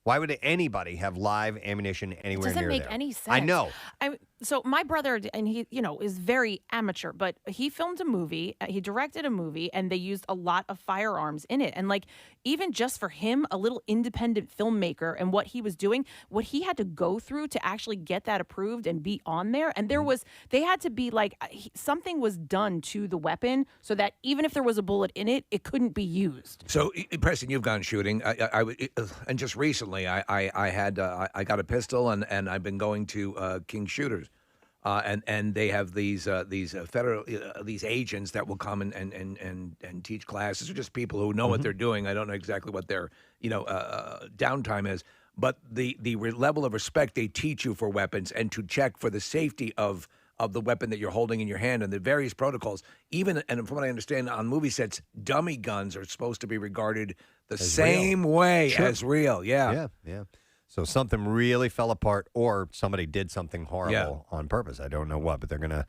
Why would anybody have live ammunition anywhere near there? It doesn't make any sense. I know. So my brother, and he, is very amateur, but he filmed a movie, he directed a movie, and they used a lot of firearms in it. And even just for him, a little independent filmmaker, and what he was doing, what he had to go through to actually get that approved and be on there. And they had to be something was done to the weapon so that even if there was a bullet in it, it couldn't be used. So, Preston, you've gone shooting. And just recently, I got a pistol, and I've been going to King Shooters. And they have these federal these agents that will come and teach classes, or just people who know what they're doing. I don't know exactly what their downtime is, but the level of respect they teach you for weapons and to check for the safety of the weapon that you're holding in your hand and the various protocols. Even, and from what I understand, on movie sets, dummy guns are supposed to be regarded the same way as real. Yeah. So something really fell apart, or somebody did something horrible on purpose. I don't know what, but they're gonna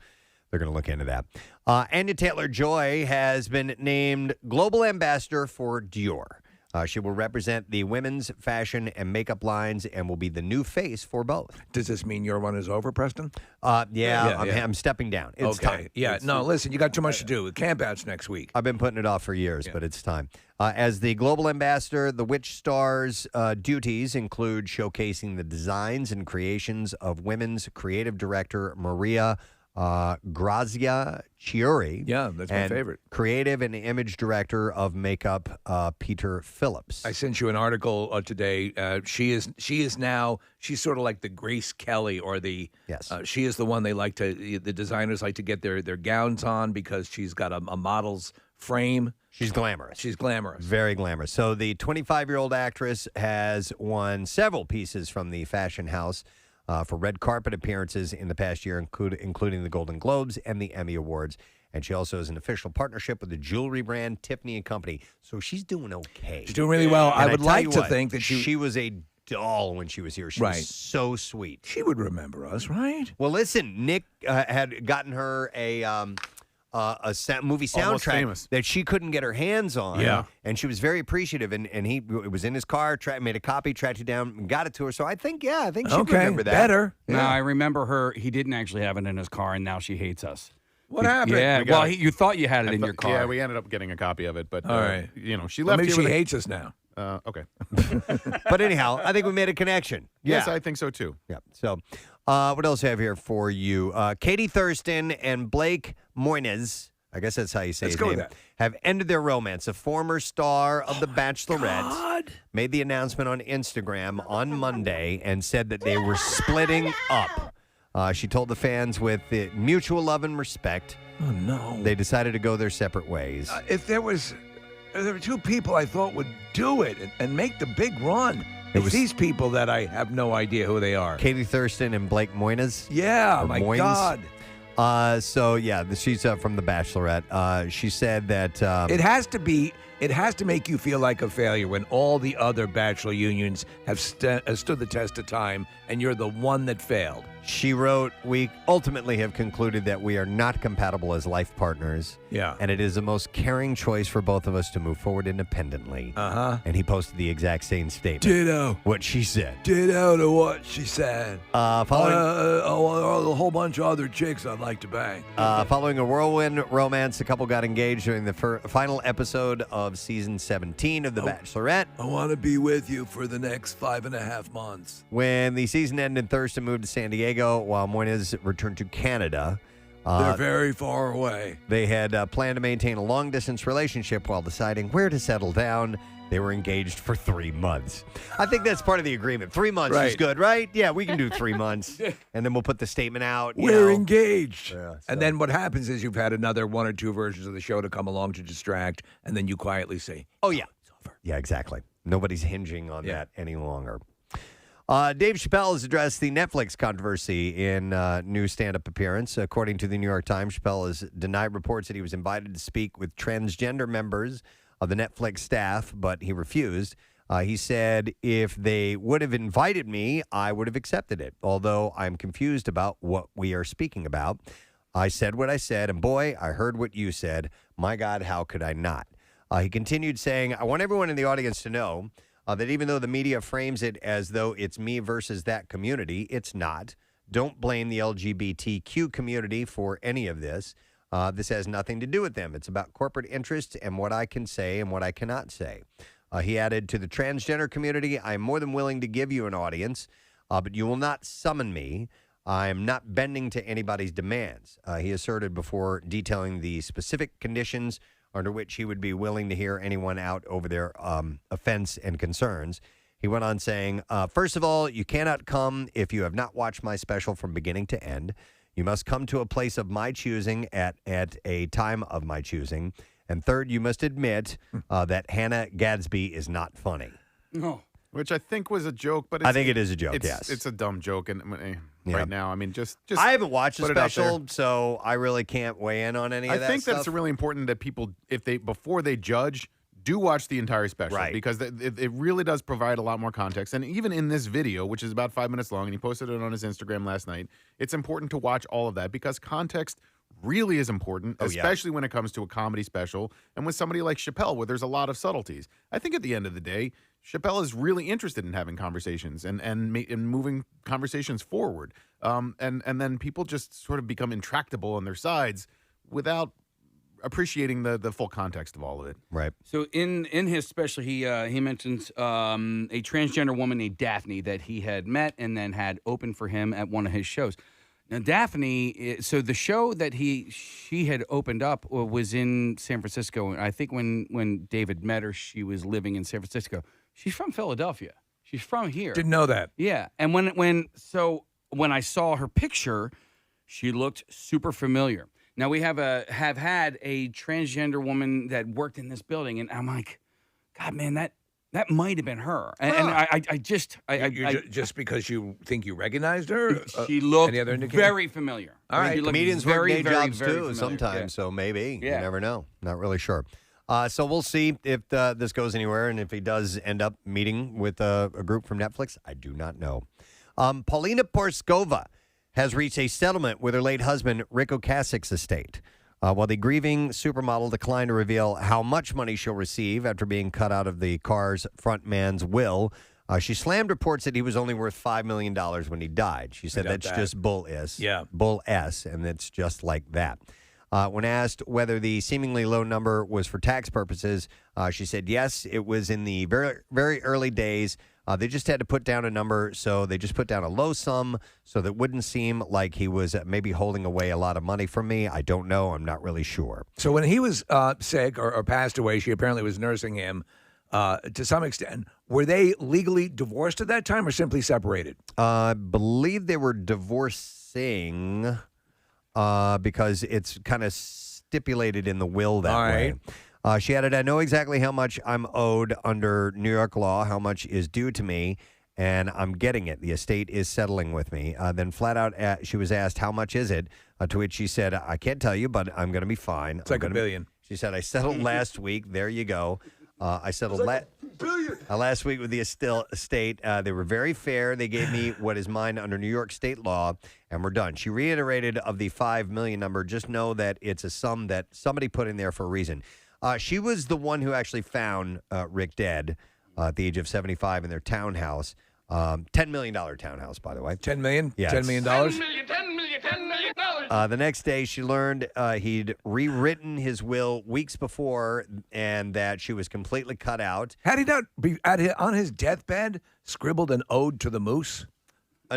look into that. Anya Taylor-Joy has been named global ambassador for Dior. She will represent the women's fashion and makeup lines and will be the new face for both. Does this mean your run is over, Preston? I'm stepping down. It's time. Yeah, listen, you got too much to do. Campout's next week. I've been putting it off for years, but it's time. As the global ambassador, the Witch Star's duties include showcasing the designs and creations of women's creative director Maria Grazia Chiuri. Yeah, that's my favorite. Creative and image director of makeup Peter Phillips. I sent you an article today. She's sort of like the Grace Kelly, or the she is the one the designers like to get their gowns on because she's got a model's frame. She's glamorous. She's glamorous. Very glamorous. So the 25-year-old actress has won several pieces from the fashion house for red carpet appearances in the past year, including the Golden Globes and the Emmy Awards. And she also has an official partnership with the jewelry brand Tiffany & Company. So she's doing okay. She's doing really well. And I would like to think that she was a doll when she was here. She was so sweet. She would remember us, right? Well, listen, Nick had gotten her a movie soundtrack that she couldn't get her hands on. Yeah. And she was very appreciative. And he was in his car, made a copy, tracked it down, and got it to her. So I think she'd remember that. Better. Yeah. No, I remember her. He didn't actually have it in his car, and now she hates us. What happened? Yeah, you thought you had it in your car. Yeah, we ended up getting a copy of it, but all right. She left. Maybe she hates us now. Okay. But anyhow, I think we made a connection. Yes, I think so too. Yeah. So, what else do I have here for you? Katie Thurston and Blake Moynes, I guess that's how you say his name, have ended their romance. A former star of The Bachelorette made the announcement on Instagram on Monday and said that they were splitting up. She told the fans with mutual love and respect. Oh, no. They decided to go their separate ways. If there were two people I thought would do it and make the big run. It's these people that I have no idea who they are. Katie Thurston and Blake Moynes. Yeah, my God. She's from The Bachelorette. She said that it has to make you feel like a failure when all the other bachelor unions have stood the test of time, and you're the one that failed. She wrote, "We ultimately have concluded that we are not compatible as life partners. Yeah. And it is the most caring choice for both of us to move forward independently." Uh-huh. And he posted the exact same statement. Ditto. What she said. Ditto to what she said. Following a whole bunch of other chicks I'd like to bang. Following a whirlwind romance, the couple got engaged during the final episode of season 17 of The Bachelorette. I want to be with you for the next 5.5 months. When the season ended, Thurston moved to San Diego while Moynes returned to Canada. They're very far away. They had planned to maintain a long-distance relationship while deciding where to settle down. They were engaged for 3 months. I think that's part of the agreement. 3 months is good, right? Yeah, we can do 3 months. And then we'll put the statement out. We're engaged. Yeah, and then what happens is you've had another 1 or 2 versions of the show to come along to distract, and then you quietly say, oh, yeah. It's over. Yeah, exactly. Nobody's hinging on that any longer. Dave Chappelle has addressed the Netflix controversy in new stand-up appearance. According to the New York Times, Chappelle has denied reports that he was invited to speak with transgender members of the Netflix staff, but he refused. He said, if they would have invited me, I would have accepted it, although I'm confused about what we are speaking about. I said what I said, and boy, I heard what you said. My God, how could I not? He continued saying, I want everyone in the audience to know that even though the media frames it as though it's me versus that community, it's not. Don't blame the LGBTQ community for any of this. This has nothing to do with them. It's about corporate interests and what I can say and what I cannot say. He added, to the transgender community, I am more than willing to give you an audience, but you will not summon me. I am not bending to anybody's demands. He asserted before detailing the specific conditions under which he would be willing to hear anyone out over their offense and concerns. He went on saying, first of all, you cannot come if you have not watched my special from beginning to end. You must come to a place of my choosing at a time of my choosing. And third, you must admit that Hannah Gadsby is not funny. No. Which I think was a joke, but I think it is a joke, yes. It's a dumb joke and right now. I mean, just I haven't watched the put it out special, there. so I really can't weigh in on any of that I think stuff. that's really important that people, before they judge, do watch the entire special. Right. Because it really does provide a lot more context. And even in this video, which is about 5 minutes long, and he posted it on his Instagram last night, it's important to watch all of that because context really is important, especially when it comes to a comedy special and with somebody like Chappelle, where there's a lot of subtleties. I think at the end of the day, Chappelle is really interested in having conversations and moving conversations forward. And then people just sort of become intractable on their sides without appreciating the full context of all of it. Right. So in his special, he mentions a transgender woman named Daphne that he had met and then had open for him at one of his shows. Now, Daphne, so the show that she had opened up was in San Francisco. I think when David met her, she was living in San Francisco. She's from Philadelphia. She's from here. Didn't know that. Yeah, and when I saw her picture, she looked super familiar. Now we have had a transgender woman that worked in this building, and I'm like, God, man, that might have been her. And I just because you think you recognized her? She looked any other indication? very familiar. All right. She looked Comedians very, work day very, jobs very too familiar. sometimes, Yeah. so maybe. Yeah. You never know. Not really sure. So we'll see if this goes anywhere and if he does end up meeting with a group from Netflix. I do not know. Paulina Porizkova has reached a settlement with her late husband, Rick Ocasek's estate. While the grieving supermodel declined to reveal how much money she'll receive after being cut out of the car's frontman's will, she slammed reports that he was only worth $5 million when he died. She said that's just bull S. Yeah. Bull S, and it's just like that. When asked whether the seemingly low number was for tax purposes, she said yes, it was in the very, very early days. They just had to put down a number, so they just put down a low sum so that it wouldn't seem like he was maybe holding away a lot of money from me. I don't know. I'm not really sure. So when he was sick or passed away, she apparently was nursing him to some extent. Were they legally divorced at that time or simply separated? I believe they were divorcing because it's kind of stipulated in the will that All way. right. She added, I know exactly how much I'm owed under New York law, how much is due to me, and I'm getting it. The estate is settling with me. Then flat out, she was asked, how much is it? To which she said, I can't tell you, but I'm going to be fine. It's like $1 billion. She said, I settled last week. There you go. I settled last week with the estate. They were very fair. They gave me what is mine under New York state law, and we're done. She reiterated of the $5 million number, just know that it's a sum that somebody put in there for a reason. She was the one who actually found Rick dead at the age of 75 in their townhouse. $10 million townhouse, by the way. $10 million? Yeah, $10 million? $10 million. The next day, she learned he'd rewritten his will weeks before and that she was completely cut out. Had he not on his deathbed scribbled an ode to the moose?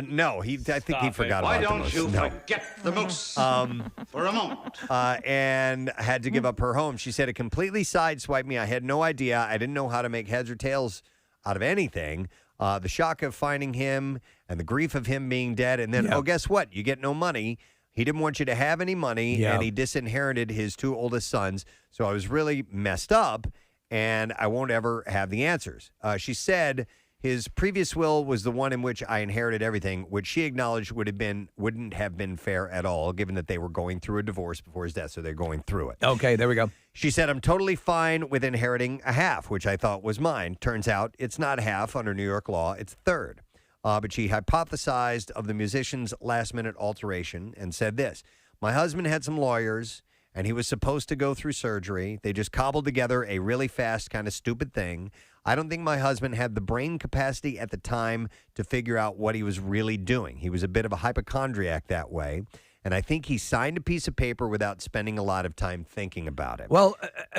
No, I think he forgot Why about the don't moose. you No. forget the moose for a moment? And had to give up her home. She said it completely sideswiped me. I had no idea. I didn't know how to make heads or tails out of anything. The shock of finding him and the grief of him being dead. And then, oh, guess what? You get no money. He didn't want you to have any money, and he disinherited his two oldest sons. So I was really messed up, and I won't ever have the answers. She said his previous will was the one in which I inherited everything, which she acknowledged wouldn't have been fair at all, given that they were going through a divorce before his death, so they're going through it. Okay, there we go. She said, I'm totally fine with inheriting a half, which I thought was mine. Turns out it's not half under New York law, it's third. But she hypothesized of the musician's last-minute alteration and said this, my husband had some lawyers, and he was supposed to go through surgery. They just cobbled together a really fast kind of stupid thing. I don't think my husband had the brain capacity at the time to figure out what he was really doing. He was a bit of a hypochondriac that way. And I think he signed a piece of paper without spending a lot of time thinking about it. Well,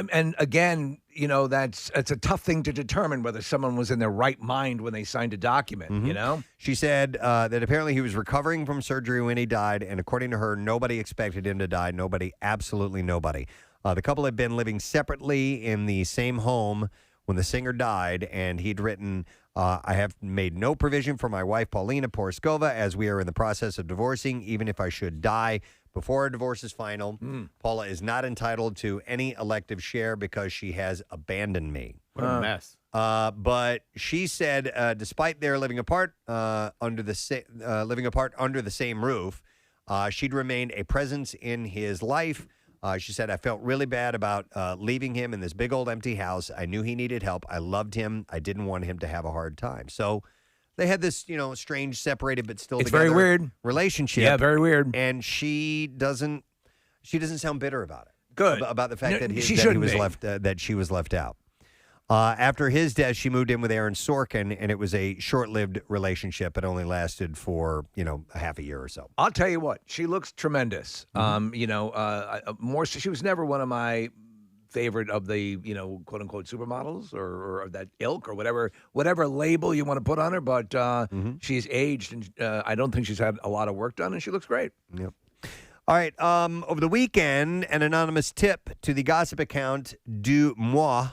and again, it's a tough thing to determine whether someone was in their right mind when they signed a document, She said that apparently he was recovering from surgery when he died, and according to her, nobody expected him to die. Nobody, absolutely nobody. The couple had been living separately in the same home when the singer died, and he'd written, I have made no provision for my wife, Paulina Porizkova, as we are in the process of divorcing, even if I should die before our divorce is final. Paula is not entitled to any elective share because she has abandoned me. What a mess. But she said, despite their living apart under the same roof, she'd remained a presence in his life. She said, I felt really bad about leaving him in this big old empty house. I knew he needed help. I loved him. I didn't want him to have a hard time. So they had this, strange, separated but still together very weird relationship. Yeah, very weird. And she doesn't sound bitter about it. Good. About the fact that she was left out. After his death, she moved in with Aaron Sorkin, and it was a short-lived relationship. It only lasted for, a half a year or so. I'll tell you what, she looks tremendous. She was never one of my favorite of the, quote-unquote supermodels or of that ilk or whatever label you want to put on her, but she's aged, and I don't think she's had a lot of work done, and she looks great. Yep. All right, over the weekend, an anonymous tip to the gossip account Du Moi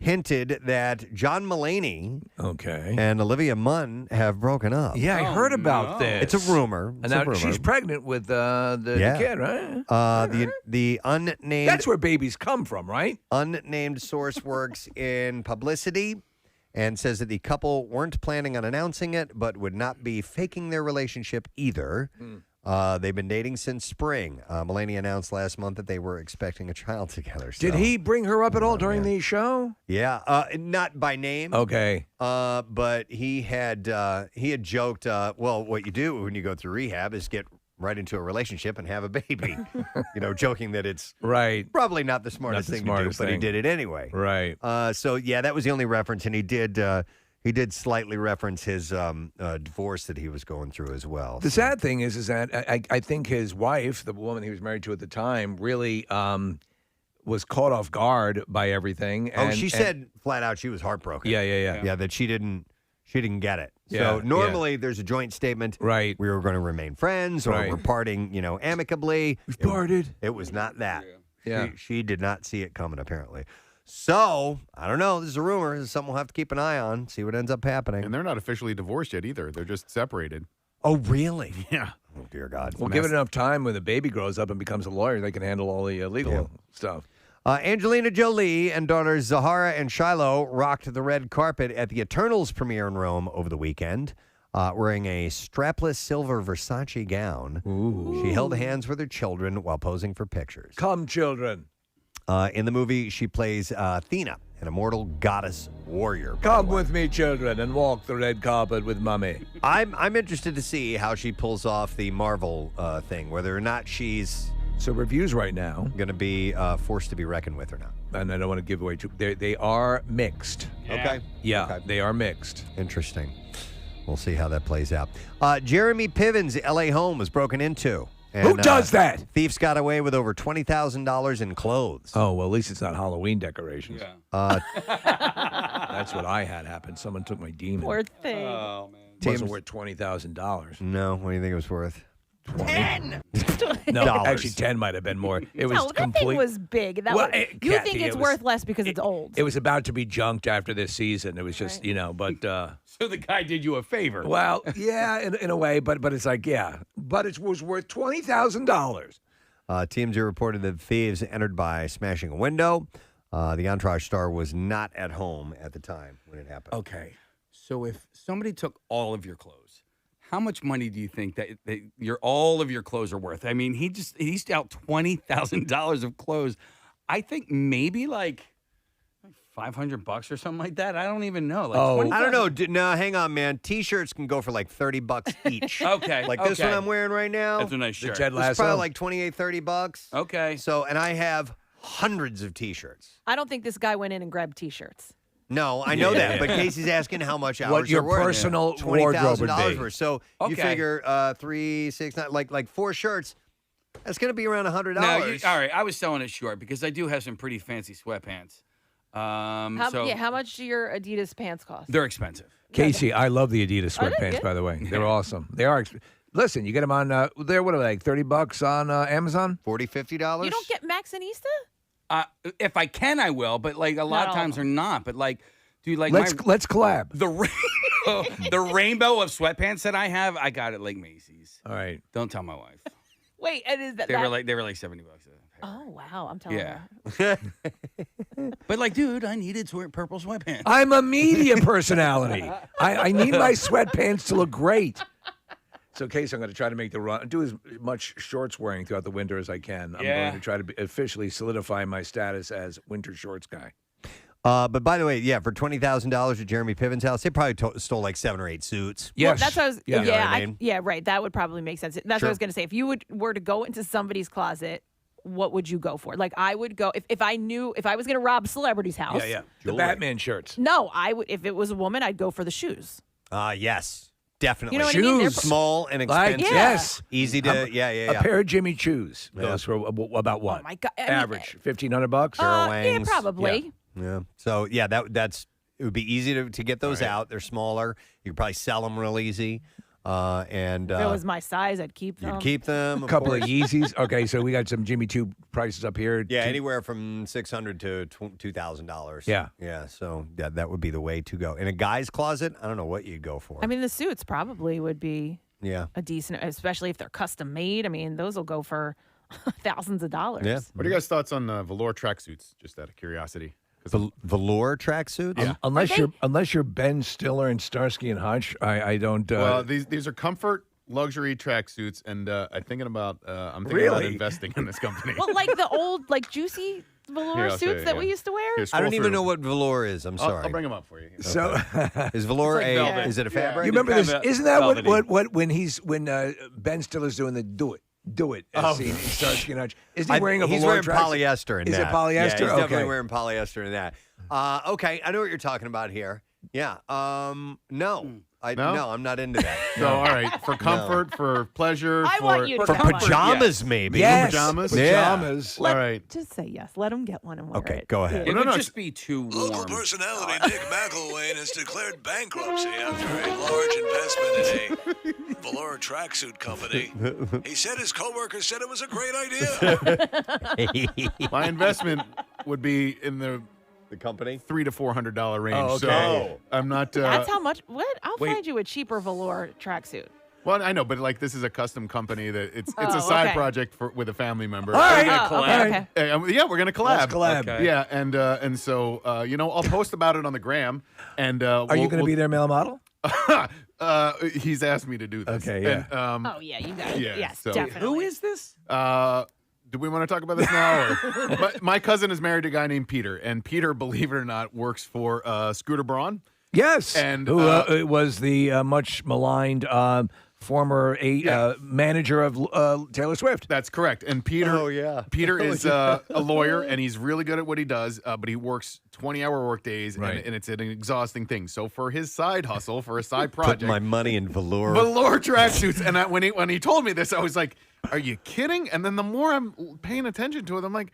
hinted that John Mulaney and Olivia Munn have broken up. Yeah, I heard about this. It's a rumor. And now she's pregnant with the kid, right? The unnamed... That's where babies come from, right? Unnamed source works in publicity and says that the couple weren't planning on announcing it, but would not be faking their relationship either. They've been dating since spring. Mulaney announced last month that they were expecting a child together. So. Did he bring her up at all during the show? Yeah, not by name. Okay. But he had joked, well, what you do when you go through rehab is get right into a relationship and have a baby. Joking that it's probably not the smartest thing to do, but he did it anyway. Right. So, yeah, that was the only reference, and he did slightly reference his divorce that he was going through as well. The sad thing is that I think his wife, the woman he was married to at the time, really was caught off guard by everything. She said flat out she was heartbroken. Yeah, that she didn't get it. Yeah, so normally there's a joint statement. Right. We were going to remain friends, or we're parting, amicably. We've parted. It was not that. Yeah. She did not see it coming, apparently. So, I don't know. This is a rumor. This is something we'll have to keep an eye on, see what ends up happening. And they're not officially divorced yet either. They're just separated. Oh, really? Yeah. Oh, dear God. Well, give it enough time when the baby grows up and becomes a lawyer, they can handle all the legal stuff. Angelina Jolie and daughters Zahara and Shiloh rocked the red carpet at the Eternals premiere in Rome over the weekend, wearing a strapless silver Versace gown. Ooh. She held hands with her children while posing for pictures. Come, children. In the movie, she plays Athena, an immortal goddess warrior. Come with me, children, and walk the red carpet with Mommy. I'm interested to see how she pulls off the Marvel thing, whether or not she's... So reviews right now going to be forced to be reckoned with or not. And I don't want to give away too... They are mixed. Okay. Yeah, okay. They are mixed. Interesting. We'll see how that plays out. Jeremy Piven's L.A. home was broken into. And, who does that? Thieves got away with over $20,000 in clothes. Oh, well, at least it's not Halloween decorations. Yeah. That's what I had happen. Someone took my demon. Poor thing. Oh, man. It wasn't worth $20,000. No, what do you think it was worth? 10. No, Dollars. actually 10 might have been more. It was that thing was big. You Kathy, think it's worth less because it's old. It was about to be junked after this season. It was just, but... So the guy did you a favor. Well, yeah, in a way, but it's like, yeah. But it was worth $20,000. TMZ reported that thieves entered by smashing a window. The Entourage star was not at home at the time when it happened. Okay. So if somebody took all of your clothes, how much money do you think that all of your clothes are worth? I mean, he's out $20,000 of clothes. I think maybe like $500 or something like that. I don't even know. Like I don't know. No, hang on, man. T-shirts can go for like $30 each. Okay. Like this one I'm wearing right now. That's a nice shirt. It's probably like $28-30. Okay. So, and I have hundreds of T-shirts. I don't think this guy went in and grabbed T-shirts. No, I know that, but Casey's asking how much hours What your are worth. personal wardrobe would $20,000 be. worth. So you Okay. figure 3, 6, 9, like 4 shirts. That's going to be around $100. No, all right. I was selling it short because I do have some pretty fancy sweatpants. How much do your Adidas pants cost? They're expensive. Casey, I love the Adidas Are they sweatpants, good? by the way. They're awesome. They are. Listen, you get them on, they're what are they, like $30 on Amazon? $40, $50. You don't get Maxinista? If I can, I will. But like a lot of all times of they're not. But like, dude, like Let's collab. the rainbow of sweatpants that I have, I got at like Macy's. All right. Don't tell my wife. Wait, and is that They were like $70. Oh wow, I'm telling Yeah. her. But like, dude, I needed purple sweatpants. I'm a media personality. I need my sweatpants to look great. So, Casey, I'm going to try to make the run, do as much shorts wearing throughout the winter as I can. I'm going to try to officially solidify my status as winter shorts guy. But by the way, yeah, for $20,000 at Jeremy Piven's house, they probably stole like 7 or 8 suits. Yes. Well, that's what I was. You know what I mean? Yeah, right. That would probably make sense. That's what I was going to say. If you were to go into somebody's closet, what would you go for? Like I would go if I was going to rob a celebrity's house. Yeah. The Batman shirts. No, I would. If it was a woman, I'd go for the shoes. Yes. Definitely. You know what I Shoes. mean? They're Small and Like, expensive. yes. Easy to, yeah. A pair of Jimmy Choos goes for about what? Oh my God. I mean, Average, $1,500? Sarah yeah, Wangs. probably. Yeah. So, yeah, that's it would be easy to get those out. They're smaller. You could probably sell them real easy. And If it was my size, I'd keep them. you'd keep them. A couple course. of Yeezys. Okay, so we got some Jimmy Choo prices up here. Yeah, anywhere from $600 to $2,000. Yeah. Yeah. So that would be the way to go. In a guy's closet, I don't know what you'd go for. I mean, the suits probably would be yeah. a decent, especially if they're custom made. I mean, those will go for thousands of dollars. Yeah. What are you guys' thoughts on velour tracksuits? Just out of curiosity. Velour tracksuits? Yeah. Unless you're Ben Stiller and Starsky and Hutch, I don't. Well, these are comfort luxury tracksuits, and I'm thinking about investing in this company. Well, like the old, like juicy velour Here, I'll show suits you, that we yeah. used to wear. Here, I scroll don't even through. know what velour is. I'm sorry. I'll bring them up for you. So Is velour It's like velvet. is it a fabric? you remember this? Velvet- Isn't that velvety. what when Ben Stiller's doing the do it as seen in Starsky and Hutch? Is he wearing a He's velour wearing tracksuit? polyester in Is that. it polyester? Yeah, he's Okay. definitely wearing polyester in that. Okay, I know what you're talking about here. Yeah. No. No? No, I'm not into that. So, all right, for comfort, for pleasure, I want you to For come on. pajamas, maybe. Yes, pajamas? pajamas. all right. Just say yes. Let him get one and wear Okay, it. go ahead. It No, would no, just be too Local warm. personality Nick McElwain has declared bankruptcy after a large investment in a velour tracksuit company. He said his coworkers said it was a great idea. My investment would be in the company? $300 to $400 range. Oh, okay. So I'm not. That's how much. What? I'll Wait. find you a cheaper velour tracksuit. Well, I know, but like this is a custom company that it's Oh, a side okay. project with a family member. All right. Okay. Yeah, we're gonna collab. Let's collab. Okay. Yeah, and so I'll post about it on the gram. And Are you going to be their male model? He's asked me to do this. Okay, yeah. And, Oh yeah, you got it. Yeah, Yes, so- definitely. Who is this? do we want to talk about this now? Or? my cousin is married to a guy named Peter, and Peter, believe it or not, works for Scooter Braun. Yes, And, who was the much maligned former manager of Taylor Swift. That's correct. And Peter, Oh, yeah. Peter is a lawyer, and he's really good at what he does, but he works 20-hour work days, Right. and it's an exhausting thing. So for his side hustle, for a side project, Put my money in velour. velour tracksuits. And when he told me this, I was like, "Are you kidding?" And then the more I'm paying attention to it, I'm like,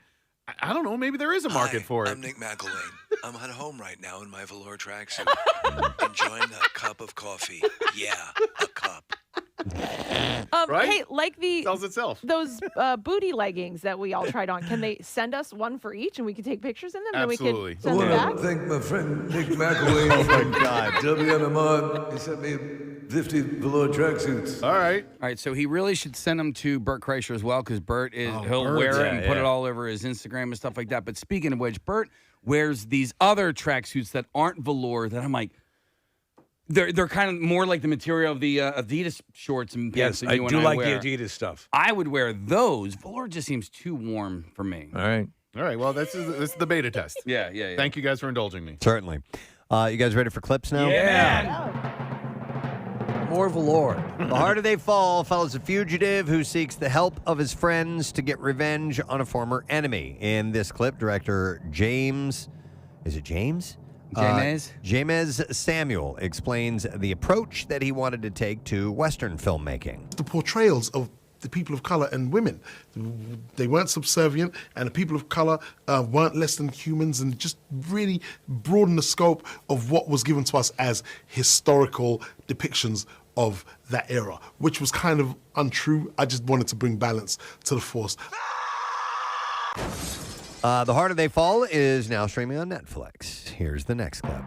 I don't know. Maybe there is a market Hi, for it. I'm Nick McElwain. I'm at home right now in my velour tracksuit, enjoying a cup of coffee. Yeah, a cup. Right? Hey, like Sells itself. those booty leggings that we all tried on. Can they send us one for each, and we can take pictures in them? Absolutely. And we can send them back. thank my friend Nick McElwain from WMMR. He sent me 50 velour tracksuits. All right. All right, so he really should send them to Bert Kreischer as well, because Bert he'll Bert, wear it yeah, and put yeah. it all over his Instagram and stuff like that. But speaking of which, Bert wears these other tracksuits that aren't velour. That I'm like, they're kind of more like the material of the Adidas shorts and pants Yes, that I you and do I like wear. the Adidas stuff. I would wear those. Velour just seems too warm for me. All right. All right. Well, this is the beta test. Yeah. Thank you guys for indulging me. Certainly. You guys ready for clips now? More velour. The harder they fall follows a fugitive who seeks the help of his friends to get revenge on a former enemy. In this clip, director James, is it James? James Samuel explains the approach that he wanted to take to Western filmmaking. The portrayals of the people of color and women, they weren't subservient, and the people of color weren't less than humans, and just really broaden the scope of what was given to us as historical depictions of that era, which was kind of untrue. I just wanted to bring balance to the force. The Harder They Fall is now streaming on Netflix. Here's the next clip.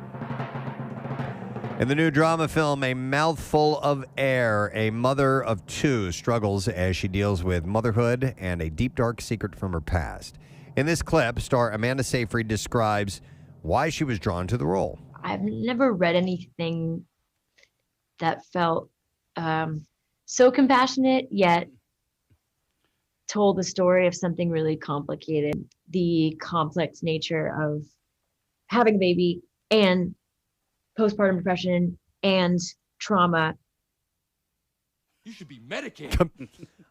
In the new drama film, A Mouthful of Air, a mother of two struggles as she deals with motherhood and a deep, dark secret from her past. In this clip, star Amanda Seyfried describes why she was drawn to the role. I've never read anything that felt so compassionate, yet told the story of something really complicated. The complex nature of having a baby and postpartum depression and trauma. You should be medicated.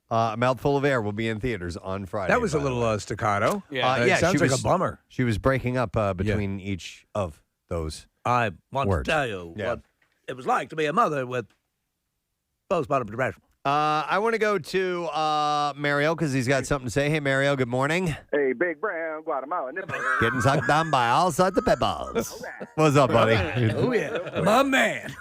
A Mouthful of Air will be in theaters on Friday. That was a little staccato. Yeah, sounds she like was, a bummer. She was breaking up between each of those. I want words. to tell you what it was like to be a mother with postpartum depression. I want to go to Mario because he's got something to say. Hey, Mario, good morning. Hey, big brown Guatemalan nipple. Getting sucked down by all sorts of peppers. What's up, buddy? Oh, yeah. My man.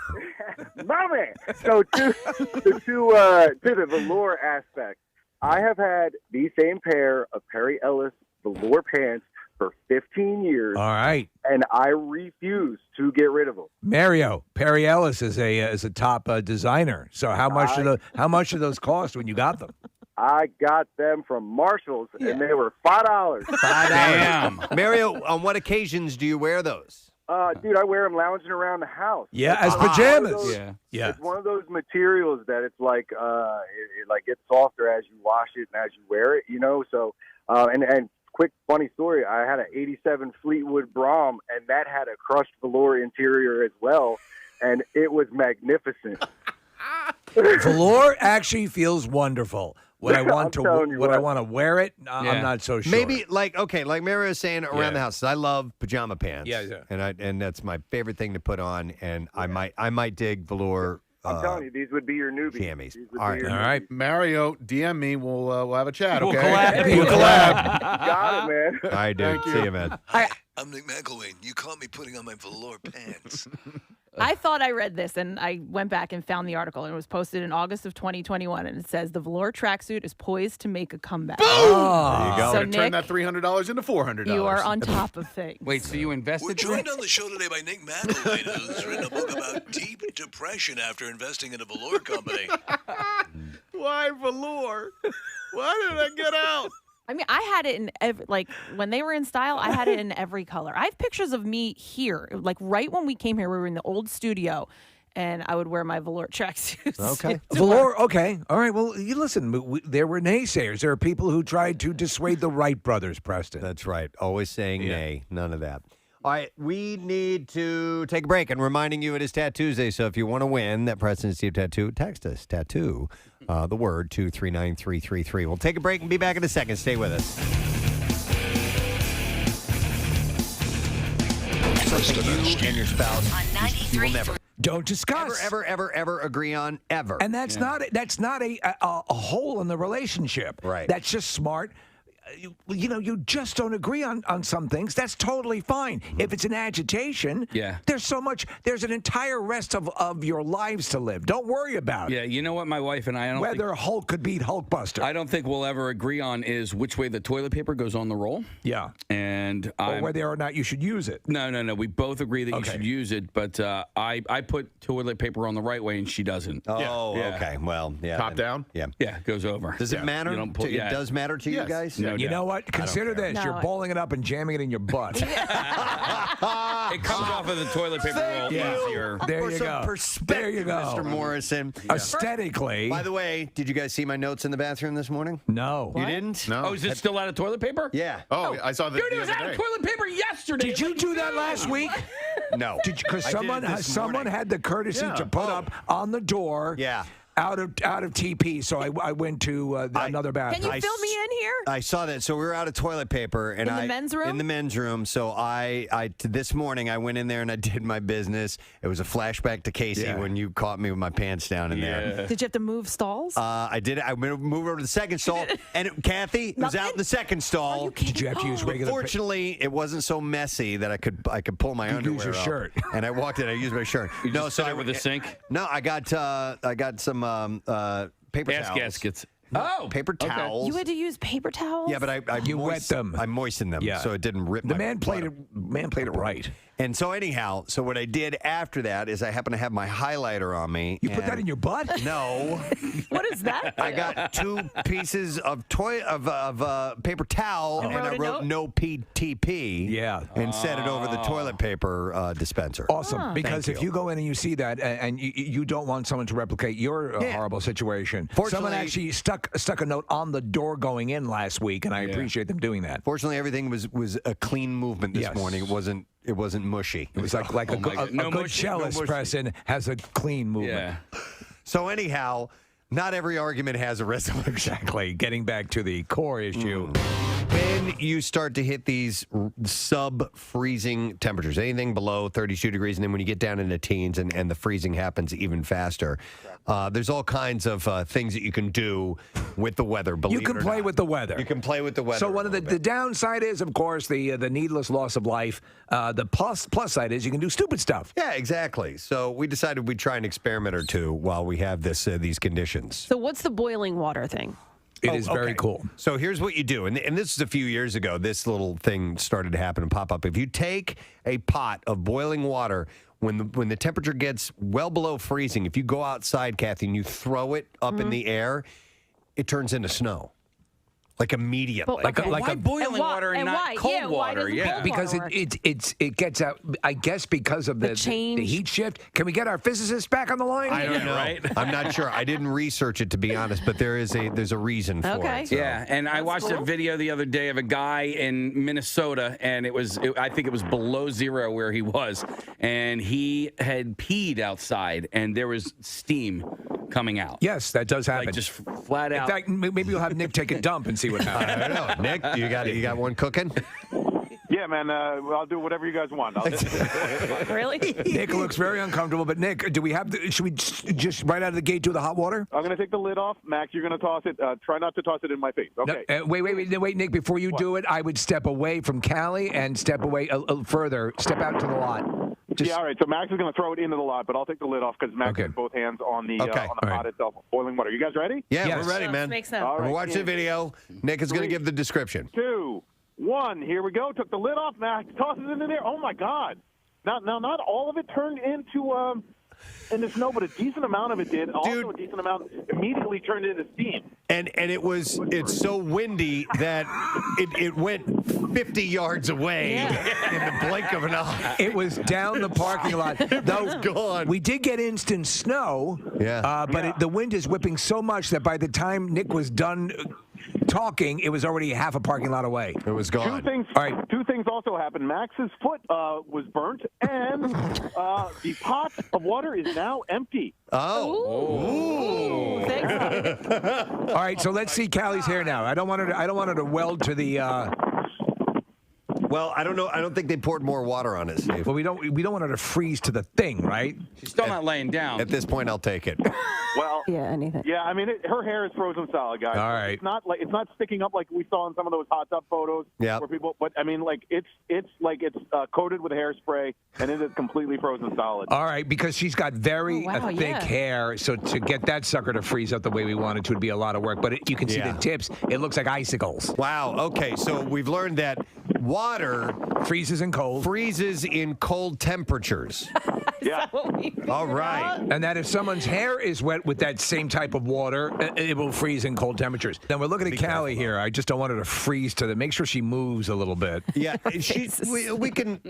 My man. So to the velour aspect, I have had the same pair of Perry Ellis velour pants for 15 years. All right. And I refuse to get rid of them. Mario, Perry Ellis is a top designer. So how much do those cost when you got them? I got them from Marshall's, and they were $5. Damn. Mario, on what occasions do you wear those? Dude, I wear them lounging around the house. Yeah, as pajamas. It's one of those materials that it's like it like gets softer as you wash it and as you wear it, you know. So and quick funny story, I had an 87 Fleetwood Brom, and that had a crushed velour interior as well, and it was magnificent. Velour actually feels wonderful. Would I want to wear it? I'm not so sure. Maybe like Mario was saying around the house. I love pajama pants. Yeah. And that's my favorite thing to put on. And I might dig velour. I'm telling you, these would be your newbies. Jammies. All right. Mario, DM me. We'll have a chat. We'll Okay. collab. We'll collab. Got it, man. All right, dude. See you, man. I'm Nick McElwain. You caught me putting on my velour pants. I thought I read this, and I went back and found the article, and it was posted in August of 2021, and it says the velour tracksuit is poised to make a comeback. Boom! There you go. So, Turn Nick, that $300 into $400. you are on top of things. Wait, so you invested? We're joined on the show today by Nick McElwain, who's written a book about deep depression after investing in a velour company. Why velour? Why did I get out? I mean, I had it in when they were in style, I had it in every color. I have pictures of me here, like right when we came here, we were in the old studio, and I would wear my velour tracksuits. Okay. Velour, okay. All right, well, you listen, there were naysayers. There are people who tried to dissuade the Wright brothers, Preston. That's right. Always saying nay. None of that. All right, we need to take a break. And reminding you, it is Tattoo Tuesday. So if you want to win that Preston Steve tattoo, text us tattoo, the word 239333. We'll take a break and be back in a second. Stay with us. Preston and your spouse on 93. You will never don't discuss ever agree on ever. And that's not a hole in the relationship. Right. That's just smart. You just don't agree on some things. That's totally fine. If it's an agitation, there's an entire rest of your lives to live. Don't worry about it. Yeah, you know what, my wife and I don't whether Hulk could beat Hulkbuster. I don't think we'll ever agree on is which way the toilet paper goes on the roll. Yeah. And or whether or not you should use it. No. We both agree that you should use it, but I put toilet paper on the right way and she doesn't. Oh, okay. Well, yeah. Top down? Yeah. Yeah, it goes over. Does it matter? It does matter to you guys? No, you know what? Consider this. No, You're bowling it up and jamming it in your butt. It comes off of the toilet paper roll easier. There you go. There you go. Mr. Morrison. Aesthetically. By the way, did you guys see my notes in the bathroom this morning? No. You didn't? No. Oh, is it still out of toilet paper? Yeah. Oh, I saw that Dude, the it was other out day. of toilet paper yesterday. Did you do that last week? No. Because I did it this someone morning. had the courtesy to put up on the door. Yeah. out of TP, so I went to another bathroom. Can you fill me in here? I saw that. So we were out of toilet paper, and In the men's room? In the men's room. So this morning I went in there and I did my business. It was a flashback to Casey when you caught me with my pants down in there. Did you have to move stalls? I did. I moved over to the second stall, and Kathy was out in the second stall. Did you have to use regular? Fortunately, it wasn't so messy that I could pull my underwear use your up. shirt. And I walked in. I used my shirt. So I with the sink. No, I got some paper Ass towels. gaskets. Paper towels. You had to use paper towels? Yeah, but I wet them. I moistened them, so it didn't rip. The man played it right. And so anyhow, what I did after that is I happened to have my highlighter on me. You put that in your butt? No. What is that? I got 2 pieces of paper towel, and I wrote no PTP. Yeah. And set it over the toilet paper dispenser. Awesome. Because if you go in and you see that, and you don't want someone to replicate your horrible situation. Someone actually stuck a note on the door going in last week, and I appreciate them doing that. Fortunately, everything was a clean movement this morning. It wasn't mushy. It was like a good cellist Preston has a clean movement. Yeah. So anyhow, not every argument has a resolution. Exactly. Getting back to the core issue. When you start to hit these sub-freezing temperatures, anything below 32 degrees, and then when you get down into teens and the freezing happens even faster, there's all kinds of things that you can do with the weather. You can play with the weather. You can play with the weather. So one of the downside is, of course, the needless loss of life. The plus side is you can do stupid stuff. Yeah, exactly. So we decided we'd try an experiment or two while we have these conditions. So what's the boiling water thing? It is very cool. So here's what you do, and this is a few years ago. This little thing started to happen and pop up. If you take a pot of boiling water, when the temperature gets well below freezing, if you go outside, Kathy, and you throw it up in the air, it turns into snow. Like immediately. Why boiling water and not cold water? Yeah, because it gets out. I guess because of the heat shift. Can we get our physicist back on the line? I don't know. Right? I'm not sure. I didn't research it, to be honest, but there's a reason for it. So. Yeah, and I watched a video the other day of a guy in Minnesota, and I think it was below zero where he was, and he had peed outside, and there was steam coming out. Yes, that does happen. Like just flat out. In fact, maybe you'll have Nick take a dump and see what happens. I don't know. Nick, you got one cooking? Yeah, man. I'll do whatever you guys want. Really? Nick looks very uncomfortable. But Nick, should we just right out of the gate do the hot water? I'm going to take the lid off. Max, you're going to toss it. Try not to toss it in my face. Okay. No, wait, Nick. Before you do it, I would step away from Callie and step away a further. Step out to the lot. Yeah, all right. So Max is going to throw it into the lot, but I'll take the lid off because Max has both hands on the pot itself. Boiling water. You guys ready? Yeah, we're ready, man. Makes sense. All right, we'll watch the video. Nick is going to give the description. 2, 1. Here we go. Took the lid off. Max tosses it in there. Oh my God! Now, not all of it turned into snow, but a decent amount of it did. Also, a decent amount immediately turned into steam. And it's so windy that it went 50 yards away in the blink of an eye. It was down the parking lot. That was gone. We did get instant snow, but the wind is whipping so much that by the time Nick was done talking, it was already half a parking lot away. It was gone. Two things also happened. Max's foot was burnt, and the pot of water is now empty. Oh. Thanks. All right, so let's see Callie's hair now. I don't want her to weld to the. Well, I don't know. I don't think they poured more water on it, Steve. Well, we don't want her to freeze to the thing, right? She's still not laying down. At this point, I'll take it. Well, anything. Yeah, I mean, her hair is frozen solid, guys. All right. It's not sticking up like we saw in some of those hot tub photos. Yeah. Where people, but I mean, it's coated with hairspray and it is completely frozen solid. All right, because she's got very thick hair, so to get that sucker to freeze up the way we want it to would be a lot of work. But you can see the tips; it looks like icicles. Wow. Okay, so we've learned that water freezes in cold temperatures. Yeah. All right. And that if someone's hair is wet with that same type of water, it will freeze in cold temperatures. Then we're looking at Callie here. I just don't want her to freeze to the. Make sure she moves a little bit. Yeah, we can.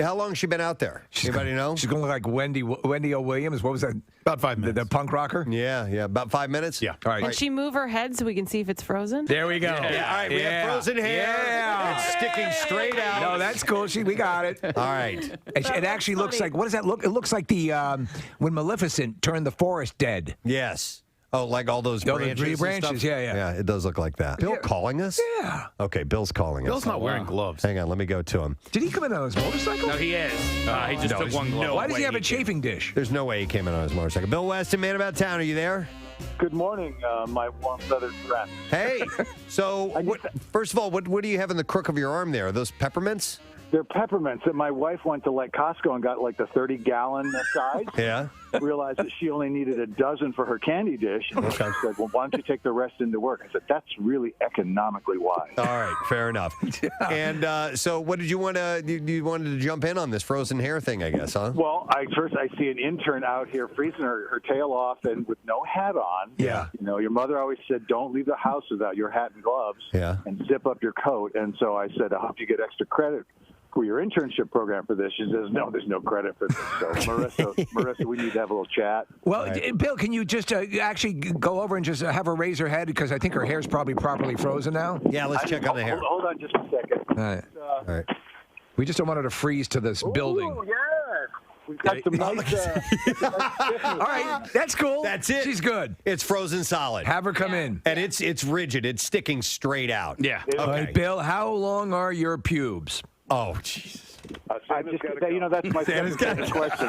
How long has she been out there? Anybody know? She's going to look like Wendy O. Williams. What was that? About 5 minutes. The punk rocker? Yeah, about 5 minutes? Yeah. All right. Can she move her head so we can see if it's frozen? There we go. Yeah, all right, we have frozen hair. Yeah. It's sticking straight out. No, that's cool. We got it. All right. It actually looks like, what does that look? It looks like the when Maleficent turned the forest dead. Yes. Oh, like all those branches? Three and branches, stuff? yeah. Yeah, it does look like that. Bill calling us? Yeah. Okay, Bill's calling us. Bill's not wearing gloves. Hang on, let me go to him. Did he come in on his motorcycle? No, he is. He just took one glove. Why does he have a chafing dish? There's no way he came in on his motorcycle. Bill Weston, Man About Town, are you there? Good morning, my warm southern friend. Hey. So, first of all, what do you have in the crook of your arm there? Are those peppermints? They're peppermints that my wife went to Costco and got like the 30-gallon size. Yeah. Realized that she only needed a dozen for her candy dish. And Okay. I said, well, why don't you take the rest into work? I said, that's really economically wise. All right, fair enough. And so what did you want to, you wanted to jump in on this frozen hair thing, I guess, huh? Well, I see an intern out here freezing her tail off and with no hat on. Yeah. You know, your mother always said, don't leave the house without your hat and gloves. Yeah. And zip up your coat. And so I said, I hope you get extra credit for your internship program for this. She says, no, there's no credit for this. So, Marissa, we need to have a little chat. Well, Bill, can you just actually go over and just have her raise her head? Because I think her hair's probably properly frozen now. Yeah, let's check on the hair. Hold on just a second. All right. All right. We just don't want her to freeze to this building. Oh, yes. We've got some nice... All right, that's cool. That's it. She's good. It's frozen solid. Have her come in. And it's rigid. It's sticking straight out. Yeah. All right, Bill, how long are your pubes? Oh, Jesus. that's my second question.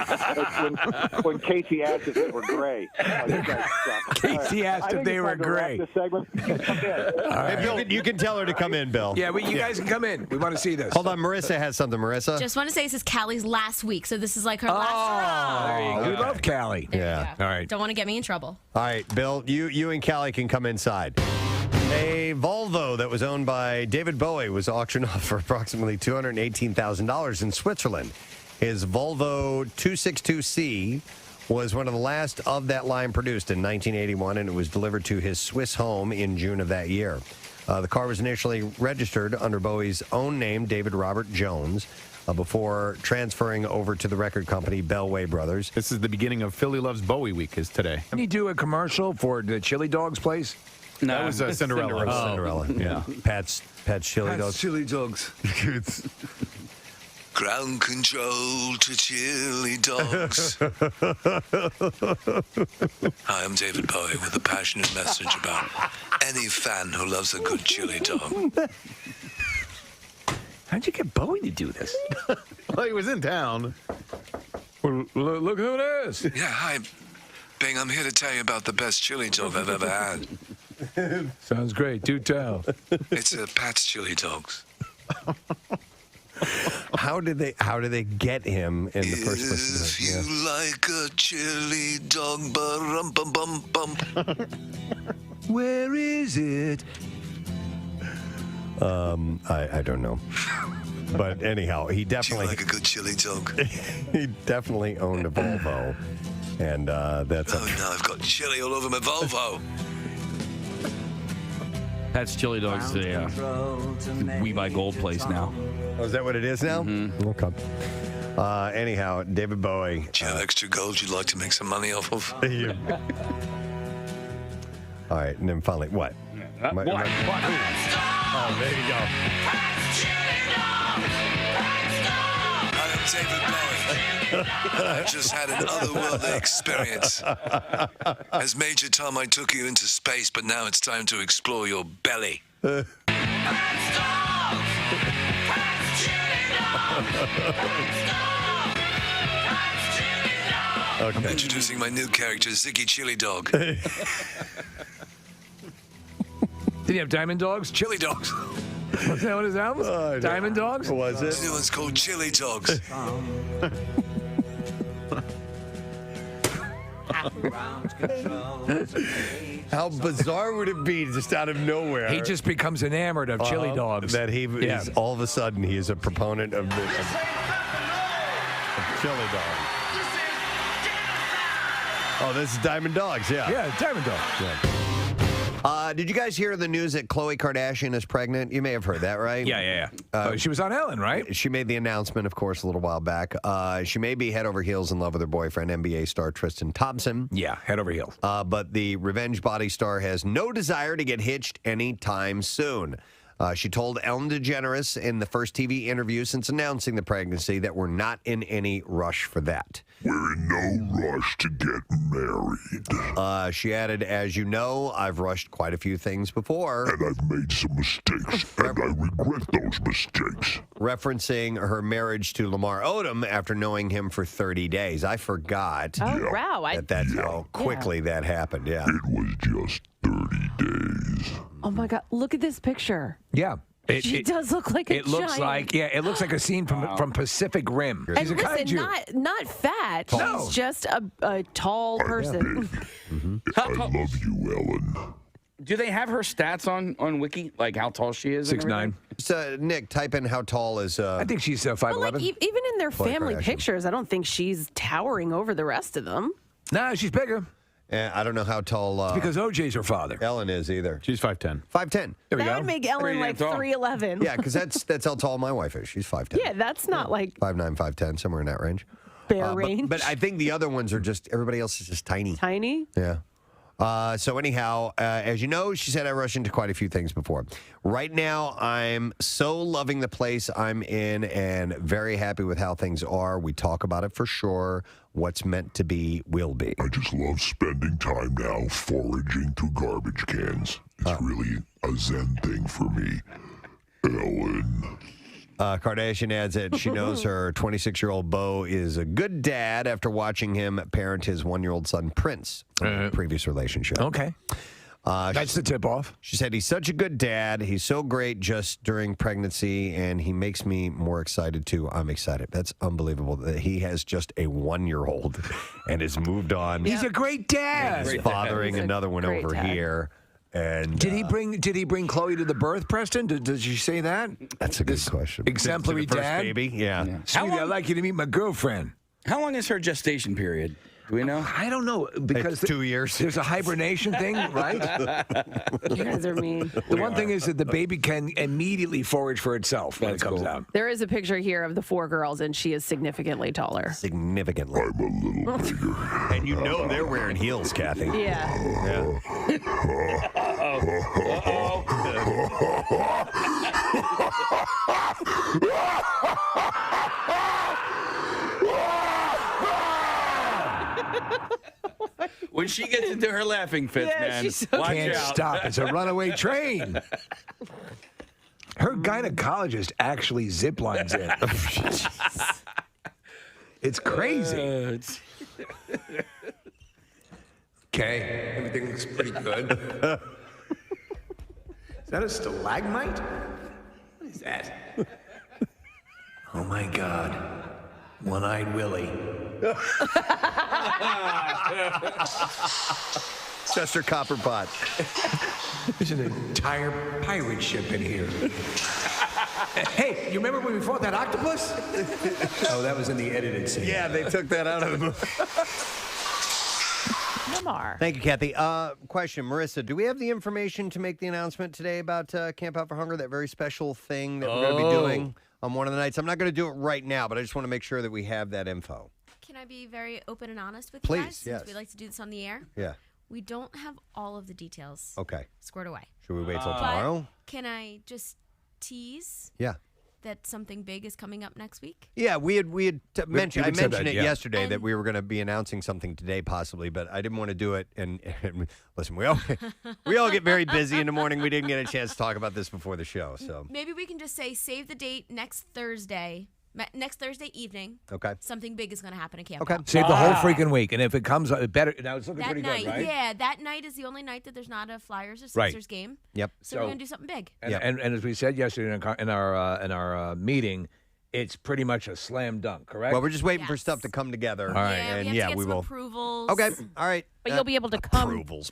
When Casey asked if they were gray. Casey asked if they were gray. Hey, Bill, you can tell her to come in, Bill. Yeah, you guys can come in. We want to see this. Hold on, Marissa has something. Marissa? Just want to say this is Callie's last week, so this is like her last Oh, we love Callie. Yeah. go. All right. Don't want to get me in trouble. All right, Bill, you and Callie can come inside. A Volvo that was owned by David Bowie was auctioned off for approximately $218,000 in Switzerland. His Volvo 262C was one of the last of that line produced in 1981, and it was delivered to his Swiss home in June of that year. The car was initially registered under Bowie's own name, David Robert Jones, before transferring over to the record company Bellway Brothers. This is the beginning of Philly Loves Bowie Week is today. Didn't he do a commercial for the Chili Dogs place? No, that was Cinderella. Cinderella. Yeah. Pat's Chili Dogs. Chili Dogs. Ground control to chili dogs. Hi, I'm David Bowie with a passionate message about any fan who loves a good chili dog. How'd you get Bowie to do this? Well, he was in town. Well, look who it is. Yeah, hi. Bing, I'm here to tell you about the best chili dog I've ever had. Sounds great. Do tell. It's Pat's Chili Dogs. How did they get him in the first place? If you like a chili dog, bum. Where is it? I don't know. But anyhow, he definitely like a good chili dog. He definitely owned a Volvo, and that's. Oh no, I've got chili all over my Volvo. That's Chili Dogs. We Buy Gold place now. Oh, is that what it is now? Mm-hmm. Okay. Anyhow, David Bowie. Do you have extra gold you'd like to make some money off of? All right, and then finally, what? What? Oh, there you go. I am David Bowie. I just had an otherworldly experience. As Major Tom, I took you into space, but now it's time to explore your belly. I'm introducing my new character, Ziggy Chili Dog. Did he have Diamond Dogs? Chili Dogs. Was that what his album was? Diamond Dogs? Was it? This new one's called Chili Dogs. How bizarre would it be just out of nowhere? He just becomes enamored of chili dogs. That he is all of a sudden he is a proponent of chili dogs. Oh, this is Diamond Dogs, yeah. Yeah, Diamond Dogs. Yeah. Did you guys hear the news that Khloe Kardashian is pregnant? You may have heard that, right? Yeah. She was on Ellen, right? She made the announcement, of course, a little while back. She may be head over heels in love with her boyfriend, NBA star Tristan Thompson. Yeah, head over heels. But the revenge body star has no desire to get hitched anytime soon. She told Ellen DeGeneres in the first TV interview since announcing the pregnancy that we're not in any rush for that. We're in no rush to get married. She added, as you know, I've rushed quite a few things before. And I've made some mistakes, and I regret those mistakes. Referencing her marriage to Lamar Odom after knowing him for 30 days. I forgot that's how quickly that happened. Yeah. It was just 30 days. Oh, my God. Look at this picture. Yeah. She does look like a It looks giant. it looks like a scene from Pacific Rim. And She's a listen, kaiju. not fat. No. She's just a tall person. I love you, Ellen. Do they have her stats on Wiki, like how tall she is? 6'9". So, Nick, type in how tall is... I think she's 5'11". But like, even in their Khloe family Kardashian. pictures, I don't think she's towering over the rest of them. No, she's bigger. I don't know how tall... It's because OJ's her father. Ellen is either. She's 5'10". 5'10". There we That go. would make Ellen like 3'11". Yeah, because that's how tall my wife is. She's 5'10". Yeah, that's not like 5'9", 5'10", somewhere in that range. bare range. But I think the other ones are just, everybody else is just tiny. Tiny? Yeah. So anyhow, as you know, she said I rushed into quite a few things before. Right now, I'm so loving the place I'm in and very happy with how things are. We talk about it for sure. What's meant to be will be. I just love spending time now foraging through garbage cans. It's really a zen thing for me. Ellen. Kardashian adds that she knows her 26-year-old beau is a good dad after watching him parent his 1-year-old son, Prince, in a previous relationship. Okay. That's the tip-off. She said, he's such a good dad. He's so great just during pregnancy, and he makes me more excited, too. I'm excited. That's unbelievable that he has just a 1-year-old and has moved on. He's a great dad. He's fathering another one great over dad. here. And Did he bring Khloe to the birth, Preston? Did she say that? That's a good question. Exemplary To the first dad? baby? Yeah. Sweetie, I'd like you to meet my girlfriend. How long is her gestation period? Do we know? I don't know because It's 2 years. there's a hibernation thing, right? You guys are mean. The one thing is that the baby can immediately forage for itself when it comes out. There is a picture here of the 4 girls, and she is significantly taller. Significantly. I'm a little bigger. And you know they're wearing heels, Kathy. Yeah. When she gets into her laughing fits, man, she's so watch Can't out. stop. It's a runaway train. Her gynecologist actually zip lines in. It's crazy. Okay, everything looks pretty good. Is that a stalagmite? What is that? Oh my God. One-eyed Willie. Chester Copperpot. There's an entire pirate ship in here. Hey, you remember when we fought that octopus? Oh, that was in the edited scene. Yeah, they took that out of the movie. Lamar. Thank you, Kathy. Question, Marissa, do we have the information to make the announcement today about Camp Out for Hunger, that very special thing that we're going to be doing on one of the nights? I'm not going to do it right now, but I just want to make sure that we have that info. Can I be very open and honest with Please, you guys? Since yes. we like to do this on the air. Yeah. We don't have all of the details Okay. squared away. Should we wait till But tomorrow? can I just tease Yeah. that something big is coming up next week? Yeah, we had mentioned. I even said mentioned that, it yeah. yesterday that we were going to be announcing something today, possibly, but I didn't want to do it. And listen, we all get very busy in the morning. We didn't get a chance to talk about this before the show, so Maybe we can just say save the date next Thursday evening. okay. Something big is going to happen at Camp Okay. Out. Save the whole freaking week, and if it comes better, now it's looking That pretty night, good, right? yeah, that night is the only night that there's not a Flyers or Right. Sixers game. Yep. So, we're going to do something big. And as we said yesterday in our meeting, it's pretty much a slam dunk, correct? Well, we're just waiting for Yes. stuff to come together. All right. Yeah, and we have to get we some will. approvals. Okay. All right. But you'll be able to come. Approvals.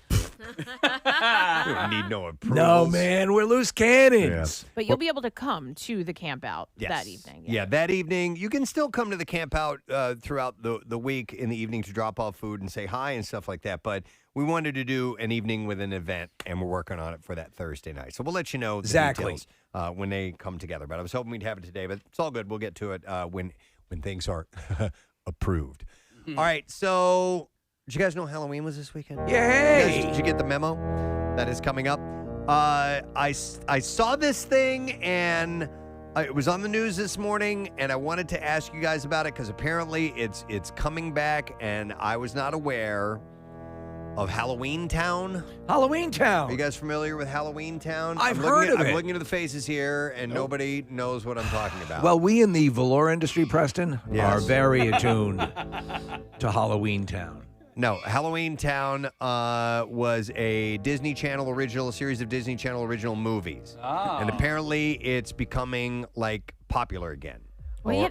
We don't need no approvals. No, man, we're loose cannons. But you'll be able to come to the camp out that evening. Yeah, that evening. You can still come to the camp out throughout the week in the evening to drop off food and say hi and stuff like that. But we wanted to do an evening with an event, and we're working on it for that Thursday night. So we'll let you know the details when they come together. But I was hoping we'd have it today, but it's all good. We'll get to it when things are approved. All right, so did you guys know Halloween was this weekend? Yay! Did you get the memo? That is coming up. I saw this thing, and it was on the news this morning, and I wanted to ask you guys about it because apparently it's coming back, and I was not aware of Halloween Town. Halloween Town. Are you guys familiar with Halloween Town? I've heard of it. I'm looking into the faces here, and nobody knows what I'm talking about. Well, we in the Velour industry, Preston, are very attuned to Halloween Town. No, Halloween Town was a Disney Channel original, a series of Disney Channel original movies. Oh. And apparently it's becoming, like, popular again. Well,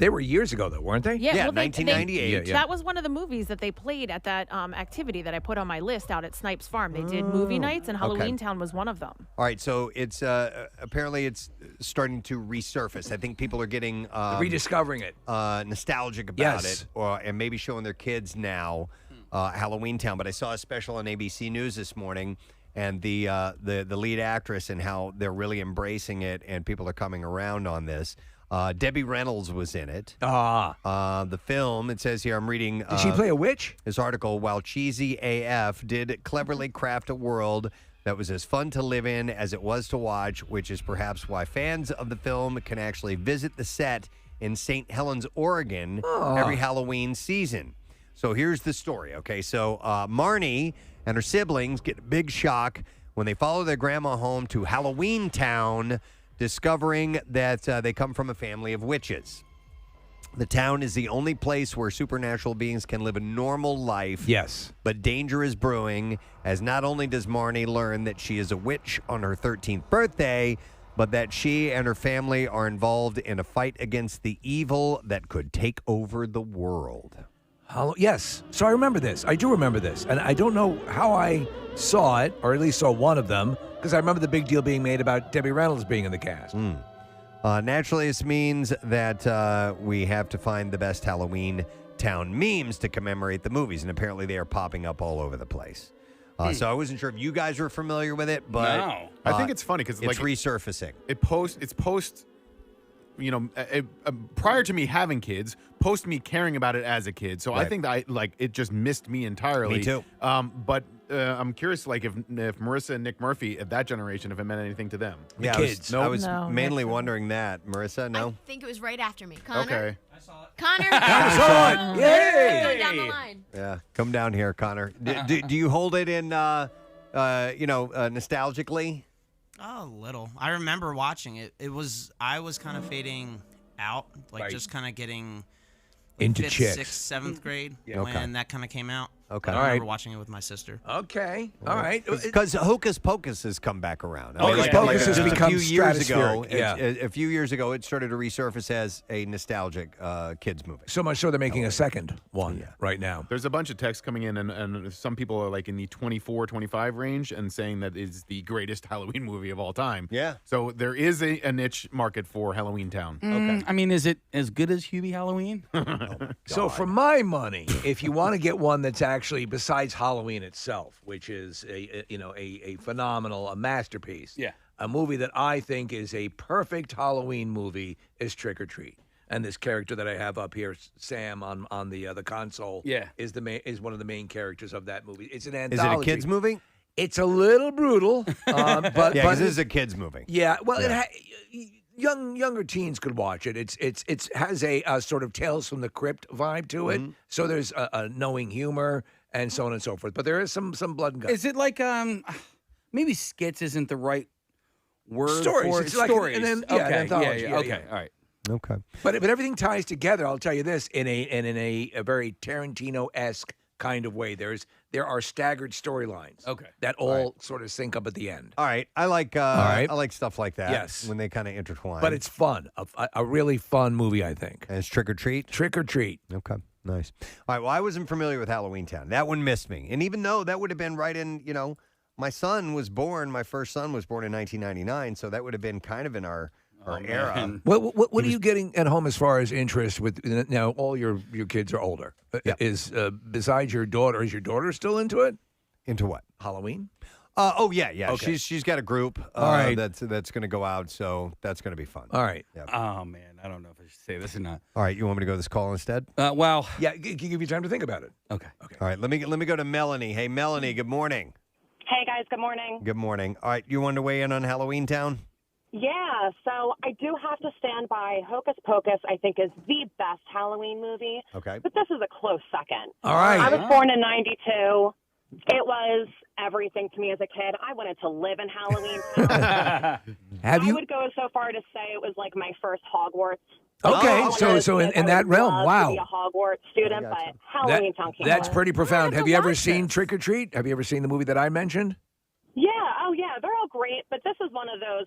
They were years ago, though, weren't they? Yeah, well, 1998. That was one of the movies that they played at that activity that I put on my list out at Snipes Farm. They did movie nights, and Halloween Town was one of them. All right, so it's apparently it's starting to resurface. I think people are getting rediscovering it, nostalgic about it, and maybe showing their kids now Halloween Town. But I saw a special on ABC News this morning, and the lead actress and how they're really embracing it, and people are coming around on this. Debbie Reynolds was in it. The film, it says here, I'm reading. Did she play a witch? This article, while cheesy AF, did cleverly craft a world that was as fun to live in as it was to watch, which is perhaps why fans of the film can actually visit the set in St. Helens, Oregon every Halloween season. So here's the story, okay? So Marnie and her siblings get a big shock when they follow their grandma home to Halloween Town, discovering that they come from a family of witches. The town is the only place where supernatural beings can live a normal life. Yes. But danger is brewing, as not only does Marnie learn that she is a witch on her 13th birthday, but that she and her family are involved in a fight against the evil that could take over the world. Yes. So I remember this. I do remember this. And I don't know how I saw it, or at least saw one of them, because I remember the big deal being made about Debbie Reynolds being in the cast. Naturally, this means that we have to find the best Halloween Town memes to commemorate the movies, and apparently they are popping up all over the place. So I wasn't sure if you guys were familiar with it, but I think it's funny because it's resurfacing. It's post. You know, prior to me having kids, post me caring about it as a kid. So I think that it just missed me entirely. Me too. But I'm curious, like if Marissa and Nick Murphy of that generation, if it meant anything to them. The kids. I was mainly wondering that. Marissa, no? I think it was right after me. Connor? Okay. I saw it. Connor saw it. Yay! Go down the line. Yeah, come down here, Connor. Do you hold it in, nostalgically? Oh, a little. I remember watching it. I was kind of fading out, just kind of getting into 5th, chicks. 6th, 7th grade Okay. when that kind of came out. Okay. I All remember right. watching it with my sister. Okay. All right. Because Hocus Pocus has come back around. Hocus Pocus has just become a few years ago. stratospheric, A few years ago, it started to resurface as a nostalgic kids movie. So much so they're making a second one right now. There's a bunch of texts coming in, and some people are like in the 24, 25 range and saying that it's the greatest Halloween movie of all time. Yeah. So there is a niche market for Halloween Town. Okay. I mean, is it as good as Hubie Halloween? So for my money, if you want to get one that's actually besides Halloween itself, which is a phenomenal, a masterpiece. Yeah. A movie that I think is a perfect Halloween movie is Trick or Treat. And this character that I have up here, Sam, on the console, is one of the main characters of that movie. It's an anthology. Is it a kids movie? It's a little brutal, but because this is a kids movie. Yeah, well, younger teens could watch it. It has a sort of Tales from the Crypt vibe to it. So there's a knowing humor and so on and so forth. But there is some blood and guts. Is it like maybe skits isn't the right word Stories. for It's it? like Stories. an Okay. anthology. Yeah. Okay. All right. Okay. But everything ties together. I'll tell you this in a very Tarantino-esque kind of way. There are staggered storylines. That all sort of sync up at the end. All right. I like I like stuff like that. Yes. When they kind of intertwine. But it's fun. A really fun movie, I think. And it's Trick or Treat? Trick or Treat. Okay. Nice. All right. Well, I wasn't familiar with Halloween Town. That one missed me. And even though that would have been right in, my first son was born in 1999, so that would have been kind of in our era. What are you getting at home as far as interest with now? All your kids are older. Is besides your daughter, is your daughter still into it? Into what? Halloween? Yeah. Okay. She's got a group All right. that's going to go out, so that's going to be fun. All right. Yep. Oh man, I don't know if I should say this or not. All right, you want me to go to this call instead? Well, yeah, give you time to think about it. Okay. All right, let me go to Melanie. Hey, Melanie, good morning. Hey, guys, good morning. Good morning. All right, you want to weigh in on Halloween Town? Yeah, so I do have to stand by Hocus Pocus, I think, is the best Halloween movie. Okay. But this is a close second. All right. I was born in 92. It was everything to me as a kid. I wanted to live in Halloween Town. I would go so far to say it was like my first Hogwarts. Okay, so in that realm, wow. To be a Hogwarts student, but Halloween Town came That's out. pretty profound. Have you ever seen Trick or Treat? Have you ever seen the movie that I mentioned? Yeah, they're all great, but this is one of those,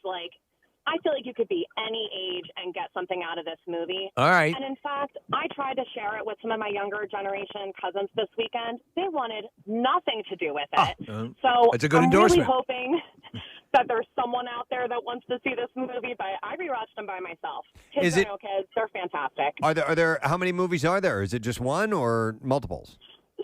I feel like you could be any age and get something out of this movie. All right. And in fact, I tried to share it with some of my younger generation cousins this weekend. They wanted nothing to do with it. So that's a good I'm endorsement. really hoping that there's someone out there that wants to see this movie, but I rewatched them by myself. Kids are no kids. They're fantastic. Are there how many movies are there? Is it just one or multiples?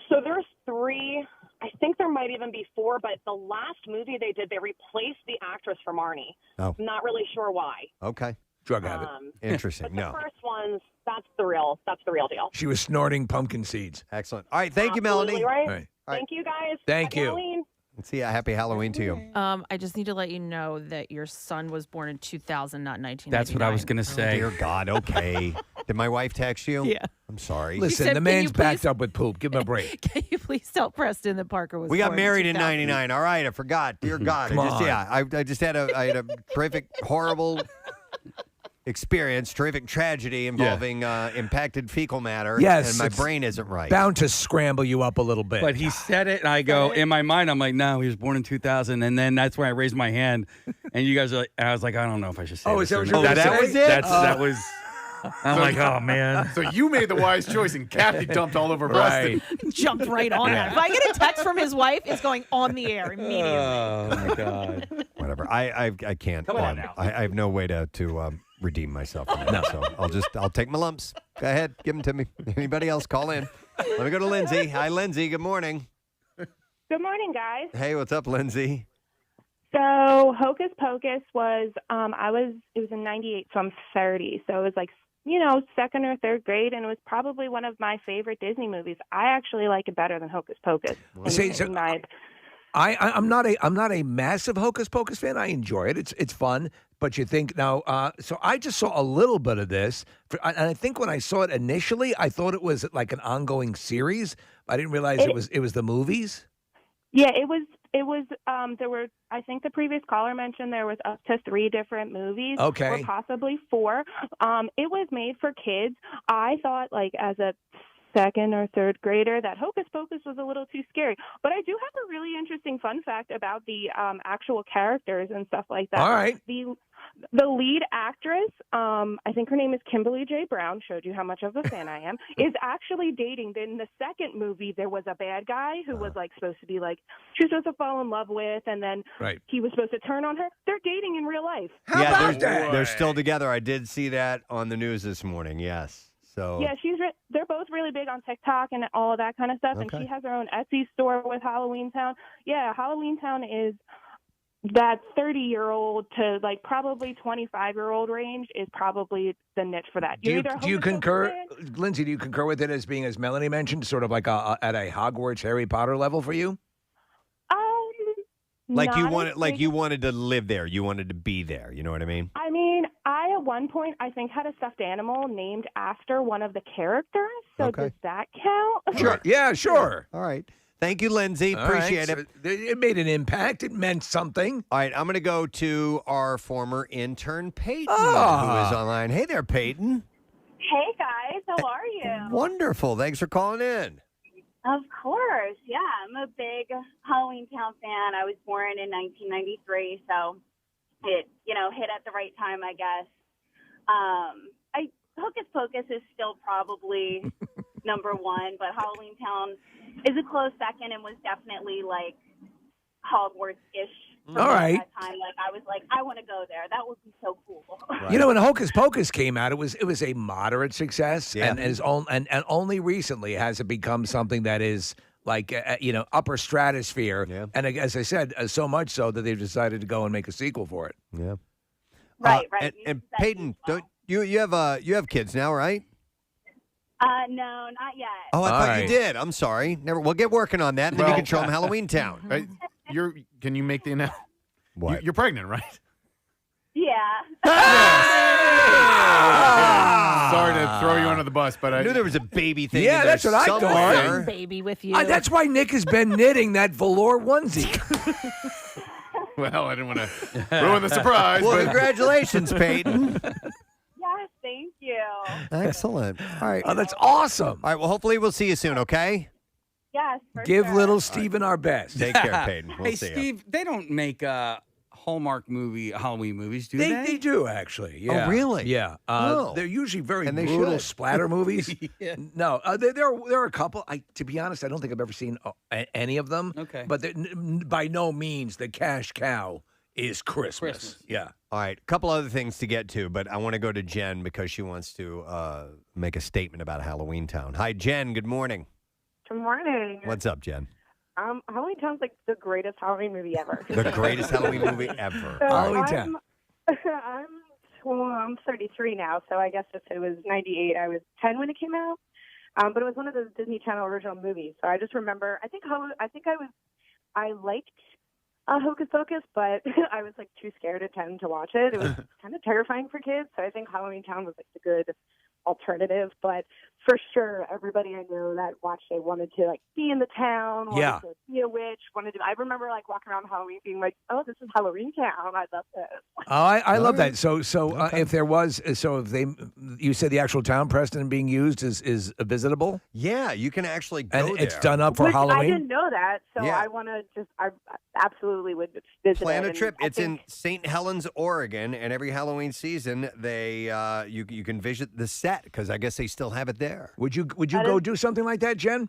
So there's 3. I think there might even be 4, but the last movie they did, they replaced the actress for Marnie. Oh. I'm not really sure why. Okay. Drug habit. Interesting. But No. the first ones, that's the real deal. She was snorting pumpkin seeds. Excellent. All right. Thank you, Absolutely Melanie. Right? All right. Thank you, guys. Thank Happy you. Halloween. Let's see. Happy Halloween to you. I just need to let you know that your son was born in 2000, not 1999. That's what I was going to say. Dear God. Okay. Did my wife text you? Yeah. I'm sorry. Listen, said, the "Can man's you backed please-" up with poop. Give him a break. Can you please tell Preston that Parker was We got born married in 2000? '99. All right, I forgot. Dear God, Come on. I just had a terrific, horrible experience, terrific tragedy involving impacted fecal matter. Yes, and my it's brain isn't right. Bound to scramble you up a little bit. But he said it, and I go, in my mind, I'm like, no, he was born in 2000. And then that's when I raised my hand. And you guys are like, I was like, I don't know if I should say is this. that what or you not. were that saying? was it? That was. I'm like, oh, man. So you made the wise choice, and Kathy dumped all over Preston. Right. Jumped right on it. If I get a text from his wife, it's going on the air immediately. Oh, my God. Whatever. I can't. Come on now. I have no way to redeem myself from that. So I'll take my lumps. Go ahead, give them to me. Anybody else, call in. Let me go to Lindsay. Hi, Lindsay. Good morning. Good morning, guys. Hey, what's up, Lindsay? So Hocus Pocus was, it was in 98, so I'm 30. So it was like, second or third grade, and it was probably one of my favorite Disney movies. I actually like it better than Hocus Pocus. I'm not a massive Hocus Pocus fan. I enjoy it. It's fun. But you think now, so I just saw a little bit of this, and I think when I saw it initially, I thought it was like an ongoing series. I didn't realize it was the movies. Yeah, it was. There were. I think the previous caller mentioned there was up to 3 different movies, Okay. or possibly 4. It was made for kids. I thought, as a second or third grader, that Hocus Pocus was a little too scary. But I do have a really interesting fun fact about the actual characters and stuff like that. All right. The lead actress, I think her name is Kimberly J. Brown, showed you how much of a fan I am, is actually dating. In the second movie, there was a bad guy who was supposed to be she was supposed to fall in love with, and then he was supposed to turn on her. They're dating in real life. They're still together. I did see that on the news this morning. Yes. So yeah, they're both really big on TikTok and all of that kind of stuff, and she has her own Etsy store with Halloween Town. Yeah, Halloween Town is that 30-year-old to probably 25-year-old range is probably the niche for that. Do you concur, Lindsay? Do you concur with it as being, as Melanie mentioned, sort of like at a Hogwarts Harry Potter level for you? You wanted to live there. You wanted to be there. You know what I mean? I mean, I at one point I think had a stuffed animal named after one of the characters. So does that count? Sure. Yeah. Sure. All right. Thank you, Lindsay. All Appreciate right. it. So it made an impact. It meant something. All right, I'm going to go to our former intern, Peyton, who Ah. is online. Hey there, Peyton. Hey, guys. How are you? Wonderful. Thanks for calling in. Of course. Yeah, I'm a big Halloween Town fan. I was born in 1993, so it, hit at the right time, I guess. Hocus Pocus is still probably number one, but Halloween Town is a close second and was definitely like Hogwarts-ish. All right. At that time, like I was like, I want to go there. That would be so cool. Right. You know, when Hocus Pocus came out, it was a moderate success, and only recently has it become something that is like upper stratosphere. Yeah. And as I said, so much so that they've decided to go and make a sequel for it. Yeah. Right. And Peyton, don't you have kids now, right? No, not yet. Oh, I thought you did. I'm sorry. Never. We'll get working on that, and then you can show them Halloween Town. Right? Can you make the announcement? What? You're pregnant, right? Yeah. Sorry to throw you under the bus, but I knew there was a baby thing. Yeah, that's what I thought. Baby with you. That's why Nick has been knitting that velour onesie. Well, I didn't want to ruin the surprise. Well, but... congratulations, Peyton. Yes, thank you. Excellent. All right. Oh, that's awesome. All right. Well, hopefully we'll see you soon. Okay. Yes. For Give sure. little Steven our best. Take care, Peyton. We'll Hey, see Steve, they don't make Hallmark Halloween movies, do they? They do, actually. Yeah. Oh, really? Yeah. Oh. They're usually very And they brutal should. splatter movies. Yeah. No, there are a couple. To be honest, I don't think I've ever seen any of them. Okay. But by no means the cash cow is Christmas. Yeah. All right. A couple other things to get to, but I want to go to Jen because she wants to make a statement about Halloween Town. Hi, Jen. Good morning. Good morning. What's up, Jen? Halloween Town's like the greatest Halloween movie ever. The greatest Halloween movie ever. So Halloween Town. I'm 33 now, so I guess if it was 98, I was 10 when it came out. But it was one of those Disney Channel original movies. So I just remember, I liked Hocus Pocus, but I was like too scared at 10 to watch it. It was kind of terrifying for kids. So I think Halloween Town was like the good alternative. But for sure, everybody I know that watched it wanted to like be in the town, wanted to be a witch, I remember like walking around Halloween being like, oh, this is Halloween Town. I love this. Oh, I love that. So if there was, you said the actual town, Preston, being used is visitable? Yeah, you can actually go and there. it's done up for Which Halloween? I didn't know that, so Yeah. I want to I absolutely would visit Plan it. a And trip. I It's think- in St. Helens, Oregon, and every Halloween season they you can visit the set because I guess they still have it there. Would you That go is- do something like that, Jen?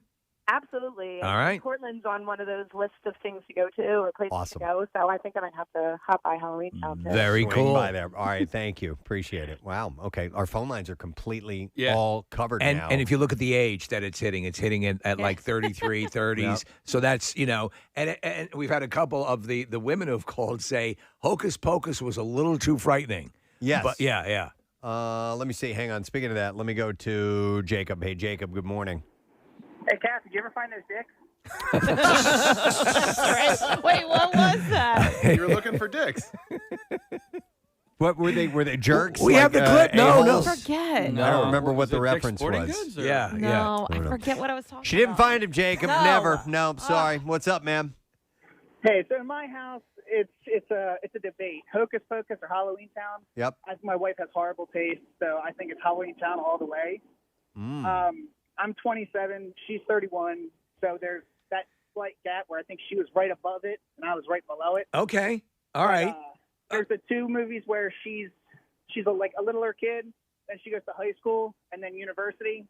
Absolutely. All right. Portland's on one of those lists of things to go to or places Awesome. to go, so I think I might have to hop by Halloween Town too. Very Swing cool. by there. All right, thank you. Appreciate it. Wow. Okay, our phone lines are completely Yeah. all covered And now. and if you look at the age that it's hitting at like 33, 30s. Yep. So that's, and we've had a couple of the women who've called say Hocus Pocus was a little too frightening. Yes. But yeah. Let me see. Hang on. Speaking of that, let me go to Jacob. Hey, Jacob. Good morning. Hey, Kath, did you ever find those dicks? Wait, what was that? You were looking for dicks. What were they? Were they jerks? We have the clip. No. a-holes? I forget. I don't remember what Was the it Dick's reference Sporting was. Goods, or- Yeah. No, I don't know. forget what I was talking about. She didn't find him, Jacob. No. Never. No, sorry. What's up, ma'am? Hey, so in my house, it's a debate: Hocus Pocus or Halloween Town. Yep. I think my wife has horrible taste, so I think it's Halloween Town all the way. I'm 27, she's 31, so there's that slight gap where I think she was right above it and I was right below it. Okay. All right. There's the two movies where she's a littler kid, then she goes to high school and then university.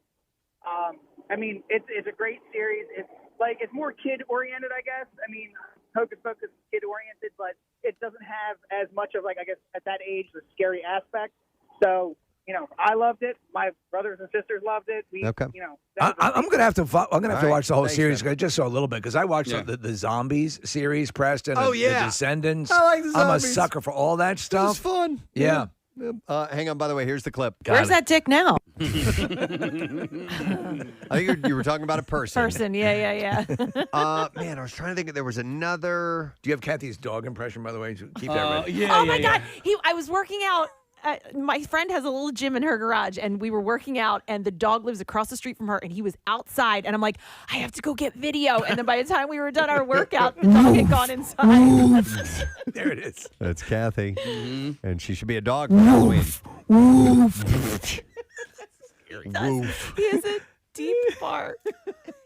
I mean, it's a great series. It's more kid oriented, I guess. I mean, Hocus Pocus is kid oriented, but it doesnn't have as much of I guess at that age the scary aspect. So I loved it. My brothers and sisters loved it. Okay. I'm gonna have to. I'm gonna have to All watch the right. whole Thanks, series. man. I just saw a little bit because I watched Yeah. the Zombies series, Preston. Oh, and yeah. The Descendants. I like the I'm a Zombies. sucker for all that That was stuff. fun. Yeah. Hang on. By the way, here's the clip. Where's that dick now? I think you were talking about a person. Person, yeah. Man, I was trying to think if there was another. Do you have Kathy's dog impression, by the way? Keep that ready. Yeah, Oh my God. I was working out. My friend has a little gym in her garage, and we were working out, and the dog lives across the street from her, and he was outside, and I'm like, I have to go get video. And then by the time we were done our workout, the dog had gone inside. There it is. That's Kathy, and she should be a dog for Halloween. He is a deep bark.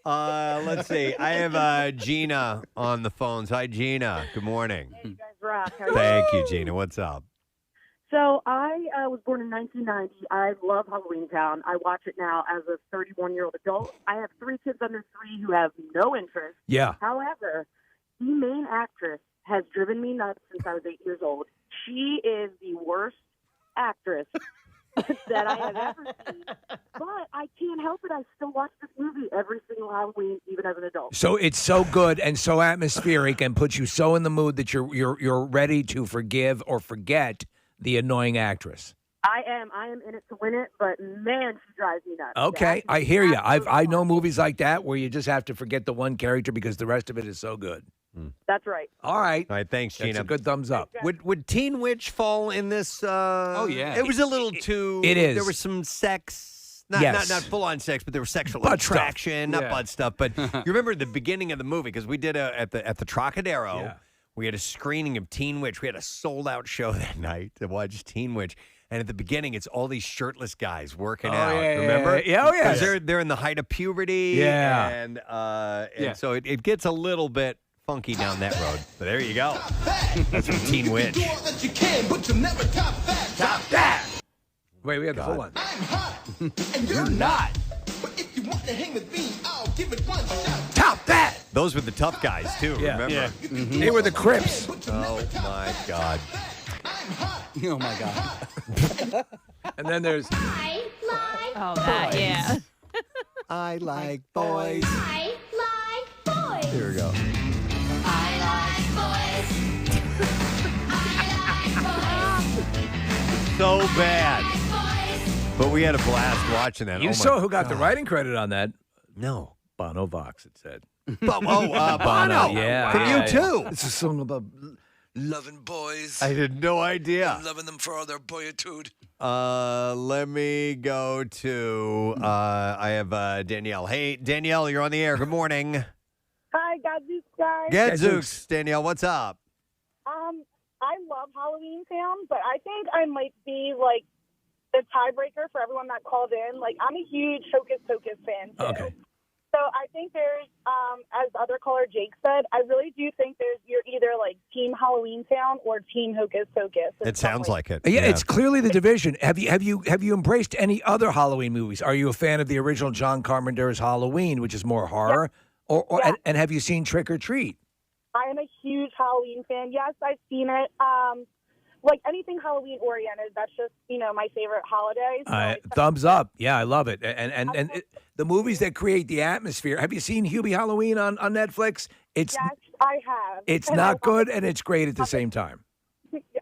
Let's see. I have Gina on the phones. Hi, Gina. Good morning. Hey, you guys rock. How are you? Thank you, Gina. What's up? So I was born in 1990. I love Halloween Town. I watch it now as a 31-year-old adult. I have 3 kids under 3 who have no interest. Yeah. However, the main actress has driven me nuts since I was 8 years old. She is the worst actress that I have ever seen. But I can't help it. I still watch this movie every single Halloween, even as an adult. So it's so good and so atmospheric and puts you so in the mood that you're ready to forgive or forget the annoying actress. I am in it to win it, but man, she drives me nuts. Okay, I hear you. I know movies like that where you just have to forget the one character because the rest of it is so good. That's right. All right. All right, thanks, Gina. That's a good thumbs up. Would Teen Witch fall in this? Oh, yeah. It was a little too. It is. There was some sex. Not full on sex, but there was sexual Butt attraction, stuff. not butt stuff. But you remember the beginning of the movie because we did at the Trocadero. Yeah. We had a screening of Teen Witch. We had a sold out show that night to watch Teen Witch. And at the beginning, it's all these shirtless guys working out. Yeah, remember? Yeah, oh, yeah. Because they're in the height of puberty. Yeah. And so it gets a little bit funky down that road. But there you go. That's from Teen Witch. Top that. Wait, we have the full one. And you're not. But if you want to hang with me, I'll give it one shot. Top that. Those were the tough guys, too, remember? Yeah. Mm-hmm. They were the Crips. Oh, my God. Oh, my God. And then there's... Oh, that, yeah. I like boys. I like boys. Here we go. So bad. But we had a blast watching that. You saw who got the writing credit on that? No. Bono Vox, it said. Bono. Yeah. From you too. It's a song about... Loving boys. I had no idea. Loving them for all their boyitude. Let me go to, I have Danielle. Hey, Danielle, you're on the air. Good morning. Hi, Gadzooks, guys. Gadzooks. Danielle, what's up? I love Halloween Town, but I think I might be like the tiebreaker for everyone that called in. Like, I'm a huge Hocus Pocus fan, too. Okay. So I think there's, as other caller Jake said, I really do think you're either like Team Halloween Town or Team Hocus Pocus. It sounds like it. Yeah, it's clearly the division. Have you embraced any other Halloween movies? Are you a fan of the original John Carpenter's Halloween, which is more horror? Yeah. And have you seen Trick or Treat? I am a huge Halloween fan. Yes, I've seen it. Like anything Halloween oriented, that's just, my favorite holiday. So Thumbs up. Yeah, I love it. And the movies that create the atmosphere. Have you seen Hubie Halloween on Netflix? Yes, I have. It's And not good and it's great at the same time.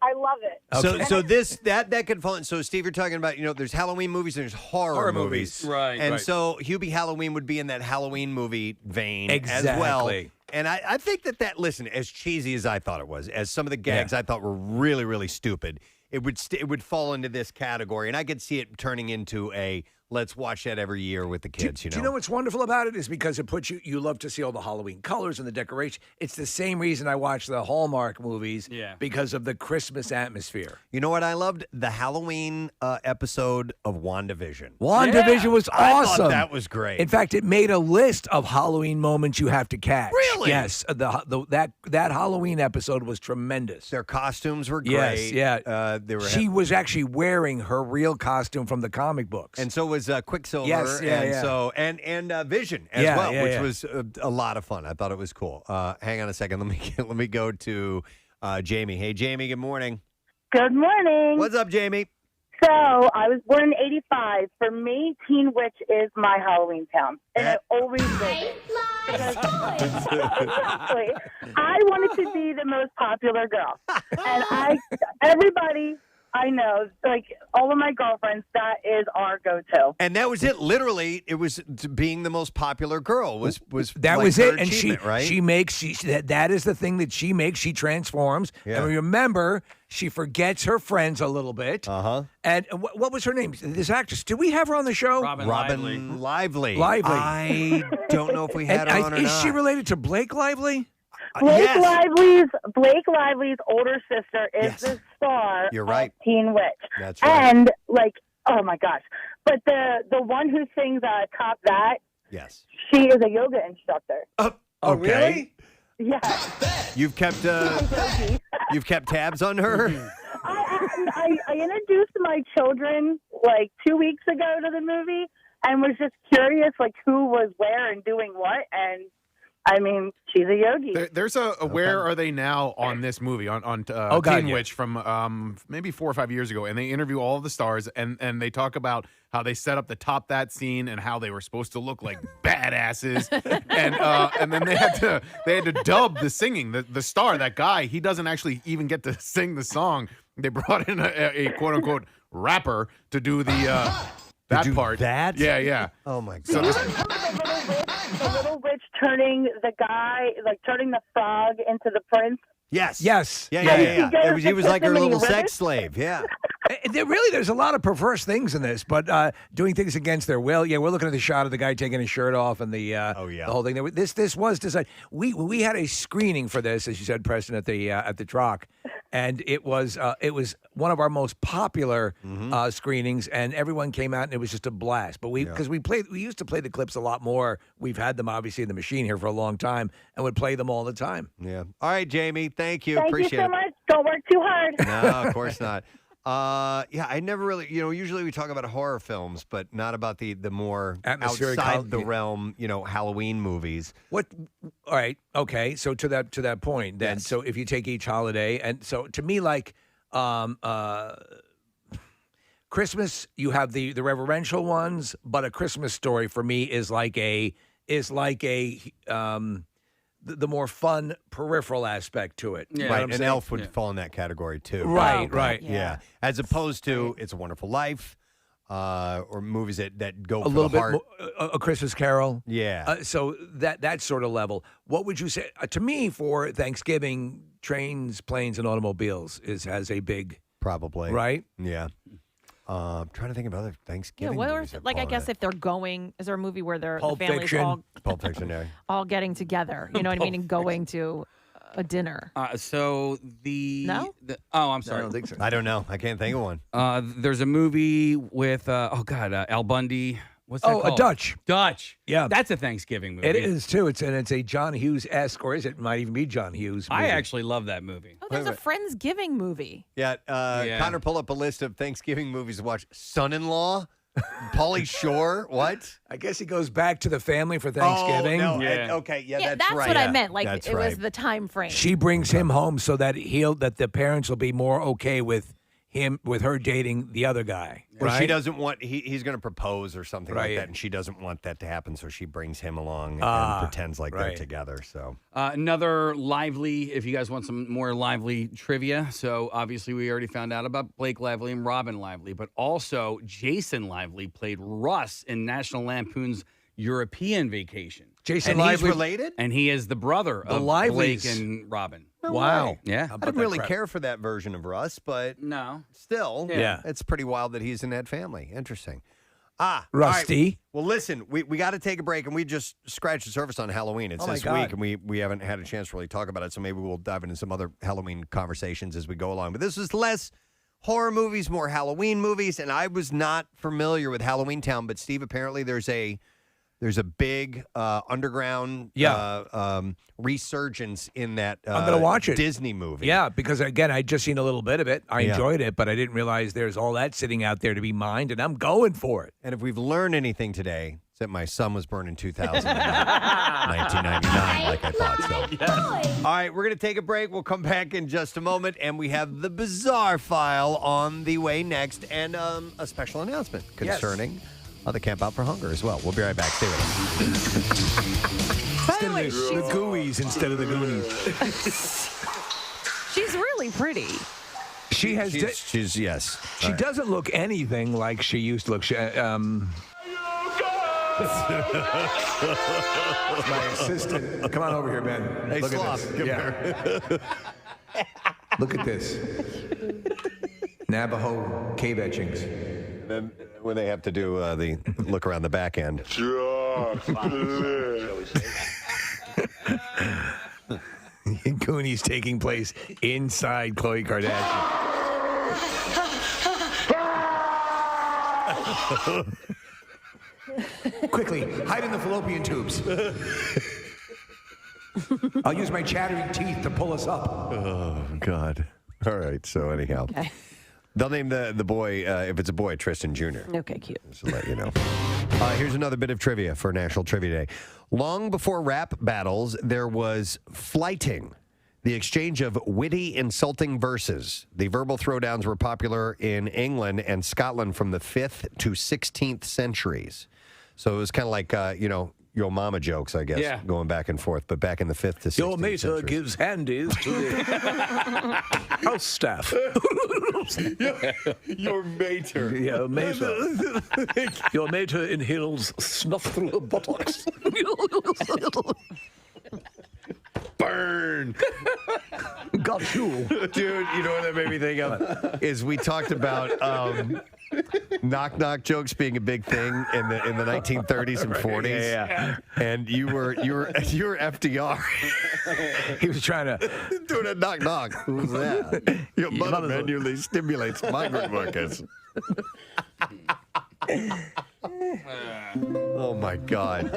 I love it. Okay. So that could fall in. So Steve, you're talking about, there's Halloween movies and there's horror movies. Right. And so Hubie Halloween would be in that Halloween movie vein as well. Exactly. And I think that, listen, as cheesy as I thought it was, as some of the gags I thought were really, really stupid, it would fall into this category. And I could see it turning into a let's watch that every year with the kids, Do you know what's wonderful about it is because it puts you love to see all the Halloween colors and the decoration. It's the same reason I watch the Hallmark movies because of the Christmas atmosphere. You know what I loved? The Halloween episode of WandaVision. WandaVision was awesome. I thought that was great. In fact, it made a list of Halloween moments you have to catch. Really? Yes. That Halloween episode was tremendous. Their costumes were great. Yes, yeah. She was actually wearing her real costume from the comic books. And so was Quicksilver. Yes, So and Vision as well, which was a lot of fun. I thought it was cool. Hang on a second. Let me go to Jamie. Hey, Jamie. Good morning. Good morning. What's up, Jamie? So I was born in '85. For me, Teen Witch is my Halloween Town, and it always will. Exactly. I wanted to be the most popular girl, and everybody I know, like all of my girlfriends, that is our go-to. And that was it. Literally, it was being the most popular girl was that like was her it. And right? that is the thing that she makes. She transforms. Yeah. And remember, she forgets her friends a little bit. And what was her name? This actress. Did we have her on the show? Robin Lively. Lively. I don't know if we had her on or is not. she related to Blake Lively? Blake Lively's older sister is the star You're right. of Teen Witch. That's right. And oh my gosh. But the one who sings Top That, yes, she is a yoga instructor. Oh, really? Yeah. You've kept tabs on her? I introduced my children like 2 weeks ago to the movie and was just curious, like who was where and doing what. And I mean, she's a yogi. There's a Where Are They Now on this movie on Teen Witch from maybe 4 or 5 years ago, and they interview all of the stars and they talk about how they set up the Top That scene and how they were supposed to look like badasses, and then they had to dub the singing. The star, that guy, he doesn't actually even get to sing the song. They brought in a quote unquote rapper to do the that part. That? Yeah. Oh my god. So the little witch turning the guy, like turning the frog into the prince. Yes. Yeah. He was like her little sex slave. Yeah. There's a lot of perverse things in this, but doing things against their will. Yeah, we're looking at the shot of the guy taking his shirt off and the whole thing. This was designed. We had a screening for this, as you said, Preston, at the Troc, and it was one of our most popular screenings, and everyone came out and it was just a blast. But we used to play the clips a lot more. We've had them obviously in the machine here for a long time, and would play them all the time. Yeah. All right, Jamie. Thank you. Thank Appreciate you so it. much. Don't work too hard. No, of course not. I never really, usually we talk about horror films, but not about the more atmospheric outside the realm, Halloween movies. All right. Okay. So to that point, then, so if you take each holiday, and so to me, like Christmas, you have the reverential ones, but A Christmas Story for me is like a the more fun peripheral aspect to it. Yeah. Right, and Elf would fall in that category too. Right. Yeah. As opposed to It's a Wonderful Life, or movies that go A for little the bit heart. more, A Christmas Carol. Yeah. So that sort of level. What would you say to me for Thanksgiving? Trains, planes, and automobiles has a big probably right. Yeah. I'm trying to think of other Thanksgiving movies. I guess if they're going, is there a movie where the Pulp family's Fiction. Pulp Fiction, yeah. all getting together? You know what I mean? And going to a dinner. So No? I'm sorry. I don't think so. I don't know. I can't think of one. There's a movie with Al Bundy. What's that called? Dutch. Yeah, that's a Thanksgiving movie. It is too. It's a John Hughes-esque, or it might even be John Hughes movie. I actually love that movie. Oh, there's a Friendsgiving movie. Yeah, Connor, pull up a list of Thanksgiving movies to watch. Son-in-Law, Pauly Shore. What? I guess he goes back to the family for Thanksgiving. Oh, no. Okay, that's right. what I meant. Like That's it was right. the time frame. She brings him home so that the parents will be more okay with her dating the other guy. Or right? she doesn't want, he's going to propose or something like Right. that, and she doesn't want that to happen, so she brings him along and pretends like they're right. together. So Another lively, if you guys want some more lively trivia. So obviously we already found out about Blake Lively and Robin Lively, but also Jason Lively played Russ in National Lampoon's European Vacation. Jason And he's Lively related? And he is the brother The of Livelys. Blake and Robin. No Wow. way. Yeah. I didn't really care for that version of Russ, but No. still, Yeah. it's pretty wild that he's in that family. Interesting. Rusty. All right. Well, listen, we got to take a break, and we just scratched the surface on Halloween. It's Oh, my this God. week, and we haven't had a chance to really talk about it, so maybe we'll dive into some other Halloween conversations as we go along. But this is less horror movies, more Halloween movies, and I was not familiar with Halloween Town, but Steve, apparently there's a big underground resurgence in that I'm going to watch it. Disney movie. Yeah, because again, I'd just seen a little bit of it. I Yeah. enjoyed it, but I didn't realize there's all that sitting out there to be mined, and I'm going for it. And if we've learned anything today, it's that my son was born in 2000, not 1999, like I thought. So, all right, we're going to take a break. We'll come back in just a moment, and we have the bizarre file on the way next, and a special announcement concerning the Camp Out for Hunger as well. We'll be right back. Stay with us. By the way, The Gooies instead of the Goonies. she's really pretty. She has. She's yes. She doesn't look anything like she used to look. My assistant. Come on over here, man. Hey, Look Sloth, at come this. here. Look at this. Navajo cave etchings. Then when they have to do the look around the back end. Goonies taking place inside Khloe Kardashian. Quickly, hide in the fallopian tubes. I'll use my chattering teeth to pull us up. Oh, God. All right. So anyhow. They'll name the boy, if it's a boy, Tristan Jr. Okay, cute. Just to let you know. Here's another bit of trivia for National Trivia Day. Long before rap battles, there was flighting, the exchange of witty, insulting verses. The verbal throwdowns were popular in England and Scotland from the 5th to 16th centuries. So it was kind of like, your mama jokes, I guess, going back and forth, but back in the 5th to 16th Your mater centuries. gives handies to the house staff. Your mater. Yeah, mater. Your mater inhales snuff through her buttocks. Burn. Got you. Dude, you know what that made me think of? Is we talked about knock-knock jokes being a big thing in the 1930s and 40s. Yeah. And you were FDR. He was trying to doing a knock-knock. Who's that? Your mother manually stimulates migrant workers. Oh my God!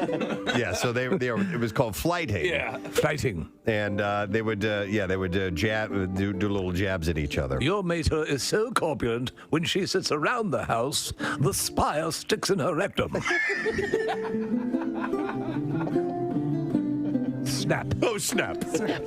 Yeah, so they it was called flighting. Yeah, flighting, and they would jab do little jabs at each other. Your mater is so corpulent when she sits around the house, the spire sticks in her rectum. Snap! Oh snap! Snap!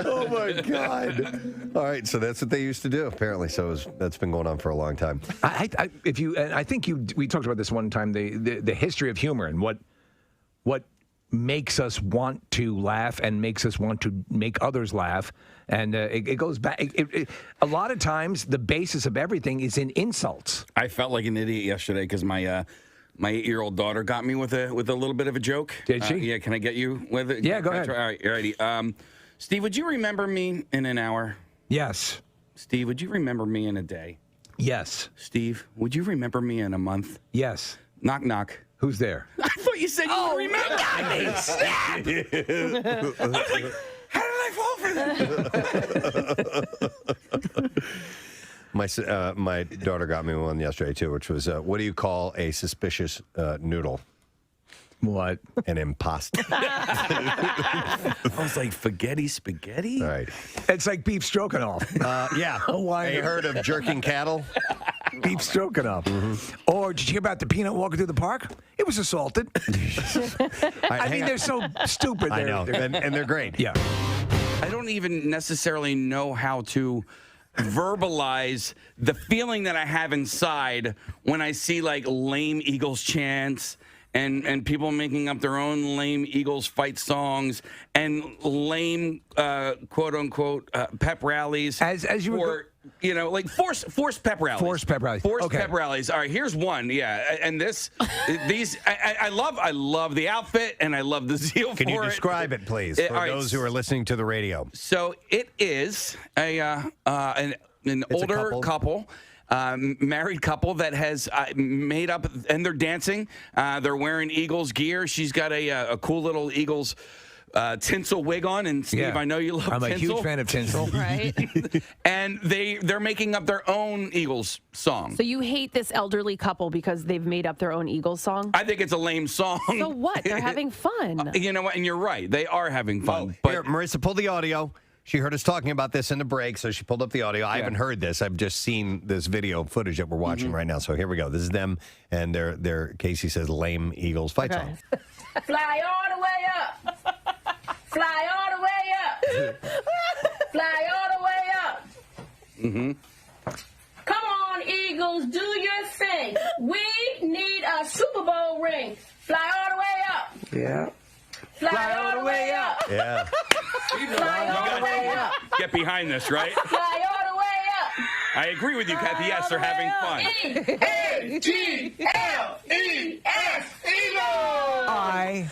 Oh my God! All right, so that's what they used to do apparently. So that's been going on for a long time. I think we talked about this one time, the history of humor and what makes us want to laugh and makes us want to make others laugh, and it goes back. A lot of times, the basis of everything is in insults. I felt like an idiot yesterday because my 8-year-old daughter got me with a little bit of a joke. Did she? Yeah. Can I get you with it? Yeah, go ahead. All right, righty. Steve, would you remember me in an hour? Yes. Steve, would you remember me in a day? Yes. Steve, would you remember me in a month? Yes. Knock, knock. Who's there? I thought you said you would remember. Snap! I was like, how did I fall for that? My daughter got me one yesterday too, which was what do you call a suspicious noodle? What? An impasta. I was like, spaghetti? All right. It's like beef stroganoff. Yeah. Hawaiian. You heard of jerking cattle? Beef stroganoff. Mm-hmm. Or did you hear about the peanut walking through the park? It was assaulted. I mean, they're so stupid. I know, and they're great. Yeah. I don't even necessarily know how to verbalize the feeling that I have inside when I see like lame Eagles chants and people making up their own lame Eagles fight songs and lame quote unquote pep rallies. As you were like forced pep rallies. Forced pep rallies. Forced Okay. pep rallies. All right, here's one. Yeah, and these I love the outfit and I love the zeal Can for you it. describe it, please, for All right, those who are listening to the radio? So it is an older couple. Married couple that has made up, and they're dancing. They're wearing Eagles gear. She's got a cool little Eagles tinsel wig on, and Steve, Yeah. I know you love I'm tinsel. a huge fan of tinsel. Right. And they're making up their own Eagles song. So you hate this elderly couple because they've made up their own Eagles song? I think it's a lame song. So what? They're having fun. You know what? And you're right. They are having fun. Here, Marissa, pull the audio. She heard us talking about this in the break, so she pulled up the audio. I haven't heard this. I've just seen this video footage that we're watching right now. So here we go. This is them, and their Casey says lame Eagles fight song. Fly all the way up. Fly all the way up. Fly all the way up. Mm-hmm. Come on, Eagles, do your thing. We need a Super Bowl ring. Fly all the way up. Yeah. Fly all the way up. Yeah. Fly all the way up. Get behind this, right? Fly all the way up. I agree with you, Kathy. Yes, they're having fun. E-A-G-L-E-S, Eagles. I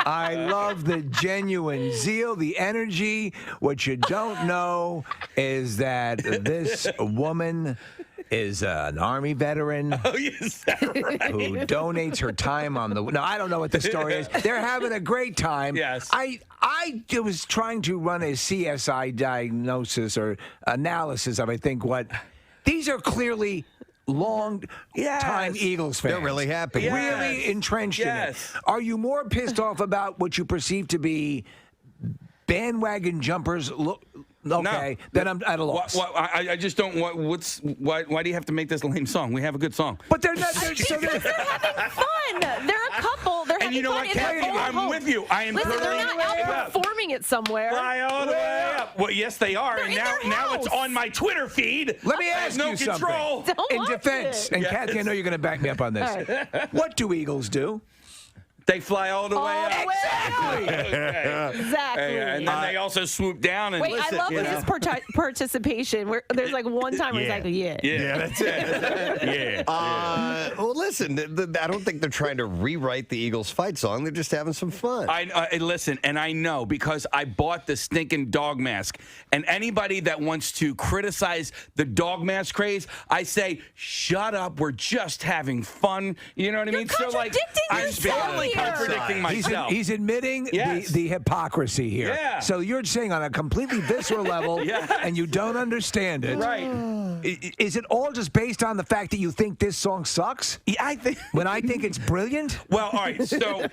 I love the genuine zeal, the energy. What you don't know is that this woman is an Army veteran who donates her time on the... No, I don't know what the story is. They're having a great time. Yes. I was trying to run a CSI diagnosis or analysis of, I think, what... These are clearly time Eagles fans. They're really happy. Really entrenched in it. Are you more pissed off about what you perceive to be bandwagon jumpers? Okay, then I'm at a loss. I just don't. Why do you have to make this lame song? We have a good song. But they're not. They're having fun. They're a couple. They're having you know fun what, in their Kathy? own I'm home. with you. I am Listen, they're not out performing it somewhere. Fly all the way up. Well, yes, they are. They're And in their now it's house. on my Twitter feed. Let me I have ask no you control. something. In defense, and Yes. Kathy, I know you're going to back me up on this. All What do Eagles do? They fly all the way up. Exactly. Exactly. And then they also swoop down and Wait, listen. I love you his know? participation. Where there's like one time where he's like, Yeah, that's it. Well, listen, I don't think they're trying to rewrite the Eagles fight song. They're just having some fun. I listen, and I know because I bought the stinking dog mask. And anybody that wants to criticize the dog mask craze, I say, shut up. We're just having fun. You know what I mean? You're contradicting yourself here. Contradicting myself. He's admitting the hypocrisy here. Yeah. So you're saying on a completely visceral level, and you don't understand it. Right. Is it all just based on the fact that you think this song sucks? Yeah, I think. When I think it's brilliant? Well, all right. So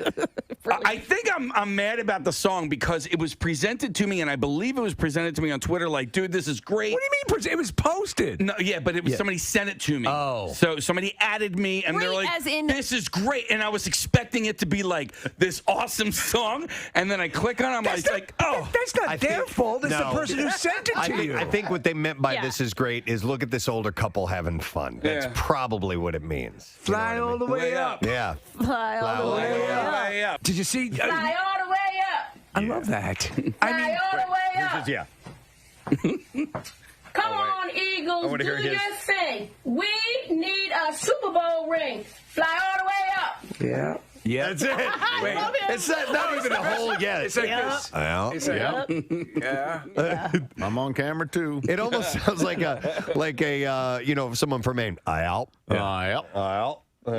I think I'm mad about the song because it was presented to me, and I believe it was presented to me on Twitter. Like, dude, this is great. What do you mean? It was posted. No, yeah, but it was somebody sent it to me. Oh. So somebody added me, and they're Great like, as in- "This is great," and I was expecting it to be like this awesome song, and then I click on it, I'm like, "Oh, That's not their fault. It's the person who sent it to you. I think what they meant by Yeah. this is great is look at this older couple having fun. That's Yeah. probably what it means. Fly all the way up. Yeah. Fly all the way up. way up." Did you see? Fly all the way up. I love that. Fly all the way up. Yeah. Come on, Eagles, wanna do hear his. your thing. We need a Super Bowl ring. Fly all the way up. Yeah. Yeah. That's it. Wait, it's not even a whole yet. It's like this. Well, It's like, yeah. I'm on camera too. it almost sounds like a someone from Maine. Out. Out. Fly all the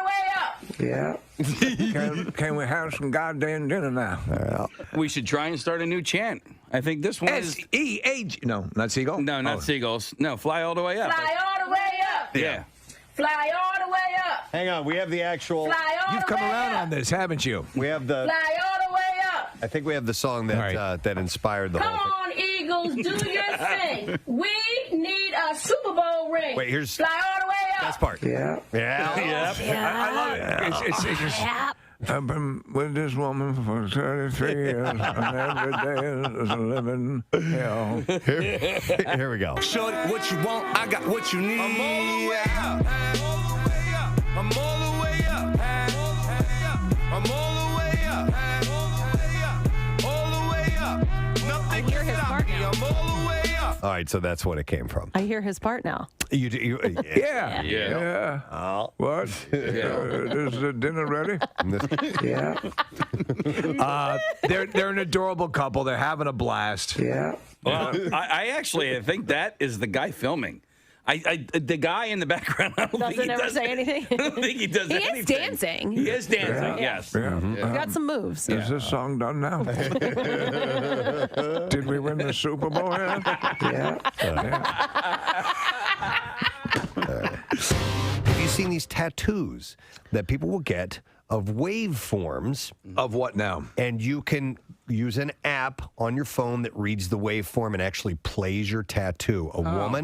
way up. Yeah. Can we have some goddamn dinner now? We should try and start a new chant. I think this one is S-E-A-G. No, not Seagull? no, not seagulls. No, fly all the way up. Fly all the way up. Yeah. Fly all the way up. Hang on, we have the actual. Fly all You've the come way around up. on this, haven't you? We have the. Fly all the way up. I think we have the song that that inspired the Come whole thing. on, Eagles, do your thing. We need a Super Bowl ring. Wait, here's Fly all the way up. best part. Yeah. Yeah. I love it. It's just, I've been with this woman for 33 years, and every day is a living hell. Here we go. Shorty, what you want? I got what you need. I'm all the way up. I'm all the way up. I'm all the way up. All the way up. I hear his part now. I'm all the way up. All right, so that's what it came from. I hear his part now. Yeah. Yeah. Oh. What? Is the dinner ready? Yeah. They're an adorable couple. They're having a blast. Yeah. Well, I think that is the guy filming. The guy in the background, I don't think he Doesn't ever does say anything. I don't think he does He anything. is dancing. He is dancing, yes. Yeah. He's got some moves. Is this song done now? Did we win the Super Bowl yet? Have you seen these tattoos that people will get of waveforms? Of what now? And you can use an app on your phone that reads the waveform and actually plays your tattoo.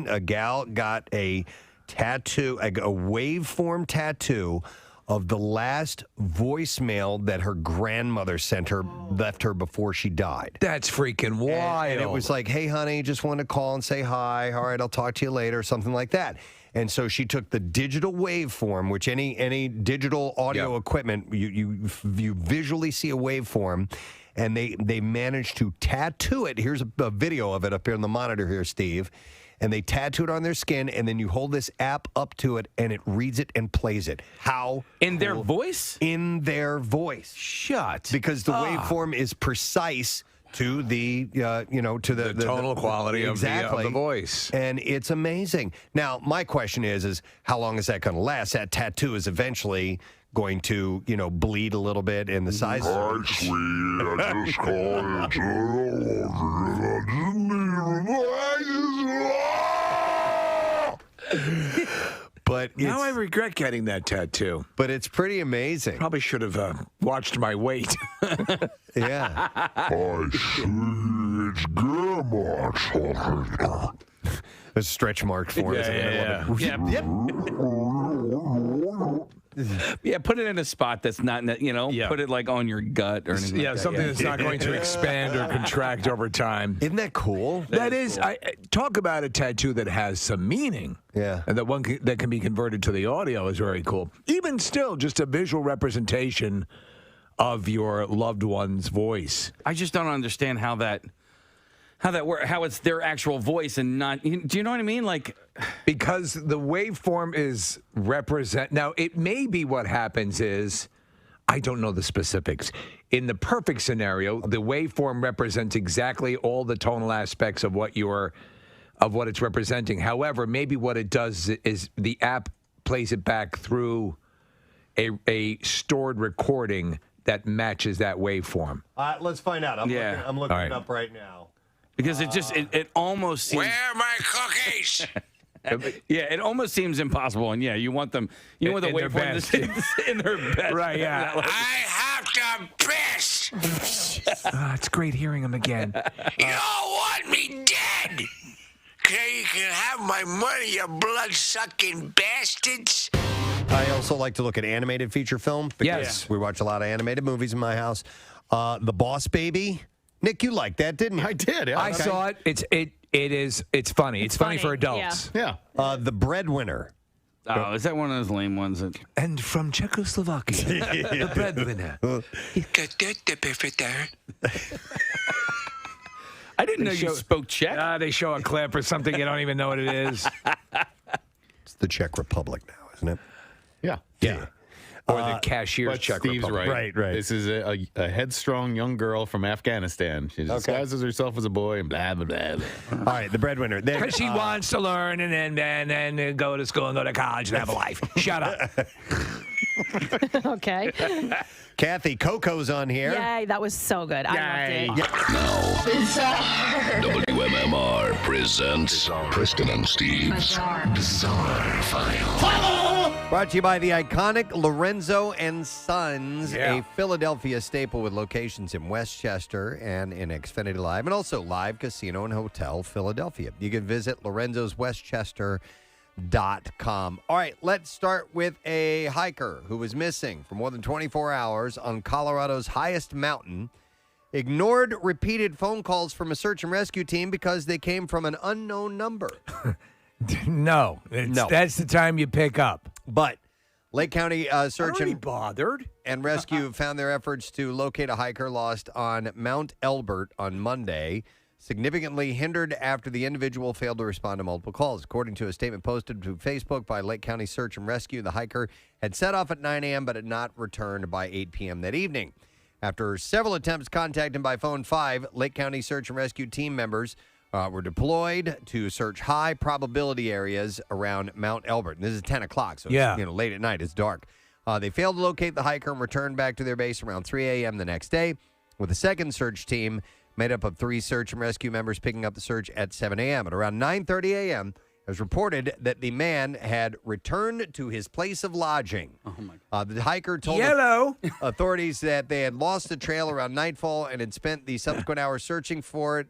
A gal got a tattoo, a waveform tattoo of the last voicemail that her grandmother left her before she died. That's freaking wild. And it was like, hey, honey, just want to call and say hi. All right, I'll talk to you later, something like that. And so she took the digital waveform, which any digital audio equipment, you visually see a waveform, and they managed to tattoo it. Here's a video of it up here on the monitor here, Steve. And they tattoo it on their skin, and then you hold this app up to it, and it reads it and plays it. How? In their voice? In their voice. Shut. Because the waveform is precise to the to the tonal quality of the voice, and it's amazing. Now, my question is how long is that going to last? That tattoo is eventually going to bleed a little bit in the size. Hi, sweetie, I just called you. But now I regret getting that tattoo. But it's pretty amazing. Probably should have watched my weight. Yeah. I see it's grandma. A stretch mark for us in the middle of it. Yeah, put it in a spot that's not, put it like on your gut or anything. Yeah, like that. something that's not going to expand or contract over time. Isn't that cool? That is cool. Talk about a tattoo that has some meaning. Yeah. And that can be converted to the audio is very cool. Even still, just a visual representation of your loved one's voice. I just don't understand how that works, how it's their actual voice and not. Do you know what I mean? Like, because the waveform is now. It may be what happens is, I don't know the specifics. In the perfect scenario, the waveform represents exactly all the tonal aspects of what it's representing. However, maybe what it does is the app plays it back through a stored recording that matches that waveform. Let's find out. I'm looking it up right now. Because it almost seems. Where are my cookies? Yeah, it almost seems impossible, and you want them. You want the waveform to sit in their best. Right? Yeah. I have to piss. It's great hearing him again. You don't want me dead. Okay, you can have my money, you blood-sucking bastards. I also like to look at animated feature film. Yes. We watch a lot of animated movies in my house. The Boss Baby. Nick, you liked that, didn't you? I did. Yeah. I saw it. It's funny. It's funny for adults. Yeah. The Breadwinner. Oh, is that one of those lame ones? And from Czechoslovakia, the Breadwinner. I didn't know you spoke Czech. They show a clip or something. You don't even know what it is. It's the Czech Republic now, isn't it? Yeah. Yeah. Or the cashier's But Czech Steve's Republic. right. This is a headstrong young girl from Afghanistan. She disguises herself as a boy and blah, blah, blah, blah. All right, the Breadwinner. Because she wants to learn and then go to school and go to college and have a life. Shut up. Okay. Kathy, Coco's on here. Yay, that was so good. I loved it. WMMR presents Preston and Steve's Bizarre File. Brought to you by the iconic Lorenzo & Sons, Yeah. a Philadelphia staple with locations in Westchester and in Xfinity Live, and also Live Casino and Hotel Philadelphia. You can visit lorenzoswestchester.com. All right, let's start with a hiker who was missing for more than 24 hours on Colorado's highest mountain. Ignored repeated phone calls from a search and rescue team because they came from an unknown number. No. That's the time you pick up. But Lake County Search bothered and Rescue found their efforts to locate a hiker lost on Mount Elbert on Monday significantly hindered after the individual failed to respond to multiple calls. According to a statement posted to Facebook by Lake County Search and Rescue, the hiker had set off at 9 a.m. but had not returned by 8 p.m. that evening. After several attempts to contact him by phone 5, Lake County Search and Rescue team members were deployed to search high probability areas around Mount Elbert. And this is 10 o'clock, so it's, late at night. It's dark. They failed to locate the hiker and returned back to their base around 3 a.m. the next day, with a second search team made up of 3 search and rescue members picking up the search at 7 a.m. At around 9:30 a.m., it was reported that the man had returned to his place of lodging. Oh, my God. The hiker told authorities that they had lost the trail around nightfall and had spent the subsequent hours searching for it.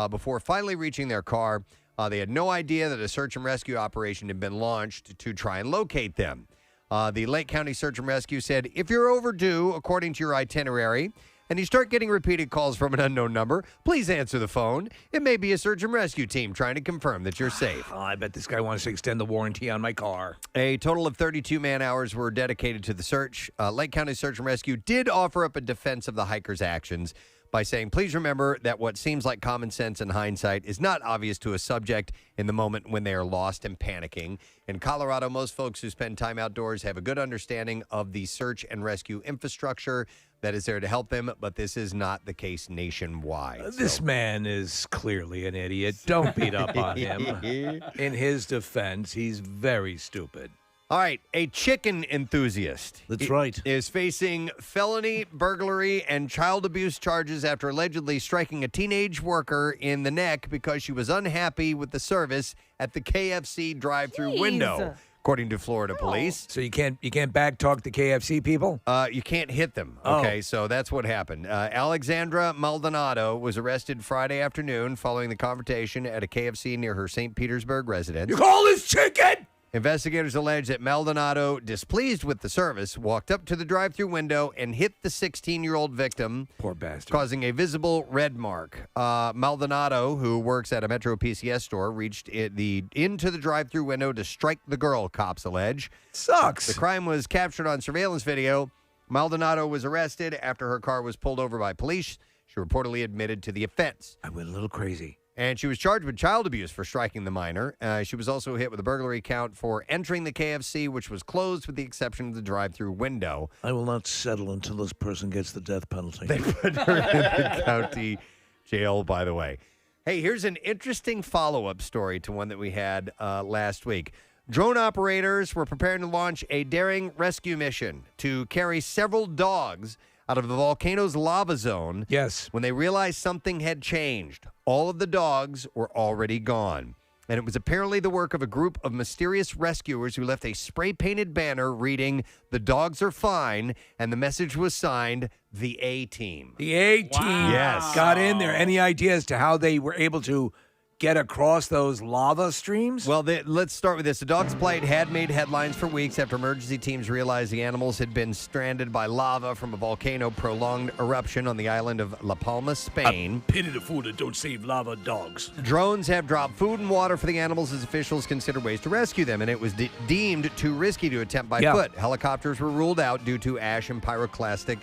Before finally reaching their car, they had no idea that a search and rescue operation had been launched to try and locate them. The Lake County Search and Rescue said, if you're overdue, according to your itinerary, and you start getting repeated calls from an unknown number, please answer the phone. It may be a search and rescue team trying to confirm that you're safe. Oh, I bet this guy wants to extend the warranty on my car. A total of 32 man-hours were dedicated to the search. Lake County Search and Rescue did offer up a defense of the hiker's actions by saying, please remember that what seems like common sense in hindsight is not obvious to a subject in the moment when they are lost and panicking. In Colorado, most folks who spend time outdoors have a good understanding of the search and rescue infrastructure that is there to help them, but this is not the case nationwide. This man is clearly an idiot. Don't beat up on him. In his defense, he's very stupid. All right, a chicken enthusiast. That's right. Is facing felony burglary and child abuse charges after allegedly striking a teenage worker in the neck because she was unhappy with the service at the KFC drive-through window, according to Florida police. So you can't back talk the KFC people? You can't hit them. Okay, so that's what happened. Alexandra Maldonado was arrested Friday afternoon following the confrontation at a KFC near her St. Petersburg residence. You call this chicken? Investigators allege that Maldonado, displeased with the service, walked up to the drive-thru window and hit the 16-year-old victim. Poor bastard. Causing a visible red mark. Maldonado, who works at a Metro PCS store, reached into the drive-thru window to strike the girl, cops allege. Sucks. The crime was captured on surveillance video. Maldonado was arrested after her car was pulled over by police. She reportedly admitted to the offense. I went a little crazy. And she was charged with child abuse for striking the minor. She was also hit with a burglary count for entering the KFC, which was closed with the exception of the drive-thru window. I will not settle until this person gets the death penalty. They put her in the county jail, by the way. Hey, here's an interesting follow-up story to one that we had last week. Drone operators were preparing to launch a daring rescue mission to carry several dogs out of the volcano's lava zone. Yes. When they realized something had changed. All of the dogs were already gone. And it was apparently the work of a group of mysterious rescuers who left a spray-painted banner reading, "The dogs are fine," and the message was signed, "The A-Team." The A-Team. Wow. Yes. Got in there. Any idea as to how they were able to get across those lava streams? Well, let's start with this. The dog's plight had made headlines for weeks after emergency teams realized the animals had been stranded by lava from a volcano prolonged eruption on the island of La Palma, Spain. Pity the fool that don't save lava dogs. Drones have dropped food and water for the animals as officials consider ways to rescue them, and it was deemed too risky to attempt by foot. Helicopters were ruled out due to ash and pyroclastic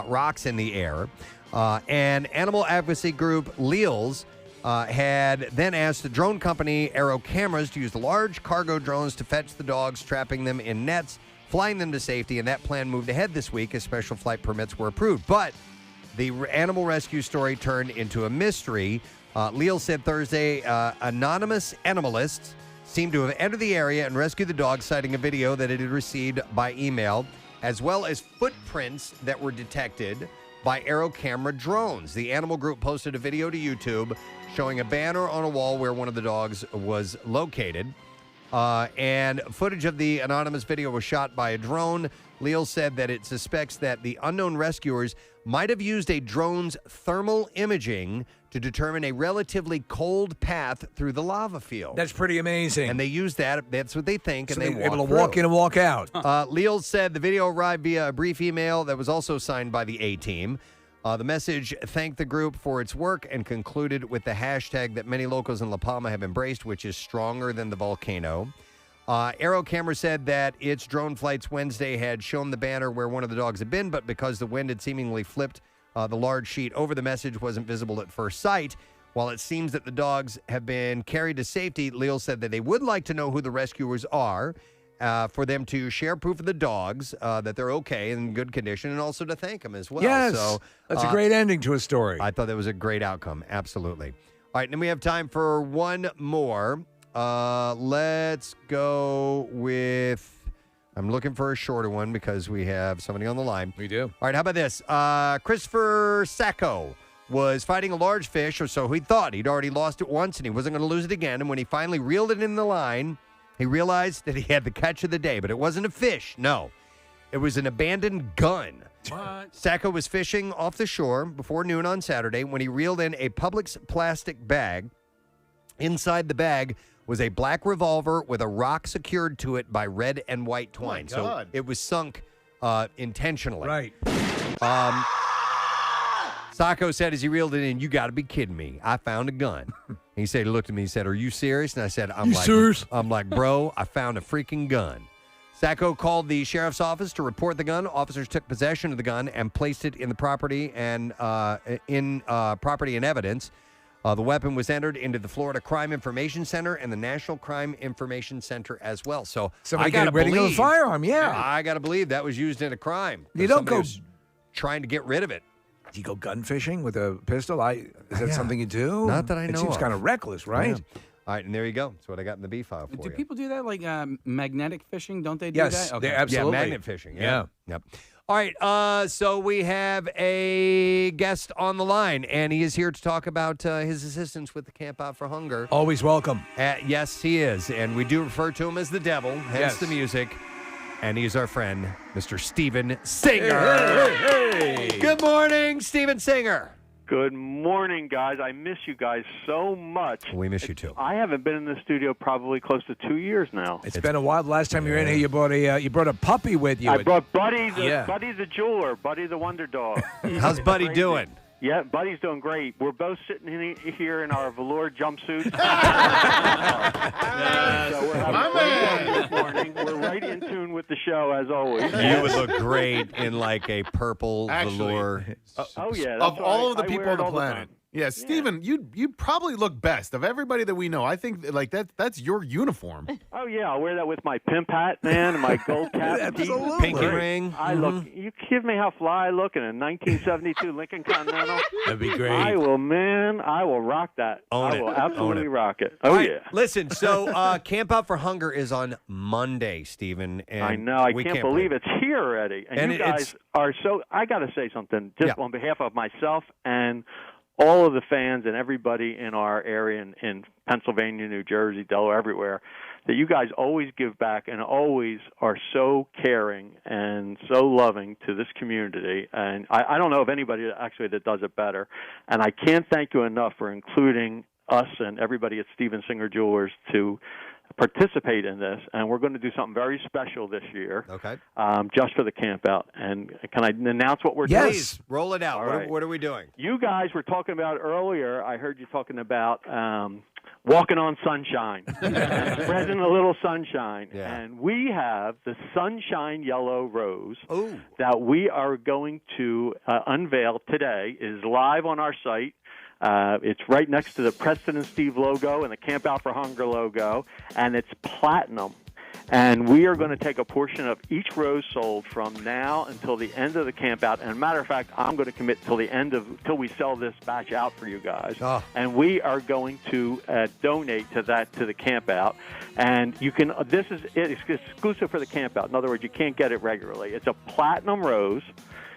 rocks in the air. And animal advocacy group Leals had then asked the drone company Aero Cameras to use the large cargo drones to fetch the dogs, trapping them in nets, flying them to safety, and that plan moved ahead this week as special flight permits were approved. But the animal rescue story turned into a mystery. Leal said Thursday anonymous animalists seemed to have entered the area and rescued the dogs, citing a video that it had received by email, as well as footprints that were detected by Aero Camera drones. The animal group posted a video to YouTube showing a banner on a wall where one of the dogs was located. And footage of the anonymous video was shot by a drone. Leal said that it suspects that the unknown rescuers might have used a drone's thermal imaging to determine a relatively cold path through the lava field. That's pretty amazing. And they used that. That's what they think. So and they were able to through. walk in and walk out. Leal said the video arrived via a brief email that was also signed by the A-Team. The message thanked the group for its work and concluded with the hashtag that many locals in La Palma have embraced, which is stronger than the volcano. Aero Camera said that its drone flights Wednesday had shown the banner where one of the dogs had been, but because the wind had seemingly flipped the large sheet over, the message wasn't visible at first sight. While it seems that the dogs have been carried to safety, Leal said that they would like to know who the rescuers are, for them to share proof of the dogs, that they're okay and in good condition, and also to thank them as well. Yes, so, that's a great ending to a story. I thought that was a great outcome. Absolutely. All right, and then we have time for one more. Let's go with... I'm looking for a shorter one because we have somebody on the line. We do. All right, how about this? Christopher Sacco was fighting a large fish, or so he thought. He'd already lost it once, and he wasn't going to lose it again. And when he finally reeled it in the line, he realized that he had the catch of the day. But it wasn't a fish, no. It was an abandoned gun. What? Sacco was fishing off the shore before noon on Saturday when he reeled in a Publix plastic bag. Inside the bag was a black revolver with a rock secured to it by red and white twine. Oh my God. So it was sunk intentionally. Right. Sacco said as he reeled it in, "You got to be kidding me. I found a gun." He said, he looked at me, he said, "Are you serious?" And I said, I'm like, "Bro, I found a freaking gun." Sacco called the sheriff's office to report the gun. Officers took possession of the gun and placed it in the property and property and evidence. The weapon was entered into the Florida Crime Information Center and the National Crime Information Center as well. So somebody I got to getting rid of a believe firearm, yeah. I got to believe that was used in a crime. You don't Somebody go was trying to get rid of it. Do you go gun fishing with a pistol? Is that something you do? Not that I know It seems of. kind of reckless, right? All right, and there you go. That's what I got in the B file for Do you. people do that like magnetic fishing? Don't they do Yes, that? they absolutely. Yeah, magnet fishing. Yeah. Yep. All right, so we have a guest on the line, and he is here to talk about his assistance with the Camp Out for Hunger. Always welcome. Yes, he is, and we do refer to him as the devil, hence the music. And he's our friend, Mr. Steven Singer. Hey. Good morning, Steven Singer. Good morning, guys. I miss you guys so much. We miss you too. I haven't been in the studio probably close to 2 years now. It's been a while. The last time you were in here, you brought a puppy with you. I brought Buddy, Buddy the jeweler, Buddy the wonder dog. How's Buddy doing? Yeah, Buddy's doing great. We're both sitting here in our velour jumpsuits. So we're having fun this morning. We're right in tune with the show as always. You would look great in like a purple velour. Oh yeah, Of all of the I people wear on it the all the planet. Yeah, Steven, you probably look best of everybody that we know. I think like that's your uniform. Oh yeah, I'll wear that with my pimp hat, man, and my gold cap, Absolutely. Pinky ring. I look. You give me how fly I look in a 1972 Lincoln Continental. That'd be great. I will rock that. I will absolutely rock it. Oh All right, yeah. Listen, so Camp Out for Hunger is on Monday, Steven. And I know. I we can't believe it's here already. And you guys are so. I got to say something just on behalf of myself and all of the fans and everybody in our area in Pennsylvania, New Jersey, Delaware, everywhere, that you guys always give back and always are so caring and so loving to this community. And I don't know of anybody actually that does it better. And I can't thank you enough for including us and everybody at Steven Singer Jewelers to participate in this, and we're going to do something very special this year. Okay. Just for the camp out. And can I announce what we're Yes. doing? Please, roll it out. What are we doing? You guys were talking about earlier, I heard you talking about walking on sunshine, and spreading a little sunshine. Yeah. And we have the Sunshine Yellow Rose that we are going to unveil today. It is live on our site. It's right next to the Preston and Steve logo and the Camp Out for Hunger logo, and it's platinum. And we are going to take a portion of each rose sold from now until the end of the camp out. And matter of fact, I'm going to commit till we sell this batch out for you guys. And we are going to donate to the camp out. And you can. It's exclusive for the camp out. In other words, you can't get it regularly. It's a platinum rose.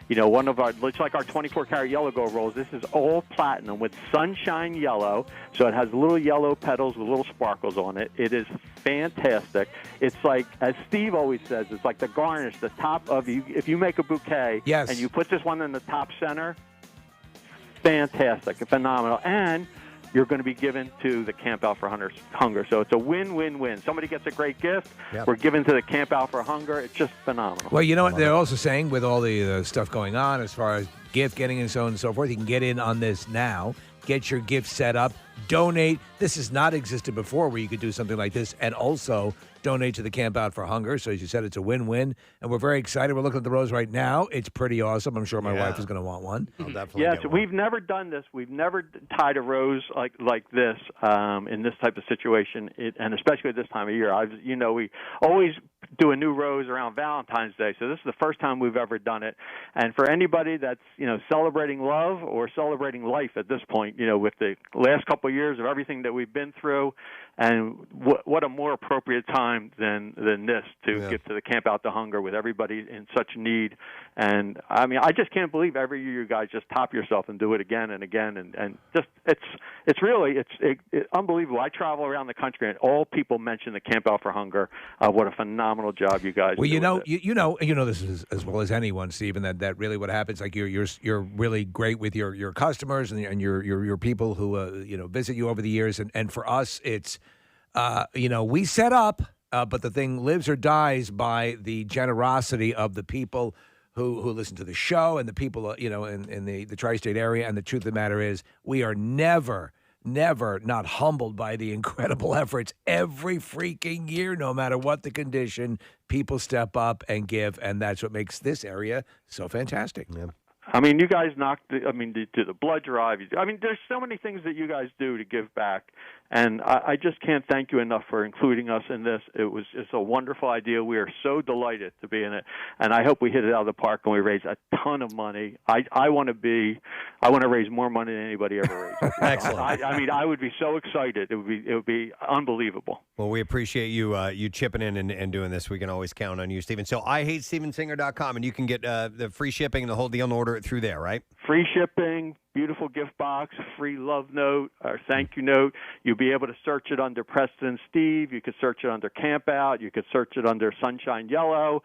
You know, one of our, looks like our 24-karat yellow gold rolls. This is all platinum with sunshine yellow, so it has little yellow petals with little sparkles on it. It is fantastic. It's like, as Steve always says, it's like the garnish, the top of you. If you make a bouquet and you put this one in the top center, fantastic, phenomenal. And you're going to be given to the Camp Out for Hunger. So it's a win-win-win. Somebody gets a great gift. Yep. We're giving to the Camp Out for Hunger. It's just phenomenal. Well, you know what they're also saying with all the stuff going on as far as gift getting and so on and so forth, you can get in on this now, get your gift set up, donate. This has not existed before where you could do something like this and also donate to the Camp Out for Hunger. So as you said, it's a win-win, and we're very excited. We're looking at the rose right now. It's pretty awesome. I'm sure my wife is going to want one. I'll definitely Yes, get one. we've never done this. We've never tied a rose like this in this type of situation, and especially at this time of year. We always do a new rose around Valentine's Day, so this is the first time we've ever done it. And for anybody that's celebrating love or celebrating life at this point, with the last couple of years of everything that we've been through, and what a more appropriate time than this to give to the Camp Out to Hunger with everybody in such need. And I mean, I just can't believe every year you guys just top yourself and do it again and again, and just it's really unbelievable. I travel around the country and all people mention the Camp Out for Hunger. What a phenomenal job you guys. Well, do you know with it. this as well as anyone, Stephen. That really what happens. Like you're really great with your customers and your people who visit you over the years. And for us, it's we set up, but the thing lives or dies by the generosity of the people who listen to the show and the people in the tri-state area. And the truth of the matter is, we are never not humbled by the incredible efforts every freaking year, no matter what the condition. People step up and give, and that's what makes this area so fantastic. Yeah. I mean, you guys do the blood drive. I mean, there's so many things that you guys do to give back, And I just can't thank you enough for including us in this. It's a wonderful idea. We are so delighted to be in it, and I hope we hit it out of the park and we raise a ton of money. I want to raise more money than anybody ever raised. Excellent. I mean, I would be so excited. It would be unbelievable. Well, we appreciate you chipping in and doing this. We can always count on you, Stephen. So IHateStevenSinger.com, and you can get the free shipping and the whole deal and order it through there, right? Free shipping, beautiful gift box, free love note, or thank you note. You'll be able to search it under Preston and Steve. You could search it under Camp Out. You could search it under Sunshine Yellow.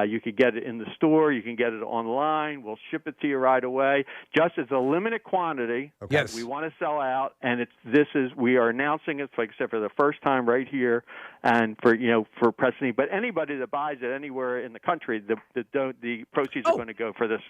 You could get it in the store. You can get it online. We'll ship it to you right away. Just as a limited quantity. Okay. Yes. We want to sell out, and we are announcing it, like I said, for the first time right here, and for Preston. But anybody that buys it anywhere in the country, the proceeds are going to go for this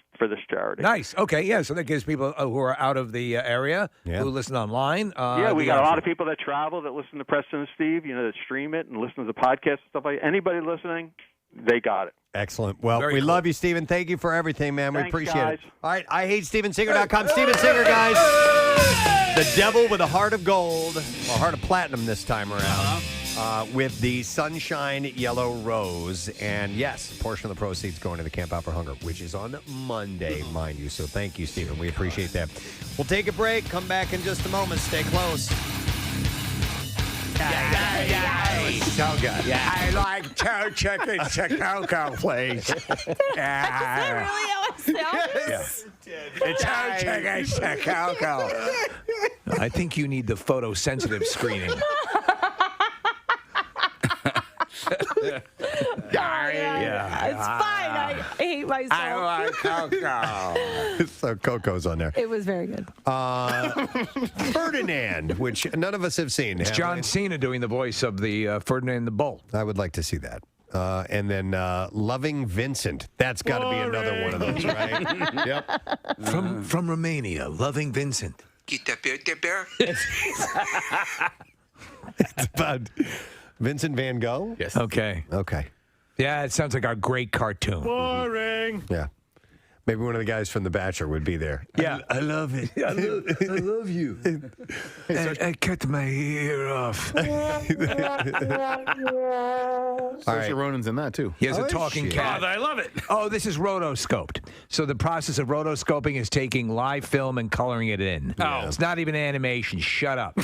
charity. Nice. Okay. Yeah. So that gives people who are out of the area who listen online. We got a lot of people that travel that listen to Preston and Steve. That stream it and listen to the podcast and stuff like that. Anybody listening, they got it. Excellent. Well, Very we cool. love you, Stephen. Thank you for everything, man. Thanks, we appreciate guys. it. All right, IHateStevenSinger.com. Steven Singer, guys. The devil with a heart of gold, or heart of platinum this time around, with the Sunshine Yellow Rose. And yes, a portion of the proceeds going to the Camp Out for Hunger, which is on Monday, mind you. So thank you, Stephen. We appreciate that. We'll take a break. Come back in just a moment. Stay close. So good. I like toe chicken Chicago, please. Really how it sounds? It's toe chicken Chicago. I think you need the photosensitive screening. It's fine. I hate myself. I like Coco. So Coco's on there. It was very good. Ferdinand, which none of us have seen. It's have John we? Cena doing the voice of the Ferdinand the Bull. I would like to see that. And then Loving Vincent. That's got to be another one of those, right? Yep. From Romania, Loving Vincent. It's about Vincent Van Gogh? Yes. Okay. Yeah, it sounds like a great cartoon. Boring. Yeah. Maybe one of the guys from The Bachelor would be there. Yeah. I love it. I love you. I cut my ear off. Saoirse Ronan's in that too. He has a talking cat. I love it. Oh, this is rotoscoped. So the process of rotoscoping is taking live film and coloring it in. Oh. It's not even animation. Shut up.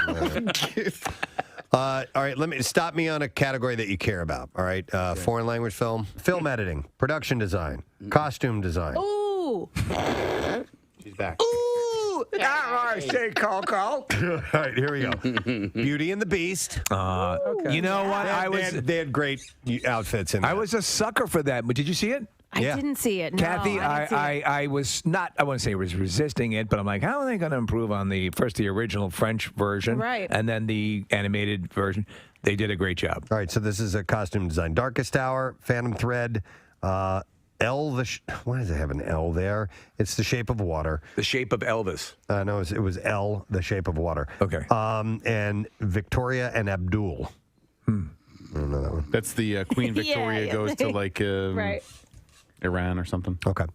All right, stop me on a category that you care about. All right, foreign language film editing, production design, costume design. Ooh. She's back. Ooh, I say Coco. All right, here we go. Beauty and the Beast. You know what? They had great outfits in there. I was a sucker for that. But did you see it? I didn't see it. No, Kathy, I didn't see it. I was not, I wouldn't say I was resisting it, but I'm like, how are they going to improve on the original French version? Right. And then the animated version? They did a great job. All right, so this is a costume design. Darkest Hour, Phantom Thread, L, why does it have an L there? It's The Shape of Water. The Shape of Elvis. No, it was L, The Shape of Water. Okay. And Victoria and Abdul. I don't know that one. That's the Queen Victoria goes to like right. Iran or something. Okay.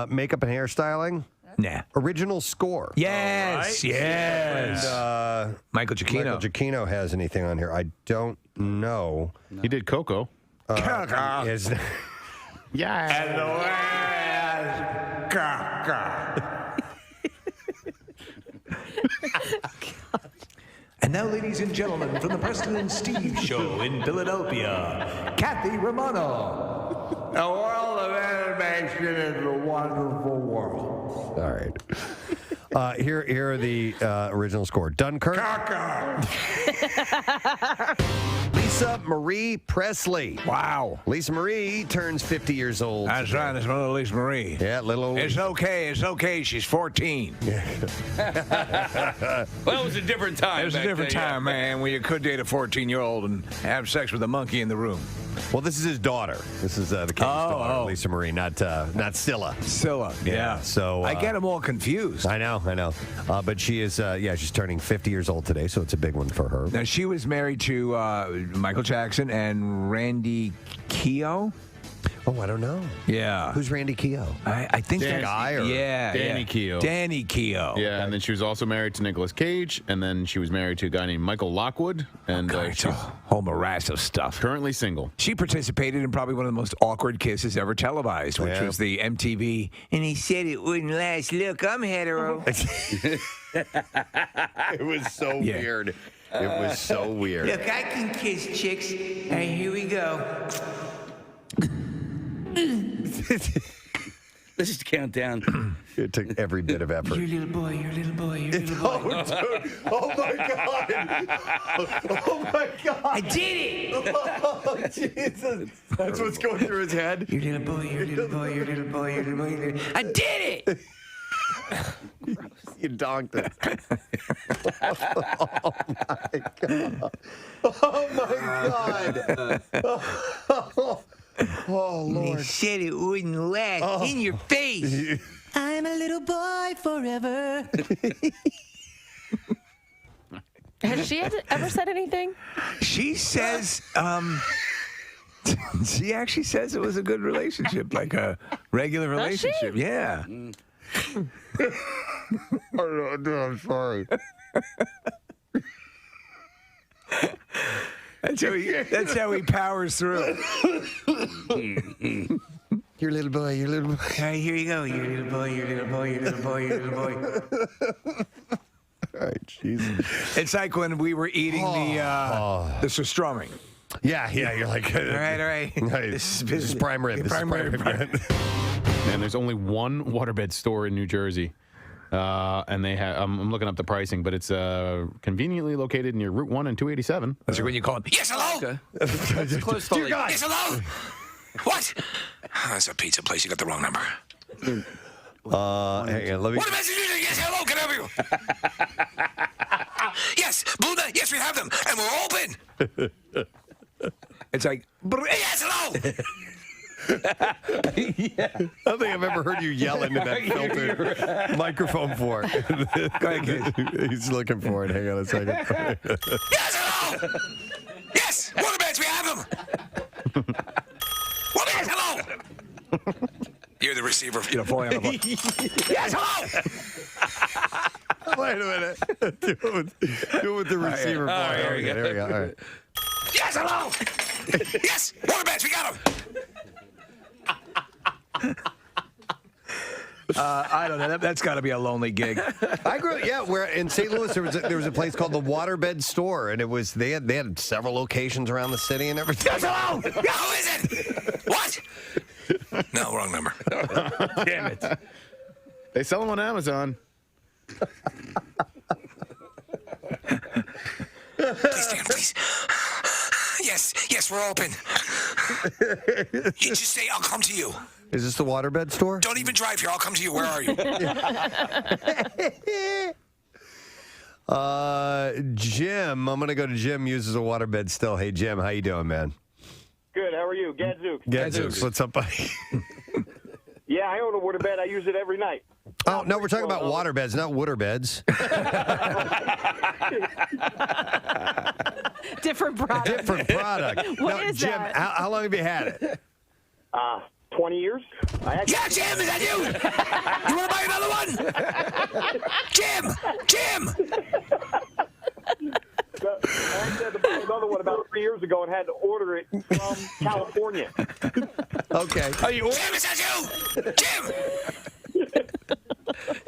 Makeup and hairstyling. Nah. Original score. Yes, yes. And, Michael Giacchino. Michael Giacchino has anything on here. I don't know. He did Coco. Coco. Yeah. And the last Coco. And now, ladies and gentlemen, from the Preston and Steve Show in Philadelphia, Kathy Romano. The world of animation is a wonderful world. All right. Here are the original score. Dunkirk. Lisa Marie Presley. Wow. Lisa Marie turns 50 years old. That's right. That's little Lisa Marie. Yeah, little. It's okay. It's okay. She's 14. Well, it was a different time. It was a different time, man, when you could date a 14-year-old and have sex with a monkey in the room. Well, this is his daughter. This is the king's daughter, Lisa Marie, not Scylla. Scylla, yeah. So I get them all confused. I know. But she is, she's turning 50 years old today, so it's a big one for her. Now, she was married to Michael Jackson and Randy Keough. Oh, I don't know. Yeah. Who's Randy Keough? I think that guy. Or? Danny Keough. Danny Keough. Yeah, and then she was also married to Nicolas Cage, and then she was married to a guy named Michael Lockwood, and It's a whole morass of stuff. Currently single. She participated in probably one of the most awkward kisses ever televised, which was the MTV. And he said it wouldn't last. Look, I'm hetero. It was so weird. It was so weird. Look, I can kiss chicks. All right, here we go. Let's just count down. It took every bit of effort. Your little boy, your little boy, your little boy. Oh, dude. Oh, my God. Oh, my God. I did it. Oh, Jesus. That's what's going through his head. Your little boy, your little boy, your little boy, your little boy. Your little... I did it. You donked it. Oh, my God. Oh, Lord. They said it wouldn't last. In your face. I'm a little boy forever. Has she ever said anything? She says, she actually says it was a good relationship, like a regular relationship. Yeah. Oh, no, I'm sorry. That's how he powers through. Your little boy, your little boy. All right, here you go. Your little boy, your little boy, your little boy, your little boy. All right, Jesus. It's like when we were eating the surströmming. Yeah, you're like, all right. This is prime rib. This is prime rib. And there's only one waterbed store in New Jersey. And they have, I'm looking up the pricing, but it's conveniently located near Route 1 and 287. That's when you call it, yes, hello? That's close to Dear God. Yes, hello? What? That's a pizza place. You got the wrong number. Hang on, let me... What message is it? Yes, hello, can I help you? Yes, Buddha, yes, we have them, and we're open. It's like, yes, hello. I don't think I've ever heard you yell into that filtered microphone for it. Go ahead, kid. He's looking for it. Hang on a second. Yes, hello. Yes, waterbeds, we have them. Waterbeds, hello. You're the receiver, falling on the phone. Yes, hello. Wait a minute. Do it with the receiver. All right, here we go. All right. Yes, hello. Yes, waterbeds, we got them. I don't know. That's got to be a lonely gig. I grew up, where in St. Louis there was a place called the Waterbed Store, and it was they had several locations around the city and everything. Yes, hello. Yeah, who is it? What? No, wrong number. Damn it. They sell them on Amazon. Please, Dan, please. Yes, we're open. You just say, I'll come to you. Is this the Waterbed Store? Don't even drive here. I'll come to you. Where are you? Jim, I'm going to go to Jim, uses a waterbed still. Hey, Jim, how you doing, man? Good. How are you? Gadzooks. Gadzooks. What's up, buddy? Yeah, I own a waterbed. I use it every night. Oh, no, we're talking about waterbeds, not waterbeds. Different product. Different product. What is Jim, that? how long have you had it? 20 years. Yeah, Jim, is that you? You want to buy another one? Jim! I had to buy another one about 3 years ago and had to order it from California. Okay. Jim, is that you? Jim!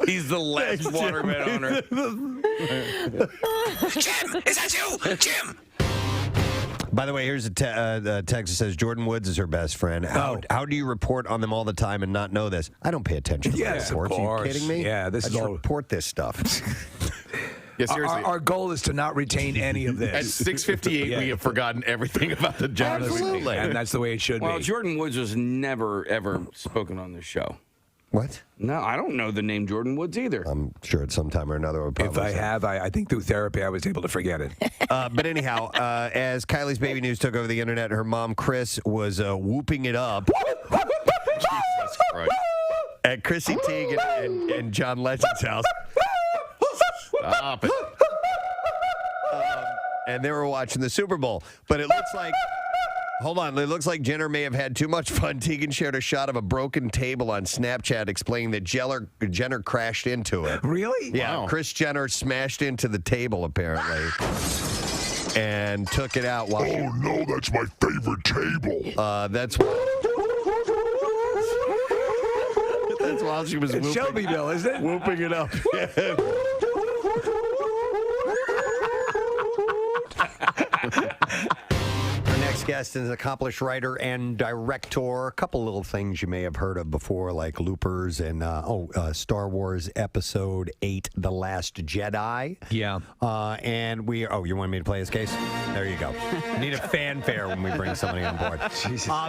He's the last waterbed owner. Jim, is that you? Jim! By the way, here's a text that says Jordan Woods is her best friend. How do you report on them all the time and not know this? I don't pay attention to my Yes, of reports. Are course. you kidding me? Yeah, this I is just all- report this stuff. Yeah, seriously. Our goal is to not retain any of At this. 6:58, we have forgotten everything about the job. Absolutely. And that's the way it should Well, be. Jordan Woods was never, ever spoken on this show. What? No, I don't know the name Jordan Woods either. I'm sure at some time or another we'll probably If I say. have, I think through therapy I was able to forget it. But anyhow, as Kylie's baby news took over the internet, her mom, Chris, was whooping it up Jesus Christ. at Chrissy Teigen and John Legend's house. Stop it. And they were watching the Super Bowl. But it looks like Hold on. It looks like Jenner may have had too much fun. Tegan shared a shot of a broken table on Snapchat explaining that Jenner crashed into it. Really? Yeah. Wow. Kris Jenner smashed into the table, apparently, and took it out while Oh no, that's my favorite table. That's while she was It's whooping. Shelbyville, isn't it? Whooping it up. Our next guest is an accomplished writer and director. A couple little things you may have heard of before, like Loopers and Star Wars Episode 8, The Last Jedi. Yeah. And you want me to play his case? There you go. Need a fanfare when we bring somebody on board.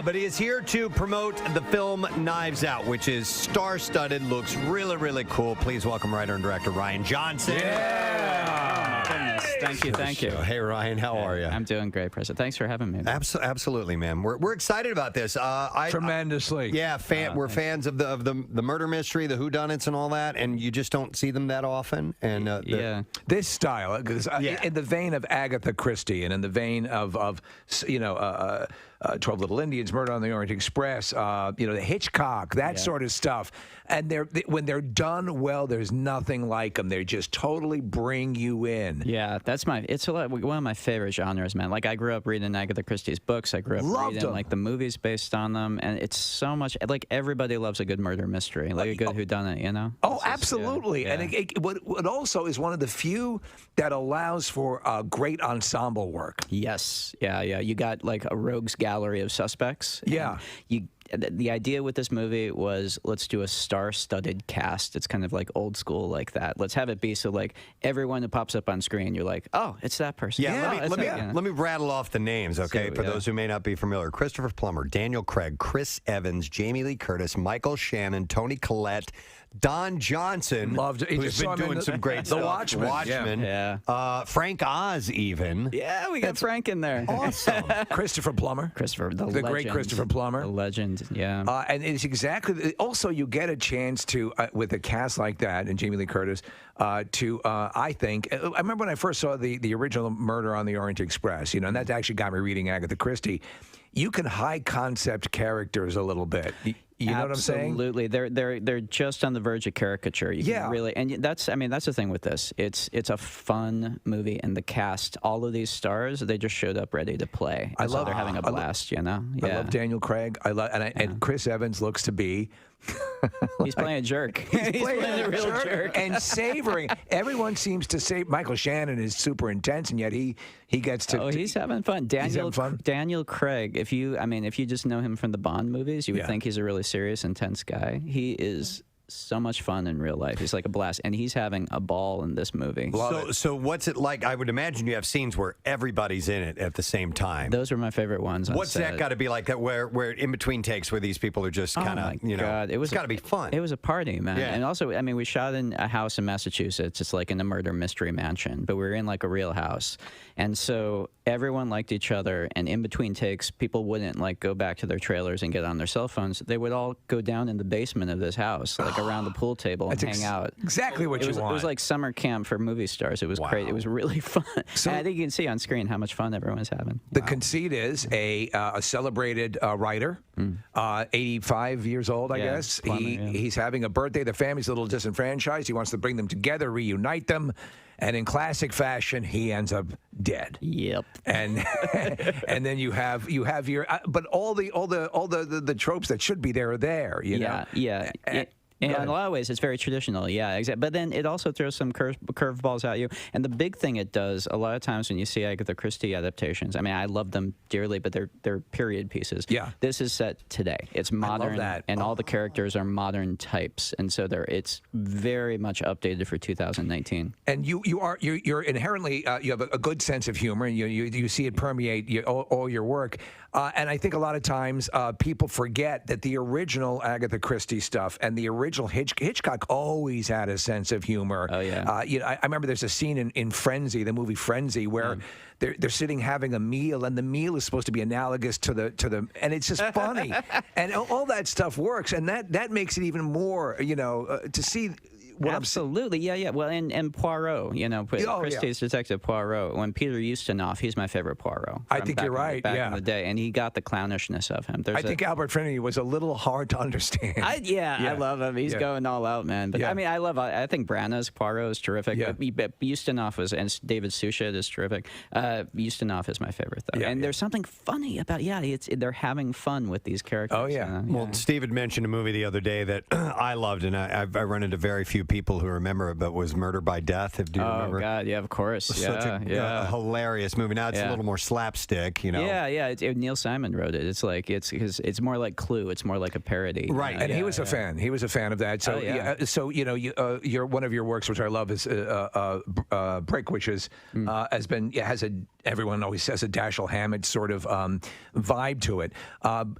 But he is here to promote the film Knives Out, which is star-studded, looks really, really cool. Please welcome writer and director Rian Johnson. Thank you. Hey, Ryan, how are you? I'm doing great, President. Thanks for having me. Absolutely, man. We're excited about this. Tremendously. We're fans of the murder mystery, the whodunits, and all that, and you just don't see them that often. And this style, in the vein of Agatha Christie, and in the vein of 12 Little Indians, Murder on the Orient Express, the Hitchcock, that sort of stuff. And when they're done well, there's nothing like them. They just totally bring you in. Yeah, it's one of my favorite genres, man. Like, I grew up reading Agatha Christie's books. I grew up reading like the movies based on them, and it's so much like everybody loves a good murder mystery, like a good whodunit, you know? Oh, absolutely. And what also is one of the few that allows for great ensemble work. Yes. Yeah. You got like a rogues gallery of suspects. Yeah. The idea with this movie was, let's do a star-studded cast. It's kind of like old school like that. Let's have it be so like everyone who pops up on screen, you're like, oh, it's that person. Let me rattle off the names, okay, for those who may not be familiar. Christopher Plummer, Daniel Craig, Chris Evans, Jamie Lee Curtis, Michael Shannon, Toni Collette, Don Johnson, who's been doing some great stuff. The Watchmen. Yeah. Frank Oz, even. Yeah, we got Frank in there. Awesome. Christopher Plummer. The great Christopher Plummer. The legend, yeah. And it's exactly, also you get a chance to, with a cast like that, and Jamie Lee Curtis, I think, I remember when I first saw the original Murder on the Orient Express, and that actually got me reading Agatha Christie. You can high concept characters a little bit. You know what I'm saying? Absolutely. They're just on the verge of caricature. You can really, and that's the thing with this. It's a fun movie, and the cast, all of these stars, they just showed up ready to play. I love they're having a blast. I love Daniel Craig. And Chris Evans looks to be. He's playing a jerk. He's playing a real jerk and savoring. Everyone seems to say Michael Shannon is super intense, and yet he gets to. Oh, he's having fun. Daniel Craig. If you just know him from the Bond movies, you would think he's a really serious, intense guy. He is so much fun in real life. He's like a blast, and he's having a ball in this movie. So what's it like? I would imagine you have scenes where everybody's in it at the same time. Those were my favorite ones. What's that got to be like? That where in between takes where these people are just kind of it's got to be fun. It was a party, man. Yeah. And also, we shot in a house in Massachusetts. It's like in a murder mystery mansion, but we were in like a real house, and so everyone liked each other. And in between takes, people wouldn't like go back to their trailers and get on their cell phones. They would all go down in the basement of this house, like around the pool table, and hang out. Exactly what you want. It was like summer camp for movie stars. It was great. It was really fun. And I think you can see on screen how much fun everyone's having. The conceit is a celebrated writer, 85 years old, I guess. He's having a birthday. The family's a little disenfranchised. He wants to bring them together, reunite them. And in classic fashion, he ends up dead. Yep. And and then you have your but all the tropes that should be there are there. You know. Yeah. In a lot of ways, it's very traditional. Yeah, exactly. But then it also throws some curveballs at you. And the big thing it does, a lot of times when you see Agatha Christie adaptations, I love them dearly, but they're period pieces. Yeah. This is set today. It's modern. I love that. And all the characters are modern types. And so it's very much updated for 2019. And you're inherently, you have a good sense of humor, and you see it permeate all your work. And I think a lot of times people forget that the original Agatha Christie stuff and the original Hitchcock always had a sense of humor. Oh, yeah. I remember there's a scene in Frenzy, the movie Frenzy, where they're sitting having a meal, and the meal is supposed to be analogous to the and it's just funny. And all that stuff works, and that makes it even more, to see Absolutely, yeah. Well, and Poirot, Christie's Detective Poirot. When Peter Ustinov, he's my favorite Poirot. I think you're right. Back in the day, and he got the clownishness of him. I think Albert Finney was a little hard to understand. I love him. He's going all out, man. But I mean, I think Branagh's Poirot is terrific. Yeah. But Ustinov and David Suchet is terrific. Ustinov is my favorite, though. And there's something funny about they're having fun with these characters. Oh yeah. Well, Steve had mentioned a movie the other day that I loved, and I run into very few people who remember it, but was Murder by Death. Do you remember? Oh God, yeah, of course. Such a hilarious movie. Now it's a little more slapstick, Yeah. Neil Simon wrote it. It's like it's more like Clue. It's more like a parody. Right. And he was a fan. He was a fan of that. So your one of your works, which I love, is Brick, which is everyone always says a Dashiell Hammett sort of vibe to it,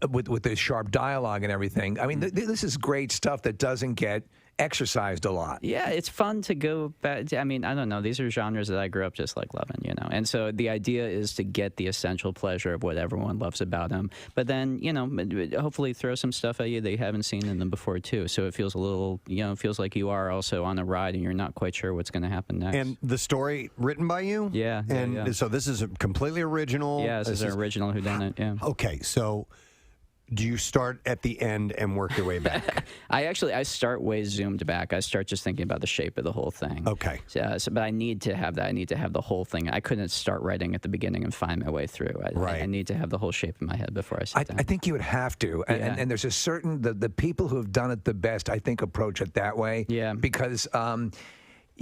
with the sharp dialogue and everything. I mean, this is great stuff that doesn't get exercised a lot. Yeah, it's fun to go back. I mean, I don't know. These are genres that I grew up just like loving, And so the idea is to get the essential pleasure of what everyone loves about them, but then, hopefully throw some stuff at you that you haven't seen in them before too. So it feels a little, feels like you are also on a ride and you're not quite sure what's going to happen next. And the story written by you? Yeah. So this is a completely original? Yeah, this is an original whodunit, yeah. Okay, so do you start at the end and work your way back? I start way zoomed back. I start just thinking about the shape of the whole thing. Okay. But I need to have that. I need to have the whole thing. I couldn't start writing at the beginning and find my way through. I need to have the whole shape in my head before I sit down. I think you would have to. And there's a certain, the people who have done it the best, I think, approach it that way. Yeah. Because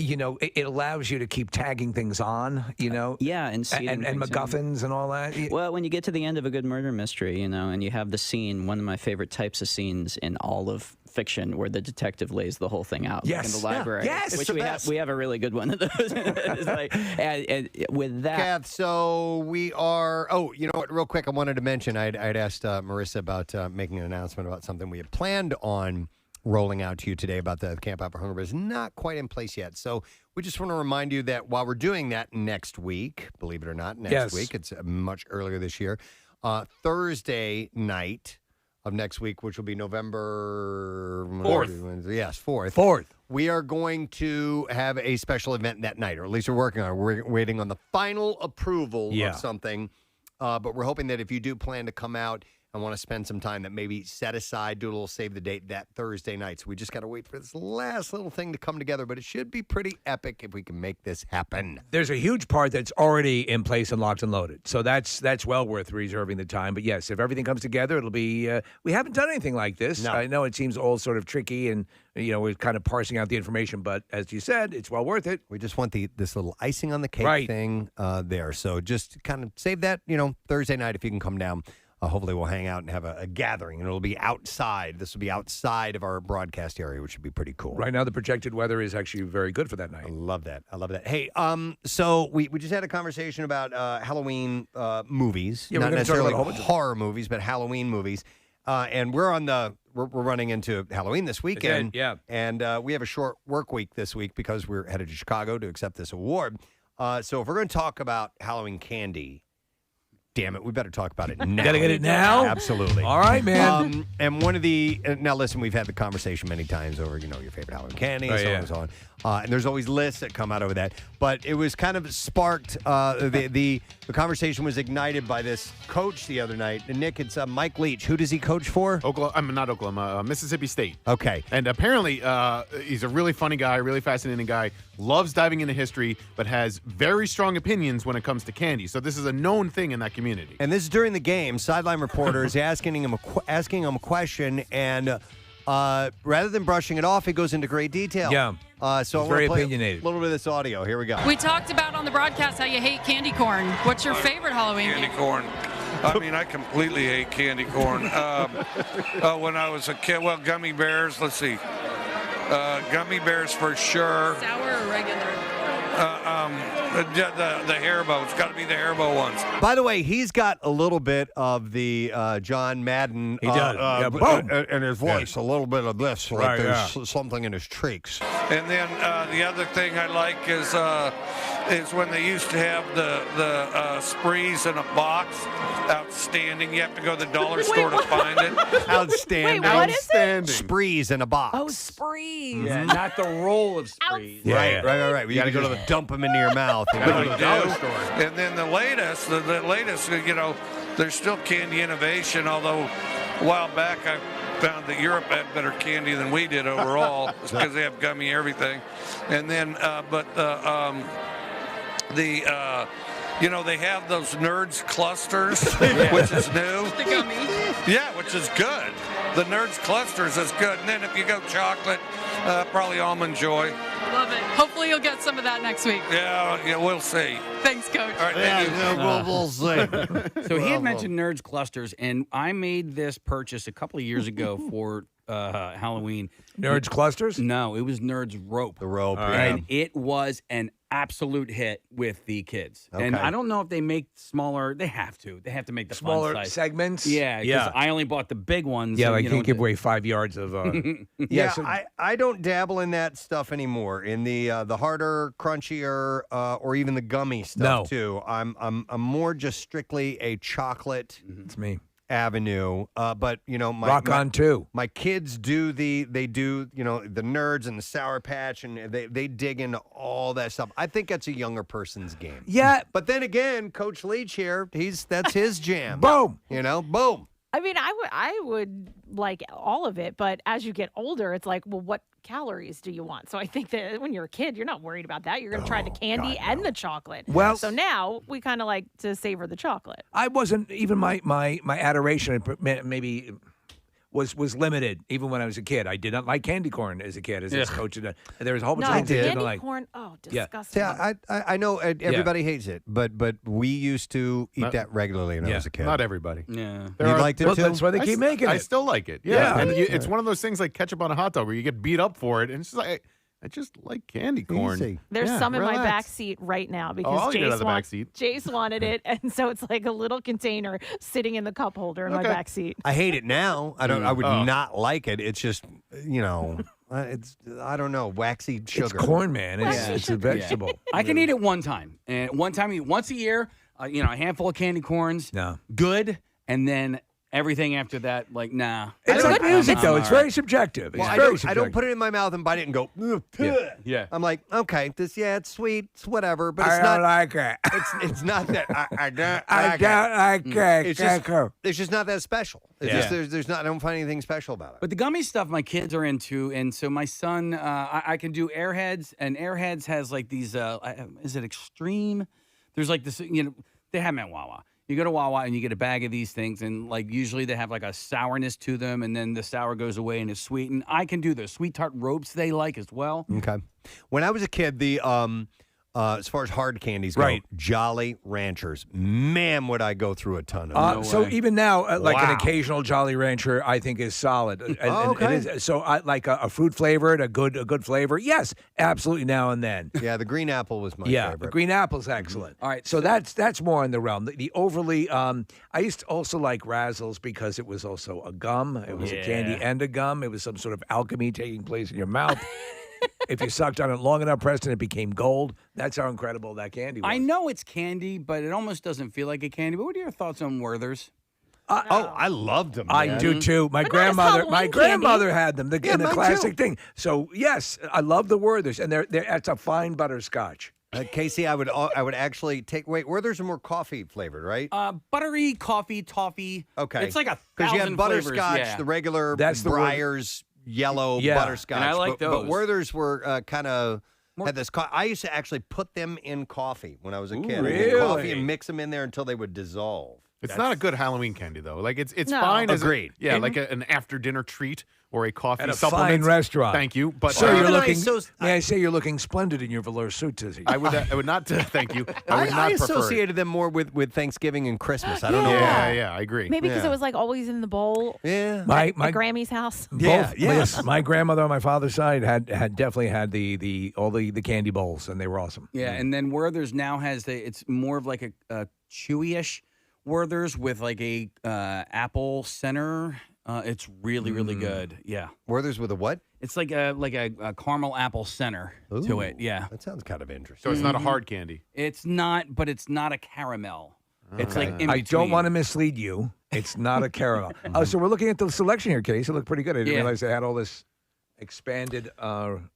it allows you to keep tagging things on, Yeah, and MacGuffins and all that. Well, when you get to the end of a good murder mystery, and you have the scene, one of my favorite types of scenes in all of fiction, where the detective lays the whole thing out in the library. Yes, which we have a really good one of those. It's like, and with that, Kath, so we are. Oh, you know what? Real quick, I wanted to mention I'd asked Marissa about making an announcement about something we had planned on rolling out to you today about the Camp Out for Hunger, but it's not quite in place yet. So we just want to remind you that while we're doing that next week, believe it or not, next week, it's much earlier this year, Thursday night of next week, which will be November 4th. Yes, 4th. 4th. We are going to have a special event that night, or at least we're working on it. We're waiting on the final approval of something, but we're hoping that if you do plan to come out and want to spend some time, that maybe set aside, do a little save the date that Thursday night. So we just got to wait for this last little thing to come together, but it should be pretty epic if we can make this happen. There's a huge part that's already in place and locked and loaded. So that's well worth reserving the time. But yes, if everything comes together, it'll be, we haven't done anything like this. No. I know it seems all sort of tricky and, we're kind of parsing out the information, but as you said, it's well worth it. We just want this little icing on the cake thing there. So just kind of save that, Thursday night if you can come down. Hopefully we'll hang out and have a gathering, and it'll be outside. This will be outside of our broadcast area, which would be pretty cool. Right now, the projected weather is actually very good for that night. I love that. Hey, so we just had a conversation about Halloween movies. Yeah, not we're necessarily talk about a whole bunch horror movies, but Halloween movies. And we're running into Halloween this weekend. Yeah. And we have a short work week this week because we're headed to Chicago to accept this award. So if we're going to talk about Halloween candy, damn it, we better talk about it now. Gotta get it now? Absolutely. All right, man. And one of the... now, listen, we've had the conversation many times over, your favorite Halloween candy, and so on and so on. And there's always lists that come out over that. But it was kind of sparked... the conversation was ignited by this coach the other night. And Nick, it's Mike Leach. Who does he coach for? Not Oklahoma, Mississippi State. Okay. And apparently, he's a really funny guy, really fascinating guy, loves diving into history, but has very strong opinions when it comes to candy. So this is a known thing in that community. And this is during the game. Sideline reporters asking him a question, and rather than brushing it off, he goes into great detail. Yeah. So very opinionated. A little bit of this audio. Here we go. We talked about on the broadcast how you hate candy corn. What's your favorite Halloween candy corn? I mean, I completely hate candy corn. When I was a kid, gummy bears. Let's see. Gummy bears for sure. Sour or regular? The Haribo. It's got to be the Haribo ones. By the way, he's got a little bit of the John Madden. He does. In his voice, a little bit of this, like there's something in his cheeks. And then the other thing I like is when they used to have the sprees in a box. Outstanding. You have to go to the dollar store to find it. Outstanding. Wait, what is it? Sprees in a box. Oh, sprees. Yeah, not the roll of sprees. Right. You got to go to the dump them into your mouth. And then the latest, there's still candy innovation, although a while back I found that Europe had better candy than we did overall because they have gummy everything. And then, they have those Nerds clusters, which is new. The gummy. Yeah, which is good. The Nerds clusters is good. And then if you go chocolate, probably Almond Joy. Love it. Hopefully you'll get some of that next week. Yeah, we'll see. Thanks, Coach. All right, thank you. We'll see. So he had mentioned Nerds clusters, and I made this purchase a couple of years ago for Halloween. Nerds clusters? No, it was Nerds rope. The rope, And it was an absolute hit with the kids. And Okay. I don't know if they make smaller. They have to. They have to make the Smaller fun size segments? Yeah, because I only bought the big ones. Yeah, and, I you can't know, give away 5 yards of. I don't dabble in that stuff anymore. In the harder, crunchier, or even the gummy stuff too. I'm more just strictly a chocolate. It's me. Avenue, but my Rock on too. My kids do the Nerds and the Sour Patch, and they dig into all that stuff. I think that's a younger person's game. Yeah, but then again, Coach Leach here, that's his jam. Boom, boom. I mean, I would like all of it, but as you get older, it's like, well, what calories do you want? So I think that when you're a kid, you're not worried about that. You're going to try the candy and the chocolate. Well, so now we kind of like to savor the chocolate. I wasn't even my adoration maybe was limited even when I was a kid. I did not like candy corn as a kid, as this coach did. There was a whole bunch of things I didn't like. Corn, disgusting. Yeah, I know everybody hates it, but we used to eat that regularly when I was a kid. Not everybody. Yeah. You liked it too? That's why they keep making it. I still like it. Yeah. And it's one of those things like ketchup on a hot dog where you get beat up for it, and it's just like, I just like candy corn. Easy. There's some in my relax. back seat right now because I'll eat it out of the back seat. Jace wanted it, and so it's like a little container sitting in the cup holder in my back seat. I hate it now. I would not like it. It's just it's I don't know, waxy sugar. It's corn, man. It's a vegetable. I can eat it one time, and once a year. A handful of candy corns. No, good, and then. Everything after that, like, nah. It's like music, though. It's very subjective. Well, It's I don't put it in my mouth and bite it and go, yeah. I'm like, okay, it's sweet, it's whatever, but it's I not don't like it. It's not that I don't like it. It's just not that special. It's just there's not. I don't find anything special about it. But the gummy stuff my kids are into, and so my son, I can do Airheads, and Airheads has like these. Is it Extreme? There's like this. They have them at Wawa. You go to Wawa and you get a bag of these things, and like usually they have like a sourness to them, and then the sour goes away and is sweet. And I can do the sweet tart ropes they like as well. Okay. When I was a kid, the as far as hard candies go, Jolly Ranchers. Man, would I go through a ton of them. So even now, like an occasional Jolly Rancher, I think is solid. And it is, so I like a fruit flavored, a good flavor. Yes, absolutely. Now and then. Yeah, the green apple was my favorite. The green apple's excellent. All right, so that's more in the realm. The overly, I used to also like Razzles because it was also a gum. It was a candy and a gum. It was some sort of alchemy taking place in your mouth. If you sucked on it long enough, Preston, it became gold. That's how incredible that candy was. I know it's candy, but it almost doesn't feel like a candy. But what are your thoughts on Werther's? I loved them. I do too. My grandmother had them. The classic thing. So yes, I love the Werther's, and that's a fine butterscotch. Casey, I would actually take. Wait, Werther's are more coffee flavored, right? Buttery coffee, toffee. Okay, it's like 1,000 because you have butterscotch, flavors, the regular Breyers. Yellow butterscotch. And I like those. But Werther's were kind of had this. I used to actually put them in coffee when I was a kid. Really? Coffee and mix them in there until they would dissolve. It's not a good Halloween candy though. Like it's fine as agreed. Like an after dinner treat or a coffee at a supplement. fine restaurant. Thank you. But so you're looking. May I say you're looking splendid in your velour suit, Tizzy? I would not. Thank you. I would not prefer. Associated them more with Thanksgiving and Christmas. I don't know. Yeah, I agree. Maybe because it was like always in the bowl. Yeah, my Grammy's house. Yes, my grandmother on my father's side had definitely had all the candy bowls, and they were awesome. Yeah, and then Werther's now has it's more of like a chewy-ish Werther's with like a apple center. It's really, really good. Yeah. Werther's with a what? It's like a caramel apple center to it. Yeah. That sounds kind of interesting. So it's not a hard candy. It's not, but it's not a caramel. It's like in I between. don't want to mislead you. It's not a caramel. So we're looking at the selection here, Case. It looked pretty good. I didn't realize they had all this expanded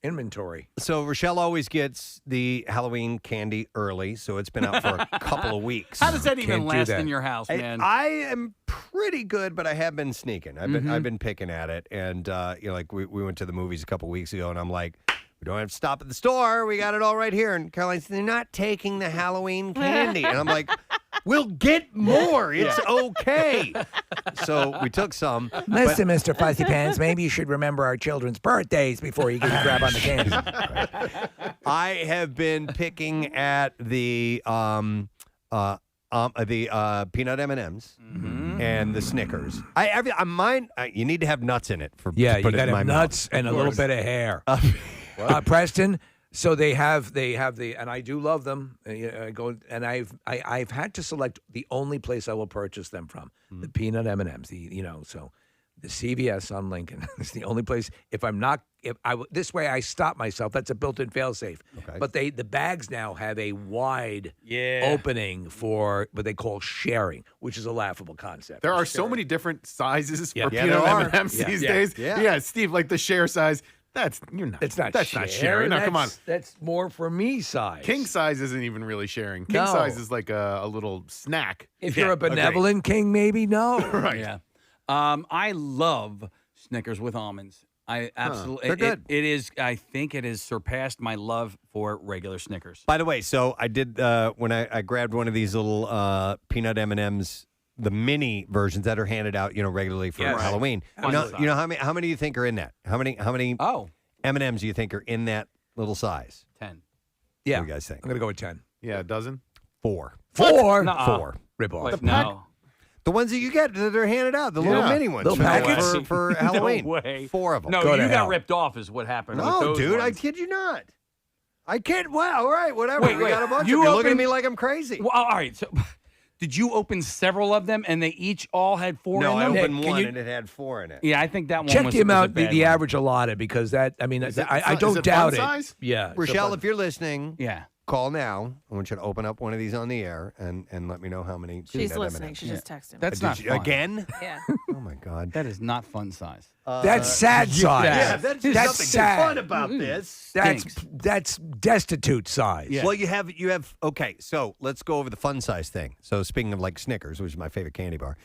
inventory. So Rochelle always gets the Halloween candy early, so it's been out for a couple of weeks. How does that even Can't do last that. in your house, man? I am pretty good, but I have been sneaking. I've been picking at it, and like we went to the movies a couple weeks ago, and I'm like, we don't have to stop at the store. We got it all right here. And Caroline's, they're not taking the Halloween candy, and I'm like, we'll get more. It's okay. So we took some. Listen, Mr. Fuzzy Pants, maybe you should remember our children's birthdays before you grab on the candy. I have been picking at the peanut M&Ms and the Snickers. You need to have nuts in it for Yeah, to you put it got in to my have mouth. nuts and a little bit of hair. Preston. So they have the, and I do love them. I go and I've had to select the only place I will purchase them from, the peanut M&Ms. So the CVS on Lincoln is the only place. This way I stop myself. That's a built-in fail-safe. Okay. But the bags now have a wide opening for what they call sharing, which is a laughable concept. There are so many different sizes for Yeah, peanut there are. M&Ms these days. Yeah. Steve, like the share size. That's not sharing. Now, come on. That's more for me size. King size isn't even really sharing. King size is like a little snack. If you're a benevolent king, maybe no. Right. Yeah. I love Snickers with almonds. I absolutely. They're good. It is. I think it has surpassed my love for regular Snickers. By the way, so I did when I grabbed one of these little peanut M&Ms, the mini versions that are handed out, regularly for Halloween. You know how many do you think are in that? How many M&Ms do you think are in that little size? 10. Yeah. What do you guys think? I'm going to go with 10. Yeah, a dozen. 4. 4? Four. Rip off. No. The ones that you get that are handed out, the little mini ones Little packets? for Halloween. No way. 4 of them. No, Go to you got hell. ripped off is what happened. with No, those dude, I ones. kid you not. I can't. Well, all right, whatever. Wait, we got a bunch you of them. You're looking at opened- me like I'm crazy. Well, all right. So, did you open several of them and they each all had 4 No, in I them? opened Can one you- and it had 4 in it. Yeah, I think that one Check was the amount, was a bad the one. average allotted, because that, I mean, Is it I fun- don't is it doubt fun it. size? Yeah. Rochelle, if you're listening, Yeah. call now. I want you to open up one of these on the air and let me know how many. She's peanut listening. M&Ms. She just texted me. That's not fun. Again? Yeah. Oh my God. That is not fun size. That's sad size. Yeah, that's just That's nothing sad. fun about this. That's destitute size. Yeah. Well, you have. Okay, so let's go over the fun size thing. So speaking of like Snickers, which is my favorite candy bar,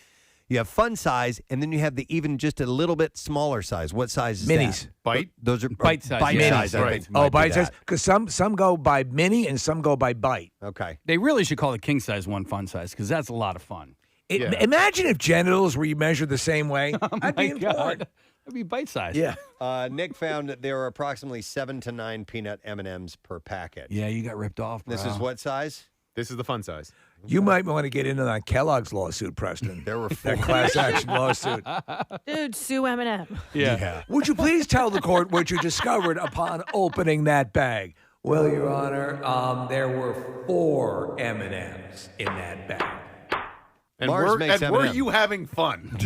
you have fun size, and then you have the even just a little bit smaller size. What size is Minis. that? Bite? Those are Bite size, Bite yeah. size. I Right. think might be bite size? that. Because some go by mini and some go by bite. Okay. They really should call the king size one fun size because that's a lot of fun. Imagine if genitals were measured the same way. I'd be in porn. That'd be bite size. Yeah. Nick found that there are approximately 7 to 9 peanut M&Ms per packet. Yeah, you got ripped off, bro. This is what size? This is the fun size. You might want to get into that Kellogg's lawsuit, Preston. There were that class action lawsuit. Dude, sue Eminem. Yeah. Would you please tell the court what you discovered upon opening that bag? Well, Your Honor, there were 4 M&Ms in that bag. And Mars makes were M&M. you having fun?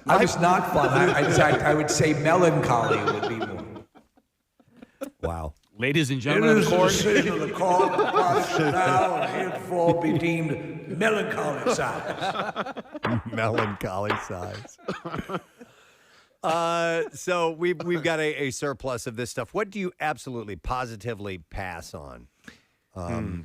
I was not fun. In fact, I would say melancholy would be more. Wow. Ladies and It gentlemen of is the the court. decision of the court of the now and herefore be deemed melancholy size. Melancholy size. So we've got a surplus of this stuff. What do you absolutely positively pass on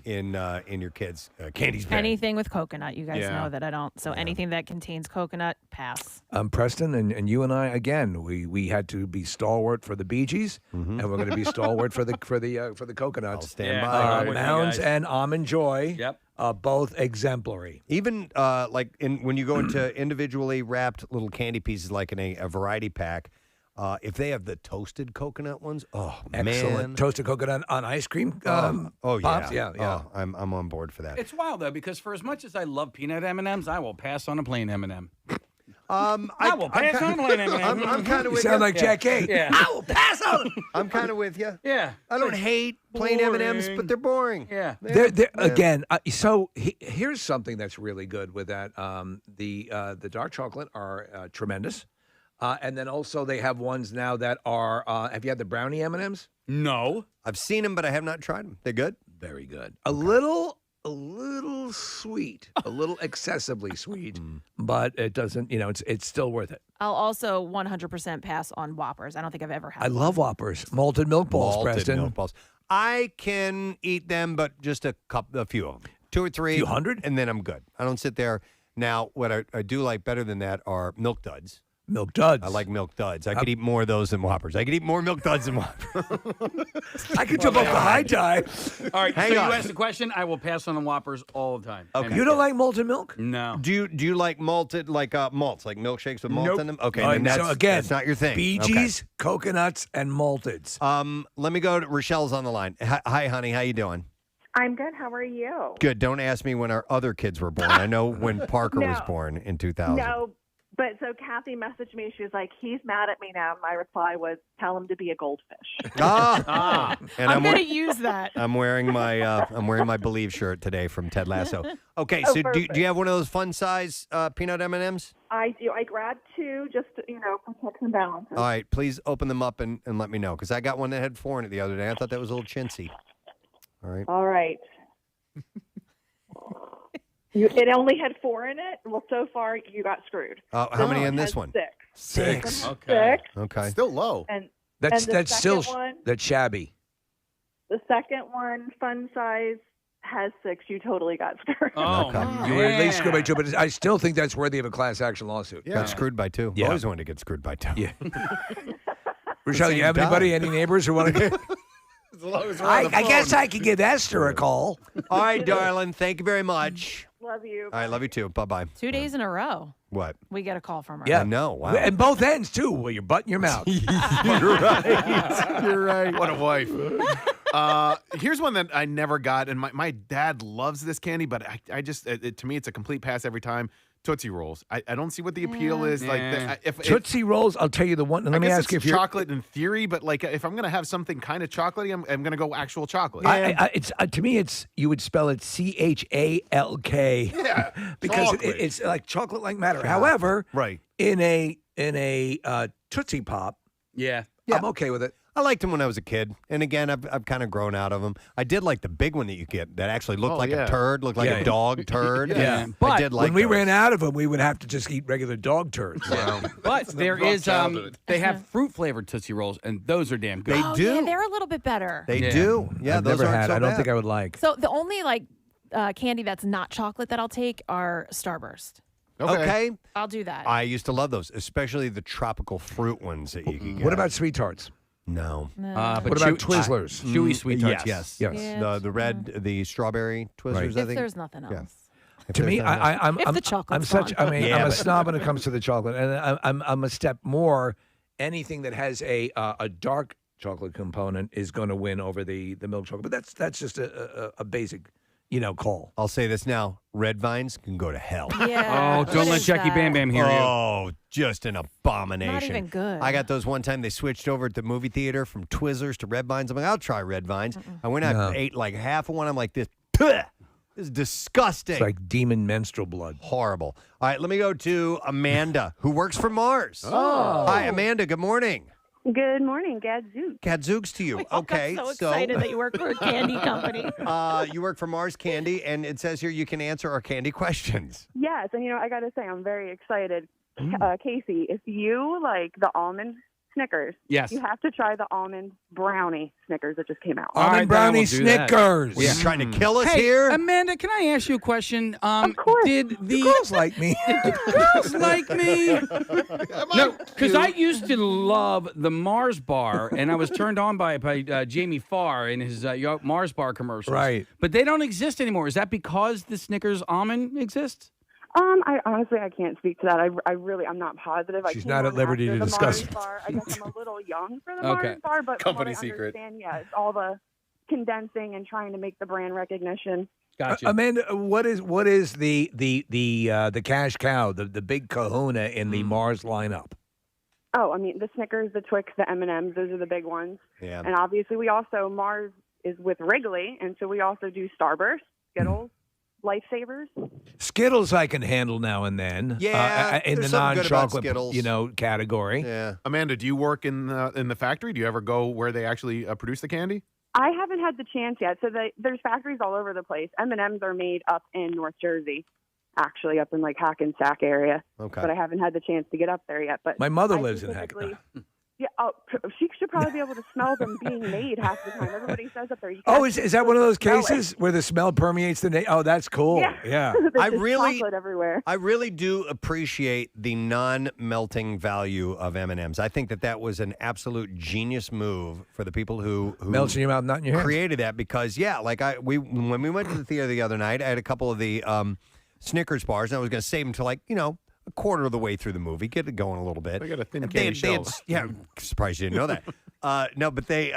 in your kids' candies? Anything with coconut. You guys Yeah. know that I don't. So anything that contains coconut, pass. Preston and you and I again. We had to be stalwart for the Bee Gees, and we're going to be stalwart for the coconuts. I'll stand Yeah, by. I'm with you Mounds guys. and Almond Joy. Yep. Both exemplary. Even like when you go into individually wrapped little candy pieces, like in a variety pack, if they have the toasted coconut ones, Excellent. man. Toasted coconut on ice cream. yeah. Pops? Yeah. Oh, I'm on board for that. It's wild though because for as much as I love peanut M&Ms, I will pass on a plain M&M. I will pass on a plain M&M. I'm kind of You with sound you. like Jack K. Yeah. I will pass on. I'm kind of with you. Yeah. I don't hate plain M&Ms, but they're boring. Yeah. Again, so here's something that's really good with that. The dark chocolate are tremendous. And then also they have ones now that are. Have you had the brownie M&Ms? No. I've seen them, but I have not tried them. They're good? Very good. A little sweet, a little excessively sweet, but it doesn't. It's still worth it. I'll also 100% pass on Whoppers. I don't think I've ever had I love Whoppers, malted milk balls, Preston. Milk balls. I can eat them, but just a few of them. 2 or 3. Few hundred? And then I'm good. I don't sit there. Now, what I do like better than that are Milk Duds. Milk Duds. I like Milk Duds. I could eat more of those than Whoppers. I could eat more Milk Duds than Whoppers. I could jump off the high dive. All right, Hang so on. you asked the question. I will pass on the Whoppers all the time. Okay. You don't like malted milk? No. Do you like malted, like malts, like milkshakes with malt Nope. in them? Okay, then so again, that's not your thing. Bee Okay. Gees, coconuts, and malteds. Let me go to Rochelle's on the line. Hi, honey. How you doing? I'm good. How are you? Good. Don't ask me when our other kids were born. I know when Parker was No. born in 2000. No, but so Kathy messaged me. She was like, "He's mad at me now." My reply was, "Tell him to be a goldfish." And I'm going to use that. I'm wearing my Believe shirt today from Ted Lasso. Okay, Oh, so do perfect. you have one of those fun size peanut M&Ms? I do. I grabbed 2 just to, for checks and balances. All right, please open them up and let me know because I got one that had 4 in it the other day. I thought that was a little chintzy. All right. All right. It only had 4 in it. Well, so far you got screwed. How many in Has this one? 6. 6. Okay. 6. Okay. Still low. And That's and the still second one, that's shabby. the second one, fun size, has 6. You totally got screwed. Oh, Okay. You were at least screwed by 2, but I still think that's worthy of a class action lawsuit. Got screwed by 2. Yeah. Always wanted to get screwed by 2. Yeah. Rochelle, you same have anybody, any neighbors who want to? I guess I could give Esther a call. All right, darling. Thank you very much. Love you. All right, love you too. Bye-bye. 2 days in a row, What? we get a call from her. Yeah. I know. Wow. And both ends, too, with your butt and your mouth. You're right. You're right. What a wife. Here's one that I never got, and my dad loves this candy, but I just, to me, it's a complete pass every time. Tootsie Rolls. I don't see what the appeal is. Like, if Tootsie Rolls, I'll tell you the one. Let me ask you if you're chocolate in theory, but like if I'm gonna have something kind of chocolatey, I'm gonna go actual chocolate. It's to me, it's you would spell it CHALK. Yeah, because chocolate. it's like chocolate-like matter. However, right in a Tootsie Pop, Yeah. I'm okay with it. I liked them when I was a kid, and again, I've kind of grown out of them. I did like the big one that you get that actually looked like a turd, looked like a dog turd. Yeah, I but did like when we those. ran out of them, we would have to just eat regular dog turds. But there rough is childhood. they have fruit flavored Tootsie Rolls, and those are damn good. They Oh, do. yeah, they're a little bit better. They Yeah. do. Yeah, I've those never aren't had. so I don't bad. think I would like. So the only candy that's not chocolate that I'll take are Starburst. Okay. I'll do that. I used to love those, especially the tropical fruit ones that you could get. What about sweet tarts? No. But What about Twizzlers? Chewy sweet tarts. Yes. Yes. Yeah. The red, the strawberry Twizzlers, Right. I if think. there's nothing else. Yeah. If To there's me, nothing else. I'm If I'm, the chocolate's I'm such. fun. I mean, Yeah, I'm a but- snob when it comes to the chocolate, and I'm a step more. Anything that has a dark chocolate component is going to win over the milk chocolate. But that's just a basic, call. I'll say this now. Red vines can go to hell. Yeah. Oh, what don't let is Jackie that? Bam Bam hear you. Oh, just an abomination. Not even good. I got those one time they switched over at the movie theater from Twizzlers to Red Vines. I'm like, I'll try Red Vines. I went out and ate like half of one. I'm like, this is disgusting. It's like demon menstrual blood. Horrible. All right, let me go to Amanda, who works for Mars. Oh. Hi, Amanda. Good morning. Good morning, Gadzooks. Gadzooks to you. Okay, I'm so excited that you work for a candy company. You work for Mars Candy, and it says here you can answer our candy questions. Yes, and I got to say, I'm very excited. Casey, if you like the almond Snickers, Yes. you have to try the almond brownie Snickers that just came out. All right, Almond then I brownie will do that. Snickers. Were you trying to kill us Hey, here? Amanda, can I ask you a question? Of course. Did the Girls like me. girls like me? No, because I used to love the Mars bar, and I was turned on by Jamie Farr in his Mars bar commercials. Right. But they don't exist anymore. Is that because the Snickers almond exists? I honestly can't speak to that. I'm not positive. She's I came not at on liberty after to the discuss Mars bar. I guess I'm a little young for the Okay. Mars bar, but Company from what I secret. understand, yeah, it's all the condensing and trying to make the brand recognition. Gotcha. Amanda, what is the cash cow, the big kahuna in the Mars lineup? Oh, I mean the Snickers, the Twix, the M&Ms. Those are the big ones. Yeah. And obviously, Mars is with Wrigley, and so we also do Starburst, Skittles, lifesavers. Skittles I can handle now and then. Yeah, in the there's something good about non-chocolate, Skittles. category. Yeah. Amanda, do you work in the factory? Do you ever go where they actually produce the candy? I haven't had the chance yet. So there's factories all over the place. M&Ms are made up in North Jersey, actually up in like Hackensack area. Okay. But I haven't had the chance to get up there yet. But My mother I lives in specifically- Hackensack. Yeah, she should probably be able to smell them being made half the time. Everybody says up there. You Oh, can't is that one of those smell it. cases where the smell permeates the Oh, that's cool. Yeah. There's I just really- chocolate everywhere. I really do appreciate the non-melting value of M&Ms. I think that was an absolute genius move for the people who Melts in your mouth, not in your hands. created that because when we went to the theater the other night, I had a couple of the Snickers bars and I was going to save them to a quarter of the way through the movie, get it going a little bit. They got a thin And candy they had, shelf. yeah, surprised you didn't know that. No, but they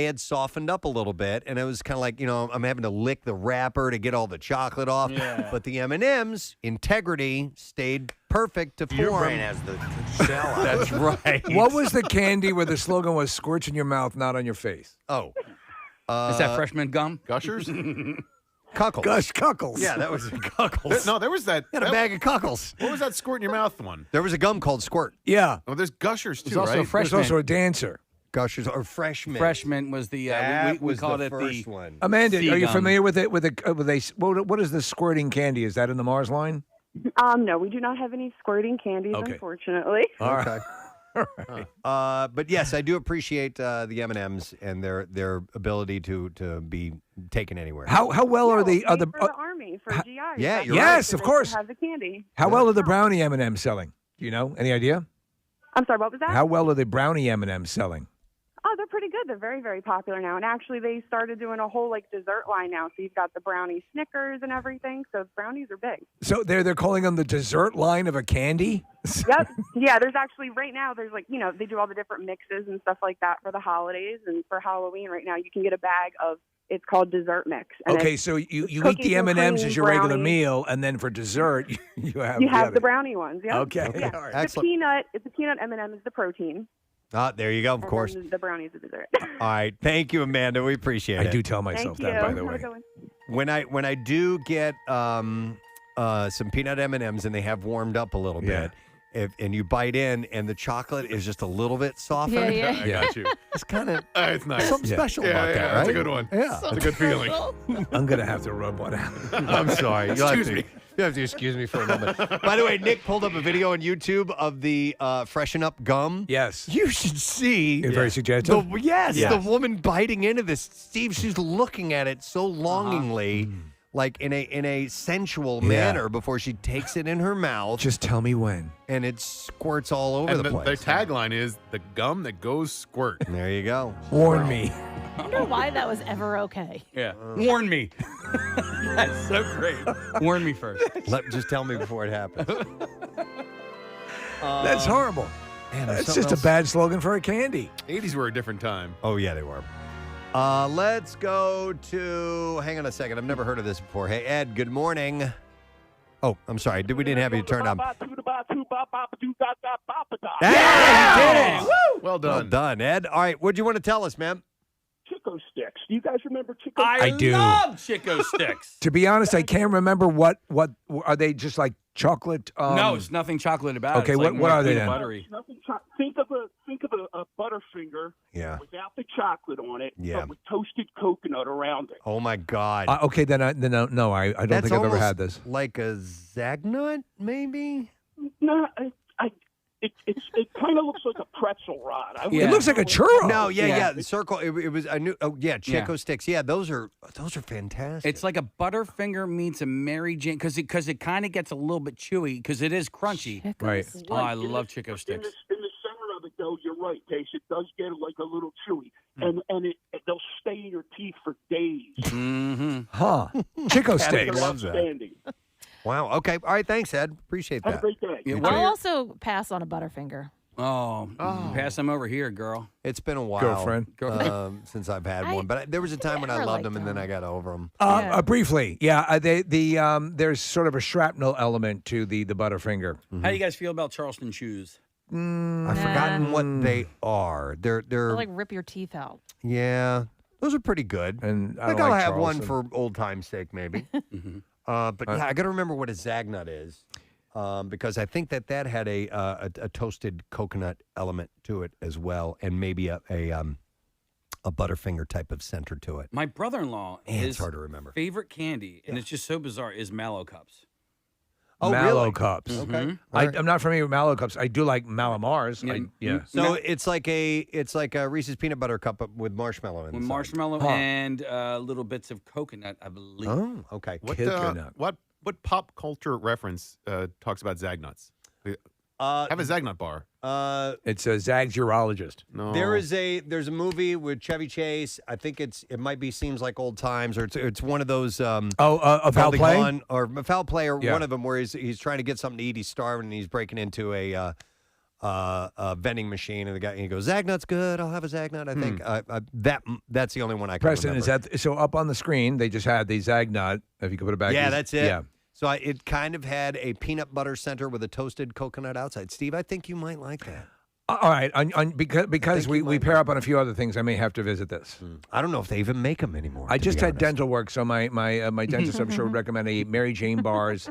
had softened up a little bit, and it was kind of like I'm having to lick the wrapper to get all the chocolate off. Yeah. But the M&Ms integrity stayed perfect to form. Your brain has the shell on it. That's right. What was the candy where the slogan was "Squirts in your mouth, not on your face"? Oh, Is that freshman gum? Gushers? Cuckles. Gush Cuckles. Yeah, that was Cuckles. There was that. Had a bag of Cuckles. What was that squirt in your mouth one? There was a gum called Squirt. Yeah. Oh, there's Gushers too, There's also right? a freshman. There's also a dancer. Gushers or Freshman. Freshman was the That we was called the it first the one. Amanda, Sea are you gum. familiar with it? What is the squirting candy? Is that in the Mars line? No, we do not have any squirting candies, Okay. unfortunately. All right. Okay. But yes, I do appreciate the M&Ms and their ability to be taken anywhere. How well are the Made other? for the army for GI? yeah, you're yes, So of they course. Have the candy. How well are the brownie M&Ms selling? Do you know? Any idea? I'm sorry. What was that? How well are the brownie M&Ms selling? Oh, they're pretty good. They're very, very popular now. And actually, they started doing a whole dessert line now. So you've got the brownie Snickers and everything. So brownies are big. So they're calling them the dessert line of a candy? Yep. Yeah. There's actually right now. There's they do all the different mixes and stuff like that for the holidays and for Halloween. Right now, you can get a bag of. It's called dessert mix. And Okay, it's so you eat cookies the and M&Ms cream, as your regular brownies. meal, and then for dessert you have You have other- the brownie ones. Yeah. Okay. Yeah. All right. The Excellent. peanut. It's a peanut M&M is the protein. There you go. Of and course. then the brownies are dessert. All right. Thank you, Amanda. We appreciate it. I do tell myself Thank you. that, by the Have a way. good one. When I do get some peanut M&Ms and they have warmed up a little Yeah. bit, and you bite in and the chocolate is just a little bit softer. Yeah, yeah. I got you. It's kind of It's nice. something Yeah. special Yeah, about yeah, that, right? that's a good one. Yeah. It's a good feeling. I'm going to have to rub one out. I'm sorry. Excuse me. You have to excuse me for a moment. By the way, Nick pulled up a video on YouTube of the Freshen Up gum. Yes. You should see. It's very suggestive. The woman biting into this. Steve, she's looking at it so longingly, like in a sensual Yeah. manner before she takes it in her mouth. Just tell me when. And it squirts all over And the the place. tagline is the gum that goes squirt. There you go. Warn me. I wonder why that was ever okay. Yeah. Warn me. That's so great. Warn me first. Just tell me before it happens. That's horrible. Man, there's That's something just a else. bad slogan for a candy. 80s were a different time. Oh, yeah, they were. Let's go to. Hang on a second. I've never heard of this before. Hey, Ed, good morning. Oh, I'm sorry. We didn't have you turned on. Yeah! Woo! Well done. Well done, Ed. All right, what do you want to tell us, man? Chico sticks. Do you guys remember Chico I do. love Chico sticks. To be honest, I can't remember what are they just like chocolate? No, it's nothing chocolate about it. Okay, It's like what more are they peanut then? Buttery. Nothing think of a Butterfinger Yeah. without the chocolate on it, Yeah. but with toasted coconut around it. Oh, my God. Okay, then I don't That's think I've ever almost had this. Like a Zagnut, maybe? No, it kind of looks like a pretzel rod. It looks like a churro. No, yeah. The circle. It was. I knew. Oh, yeah. Chico Yeah. sticks. Yeah, those are fantastic. It's like a Butterfinger meets a Mary Jane because it kind of gets a little bit chewy because it is crunchy. Right. Oh, I love Chico In sticks. the center of it, though, you're right, Case. It does get like a little chewy, and they'll stay in your teeth for days. Mm-hmm. Huh. Chico Cat sticks. loves that. Outstanding. Wow. Okay. All right. Thanks, Ed. Appreciate Have a that. great day. Yeah, what are I'll your- also pass on a Butterfinger. Oh, pass them over here, girl. It's been a while, Girlfriend. since I've had one. But there was a time when I never loved liked them, and then them. I got over them. Yeah. Briefly, there's sort of a shrapnel element to the Butterfinger. How do you guys feel about Charleston shoes? I've forgotten what they are. They're They'll like rip your teeth out. yeah. Those are pretty good. And I think don't I'll like have one Charleston. for old time's sake, maybe. But yeah, I got to remember what a Zagnut is. Because I think that had a toasted coconut element to it as well, and maybe a Butterfinger type of center to it. My brother-in-law, Man, it's his hard to remember. favorite candy, and it's just so bizarre, is Mallow Cups. Oh, Mallow really? Cups. Okay. I'm not familiar with Mallow Cups. I do like Malamars. Yeah. So it's like a Reese's peanut butter cup with marshmallow in it. With marshmallow and little bits of coconut, I believe. Oh, okay. What pop culture reference talks about Zagnuts? Have a Zagnut bar. It's a Zag's urologist. No. There's a movie with Chevy Chase. I think it might be Seems Like Old Times, or it's one of those. A Foul Play? Gone, or a Foul Play, or Yeah. one of them where he's trying to get something to eat. He's starving and he's breaking into a vending machine, and the guy he goes, "Zagnut's good. I'll have a Zagnut." I think that's the only one I can Preston, remember. is that so? Up on the screen, they just had the Zagnut. If you could put it back, Yeah, that's it. Yeah. So it kind of had a peanut butter center with a toasted coconut outside. Steve, I think you might like that. All right, because we pair up on a few other things, I may have to visit this. I don't know if they even make them anymore. I to just be had honest. dental work, so my dentist, I'm sure, would recommend a Mary Jane bars.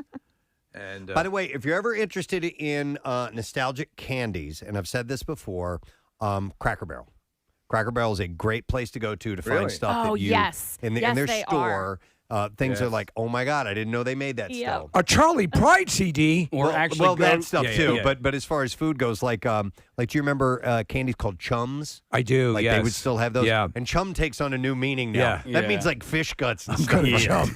And By the way, if you're ever interested in nostalgic candies, and I've said this before, Cracker Barrel. Cracker Barrel is a great place to go to find Really? stuff Oh, that you yes. in Yes, their they store. Things are Yes. like, oh my God, I didn't know they made that Yep. still. a Charlie Pride CD, that stuff Yeah, too. yeah, yeah. But as far as food goes, like do you remember candies called Chums? I do. Like they would yes. still have those. Yeah. And Chum takes on a new meaning now. Yeah. That Yeah. means like fish guts. And I'm gonna stuff. Chum.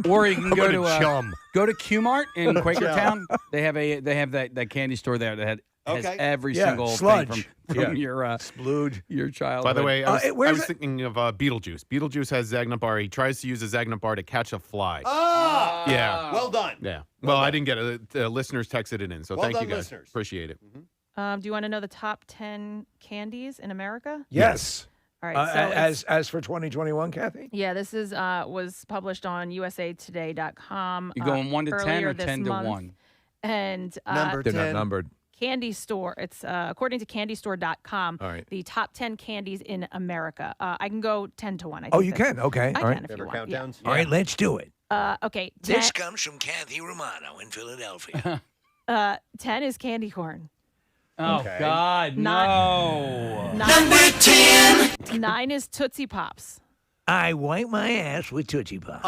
Or you can I'm go gonna to Chum. go to Q-Mart in Quakertown. They have that candy store there that has Okay. every Yeah, single sludge. thing from Yeah. your Splooge. your childhood. By the way, I where's was thinking of Beetlejuice. Beetlejuice has Zagnut bar. He tries to use a Zagnut bar to catch a fly. Ah! Yeah. Well done. Yeah. Well, I didn't get it. The listeners texted it in, so Well thank done, you guys. listeners. Appreciate it. Do you want to know the top 10 candies in America? Yes. All right. So it's- as for 2021, Kathy? yeah, this is was published on USAToday.com. You going 1 to 10 earlier or this 10 to month. 1? And Number They're 10. not numbered. Candy Store. It's according to CandyStore.com. All right. The top 10 candies in America. I can go 10 to 1. I Oh, think you that's- can? Okay. I All right. can if you Ever want. Yeah. countdowns? All right, let's do it. Okay. 10, This comes from Kathy Romano in Philadelphia. 10 is candy corn. Oh Okay. God, no. 9 is Tootsie Pops. I wipe my ass with Tootsie Pop.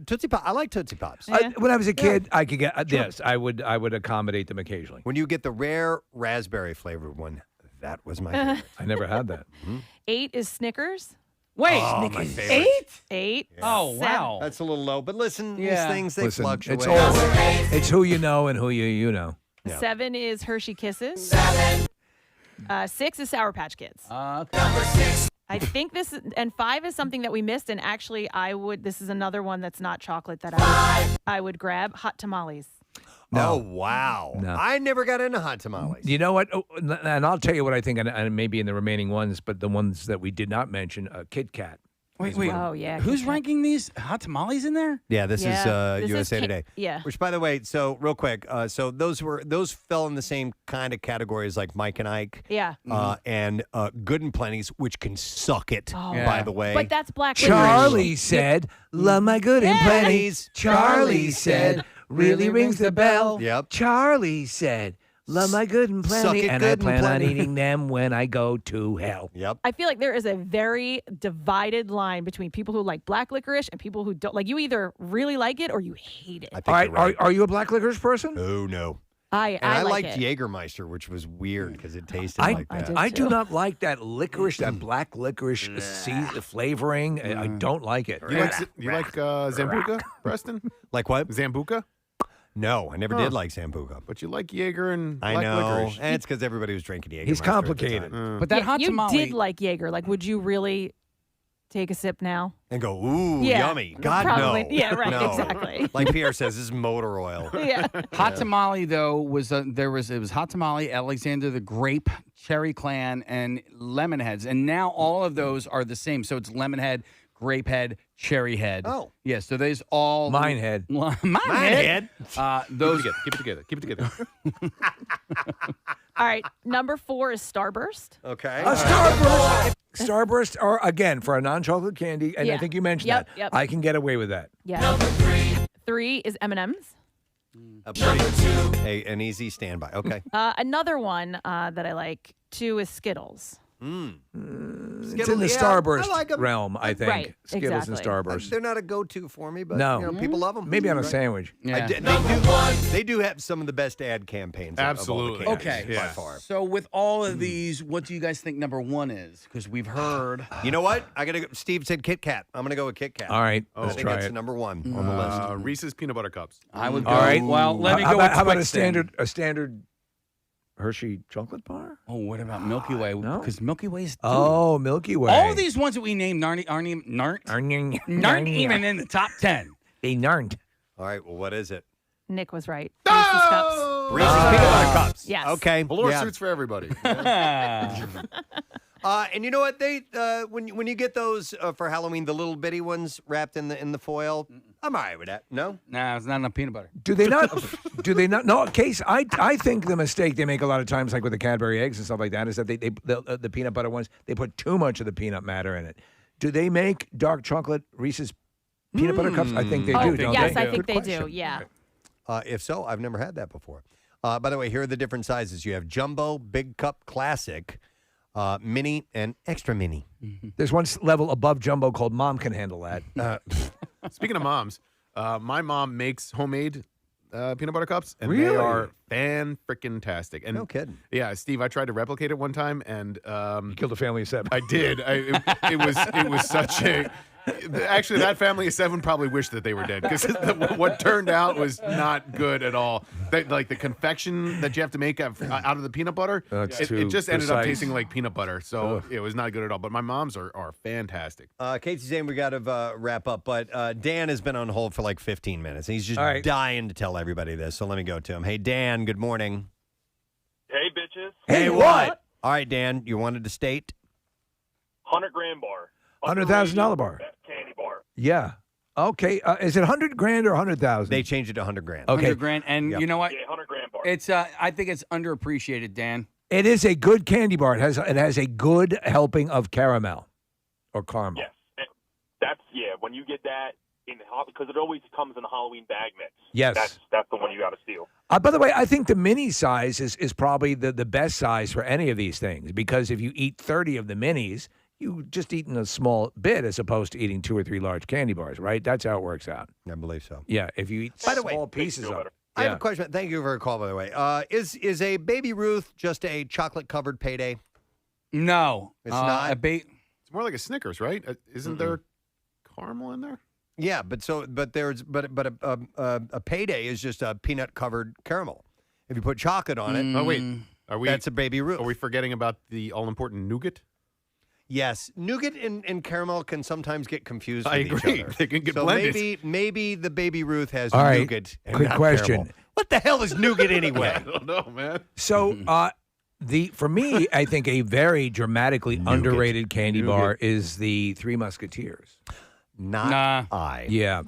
Tootsie Pop. I like Tootsie Pops. Yeah. When I was a kid, I could get yes. I would accommodate them occasionally. When you get the rare raspberry flavored one, that was my favorite. I never had that. 8 is Snickers. Wait, Oh, my favorite. 8. Oh wow. That's a little low, but listen, Yeah. these things they Listen, fluctuate. it's who you know and who you know. Yeah. 7 is Hershey Kisses. 6 is Sour Patch Kids. Okay. I think this is, and 5 is something that we missed. And actually, this is another one that's not chocolate that I would grab. Hot tamales. Oh wow! No. I never got into hot tamales. You know what? Oh, and I'll tell you what I think, and maybe in the remaining ones, but the ones that we did not mention, Kit Kat. Wait. Oh, yeah. Who's Kit Kat. ranking these hot tamales in there? Yeah, this is This is USA Kit- Today. yeah. Which, by the way, so real quick, so those fell in the same kind of categories like Mike and Ike. Yeah. And Good and Plenty's, which can suck it. Oh. By the way, But that's black Charlie licorice. said, "Love my good and plenty's." Charlie said, "Really rings the bell." Yep. Charlie said, "Love my good and Suck plenty," it and good I and plan on plenty. eating them when I go to hell. Yep. I feel like there is a very divided line between people who like black licorice and people who don't. Like, you either really like it or you hate it. I think All right, you're right. are you a black licorice person? Oh no. I And I like liked it. Jägermeister, which was weird because it tasted I, like that. did I do too. not like that licorice, that black licorice flavoring. I don't like it. You like Zambuca, Preston? Like what? Zambuca? No, I never did like Sambuca. But you like Jaeger and I black know. licorice. And it's because everybody was drinking Jägermeister. He's at the complicated. time. But that hot you tamale. did like Jaeger. Like, would you really take a sip now? And go, ooh, Yeah, yummy. God, probably. no. Yeah, right, No. exactly. Like Pierre says, this is motor oil. Yeah. Hot tamale though was it was hot tamale, Alexander the Grape, Cherry Clan, and Lemon Heads, and now all of those are the same. So it's Lemon Head, Grape Head, Cherry Head. Oh. yeah. So there's all Mine head. Mine head. Those Keep it together. All right. Number 4 is Starburst. Okay. Starburst. Starburst, or again, for a non-chocolate candy, and I Yeah. think you mentioned Yep, that. yep. I can get away with that. Yeah. 3 is M&M's. An easy standby. Okay. Another one that I like, 2 is Skittles. It's in the Starburst realm, I think. Right, Skittles exactly. and Starburst. They're not a go-to for me, but No. people love them. Maybe on a sandwich. They do have some of the best ad campaigns. Absolutely. Of all the candies, Okay. by far. So with all of these, what do you guys think number 1 is? Because we've heard. You know what? I gotta go. Steve said Kit Kat. I'm gonna go with Kit Kat. All right, I let's think try that's it. number 1 on the list. Reese's peanut butter cups. I would go. All right. Well, let me go. How about with a standard Hershey chocolate bar? Oh, what about Milky Way? No? Because Milky Way's. Oh, Milky Way. All these ones that we named aren't even in the top 10. They aren't. All right. Well, what is it? Nick was right. Reese's Cups. Reese's peanut butter cups. Yes. Okay. Velour yeah. suits for everybody. And you know what? They when you get those for Halloween, the little bitty ones wrapped in the foil, I'm all right with that. No. Nah, it's not enough peanut butter. Do they not? No, Case. I think the mistake they make a lot of times, like with the Cadbury eggs and stuff like that, is that the peanut butter ones, they put too much of the peanut matter in it. Do they make dark chocolate Reese's peanut butter cups? I think they do. Don't yes, they? I think Good they question. do. Yeah. If so, I've never had that before. By the way, here are the different sizes. You have jumbo, big cup, classic, mini, and extra mini. There's one level above jumbo called Mom Can Handle That. Speaking of moms, my mom makes homemade peanut butter cups, and Really? they are fan-freaking-tastic. And No kidding. Yeah, Steve, I tried to replicate it one time, and You killed a family of 7. I did. It was such a. Actually, that family of 7 probably wished that they were dead because what turned out was not good at all. Like the confection that you have to make out of the peanut butter, it just ended up tasting like peanut butter. So it was not good at all. But my mom's are fantastic. Casey's saying we got to wrap up, but Dan has been on hold for like 15 minutes. He's just dying to tell everybody this. So let me go to him. Hey, Dan, good morning. Hey, bitches. Hey, what? All right, Dan, you wanted to state? $100,000 bar. $100,000 bar. Candy bar. Yeah. Okay. Is it $100,000 or $100,000? They changed it to $100,000. Okay. $100,000, and you know what? Yeah, $100,000 bar. It's. I think it's underappreciated, Dan. It is a good candy bar. It has a good helping of caramel or caramel. Yes. That's, when you get that because it always comes in a Halloween bag mix. Yes. That's the one you got to steal. By the way, I think the mini size is probably the best size for any of these things because if you eat 30 of the minis, you just eating a small bit as opposed to eating 2 or 3 large candy bars, right? That's how it works out. I believe so. Yeah, if you eat small pieces of it. I have a question. Thank you for a call, by the way. Is a Baby Ruth just a chocolate-covered payday? No. It's not? It's more like a Snickers, right? Isn't there caramel in there? Yeah, but a payday is just a peanut-covered caramel. If you put chocolate on it, Oh wait, that's a Baby Ruth. Are we forgetting about the all-important nougat? Yes, nougat and caramel can sometimes get confused I with agree. each other. They can get so blended. maybe the Baby Ruth has All right, nougat and quick not question. caramel. What the hell is nougat anyway? I don't know, man. So, for me, I think a very dramatically underrated candy bar is the Three Musketeers. Yeah.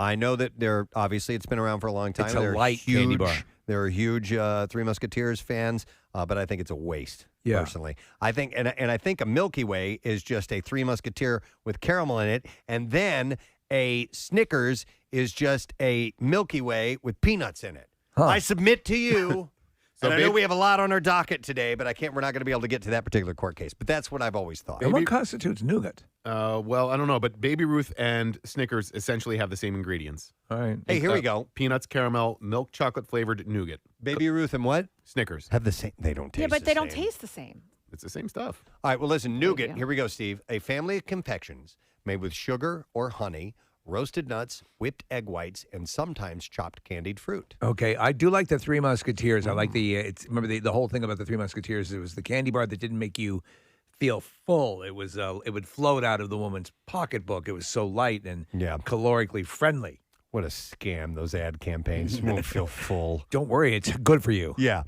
I know that they're obviously it's been around for a long time. It's a They're light huge, candy bar. They're huge Three Musketeers fans, but I think it's a waste. Yeah. Personally, I think, and I think a Milky Way is just a Three Musketeer with caramel in it, and then a Snickers is just a Milky Way with peanuts in it. I submit to you. And I know we have a lot on our docket today, but we're not going to be able to get to that particular court case. But that's what I've always thought. And what constitutes nougat? Well, I don't know, but Baby Ruth and Snickers essentially have the same ingredients. All right. Hey, here we go. Peanuts, caramel, milk chocolate flavored nougat. Baby Ruth and what? Snickers. Have the same. They don't taste. Yeah, but the they don't same. taste the same. It's the same stuff. All right. Well, listen, nougat. Here we go, Steve. A family of confections made with sugar or honey, roasted nuts, whipped egg whites, and sometimes chopped candied fruit. Okay, I do like the Three Musketeers. I like remember the whole thing about the Three Musketeers. It was the candy bar that didn't make you feel full. It was it would float out of the woman's pocketbook. It was so light and calorically friendly. What a scam, those ad campaigns. You won't feel full. Don't worry, it's good for you. Yeah.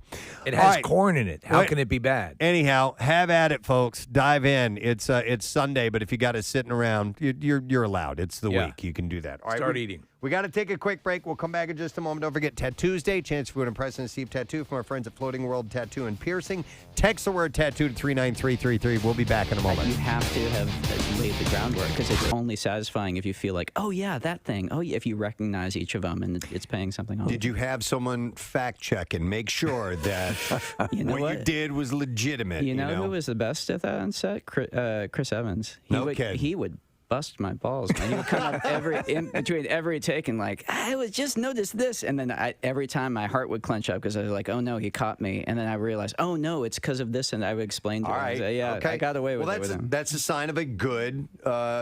It All has right. corn in it. How Wait. can it be bad? Anyhow, have at it, folks. Dive in. It's Sunday, but if you got it sitting around, you're allowed. It's the week. You can do that. All right, Start eating. We got to take a quick break. We'll come back in just a moment. Don't forget Tattoos Day. Chance for an Preston and Steve tattoo from our friends at Floating World Tattoo and Piercing. Text the word tattoo to 39333. We'll be back in a moment. You have to have laid the groundwork because it's only satisfying if you feel like, oh, yeah, that thing. Oh, yeah, if you recognize each of them and it's paying something off. Did you have someone fact check and make sure that what you did was legitimate? You know who was the best at that on set? Chris Evans. He would bust my balls, man. He would come up between every take and like, I was just noticed this. And then every time my heart would clench up because I was like, oh no, he caught me. And then I realized, oh no, it's because of this. And I would explain to him. Right. Say, yeah, I got away with it with him. That's a sign of a good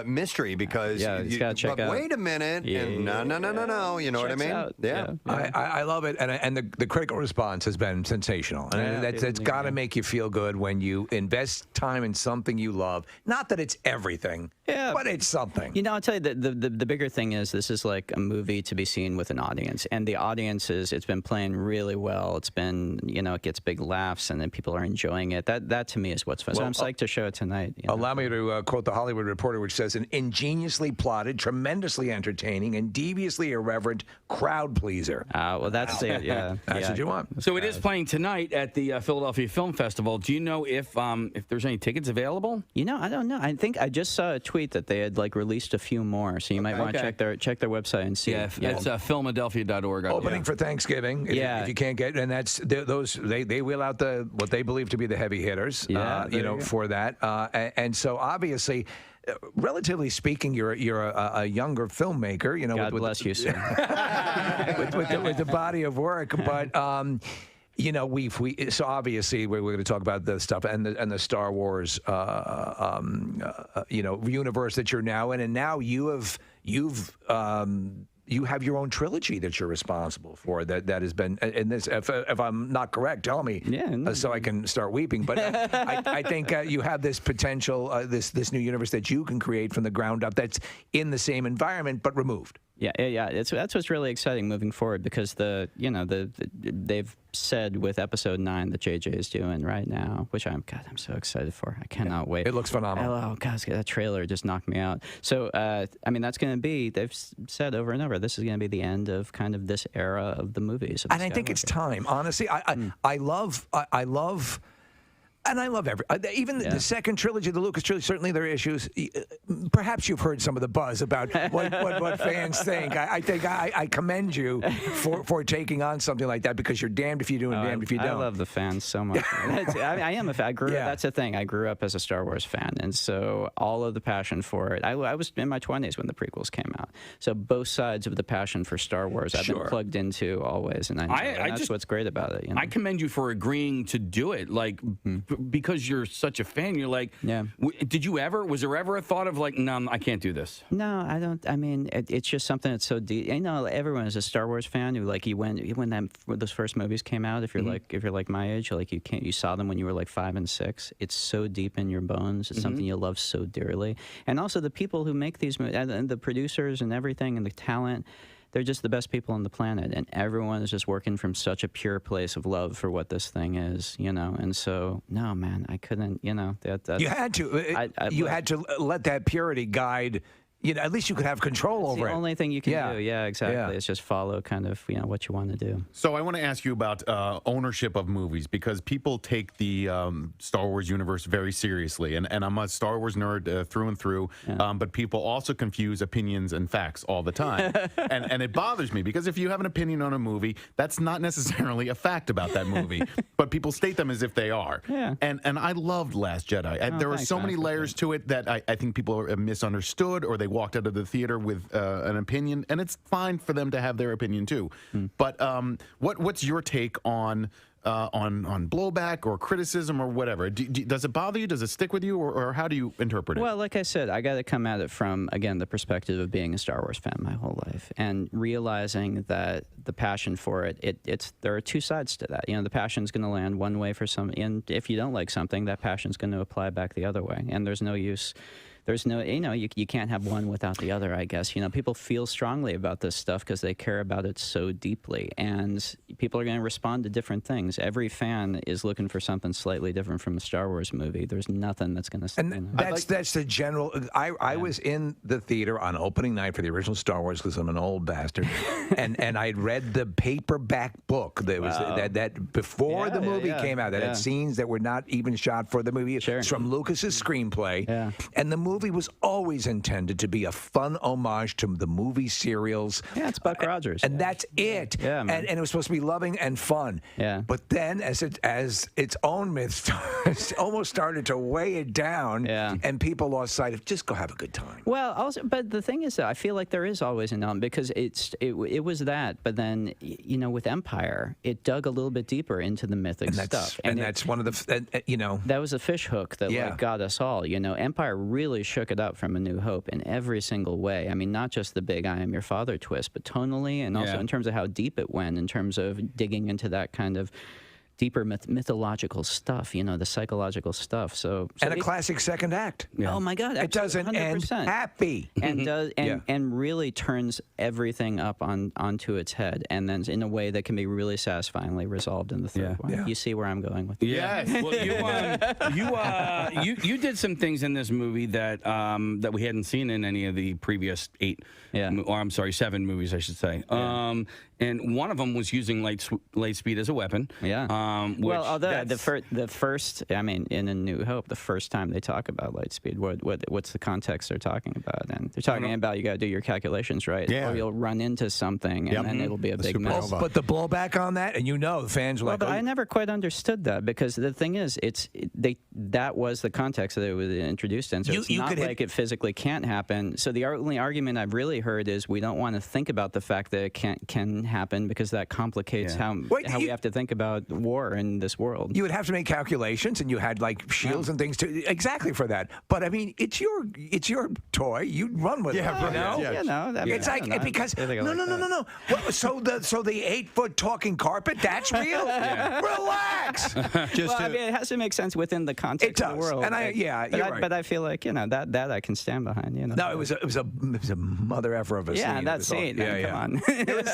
mystery because you got to check out. Wait a minute. Yeah, and no. You know what I mean? Out. Yeah. I love it. And the critical response has been sensational. And that's got to make you feel good when you invest time in something you love. Not that it's everything, but it's something. You know, I'll tell you, the bigger thing is this is like a movie to be seen with an audience. And the audience it's been playing really well. It's been, it gets big laughs and then people are enjoying it. That to me is what's fun. So I'm psyched to show it tonight. Allow me to quote The Hollywood Reporter, which says, an ingeniously plotted, tremendously entertaining, and deviously irreverent crowd pleaser. Well, that's it, yeah. That's what you want. So it is playing tonight at the Philadelphia Film Festival. Do you know if there's any tickets available? I don't know. I think I just saw a tweet that they had released a few more, so you might want to check their website and see. Yeah, it's Philadelphia.org. Opening for Thanksgiving. If you can't get, and that's those they wheel out what they believe to be the heavy hitters. For that, and so obviously. Relatively speaking, you're a younger filmmaker. God bless you, sir. with the body of work, but. So obviously we're going to talk about the stuff and the Star Wars, universe that you're now in, and now you have your own trilogy that you're responsible for. That has been in this. If I'm not correct, tell me. So I can start weeping. But I think you have this potential, this new universe that you can create from the ground up. That's in the same environment but removed. Yeah. That's what's really exciting moving forward because they've said with episode 9 that JJ is doing right now, which I'm so excited for. I cannot wait. It looks phenomenal. Oh gosh, that trailer just knocked me out. So that's going to be. They've said over and over, this is going to be the end of kind of this era of the movies. And I think it's time. Honestly, I love. And I love even the second trilogy, the Lucas trilogy. Certainly, there are issues. Perhaps you've heard some of the buzz about what fans think. I think I commend you for taking on something like that because you're damned if you do and damned if you don't. I love the fans so much. I am a fan. That's the thing. I grew up as a Star Wars fan, and so all of the passion for it. I was in my 20s when the prequels came out, so both sides of the passion for Star Wars I've been plugged into always, and that's what's great about it. I commend you for agreeing to do it. Because you're such a fan, you're like, was there ever a thought of no, I can't do this? No, I don't. I mean, it's just something that's so deep. Everyone is a Star Wars fan who when those first movies came out. If you're like my age, you saw them when you were 5 and 6. It's so deep in your bones. It's something you love so dearly. And also the people who make these movies, and the producers and everything, and the talent. They're just the best people on the planet, and everyone is just working from such a pure place of love for what this thing is, And so, no, man, I couldn't, You had to. You had to let that purity guide. At least you could have control over it. The only thing you can do. Yeah, exactly. Yeah. It's just follow kind of, what you want to do. So I want to ask you about ownership of movies because people take the Star Wars universe very seriously. And I'm a Star Wars nerd through and through. Yeah. But people also confuse opinions and facts all the time. and it bothers me because if you have an opinion on a movie, that's not necessarily a fact about that movie. But people state them as if they are. Yeah. And I loved Last Jedi. There are so many layers to it that I think people are misunderstood or they walked out of the theater with an opinion, and it's fine for them to have their opinion too. But what's your take on blowback or criticism or whatever? Does it bother you? Does it stick with you, or how do you interpret it? Well, like I said, I got to come at it from again the perspective of being a Star Wars fan my whole life and realizing that the passion for it's there are two sides to that. The passion's going to land one way for some, and if you don't like something, that passion's going to apply back the other way, and there's no use there's no, you can't have one without the other, I guess. People feel strongly about this stuff because they care about it so deeply, and people are going to respond to different things. Every fan is looking for something slightly different from a Star Wars movie. There's nothing that's going to. And that's the general. I was in the theater on opening night for the original Star Wars because I'm an old bastard, and I'd read the paperback book that was that before the movie came out that had scenes that were not even shot for the movie. It's from Lucas's screenplay, and the movie was always intended to be a fun homage to the movie serials. Yeah, it's Buck Rogers, and that's it. Yeah, and it was supposed to be loving and fun. Yeah. But then, as its own myth almost started to weigh it down, and people lost sight of just go have a good time. Well, also, but the thing is that I feel like there is always an element because it was that, but then with Empire, it dug a little bit deeper into the mythic stuff, and that's one of the that was a fish hook that got us all. Empire really shook it up from A New Hope in every single way. I mean, not just the big "I am your father" twist, but tonally, and also in terms of how deep it went, in terms of digging into that kind of deeper mythological stuff, the psychological stuff. So and a classic second act. Oh my God, it doesn't 100%. end happy, and really turns everything up onto its head, and then in a way that can be really satisfyingly resolved in the third one. Yeah. You see where I'm going with it. Yes. Well, you did some things in this movie that that we hadn't seen in any of the previous 7 movies, I should say. And one of them was using light speed as a weapon. Yeah. Well, although the first, I mean, in A New Hope, the first time they talk about light speed, what's the context they're talking about? And they're talking about you got to do your calculations right, or you'll run into something, and then it'll be a big mess. But the blowback on that, and the fans were like, but I never quite understood that because the thing is, that was the context that it was introduced in. So it's not like it physically can't happen. So the only argument I've really heard is we don't want to think about the fact that it can happen because that complicates how we have to think about war in this world. You would have to make calculations, and you had like shields and things exactly for that. But I mean, it's your toy. You run with it. It's like because no. So the 8-foot talking carpet, that's real. Relax. I mean, it has to make sense within the context of the world. And you're right. But I feel like that I can stand behind. No, it was a mother effer of a scene. Yeah, that scene. Come on. It was,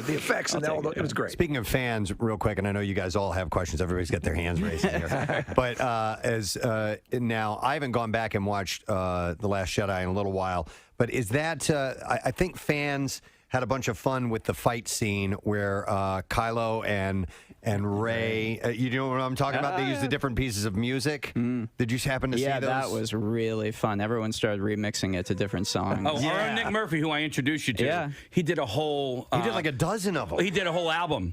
the effects and all. It was great. Speaking of fans, real quick, and I know you guys all have questions. Everybody's got their hands raised here. But now, I haven't gone back and watched The Last Jedi in a little while. But is that I think fans had a bunch of fun with the fight scene where Kylo and Rey, you know what I'm talking about? They used the different pieces of music. Did you happen to see those? Yeah, that was really fun. Everyone started remixing it to different songs. Our own Nick Murphy, who I introduced you to, he did a whole... he did like a dozen of them. He did a whole album.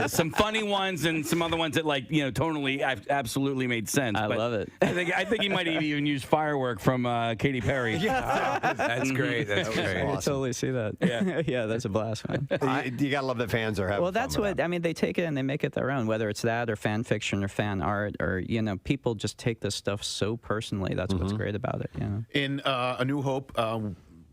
Some funny ones and some other ones that tonally absolutely made sense. I love it. I think he might have even used Firework from Katy Perry. That's great. That's great. I totally see that. Yeah, yeah, that's a blast, man. You gotta love that fans are having. Well, that's what I mean. They take it and they make it their own, whether it's that or fan fiction or fan art or people just take this stuff so personally. That's what's great about it. In A New Hope,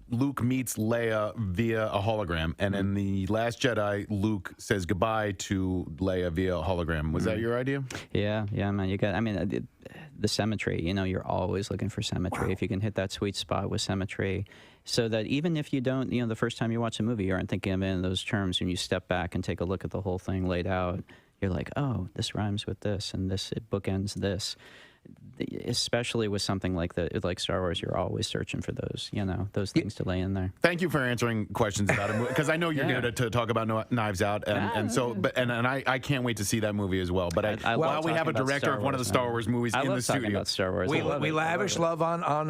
Luke meets Leia via a hologram, and in The Last Jedi, Luke says goodbye to Leia via a hologram. Was that your idea? Yeah, man. You got. I mean, the symmetry. You're always looking for symmetry. Wow. If you can hit that sweet spot with symmetry, so that even if you don't, the first time you watch a movie, you aren't thinking of it in those terms, and you step back and take a look at the whole thing laid out, you're like, oh, this rhymes with this, and this it bookends this. Especially with something like Star Wars, you're always searching for those things to lay in there. Thank you for answering questions about it, because I know you're here to talk about Knives Out, and I can't wait to see that movie as well. But while we have a director of one of the Star Wars movies in the studio, about Star Wars. We lavish love on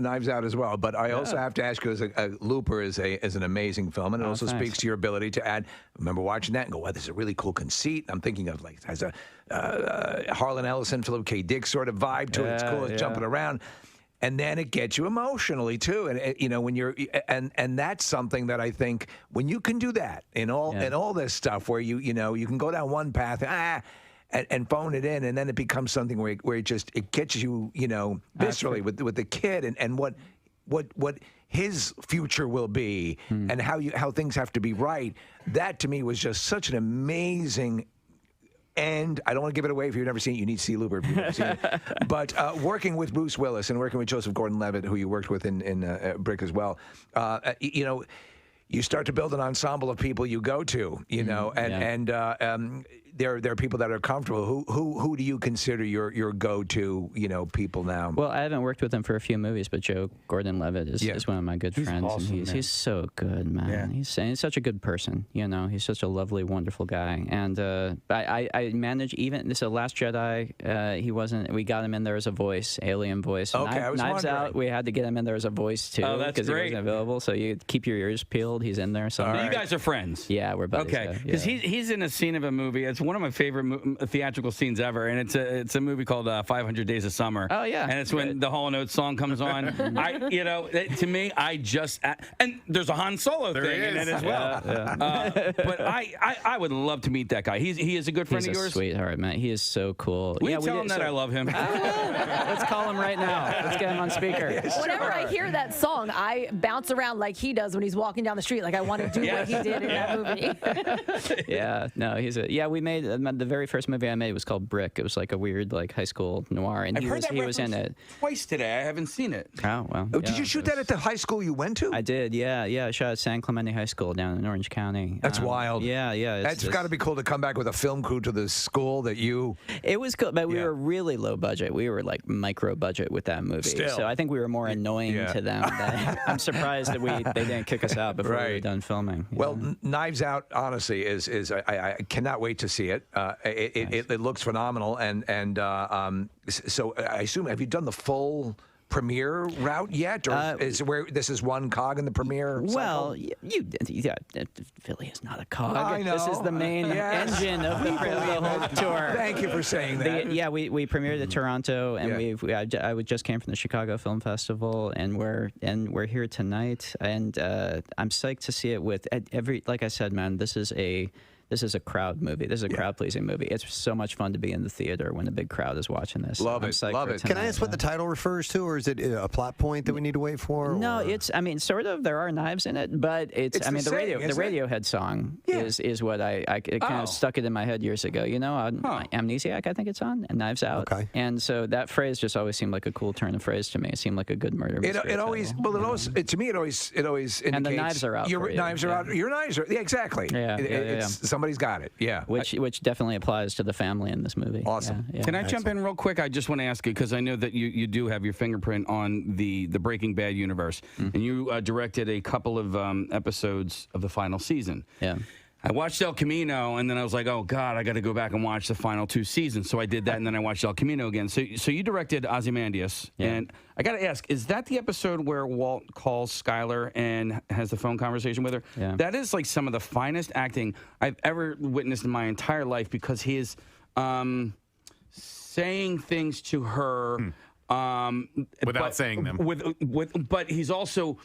Knives Out as well. But I also have to ask you, Looper is an amazing film, and it also speaks to your ability to add. I remember watching that and go, wow, this is a really cool conceit. I'm thinking of has a Harlan Ellison, Philip K. Dick sort of vibe to it. It's cool. It's jumping around. And then it gets you emotionally too, and when you're and that's something that I think when you can do that in all this stuff where you can go down one path and phone it in, and then it becomes something where it gets you viscerally with the kid and what his future will be and how things have to be right. That to me was just such an amazing And I don't want to give it away if you've never seen it. You need to see Looper if you've never seen it. But working with Bruce Willis and working with Joseph Gordon-Levitt, who you worked with in Brick as well, you know, you start to build an ensemble of people you go to, you know, and there are people that are comfortable. Who do you consider your go-to, you know, people now? Well, I haven't worked with him for a few movies, but Joe Gordon-Levitt is one of my good friends. Awesome, and he's so good, man. Yeah. He's such a good person, you know. He's such a lovely, wonderful guy. And I managed even this Last Jedi. He wasn't. We got him in there as a voice, alien voice. Okay, I was Knives wondering. Out. We had to get him in there as a voice too. Oh, that's because he great. wasn't available. So you keep your ears peeled. He's in there. So You guys are friends. Yeah, we're buddies. Okay, because he's in a scene of a movie. It's one of my favorite theatrical scenes ever, and it's a movie called 500 Days of Summer. Oh yeah, and it's when the Hall & Oates song comes on. To me, and there's a Han Solo thing in it as well. But I would love to meet that guy. He is a good friend He's of a yours. Sweetheart, man. He is so cool. Will you tell him that I love him? Let's call him right now. Let's get him on speaker. Whenever I hear that song, I bounce around like he does when he's walking down the street. Like I want to do what he did in that movie. We made the very first movie I made was called Brick. It was like a weird like high school noir, and I've heard that he was in it twice today. I haven't seen it. Oh well. Did you shoot that at the high school you went to? I did. Yeah. I shot at San Clemente High School down in Orange County. That's wild. Yeah. That's got to be cool to come back with a film crew to the school that you. It was cool, but we were really low budget. We were like micro budget with that movie. Still. So I think we were more annoying to them. I'm surprised that they didn't kick us out before we were done filming. Well, Knives Out, honestly, is I cannot wait to see it. It looks phenomenal, and so I assume, have you done the full premiere route yet, or is where this is one cog in the premiere? Well, Philly is not a cog. I know. This is the main engine of the whole tour. Thank you for saying that. We premiered at Toronto, and I just came from the Chicago Film Festival, and we're here tonight, and I'm psyched to see it with every. Like I said, man, this is a crowd movie. This is a crowd-pleasing movie. It's so much fun to be in the theater when a big crowd is watching this. Love it. Can I ask what the title refers to, or is it a plot point that we need to wait for? No, sort of. There are knives in it, but the Radiohead song is what I kind of stuck it in my head years ago. You know, Amnesiac, I think it's on, and Knives Out. Okay. And so that phrase just always seemed like a cool turn of phrase to me. It seemed like a good murder mystery. It always indicates. And the knives are out. Your knives are out. Your knives are. Yeah, exactly. Yeah. Somebody's got it. Yeah. Which definitely applies to the family in this movie. Awesome. Yeah. Can I jump in real quick? I just want to ask you, because I know that you do have your fingerprint on the Breaking Bad universe, and you directed a couple of episodes of the final season. Yeah. I watched El Camino, and then I was like, oh, God, I got to go back and watch the final two seasons. So I did that, and then I watched El Camino again. So you directed Ozymandias, and I got to ask, is that the episode where Walt calls Skyler and has the phone conversation with her? Yeah. That is like some of the finest acting I've ever witnessed in my entire life, because he is saying things to her without saying them. But he's also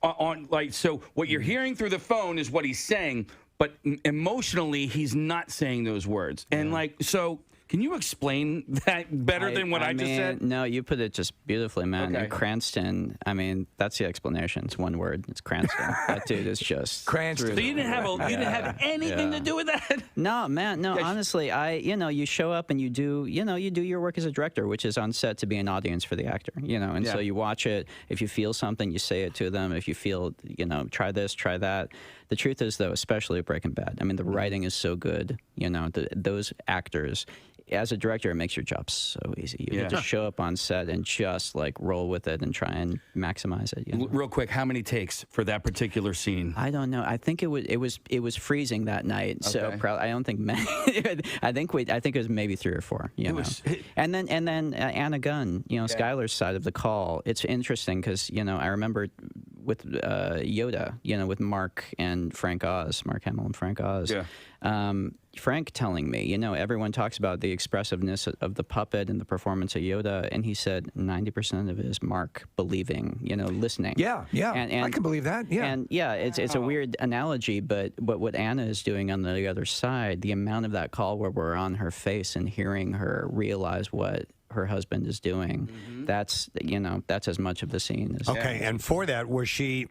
on like, so what you're hearing through the phone is what he's saying, but emotionally he's not saying those words. And like, so can you explain that better than what I just said? No, you put it just beautifully, man. Okay. And Cranston, I mean, that's the explanation. It's one word. It's Cranston. That dude is just Cranston. So you didn't have anything to do with that? No, man. No, honestly, you show up and you do your work as a director, which is on set to be an audience for the actor, and so you watch it. If you feel something, you say it to them. If you feel, try this, try that. The truth is, though, especially with Breaking Bad, I mean, the writing is so good. Those actors, as a director, it makes your job so easy. You just show up on set and just like roll with it and try and maximize it. Real quick, how many takes for that particular scene? I don't know. I think it was freezing that night. So I don't think many. I think it was maybe 3 or 4. And then Anna Gunn, Skyler's side of the call. It's interesting because I remember with Yoda, with Mark and Frank Oz, Mark Hamill and Frank Oz. Yeah. Frank telling me, everyone talks about the expressiveness of the puppet and the performance of Yoda, and he said 90% of it is Mark believing, listening. Yeah, and I can believe that. Yeah, and it's a weird analogy, but what Anna is doing on the other side, the amount of that call where we're on her face and hearing her realize what her husband is doing, that's as much of the scene as okay. And for that, was she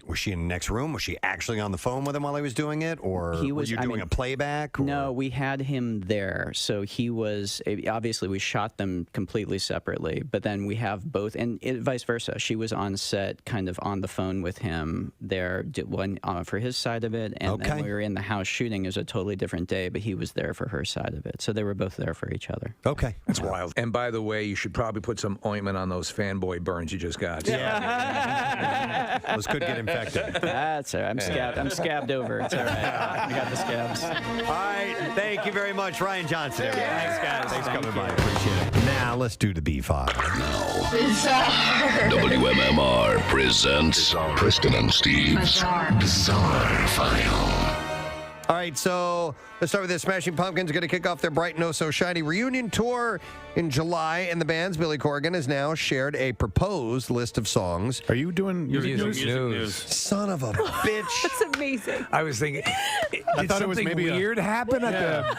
Was she in the next room? Was she actually on the phone with him while he was doing it? Or were you doing a playback? Or? No, we had him there. So he was, obviously we shot them completely separately, but then we have both, and vice versa. She was on set kind of on the phone with him there for his side of it, and then we were in the house shooting. It was a totally different day, but he was there for her side of it. So they were both there for each other. Okay. That's wild. And by the way, you should probably put some ointment on those fanboy burns you just got. Yeah. Those could get infected. That's all right. I'm scabbed over. It's all right. I got the scabs. All right. Thank you very much, Rian Johnson. Thanks, guys. Thanks for coming by. Appreciate it. Now, let's do the B5. WMMR presents Preston and Steve's Bizarre File. All right, so let's start with this. Smashing Pumpkins are going to kick off their bright and oh so shiny reunion tour in July, and the band's Billy Corgan has now shared a proposed list of songs. Are you doing music news? Son of a bitch. That's amazing. I was thinking, I thought it was maybe weird happen at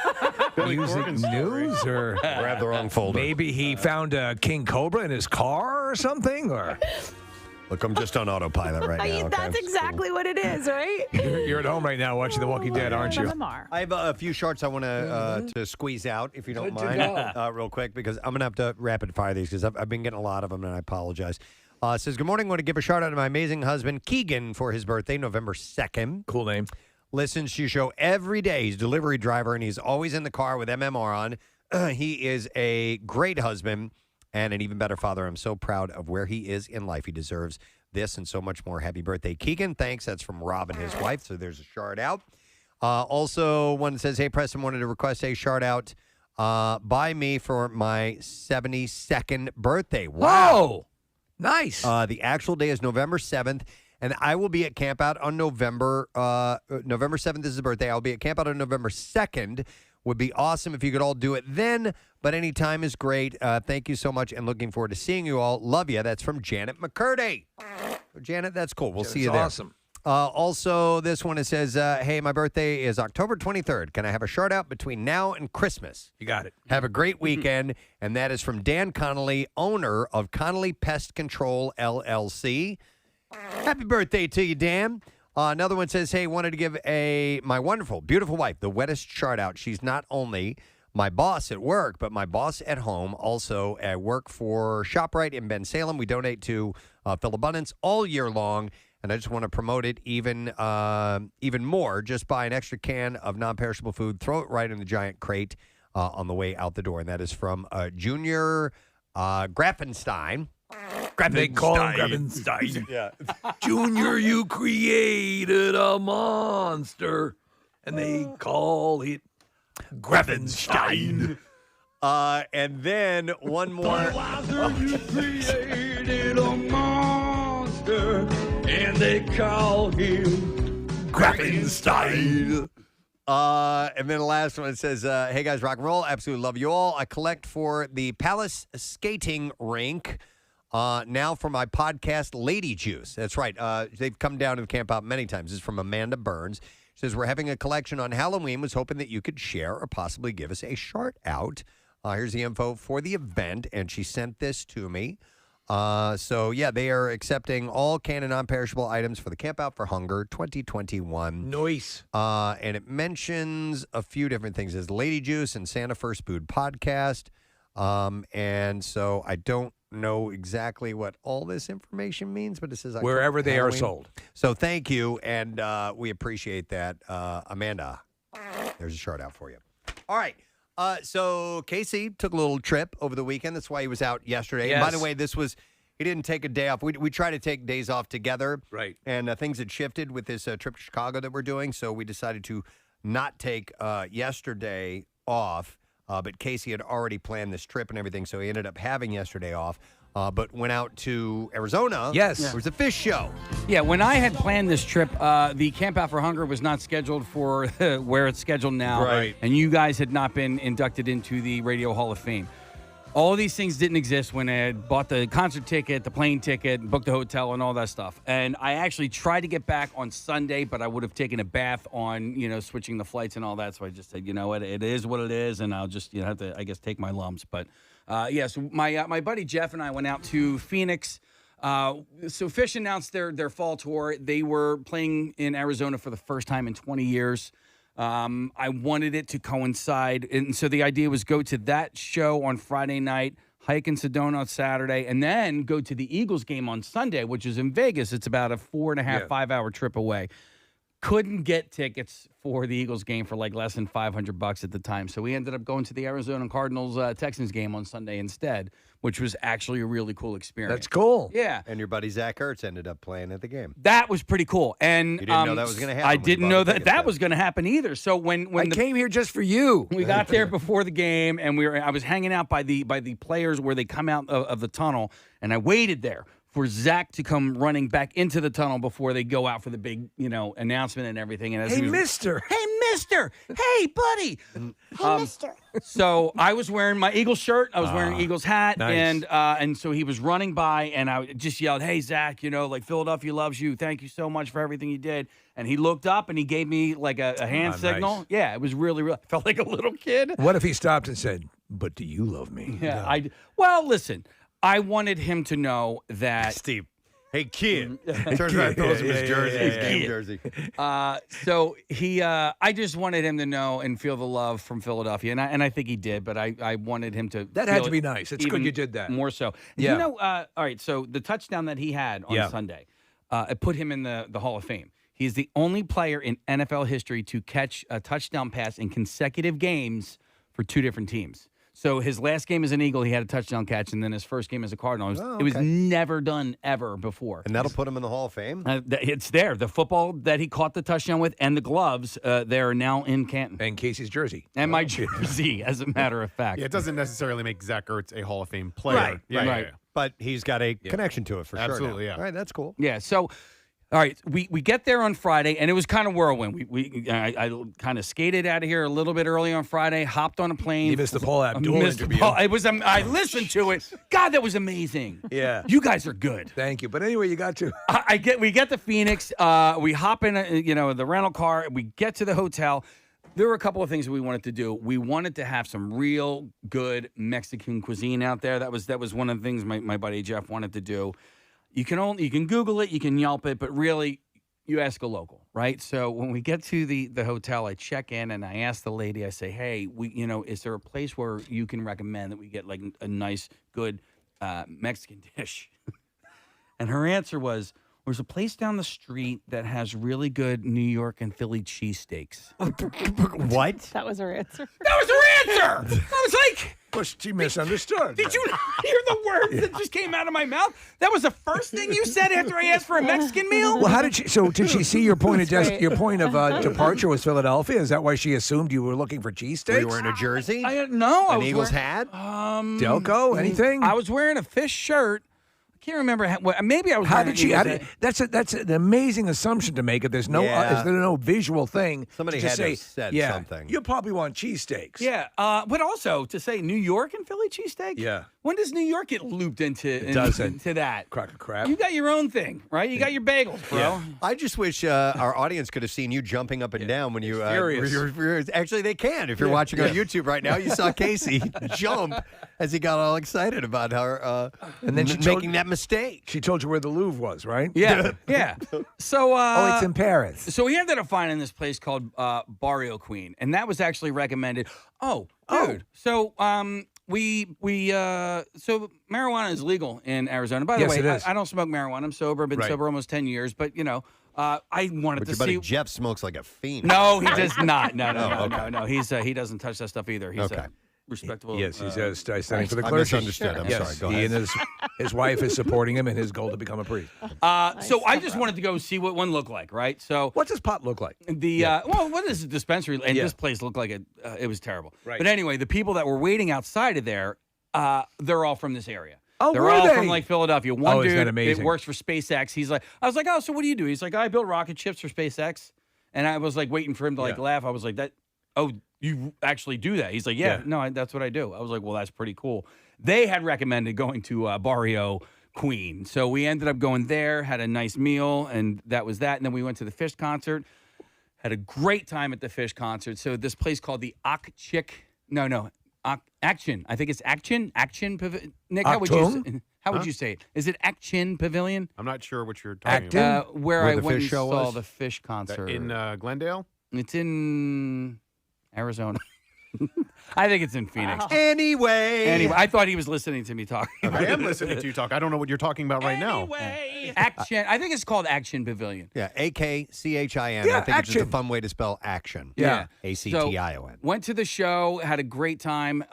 the music news, or grab the wrong folder. Maybe he found a king cobra in his car or something, or. Look, I'm just on autopilot right now. That's exactly what it is, right? You're at home right now watching The Walking Dead, aren't you? I have a few shorts I want to squeeze out, if you don't mind, real quick, because I'm going to have to rapid fire these because I've been getting a lot of them, and I apologize. Says, good morning. I want to give a shout out to my amazing husband, Keegan, for his birthday, November 2nd. Cool name. Listens to your show every day. He's a delivery driver, and he's always in the car with MMR on. He is a great husband and an even better father. I'm so proud of where he is in life. He deserves this and so much more. Happy birthday, Keegan. Thanks. That's from Rob and his wife. So there's a shout out. Also, one that says, hey, Preston, wanted to request a shout out by me for my 72nd birthday. Wow. Whoa. Nice. The actual day is November 7th. And I will be at Camp Out on November 7th is his birthday. I'll be at Camp Out on November 2nd. Would be awesome if you could all do it then, but any time is great. Thank you so much, and looking forward to seeing you all. Love you. That's from Janet McCurdy. Janet, that's cool. We'll see you there. Awesome. Also, this one, it says, hey, my birthday is October 23rd. Can I have a shout out between now and Christmas? You got it. Have a great weekend. And that is from Dan Connolly, owner of Connolly Pest Control, LLC. Happy birthday to you, Dan. Another one says, hey, wanted to give my wonderful, beautiful wife the wettest shout out. She's not only my boss at work, but my boss at home. Also, I work for ShopRite in Ben Salem. We donate to Phil Abundance all year long, and I just want to promote it even more. Just buy an extra can of non-perishable food, throw it right in the giant crate on the way out the door, and that is from Junior Graffenstein. They call him Grabenstein. Yeah. Junior, you created a monster, and they call it Grabenstein. And then one more. You created a monster, and they call him Grabenstein. And then the last one, it says, hey guys, rock and roll. Absolutely love you all. I collect for the Palace Skating Rink. Now for my podcast, Lady Juice. That's right. They've come down to the camp out many times. This is from Amanda Burns. She says, we're having a collection on Halloween. Was hoping that you could share or possibly give us a shout out. Here's the info for the event, and she sent this to me. So, yeah, they are accepting all canned and non-perishable items for the Camp Out for Hunger 2021. Nice. And it mentions a few different things. There's Lady Juice and Santa First Food Podcast. And so I don't know exactly what all this information means, but it says wherever they Halloween. are sold. So thank you, and we appreciate that, Amanda. There's a shout out for you. All right. So Casey took a little trip over the weekend. That's why he was out yesterday. Yes. And by the way, he didn't take a day off. We try to take days off together. Right. And things had shifted with this trip to Chicago that we're doing, so we decided to not take yesterday off. But Casey had already planned this trip and everything, so he ended up having yesterday off. But went out to Arizona. Yes. There was a fish show. Yeah, when I had planned this trip, the Camp Out for Hunger was not scheduled for where it's scheduled now. Right. And you guys had not been inducted into the Radio Hall of Fame. All of these things didn't exist when I had bought the concert ticket, the plane ticket, booked the hotel, and all that stuff. And I actually tried to get back on Sunday, but I would have taken a bath on, switching the flights and all that. So I just said, you know what, it is what it is, and I'll just have to, I guess, take my lumps. But, so my buddy Jeff and I went out to Phoenix So Phish announced their fall tour. They were playing in Arizona for the first time in 20 years. I wanted it to coincide. And so the idea was go to that show on Friday night, hike in Sedona on Saturday, and then go to the Eagles game on Sunday, which is in Vegas. It's about a 4.5, 5-hour trip away. Couldn't get tickets for the Eagles game for like less than $500 at the time. So we ended up going to the Arizona Cardinals Texans game on Sunday instead, which was actually a really cool experience. That's cool. Yeah. And your buddy Zach Ertz ended up playing at the game. That was pretty cool. And you didn't know that was going to happen. I didn't know that was going to happen either. So when I came here just for you. We got there before the game, and I was hanging out by the players where they come out of the tunnel, and I waited there for Zach to come running back into the tunnel before they go out for the big, announcement and everything. And Hey, mister. Hey, mister. Hey, buddy. Hey, mister. So I was wearing my Eagles shirt. I was wearing Eagles hat. Nice. And so he was running by, and I just yelled, hey, Zach, like Philadelphia loves you. Thank you so much for everything you did. And he looked up, and he gave me like a hand signal. Nice. Yeah, it was really, I felt like a little kid. What if he stopped and said, but do you love me? Yeah, well, listen. I wanted him to know that Steve. Hey, kid. Turns around, throws him his jersey, his game jersey. So he, I just wanted him to know and feel the love from Philadelphia, and I think he did. But I wanted him to. That had to be nice. It's good you did that. More so. Yeah. All right. So the touchdown that he had on Sunday, it put him in the Hall of Fame. He's the only player in NFL history to catch a touchdown pass in consecutive games for 2 different teams. So his last game as an Eagle, he had a touchdown catch, and then his first game as a Cardinal. It was never done ever before. And that'll put him in the Hall of Fame? It's there. The football that he caught the touchdown with and the gloves, they're now in Canton. And Casey's jersey. And my jersey, as a matter of fact. Yeah, it doesn't necessarily make Zach Ertz a Hall of Fame player. Right. Yeah. But he's got a connection to it for sure. Absolutely, yeah. All right, that's cool. Yeah, so... All right, we get there on Friday, and it was kind of whirlwind. I kind of skated out of here a little bit early on Friday, hopped on a plane. You missed the Paul Abdul interview. I listened to it. God, that was amazing. Yeah. You guys are good. Thank you. But anyway, you got to. We get to Phoenix. We hop in, the rental car. We get to the hotel. There were a couple of things we wanted to do. We wanted to have some real good Mexican cuisine out there. That was one of the things my buddy Jeff wanted to do. You can Google it, you can Yelp it, but really, you ask a local, right? So when we get to the hotel, I check in and I ask the lady, I say, hey, is there a place where you can recommend that we get like a nice, good Mexican dish? And her answer was, there's a place down the street that has really good New York and Philly cheesesteaks. What? That was her answer. That was her answer! I was like... Well, she misunderstood. Did you not hear the words that just came out of my mouth? That was the first thing you said after I asked for a Mexican meal? Well, how did she? So did she see your point of departure was Philadelphia? Is that why she assumed you were looking for cheesesteaks? Were you wearing a jersey? No. An Eagles hat? Delco? Anything? I was wearing a Fish shirt. I can't remember. Maybe I was. How did she? That's an amazing assumption to make. If there's no, is there no visual thing? Somebody to had say, to have said something. You probably want cheesesteaks. Yeah, but also to say New York and Philly cheesesteak. Yeah. When does New York get looped into that? Crock of crap. You got your own thing, right? You got your bagels, bro. Yeah. I just wish our audience could have seen you jumping up and down when you. Actually, they can. If you're watching on YouTube right now, you saw Casey jump as he got all excited about her and then making that mistake. She told you where the Louvre was, right? Yeah, yeah. So, it's in Paris. So we ended up finding this place called Barrio Queen, and that was actually recommended. Oh, dude. So, so marijuana is legal in Arizona. By the way, I don't smoke marijuana. I'm sober. I've been sober almost 10 years. But, I wanted to see. Jeff smokes like a fiend. No, he does not. No. He doesn't touch that stuff either. He's respectable. Yes, he's studying for the clergy. I misunderstood. I'm sorry. Go he ahead. and his wife is supporting him in his goal to become a priest. So I just wanted to go see what one looked like, right? So what does pot look like? What is a dispensary? And this place looked like it was terrible. Right. But anyway, the people that were waiting outside of there, they're all from this area. Oh, they're all from like Philadelphia. One isn't that dude, amazing? It works for SpaceX. I was like, oh, so what do you do? He's like, I build rocket ships for SpaceX. And I was like waiting for him to laugh. I was like, you actually do that? He's like, no, that's what I do. I was like, well, that's pretty cool. They had recommended going to Barrio Queen. So we ended up going there, had a nice meal, and that was that. And then we went to the Fish concert, had a great time at the Fish concert. So this place called the Action. I think it's Action. Nick, how would you say? How would you say it? Is it Action Pavilion? I'm not sure what you're talking about. Where I the went fish and show saw was? the fish concert. In Glendale? It's in Arizona. I think it's in Phoenix. Anyway, I thought he was listening to me talk. I am listening to you talk. I don't know what you're talking about right now. Action. I think it's called Action Pavilion. Yeah, AKCHIN. Yeah, I think it's just a action. fun way to spell action. Yeah. ACTION. Went to the show, had a great time.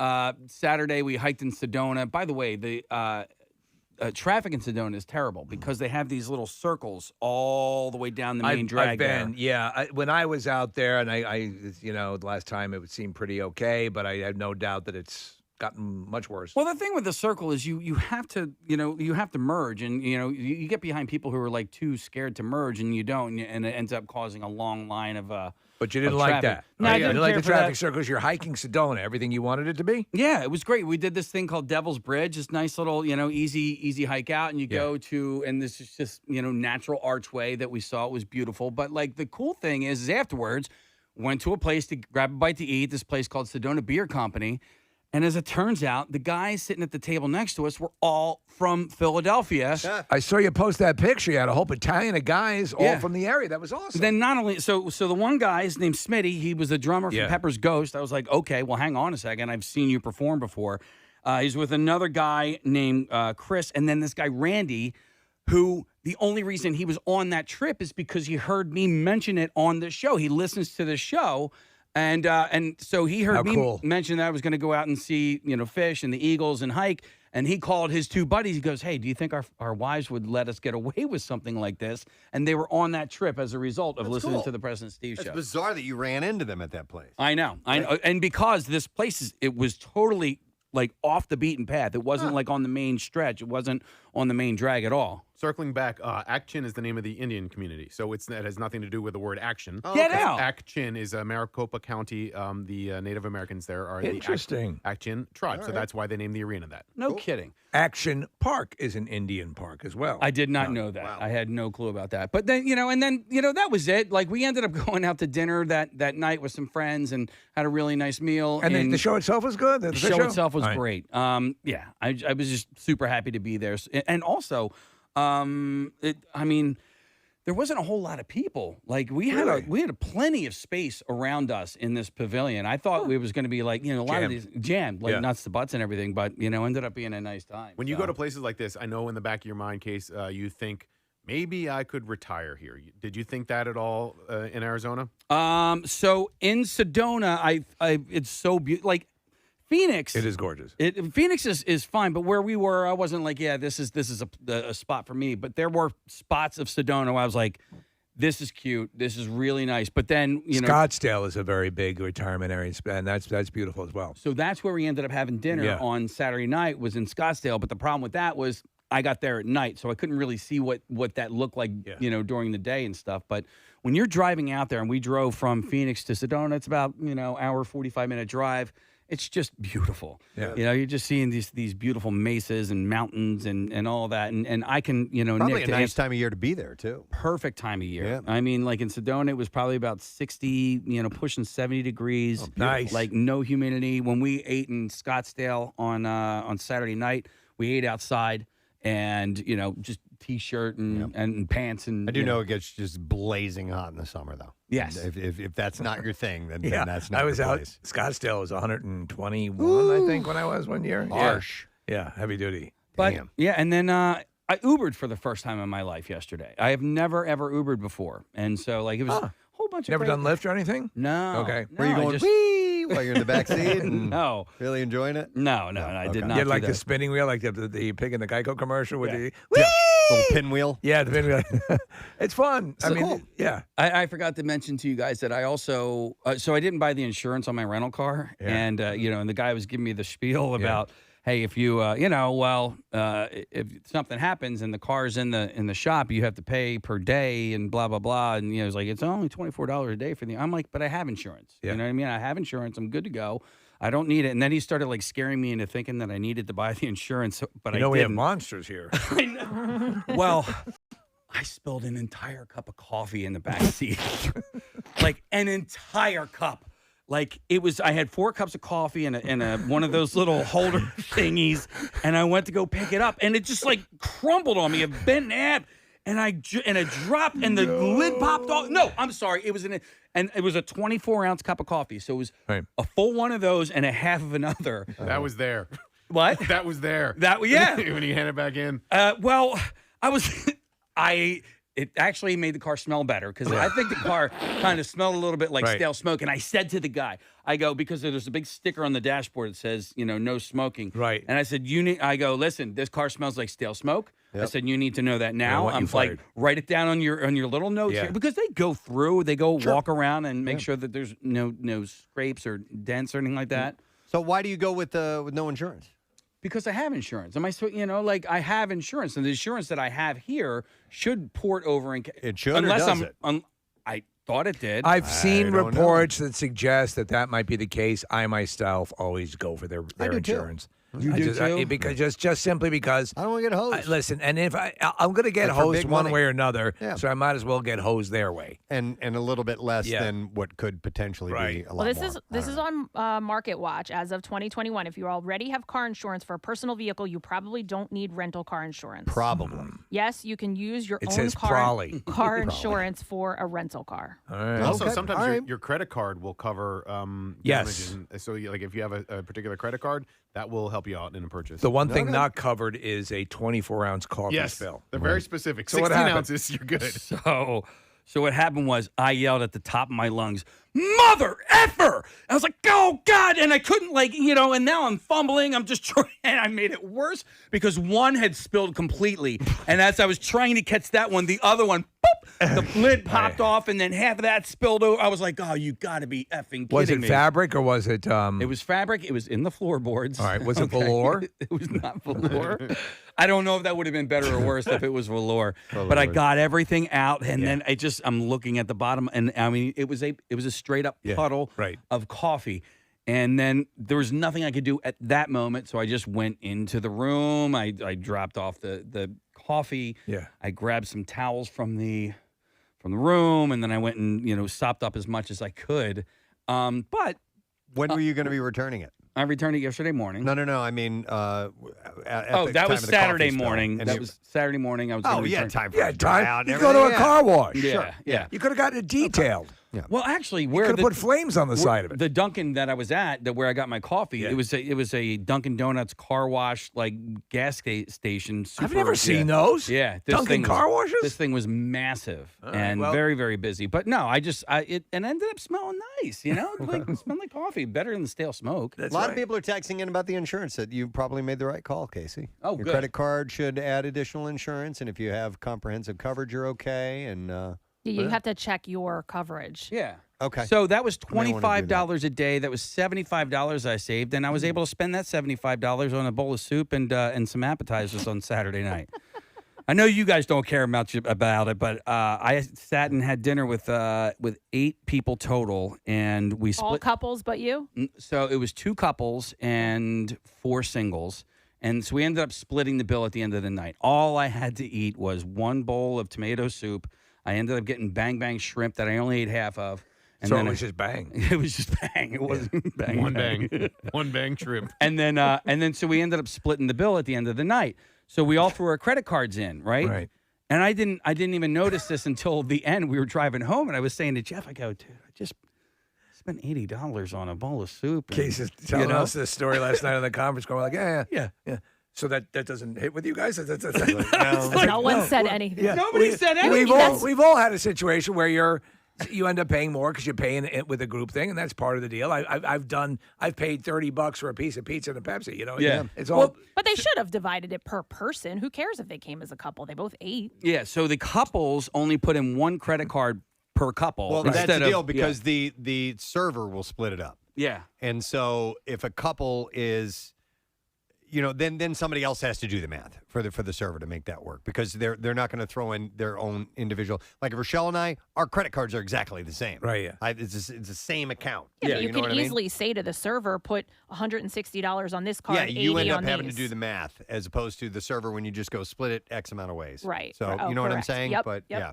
Saturday we hiked in Sedona. By the way, the traffic in Sedona is terrible because they have these little circles all the way down the main drag. I've been, when I was out there, and I, the last time it would seem pretty okay, but I have no doubt that it's gotten much worse. Well, the thing with the circle is you have to, you have to merge, and you get behind people who are like too scared to merge, and you don't, and it ends up causing a long line of. But you didn't like traffic. that. No, I you didn't didn't like care the for traffic that. circles. You're hiking Sedona, everything you wanted it to be. Yeah, it was great. We did this thing called Devil's Bridge, this nice little, easy hike out, and you go to, and this is just, natural archway that we saw. It was beautiful. But like the cool thing is afterwards, went to a place to grab a bite to eat, this place called Sedona Beer Company. And as it turns out, the guys sitting at the table next to us were all from Philadelphia. I saw you post that picture. You had a whole battalion of guys all from the area. That was awesome. Then not only so the one guy's named Smitty. He was a drummer from Yeah. Pepper's Ghost. I was like, okay, well, hang on a second. I've seen you perform before. He's with another guy named Chris, and then this guy Randy, who the only reason he was on that trip is because he heard me mention it on the show. He listens to the show. And so he heard me mention that I was going to go out and see, fish and the eagles and hike. And he called his two buddies. He goes, hey, do you think our wives would let us get away with something like this? And they were on that trip as a result of listening to the President Steve show. It's bizarre that you ran into them at that place. I know. And because this place, it was totally like off the beaten path. It wasn't like on the main stretch. It wasn't on the main drag at all. Circling back, Action is the name of the Indian community, so it has nothing to do with the word action. Get out. Action is Maricopa County. The Native Americans there are Interesting. the Action tribe, so that's why they named the arena that. No kidding. Action Park is an Indian park as well. I did not know that. Wow. I had no clue about that. But then, that was it. Like, we ended up going out to dinner that night with some friends and had a really nice meal. And the show itself was good? The show itself was great. I was just super happy to be there. And also, there wasn't a whole lot of people. Like, we had plenty of space around us in this pavilion. I thought it was going to be like, a lot of these jammed, like nuts to butts and everything, but, ended up being a nice time. When you go to places like this, I know in the back of your mind, Case, you think, maybe I could retire here. Did you think that at all in Arizona? So in Sedona, it's so beautiful. Like, Phoenix. It is gorgeous. Phoenix is fine, but where we were, I wasn't like, this is a spot for me. But there were spots of Sedona where I was like, this is cute. This is really nice. But then, Scottsdale is a very big retirement area, and that's beautiful as well. So that's where we ended up having dinner on Saturday night, was in Scottsdale. But the problem with that was I got there at night, so I couldn't really see what that looked like, during the day and stuff. But when you're driving out there, and we drove from Phoenix to Sedona, it's about, hour, 45-minute drive. It's just beautiful. Yeah. You're just seeing these beautiful mesas and mountains and all that. And I can, probably Nick, a nice time of year to be there, too. Perfect time of year. Yeah. I mean, like in Sedona, it was probably about 60, pushing 70 degrees. Oh, nice. Like no humidity. When we ate in Scottsdale on Saturday night, we ate outside and, just T-shirt and pants. And I do know it gets just blazing hot in the summer, though. Yes. If that's not your thing, then that's not I was your out. place. Scottsdale was 121, I think, when I was one year. Harsh. Yeah, heavy duty. But, and then I Ubered for the first time in my life yesterday. I have never, ever Ubered before. And so, like, it was a whole bunch of Never done Lyft or anything? No. Okay. Were you going wee while you're in the back seat? And no. Really enjoying it? No, I did not. You had like do the that. spinning wheel, like the pig in the Geico commercial with the little pinwheel. Yeah, the pinwheel. It's fun. So cool. Yeah. I forgot to mention to you guys that I also so I didn't buy the insurance on my rental car, and and the guy was giving me the spiel about. Hey, if you, if something happens and the car's in the shop, you have to pay per day and blah, blah, blah. And, it's like, it's only $24 a day for the, I'm like, but I have insurance. Yeah. You know what I mean? I have insurance. I'm good to go. I don't need it. And then he started like scaring me into thinking that I needed to buy the insurance, but I didn't. We have monsters here. I know. Well, I spilled an entire cup of coffee in the back seat. Like an entire cup. Like it was, I had 4 cups of coffee and a one of those little holder thingies, and I went to go pick it up, and it just like crumbled on me, a bent in half, and it dropped, and the lid popped off. No, I'm sorry, it was and it was a 24-ounce cup of coffee, so it was a full one of those and a half of another. That was there. What? That was there. Yeah. When you hand it back in. Well, it actually made the car smell better because I think the car kind of smelled a little bit like stale smoke. And I said to the guy, I go, because there's a big sticker on the dashboard that says, no smoking. Right. And I said, I go, listen, this car smells like stale smoke. Yep. I said, you need to know that now. I'm like, write it down on your little notes here, because they go through, walk around and make sure that there's no scrapes or dents or anything like that. So why do you go with no insurance? Because I have insurance. I have insurance, and the insurance that I have here should port over. It should, unless or does it? I thought it did. I've seen reports that suggest that might be the case. I myself always go for their insurance. You do too? Because just simply because I don't want to get hosed. Listen, and if I'm going to get hosed one way or another, so I might as well get hosed their way, and a little bit less than what could potentially be a lot more. This is on Market Watch as of 2021. If you already have car insurance for a personal vehicle, you probably don't need rental car insurance. Probably. Yes, you can use your It own says car insurance for a rental car. All right. Also, sometimes your credit card will cover Yes. damages. So, like, if you have a particular credit card, that will help you out in a purchase. The one thing not covered is a 24-ounce coffee spill. They're very specific. So 16 ounces, you're good. So what happened was I yelled at the top of my lungs, "Mother effer!" I was like, "Oh God!" And I couldn't and now I'm fumbling. I'm just trying, and I made it worse because one had spilled completely, and as I was trying to catch that one, the other one, boop, the lid popped off, and then half of that spilled over. I was like, "Oh, you got to be effing kidding me!" Was it fabric or was it? It was fabric. It was in the floorboards. All right. Was it velour? It was not velour. I don't know if that would have been better or worse if it was velour. But I got everything out, and then I'm looking at the bottom, and I mean, it was a straight up puddle of coffee. And then there was nothing I could do at that moment, so I just went into the room. I dropped off the coffee. Yeah. I grabbed some towels from the room, and then I went and sopped up as much as I could. But when were you going to be returning it? I returned it yesterday morning. No. I mean, that was Saturday morning. That was Saturday morning. I was. Oh, yeah, time for it to dry out. You go to a car wash. Yeah, yeah. You could have gotten it detailed. Yeah. Well, actually, you could have put flames on the side of it. The Dunkin' that I was at, where I got my coffee, it was a Dunkin' Donuts car wash gas station. I've never seen those. Yeah, Dunkin' car washes. This thing was massive and well, very, very busy. But no, it ended up smelling nice. It smelled like coffee, better than stale smoke. A lot of people are texting in about the insurance. That you probably made the right call, Casey. Oh, your good. credit card should add additional insurance, and if you have comprehensive coverage, you're okay. And you have to check your coverage. Yeah. Okay. So that was $25 a day. That was $75 I saved, and I was able to spend that $75 on a bowl of soup and some appetizers on Saturday night. I know you guys don't care much about it, but I sat and had dinner with 8 people total, and we split. All couples but you? So it was 2 couples and 4 singles. And so we ended up splitting the bill at the end of the night. All I had to eat was 1 bowl of tomato soup. I ended up getting bang bang shrimp that I only ate half of. And so then it was just bang. It was just bang. It wasn't bang. One bang shrimp. And then so we ended up splitting the bill at the end of the night. So we all threw our credit cards in, right? Right. And I didn't even notice this until the end. We were driving home, and I was saying to Jeff, I go, dude, I just spent $80 on a bowl of soup. Case is telling us this story last night on the conference call. We're like, yeah. So that doesn't hit with you guys? No one said anything. Yeah. Nobody said anything. We've all had a situation where you end up paying more because you're paying it with a group thing, and that's part of the deal. I've paid $30 for a piece of pizza and a Pepsi. Yeah. It's all. But they should have divided it per person. Who cares if they came as a couple? They both ate. Yeah. So the couples only put in 1 credit card per couple. well, that's the deal because the server will split it up. Yeah. And so if a couple is, then somebody else has to do the math for the server to make that work because they're not going to throw in their own individual. Like if Rochelle and I, our credit cards are exactly the same. Right. Yeah. It's the same account. Yeah, but you can easily say to the server, put $160 on this card. Yeah, you end up having these. to do the math as opposed to the server when you just go split it X amount of ways. Right. So you know what I'm correct. saying? Yep. But yep. yeah.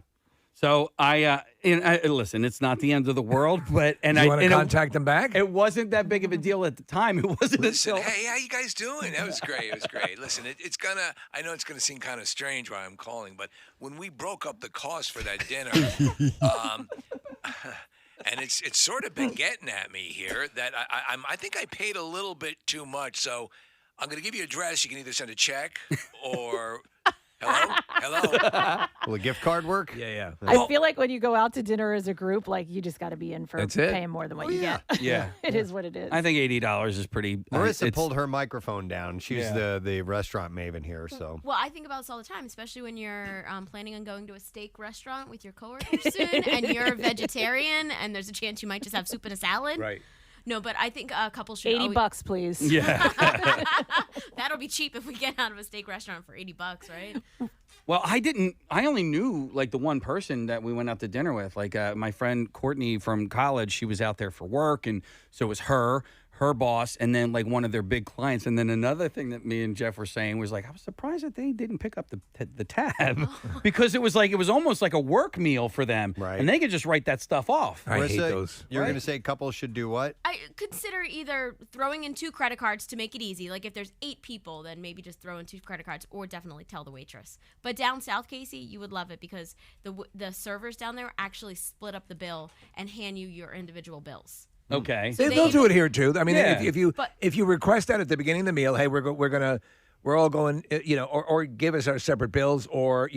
So listen, it's not the end of the world, but Do you want to contact them back? It wasn't that big of a deal at the time. It wasn't Listen, until hey, how you guys doing? That was great. It was great. Listen, I know it's gonna seem kind of strange why I'm calling, but when we broke up the cost for that dinner, and it's sort of been getting at me here that I think I paid a little bit too much. So I'm gonna give you an address. You can either send a check or. Hello? Will a gift card work? Yeah. I feel like when you go out to dinner as a group, like you just got to be in for That's it. paying more than what you get. Yeah. It is what it is. I think $80 is pretty. Marissa pulled her microphone down. She's the restaurant maven here, so. Well, I think about this all the time, especially when you're planning on going to a steak restaurant with your coworkers soon, and you're a vegetarian, and there's a chance you might just have soup and a salad. Right. No, I think a couple should. $80, please. Yeah. That'll be cheap if we get out of a steak restaurant for $80, right? Well, I only knew like the one person that we went out to dinner with. Like my friend Courtney from college, she was out there for work, and so it was her boss, and then like one of their big clients. And then another thing that me and Jeff were saying was like, I was surprised that they didn't pick up the tab because it was almost like a work meal for them, right? And they could just write that stuff off. I hate those. You're going to say couples should do what? I consider either throwing in 2 credit cards to make it easy. Like if there's 8 people, then maybe just throw in 2 credit cards, or definitely tell the waitress. But down south, Casey, you would love it because the servers down there actually split up the bill and hand you your individual bills. Okay, So they'll do it here too. I mean, Yeah. if you request that at the beginning of the meal, hey, we're all going, or give us our separate bills, or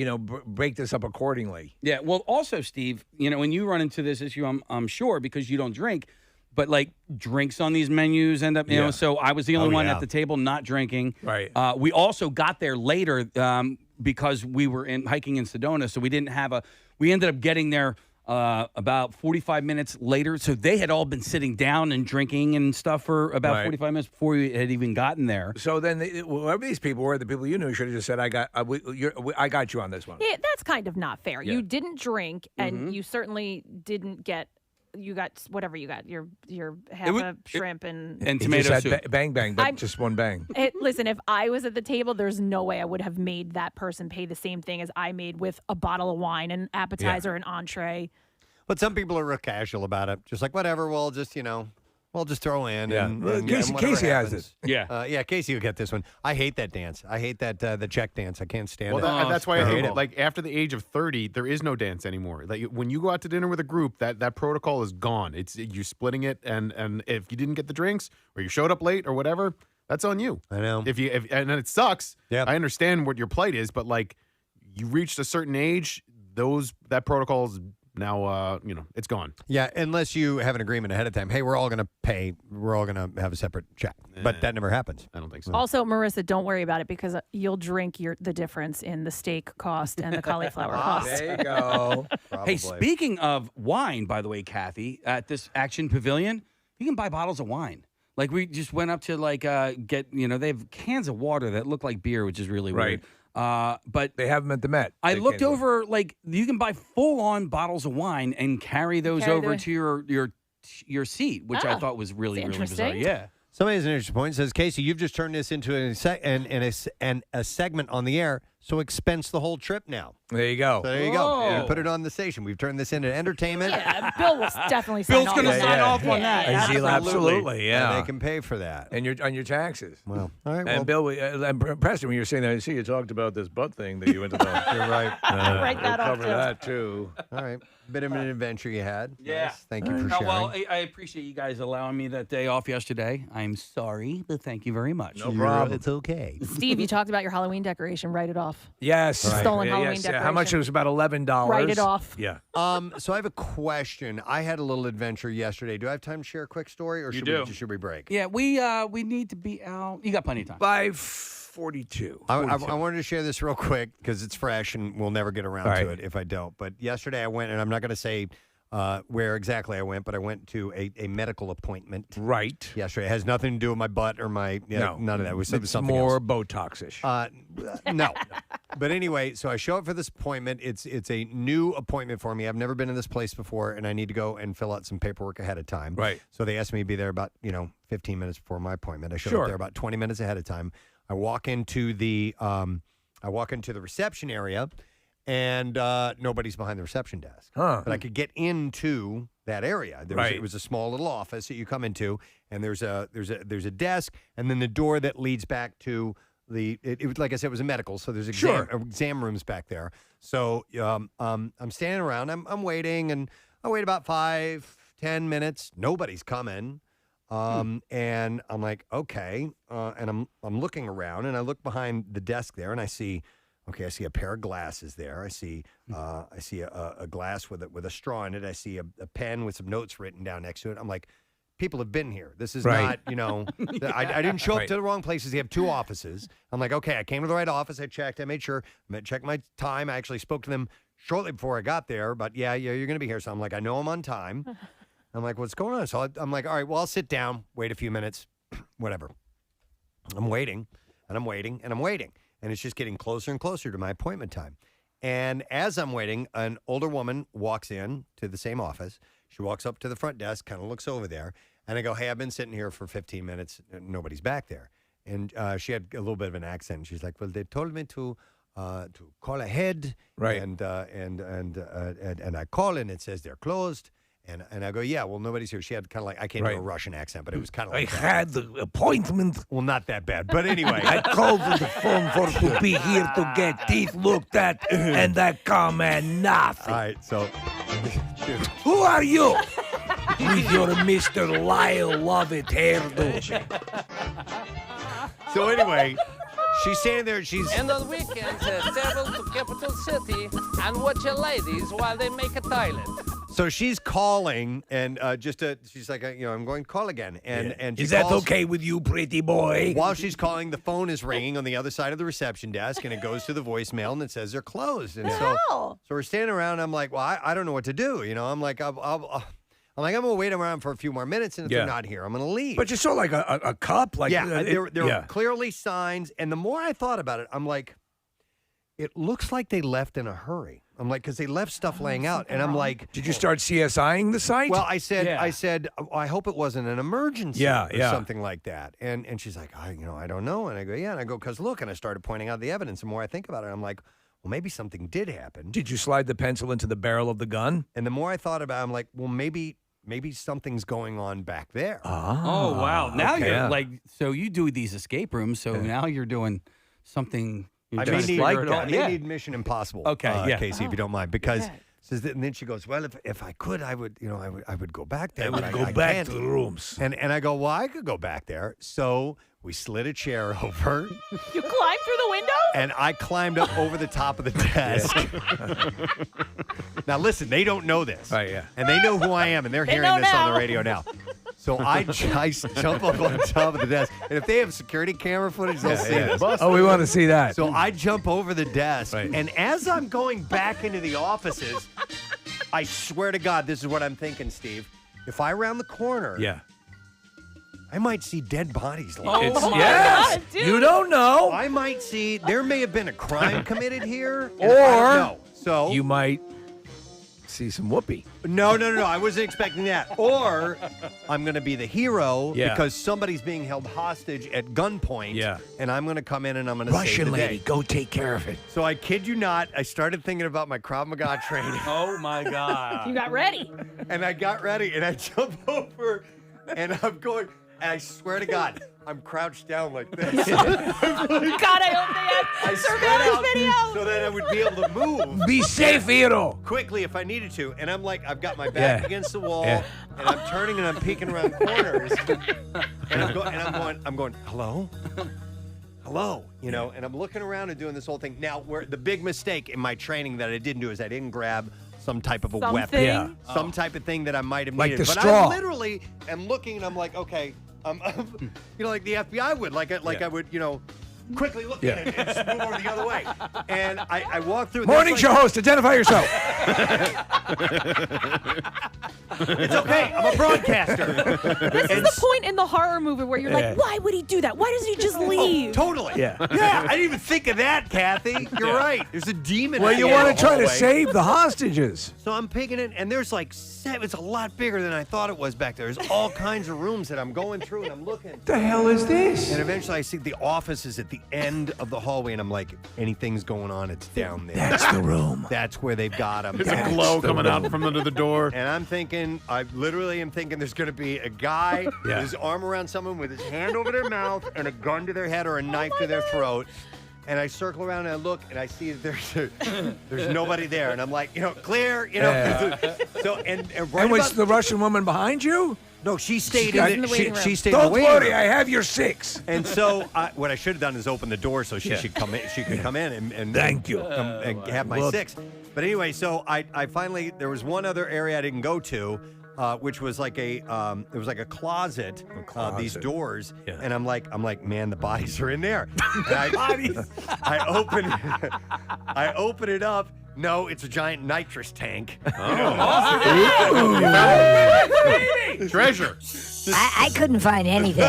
break this up accordingly. Yeah. Well, also, Steve, when you run into this issue, I'm sure because you don't drink, but like drinks on these menus end up, So I was the only one at the table not drinking. Right. We also got there later because we were hiking in Sedona, so we didn't have we ended up getting there about 45 minutes later. So they had all been sitting down and drinking and stuff for about 45 minutes before we had even gotten there. So then, whoever these people were, the people you knew should have just said, I got you on this one. Yeah, that's kind of not fair. Yeah. You didn't drink, and you certainly didn't get. You got whatever you got. Your half a shrimp and tomato just soup. had bang, but just one bang. Listen, if I was at the table, there's no way I would have made that person pay the same thing as I made with a bottle of wine, an appetizer, an entree. But some people are real casual about it. Just like, whatever, we'll just, we'll just throw in. Yeah. And Casey has happens. it. Yeah. Casey will get this one. I hate that dance. I hate that the check dance. I can't stand it. That's why I hate it. terrible. Like, after the age of 30, there is no dance anymore. Like, when you go out to dinner with a group, that protocol is gone. You're splitting it, and if you didn't get the drinks, or you showed up late, or whatever, that's on you. I know. And it sucks. Yeah. I understand what your plight is, but like, you reached a certain age, that protocol is now, it's gone. Yeah, unless you have an agreement ahead of time. Hey, we're all going to pay. We're all going to have a separate check. But that never happens. I don't think so. Also, Marissa, don't worry about it because you'll drink the difference in the steak cost and the cauliflower cost. There you go. Hey, speaking of wine, by the way, Kathy, at this Action Pavilion, you can buy bottles of wine. Like we just went up to get, they have cans of water that look like beer, which is really weird. But they have them at the Met. I looked over, you can buy full-on bottles of wine and carry those over to your seat, which I thought was really, really bizarre. Yeah. Somebody has an interesting point. Says, Casey, you've just turned this into a segment on the air, so expense the whole trip now. There you go. So there you go. You put it on the station. We've turned this into entertainment. Yeah, Bill will definitely sign Bill's going to sign off on that. Absolutely, yeah. And they can pay for that. And on your taxes. Well, all right. And Bill, and Preston, when you were saying that, I see you talked about this butt thing that you went to the. You're right. Write that we'll off, cover too. that, too. All right. Bit of an adventure you had. Yeah. Nice. Thank you for sharing. Well, I appreciate you guys allowing me that day off yesterday. I'm sorry, but thank you very much. No problem. It's okay. Steve, you talked about your Halloween decoration. Write it off. Yes. Stolen Halloween yes. decoration. How much? It was about $11. Write it off. Yeah. So I have a question. I had a little adventure yesterday. Do I have time to share a quick story, or should we break? Yeah, we need to be out. You got plenty of time. By 42. I wanted to share this real quick because it's fresh and we'll never get around to it if I don't. But yesterday I went, and I'm not going to say where exactly I went, but I went to a medical appointment. Right. Yesterday. It has nothing to do with my butt or my none of that. It was something more else. Botox-ish. No. But anyway, so I show up for this appointment. It's a new appointment for me. I've never been in this place before, and I need to go and fill out some paperwork ahead of time. Right. So they asked me to be there about 15 minutes before my appointment. I showed up there about 20 minutes ahead of time. I walk into the reception area, and nobody's behind the reception desk. Huh. But I could get into that area. Right. It was a small little office that you come into, and there's a desk, and then the door that leads back to it was, like I said, it was a medical, so there's exam rooms back there. So I'm standing around, I'm waiting, and I wait about 5-10 minutes. Nobody's coming. And I'm like, okay. And I'm looking around, and I look behind the desk there, and I see a pair of glasses there. I see a glass with a straw in it. I see a pen with some notes written down next to it. I'm like, people have been here. This is not, I didn't show up to the wrong places. They have 2 offices. I'm like, okay, I came to the right office. I checked. I made sure. I checked my time. I actually spoke to them shortly before I got there. But yeah, you're going to be here. So I'm like, I know I'm on time. I'm like, what's going on? So I'm like, all right, well, I'll sit down, wait a few minutes, whatever. I'm waiting, and I'm waiting, and I'm waiting. And it's just getting closer and closer to my appointment time. And as I'm waiting, an older woman walks in to the same office. She walks up to the front desk, kind of looks over there. And I go, hey, I've been sitting here for 15 minutes. And nobody's back there. And she had a little bit of an accent. She's like, well, they told me to call ahead. Right. And I call, and it says they're closed. And I go, yeah, well, nobody's here. She had kind of like, I can't do a Russian accent, but it was kind of like I had the appointment. Well, not that bad. But anyway. I called on the phone to be here to get teeth looked at, and I come and nothing. All right, so. Who are you? With your Mr. Lyle Lovett hairdo. So anyway, she's standing there. And on weekends, travel to capital city and watch your ladies while they make a toilet. So she's calling, and she's like, I'm going to call again. And she is that calls, okay with you, pretty boy? While she's calling, the phone is ringing on the other side of the reception desk, and it goes to the voicemail, and it says they're closed. And so we're standing around. I'm like, well, I don't know what to do. I'm like, I'm going to wait around for a few more minutes, and if they're not here, I'm going to leave. But you saw like a cup, like there were clearly signs. And the more I thought about it, I'm like, it looks like they left in a hurry. I'm like, because they left stuff laying out, and I'm like, did you start CSIing the site? Well, I said, I hope it wasn't an emergency or something like that. And she's like, I don't know. And I go, yeah. And I go, because look, and I started pointing out the evidence. The more I think about it, I'm like, well, maybe something did happen. Did you slide the pencil into the barrel of the gun? And the more I thought about it, I'm like, well, maybe something's going on back there. Oh, wow. Now you're like, so you do these escape rooms, so now you're doing something. I may need Mission Impossible. Okay, Casey, if you don't mind, because says that, and then she goes, well, if I could, I would go back there. I would go back to the rooms. And I go, well, I could go back there. So we slid a chair over. You climbed through the window? And I climbed up over the top of the desk. Now listen, they don't know this. Right, yeah. And they know who I am, and they're hearing this on the radio now. So I jump up on top of the desk. And if they have security camera footage, they'll see this. Oh, we want to see that. So I jump over the desk. Right. And as I'm going back into the offices, I swear to God, this is what I'm thinking, Steve. If I round the corner, I might see dead bodies. God, dude. You don't know. I might see, there may have been a crime committed here. Or I don't know. So you might see some whoopee. No. I wasn't expecting that. Or I'm going to be the hero because somebody's being held hostage at gunpoint. Yeah. And I'm going to come in and I'm going to Russian save the lady, day. go take care of it. So I kid you not, I started thinking about my Krav Maga training. Oh, my God. You got ready. And I got ready and I jump over and I'm going, and I swear to God, I'm crouched down like this. God, I hope they have surveillance video. So that I would be able to move. Be safe, hero. Quickly if I needed to. And I'm like, I've got my back against the wall, and I'm turning and I'm peeking around corners. And I'm going, hello? Hello? And I'm looking around and doing this whole thing. Now, the big mistake in my training that I didn't do is I didn't grab some type of a weapon. Yeah. Some type of thing that I might have Like needed. the But straw. I literally am looking and I'm like, okay, like the FBI would, I would, quickly look at it and just move over the other way. And I walk through. Morning show host, identify yourself. It's okay. I'm a broadcaster. This is the point in the horror movie where you're like, why would he do that? Why doesn't he just leave? Totally. Yeah. I didn't even think of that, Kathy. You're right. There's a demon. Well, in you the want to try to hallway. save the hostages. So I'm picking it, and there's like 7. It's a lot bigger than I thought it was back there. There's all kinds of rooms that I'm going through, and I'm looking. The hell is this? And eventually I see the office is at the end of the hallway, and I'm like, if anything's going on, it's down there. That's the room. That's where they've got him. There's a glow coming out from under the door. And I'm thinking, I literally am thinking there's going to be a guy with his arm around someone with his hand over their mouth and a gun to their head or a knife to their throat. And I circle around and I look and I see there's nobody there. And I'm like, clear, So, and right And was about, the Russian woman behind you? No, she stayed in the waiting room. She stayed in Don't the waiting worry, room. I have your 6. And so what I should have done is open the door so she should come in. She could come in and Thank you. and have my 6. But anyway, so I finally there was one other area I didn't go to, which was like it was like a closet. These doors, and I'm like, man, the bodies are in there. And I open it up. No, it's a giant nitrous tank. Treasure. I couldn't find anything.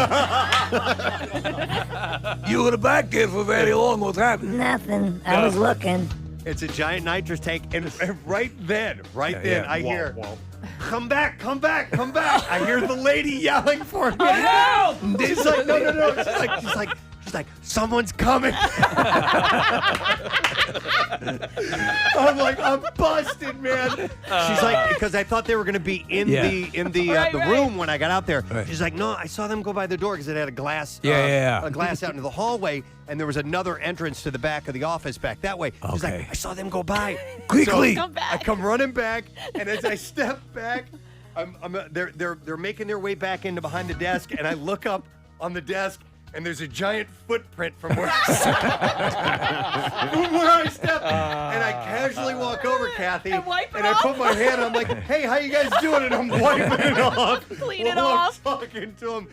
You were back there for very long. What's happening? Nothing. I was looking. It's a giant nitrous tank, and right then, I hear, come back. I hear the lady yelling for me. Help! She's like, no. She's like, someone's coming. I'm like, I'm busted, man. She's like, because I thought they were going to be in the room when I got out there. Right. She's like, no, I saw them go by the door because it had a glass, a glass out into the hallway, and there was another entrance to the back of the office back that way. She's like, I saw them go by. Quickly, so I come running back, and as I step back, they're making their way back into behind the desk, and I look up on the desk. And there's a giant footprint from where I stepped. And I casually walk over, Kathy, and I put my hand. I'm like, "Hey, how you guys doing?" And I'm wiping it off. Clean it off. I'm talking to him.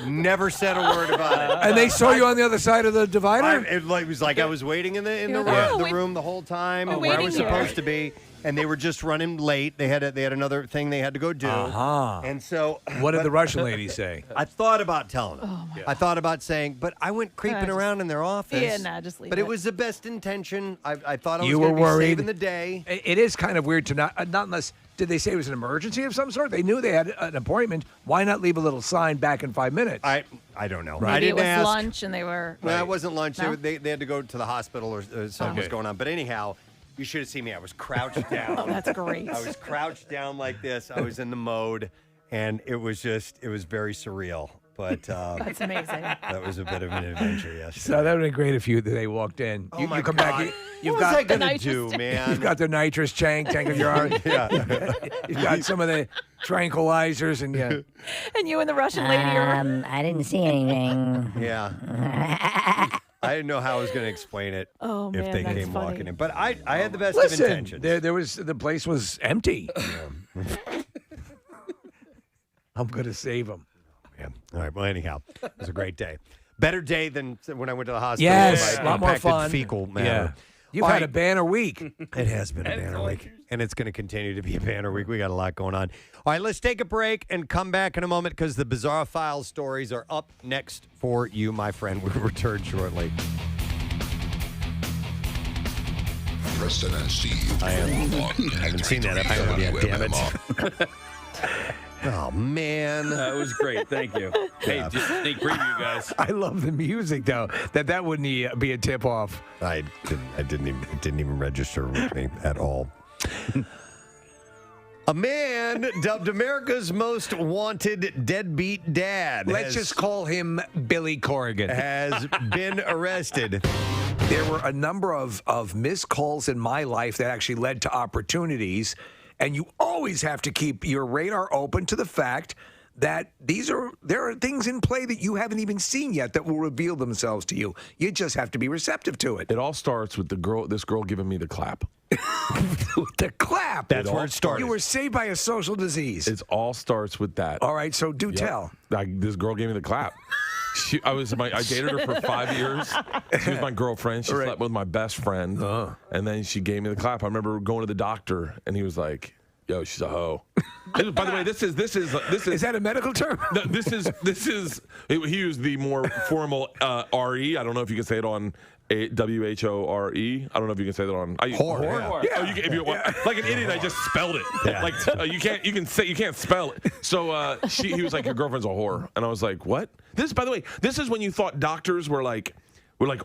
Never said a word about it. And they saw you on the other side of the divider? It was like I was waiting in the room the whole time where I was supposed to be. And they were just running late. They had another thing they had to go do. And so, what did the Russian lady say? I thought about telling them. I thought about saying, but I went creeping around in their office. Yeah, nah, just leave But it. it was the best intention. I thought I was You going were to be worried. saving the day. It is kind of weird to not unless. Did they say it was an emergency of some sort? They knew they had an appointment. Why not leave a little sign back in 5 minutes? I don't know. Maybe I didn't it was ask. lunch and they were. No, it wasn't lunch. No? They had to go to the hospital or something was going on. But anyhow, you should have seen me. I was crouched down. Oh, that's great. I was crouched down like this. I was in the mode, and it was very surreal. But That's amazing. that was a bit of an adventure yesterday. So that would have been great if they walked in. Oh you my come God. back. You've What got was I gonna nitrous do, tank. man? You've got the nitrous tank in your arm. Yeah. You've got some of the tranquilizers and And you and the Russian lady are. I didn't see anything. Yeah. I didn't know how I was going to explain it Oh, if man, they that's came funny. walking in. But I had the best of Listen, intentions. the place was empty. I'm gonna save them. Yeah. All right. Well, anyhow, it was a great day. Better day than when I went to the hospital. Yes, with a my lot more impacted fun. Fecal matter. Yeah. You've All had right. a banner week. It has been a banner week, and it's going to continue to be a banner week. We got a lot going on. All right, let's take a break and come back in a moment because the Bizarre Files stories are up next for you, my friend. We'll return shortly. Preston and Steve. I haven't seen that episode yet, damn it. Oh, man. That was great. Thank you. Hey, just sneak preview, guys. I love the music though. That wouldn't be a tip off. It didn't even register with me at all. A man dubbed America's most wanted deadbeat dad. Let's just call him Billy Corrigan. Has been arrested. There were a number of missed calls in my life that actually led to opportunities, and you always have to keep your radar open to the fact that there are things in play that you haven't even seen yet that will reveal themselves to you. You just have to be receptive to it. It all starts with this girl giving me the clap. The clap. That's where it started. You were saved by a social disease. It all starts with that. All right, so do tell. This girl gave me the clap. I dated her for 5 years. She was my girlfriend. She slept with my best friend. And then she gave me the clap. I remember going to the doctor, and he was like, yo, she's a hoe. By the way, this is that a medical term? No, this is he used the more formal RE. I don't know if you can say it on WHORE. I don't know if you can say that on whore. Yeah. Oh, you can, if you want, like an idiot, I just spelled it. Yeah. Like you can't spell it. So he was like, your girlfriend's a whore, and I was like, what? This, by the way, this is when you thought doctors were like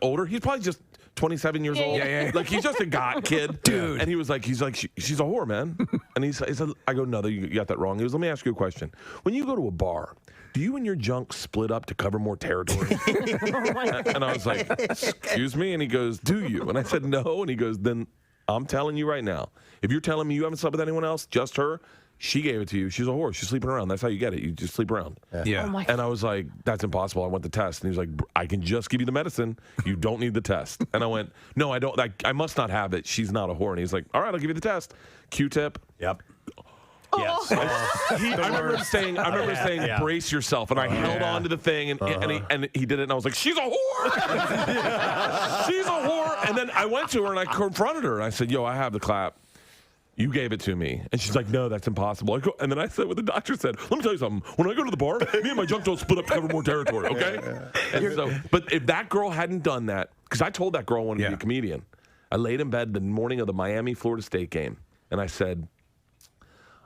older. He's probably just 27 years old. Yeah. Like he's just a kid, dude. And he was like, she's a whore, man. And he said, I go, no, you got that wrong. He goes, let me ask you a question. When you go to a bar, do you and your junk split up to cover more territory? And I was like, excuse me? And he goes, do you? And I said, no. And he goes, then I'm telling you right now, if you're telling me you haven't slept with anyone else, just her, she gave it to you. She's a whore. She's sleeping around. That's how you get it. You just sleep around. Yeah. Oh and I was like, that's impossible. I want the test. And he was like, I can just give you the medicine. You don't need the test. And I went, no, I don't. I must not have it. She's not a whore. And he's like, all right, I'll give you the test. Q-tip. Yep. Yes. I remember saying, brace yourself, and I held on to the thing, and he did it, and I was like, she's a whore. She's a whore. And then I went to her and I confronted her, and I said, yo, I have the clap. You gave it to me. And she's like, no, that's impossible. And then I said what the doctor said. Let me tell you something. When I go to the bar, me and my junk don't split up to cover more territory, okay? And so, but if that girl hadn't done that, because I told that girl I wanted to be a comedian. I laid in bed the morning of the Miami-Florida State game, and I said,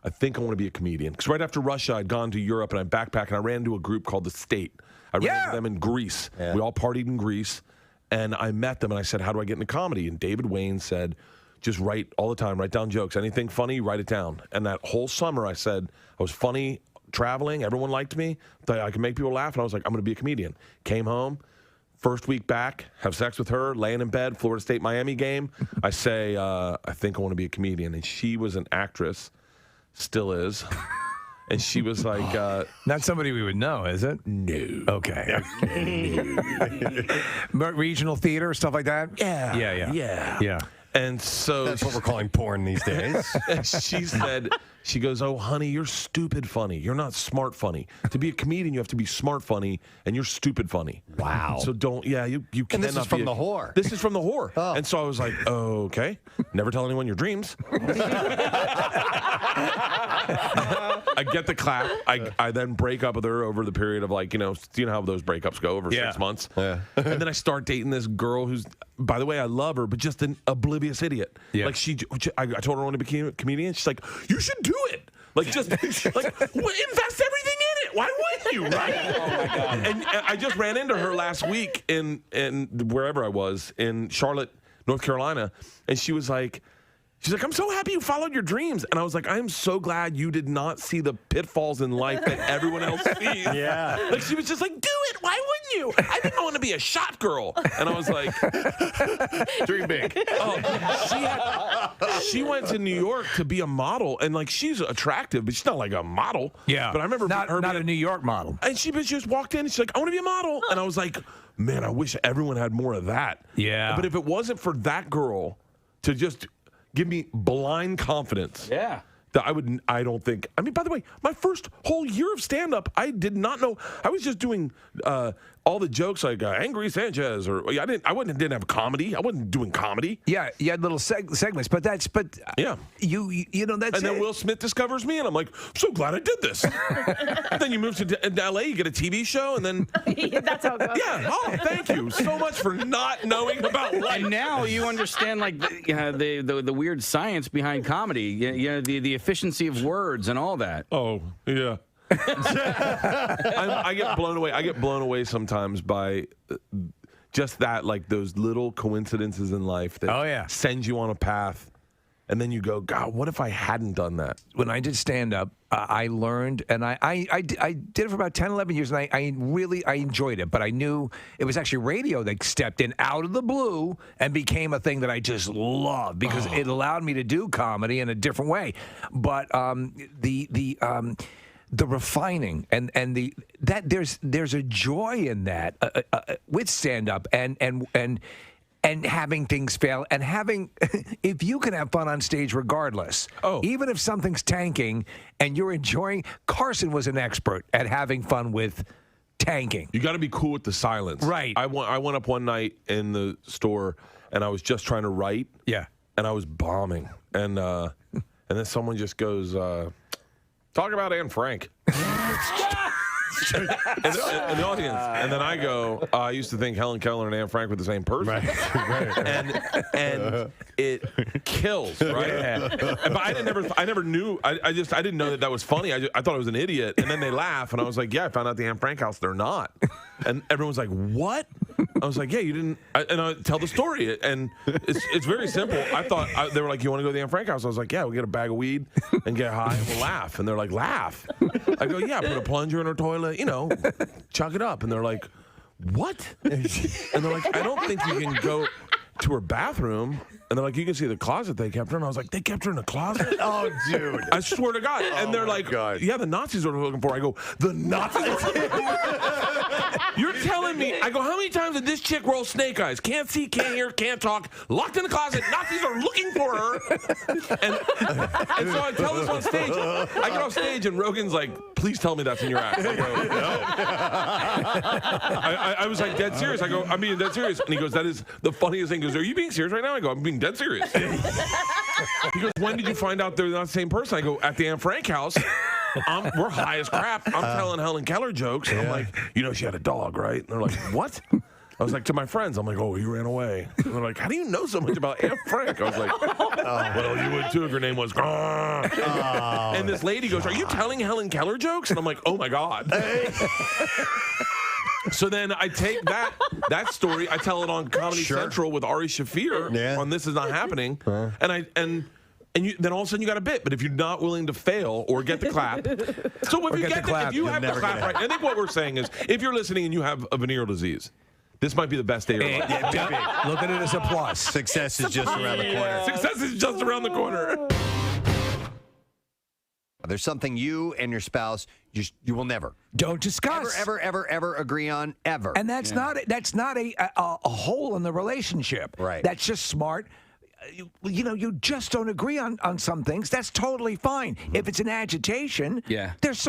I think I want to be a comedian. Because right after Russia, I'd gone to Europe, and I backpacked, and I ran into a group called The State. I ran into them in Greece. Yeah. We all partied in Greece, and I met them, and I said, how do I get into comedy? And David Wayne said, just write all the time, write down jokes. Anything funny, write it down. And that whole summer, I said, I was funny traveling. Everyone liked me. Thought I could make people laugh, and I was like, I'm going to be a comedian. Came home. First week back, have sex with her, laying in bed, Florida State, Miami game. I say, I think I want to be a comedian. And she was an actress. Still is. And she was like... not somebody we would know, is it? No. Okay. Regional theater, stuff like that? Yeah. And so... That's what we're calling porn these days. And she said... She goes, oh, honey, you're stupid funny. You're not smart funny. To be a comedian, you have to be smart funny, and you're stupid funny. Wow. So don't, you cannot. And this is from the whore. This is from the whore. Oh. And so I was like, oh, okay. Never tell anyone your dreams. I get the clap. I then break up with her over the period of you know how those breakups go over 6 months. Yeah. And then I start dating this girl who's, by the way, I love her, but just an oblivious idiot. Yeah. Like I told her I wanted to be a comedian. She's like, you should do it. Invest everything in it. Why wouldn't you? Right? Oh my God. And I just ran into her last week in wherever I was in Charlotte, North Carolina, and she's like, I'm so happy you followed your dreams. And I was like, I'm so glad you did not see the pitfalls in life that everyone else sees. Yeah. Like, she was just like, do it. Why wouldn't you? I didn't want to be a shot girl. And I was like, dream big. Oh, she went to New York to be a model. And, she's attractive, but she's not like a model. Yeah. But I remember not a New York model. And she just walked in and she's like, I want to be a model. And I was like, man, I wish everyone had more of that. Yeah. But if it wasn't for that girl to just give me blind confidence. Yeah. That I don't think. I mean, by the way, my first whole year of stand-up, I did not know. I was just doing all the jokes like Angry Sanchez, or I didn't have comedy. I wasn't doing comedy. Yeah, you had little segments, but yeah. You know that's. And then Will Smith discovers me, and I'm like, I'm so glad I did this. And then you move to LA, you get a TV show, and then that's how it goes. Yeah. Oh, thank you so much for not knowing about life. And now you understand the weird science behind comedy. You know the efficiency of words and all that. Oh yeah. I get blown away. I get blown away sometimes by just that, those little coincidences in life that send you on a path, and then you go, God, what if I hadn't done that? When I did stand up, I learned, and I did it for about 10, 11 years, and I enjoyed it, but I knew it was actually radio that stepped in out of the blue and became a thing that I just loved because it allowed me to do comedy in a different way. But the refining and there's a joy in that with stand up and having things fail and having if you can have fun on stage regardless. Even if something's tanking and you're enjoying. Carson was an expert at having fun with tanking. You got to be cool with the silence. Right. I went up one night in the store and I was just trying to write. Yeah. And I was bombing and and then someone just goes, talk about Anne Frank. in the audience, and then I go, I used to think Helen Keller and Anne Frank were the same person, and it kills, right? But I never knew. I didn't know that was funny. I thought I was an idiot, and then they laugh, and I was like, yeah, I found out the Anne Frank house. They're not, and everyone's like, what? I was like, yeah, you didn't, and I tell the story, and it's very simple. I thought they were like, you want to go to the Anne Frank house? I was like, yeah, we'll get a bag of weed and get high, and we'll laugh. And they're like, laugh? I go, yeah, put a plunger in her toilet, chuck it up. And they're like, what? And they're like, I don't think you can go to her bathroom. And they're like, you can see the closet they kept her. And I was like, they kept her in a closet? Oh, dude. I swear to God. And they're like, yeah, the Nazis are looking for her. I go, the Nazis? You're telling me, I go, how many times did this chick roll snake eyes? Can't see, can't hear, can't talk, locked in the closet. Nazis are looking for her. And so I tell this on stage. I get off stage and Rogan's like, please tell me that's in your act. I go, no. I was like dead serious. I go, I'm being dead serious. And he goes, that is the funniest thing. He goes, are you being serious right now? I go, I'm being dead serious. He goes, when did you find out they're not the same person? I go, at the Anne Frank house. We're high as crap. I'm telling Helen Keller jokes. And I'm like, she had a dog, right? And they're like, what? I was like, to my friends, I'm like, oh, he ran away. And they're like, how do you know so much about Anne Frank? I was like, well, you would too if your name was. And this lady goes, are you telling Helen Keller jokes? And I'm like, oh my God. So then I take that story, I tell it on Comedy Central with Ari Shaffir on This Is Not Happening, and then all of a sudden you got a bit. But if you're not willing to fail or get the clap, so if you have the clap right, I think what we're saying is, if you're listening and you have a venereal disease, this might be the best day of your life. Look at it as a plus. Success is just around the corner. Success is just around the corner. There's something you and your spouse you will never don't discuss, ever agree on, ever. And that's not a hole in the relationship. Right. That's just smart. You just don't agree on some things. That's totally fine. If it's an agitation, there's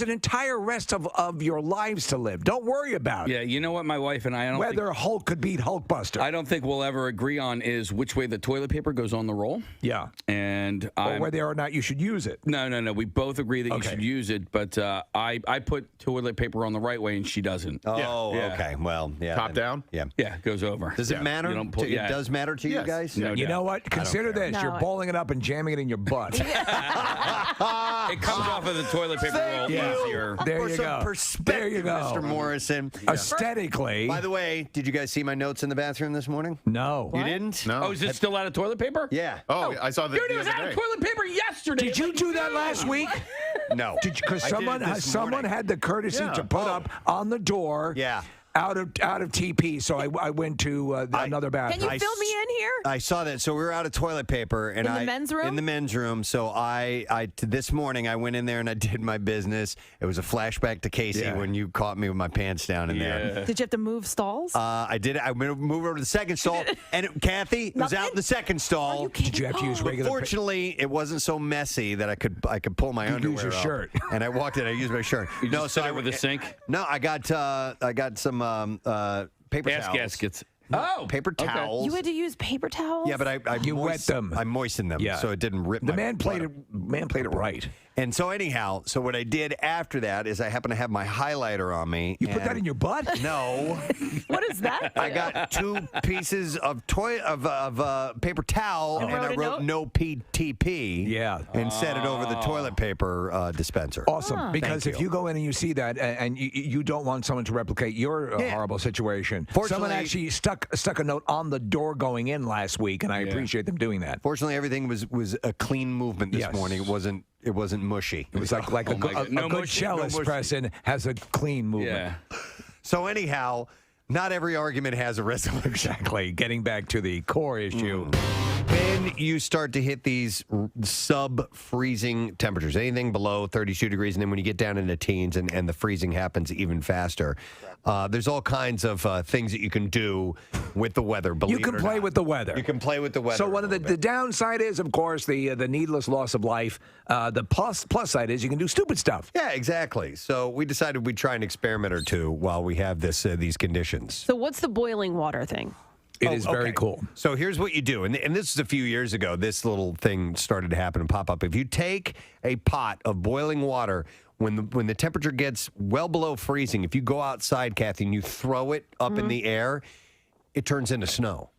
an entire rest of your lives to live. Don't worry about it. Yeah, you know what, my wife and I don't whether Hulk could beat Hulkbuster. I don't think we'll ever agree on is which way the toilet paper goes on the roll. Yeah. And or whether or not you should use it. No. We both agree that you should use it, but I put toilet paper on the right way and she doesn't. Oh, okay. Well, yeah. Top down? Yeah. Yeah, it goes over. Does it matter? It does matter to you guys? No, you know what? Consider this. No, you're bowling it up and jamming it in your butt. It comes off of the toilet paper roll easier. There you go. There you go. Mr. Morrison. Aesthetically. By the way, did you guys see my notes in the bathroom this morning? No. You didn't? No. Oh, is it still out of toilet paper? Yeah. Oh, I saw that. Dude, it was out of toilet paper yesterday. Did you do that last week? No. Because someone had the courtesy to put up on the door. Yeah. Out of TP, so I went to another bathroom. Can you fill me in here? I saw that. So we were out of toilet paper, and in the men's room. In the men's room. So this morning I went in there and I did my business. It was a flashback to Casey when you caught me with my pants down in there. Did you have to move stalls? I did. I moved over to the second stall, and Kathy was out in the second stall. Did you have to use regular? Fortunately, it wasn't so messy that I could pull my underwear use your up. shirt. And I walked in. I used my shirt. So over the sink. No, I got some paper towels. Gaskets. Oh, paper towels. You had to use paper towels? Yeah, but I wet them. I moistened them, so it didn't rip. The man played it right. And so anyhow, what I did after that is I happened to have my highlighter on me. You put that in your butt? No. What is that? I got 2 pieces of paper towel, and I wrote no PTP. Yeah. And set it over the toilet paper dispenser. Awesome. Because if you go in and you see that, and you don't want someone to replicate your horrible situation. Someone actually stuck a note on the door going in last week, and I appreciate them doing that. Fortunately, everything was a clean movement this morning. It wasn't mushy. It was like a good cellist person has a clean movement. Yeah. So anyhow, not every argument has a resolution. Exactly. Getting back to the core issue. When you start to hit these sub-freezing temperatures, anything below 32 degrees, and then when you get down into teens and the freezing happens even faster, there's all kinds of things that you can do with the weather. You can play with the weather. You can play with the weather. So one of the downside is, of course, the needless loss of life. The plus side is you can do stupid stuff. Yeah, exactly. So we decided we'd try an experiment or two while we have these conditions. So what's the boiling water thing? It is very cool. So here's what you do, and this is a few years ago. This little thing started to happen and pop up. If you take a pot of boiling water, when the temperature gets well below freezing, if you go outside, Kathy, and you throw it up in the air, it turns into snow.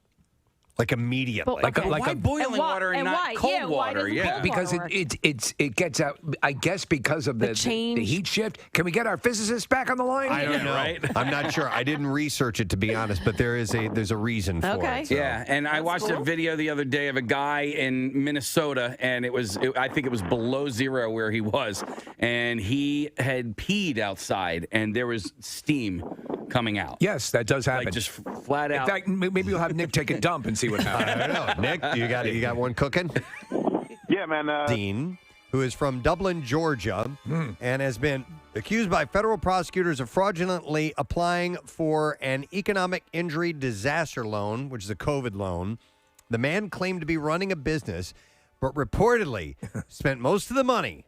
Like immediately. Why boiling water and not cold water? Yeah, because it gets out. I guess because of the heat shift. Can we get our physicists back on the line? I don't know. Right? I'm not sure. I didn't research it, to be honest, but there's a reason for it. So. Yeah, and I watched a video the other day of a guy in Minnesota, and I think it was below zero where he was, and he had peed outside, and there was steam coming out. Yes, that does happen. Like just flat out. In fact, maybe you'll have Nick take a dump and see what happens. I don't know. Nick, you got one cooking? Yeah, man. Dean, who is from Dublin, Georgia, and has been accused by federal prosecutors of fraudulently applying for an economic injury disaster loan, which is a COVID loan. The man claimed to be running a business, but reportedly spent most of the money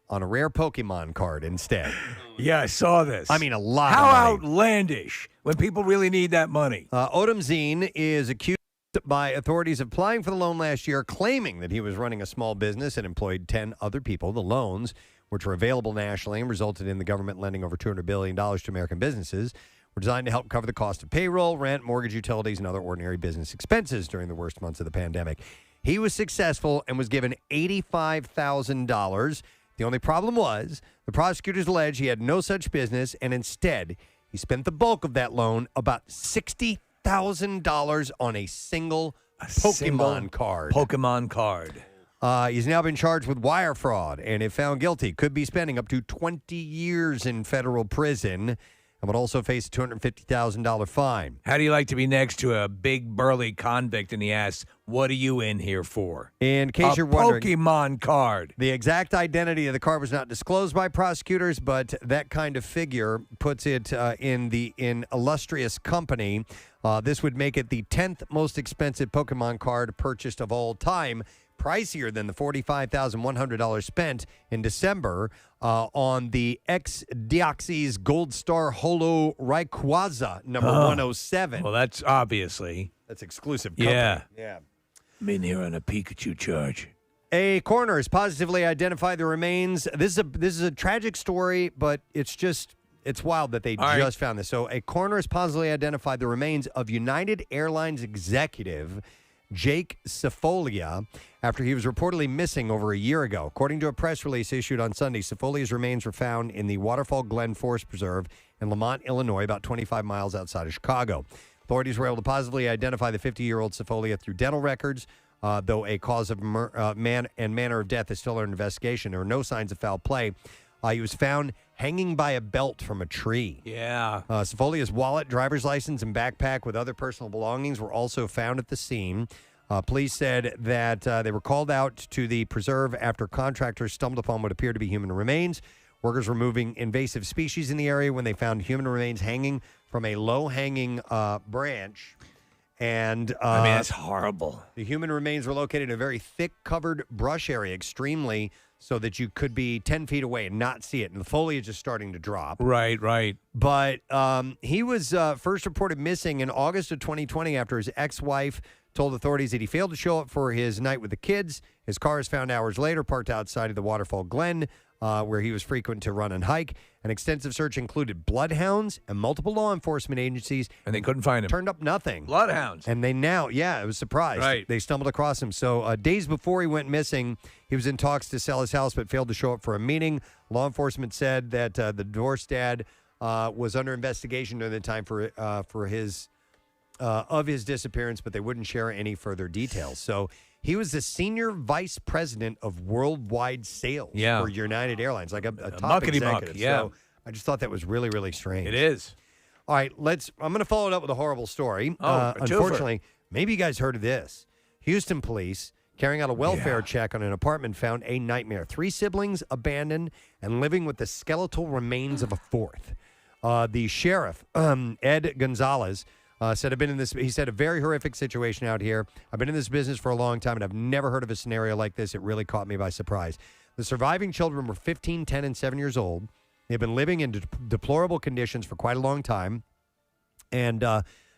on a rare Pokemon card instead. Yeah, I saw this. I mean, a lot How of money. outlandish when people really need that money. Odom Zine is accused by authorities of applying for the loan last year, claiming that he was running a small business and employed 10 other people. The loans, which were available nationally and resulted in the government lending over $200 billion to American businesses, were designed to help cover the cost of payroll, rent, mortgage, utilities, and other ordinary business expenses during the worst months of the pandemic. He was successful and was given $85,000. The only problem was the prosecutors allege he had no such business, and instead he spent the bulk of that loan, about $60,000, on a single Pokemon card. Pokemon card. He's now been charged with wire fraud, and if found guilty, could be spending up to 20 years in federal prison and would also face a $250,000 fine. How do you like to be next to a big burly convict and he asks, what are you in here for? In case you're wondering, Pokemon card. The exact identity of the card was not disclosed by prosecutors, but that kind of figure puts it in illustrious company. This would make it the 10th most expensive Pokemon card purchased of all time, pricier than the $45,100 spent in December on the X-Deoxys Gold Star Holo Rayquaza number 107. Well, that's obviously. That's exclusive company. Yeah. I'm in here on a Pikachu charge. A coroner has positively identified the remains. This is a tragic story, but it's wild that they just found this. So a coroner has positively identified the remains of United Airlines executive Jake Cifolia after he was reportedly missing over a year ago. According to a press release issued on Sunday, Cifolia's remains were found in the Waterfall Glen Forest Preserve in Lamont, Illinois, about 25 miles outside of Chicago. Authorities were able to positively identify the 50-year-old Cifolia through dental records, though a cause of manner of death is still under investigation. There are no signs of foul play. He was found hanging by a belt from a tree. Yeah. Cifolia's wallet, driver's license, and backpack with other personal belongings were also found at the scene. Police said that they were called out to the preserve after contractors stumbled upon what appeared to be human remains. Workers were moving invasive species in the area when they found human remains hanging from a low-hanging branch. And I mean, that's horrible. The human remains were located in a very thick covered brush area, extremely so that you could be 10 feet away and not see it. And the foliage is starting to drop. Right. But he was first reported missing in August of 2020 after his ex-wife told authorities that he failed to show up for his night with the kids. His car is found hours later, parked outside of the Waterfall Glen, where he was frequent to run and hike. An extensive search included bloodhounds and multiple law enforcement agencies. And they couldn't find him. Turned up nothing. Bloodhounds. And they now, it was surprised. Right. They stumbled across him. So days before he went missing, he was in talks to sell his house but failed to show up for a meeting. Law enforcement said that the divorced dad was under investigation during the time for his disappearance, but they wouldn't share any further details. So he was the senior vice president of worldwide sales for United Airlines, like a top executive. So I just thought that was really, really strange. It is. All right, I'm going to follow it up with a horrible story. A unfortunately, maybe you guys heard of this. Houston police, carrying out a welfare check on an apartment, found a nightmare. 3 siblings abandoned and living with the skeletal remains of a fourth. The sheriff, Ed Gonzalez, said, he said, a very horrific situation out here. I've been in this business for a long time, and I've never heard of a scenario like this. It really caught me by surprise. The surviving children were 15, 10, and 7 years old. They've been living in deplorable conditions for quite a long time. And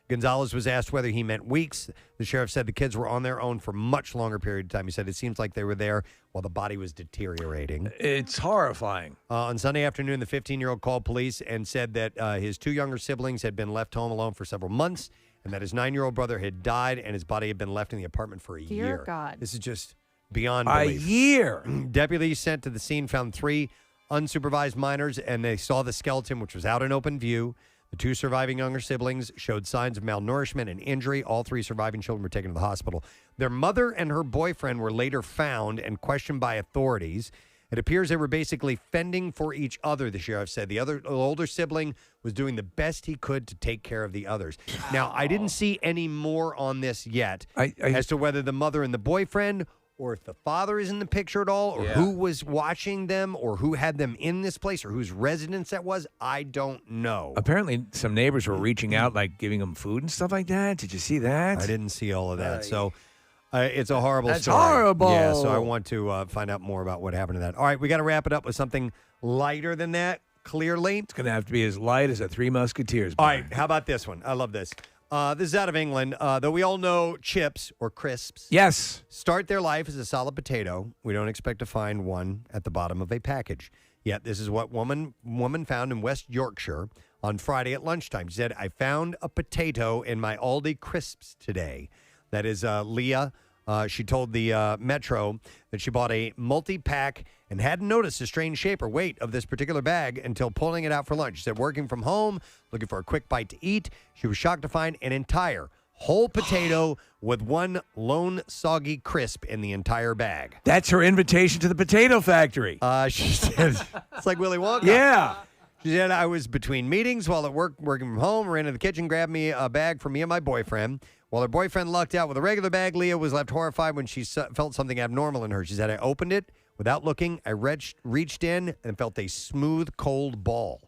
Gonzalez was asked whether he meant weeks. The sheriff said the kids were on their own for a much longer period of time. He said it seems like they were there while the body was deteriorating. It's horrifying. On Sunday afternoon, the 15-year-old called police and said that his 2 younger siblings had been left home alone for several months and that his 9-year-old brother had died and his body had been left in the apartment for a year. Dear God. This is just beyond A belief. year. Deputies sent to the scene found 3 unsupervised minors, and they saw the skeleton, which was out in open view. The 2 surviving younger siblings showed signs of malnourishment and injury. All 3 surviving children were taken to the hospital. Their mother and her boyfriend were later found and questioned by authorities. It appears they were basically fending for each other, the sheriff said. The older sibling was doing the best he could to take care of the others. Now, I didn't see any more on this yet as to whether the mother and the boyfriend or if the father is in the picture at all, or who was watching them, or who had them in this place, or whose residence that was, I don't know. Apparently, some neighbors were reaching out, like giving them food and stuff like that. Did you see that? I didn't see all of that. So it's a horrible That's story. horrible. Yeah, so I want to find out more about what happened to that. All right, we got to wrap it up with something lighter than that, clearly. It's going to have to be as light as a Three Musketeers. All right, how about this one? I love this. This is out of England, though we all know chips or crisps. Yes. Start their life as a solid potato. We don't expect to find one at the bottom of a package. Yet this is what woman found in West Yorkshire on Friday at lunchtime. She said, I found a potato in my Aldi crisps today. That is Leah. She told the Metro that she bought a multi-pack and hadn't noticed the strange shape or weight of this particular bag until pulling it out for lunch. She said, working from home, looking for a quick bite to eat, she was shocked to find an entire whole potato with one lone soggy crisp in the entire bag. That's her invitation to the potato factory. She said, it's like Willy Wonka. Yeah. She said, I was between meetings while at work, working from home, ran into the kitchen, grabbed me a bag for me and my boyfriend. While her boyfriend lucked out with a regular bag, Leah was left horrified when she felt something abnormal in her. She said, I opened it without looking. I reached in and felt a smooth, cold ball.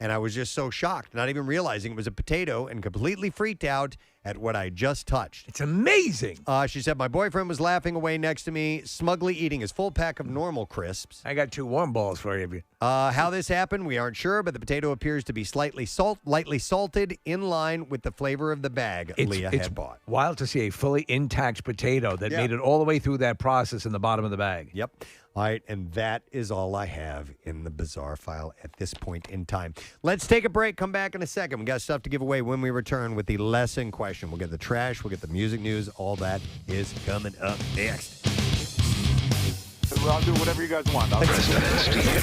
And I was just so shocked, not even realizing it was a potato, and completely freaked out at what I just touched. It's amazing. She said, my boyfriend was laughing away next to me, smugly eating his full pack of normal crisps. I got 2 warm balls for you. How this happened, we aren't sure, but the potato appears to be lightly salted, in line with the flavor of the bag Leah had bought. Wild to see a fully intact potato that made it all the way through that process in the bottom of the bag. Yep. All right, and that is all I have in the bizarre file at this point in time. Let's take a break, come back in a second. We got stuff to give away when we return with the lesson question. We'll get the trash, we'll get the music news. All that is coming up next. I'll do whatever you guys want.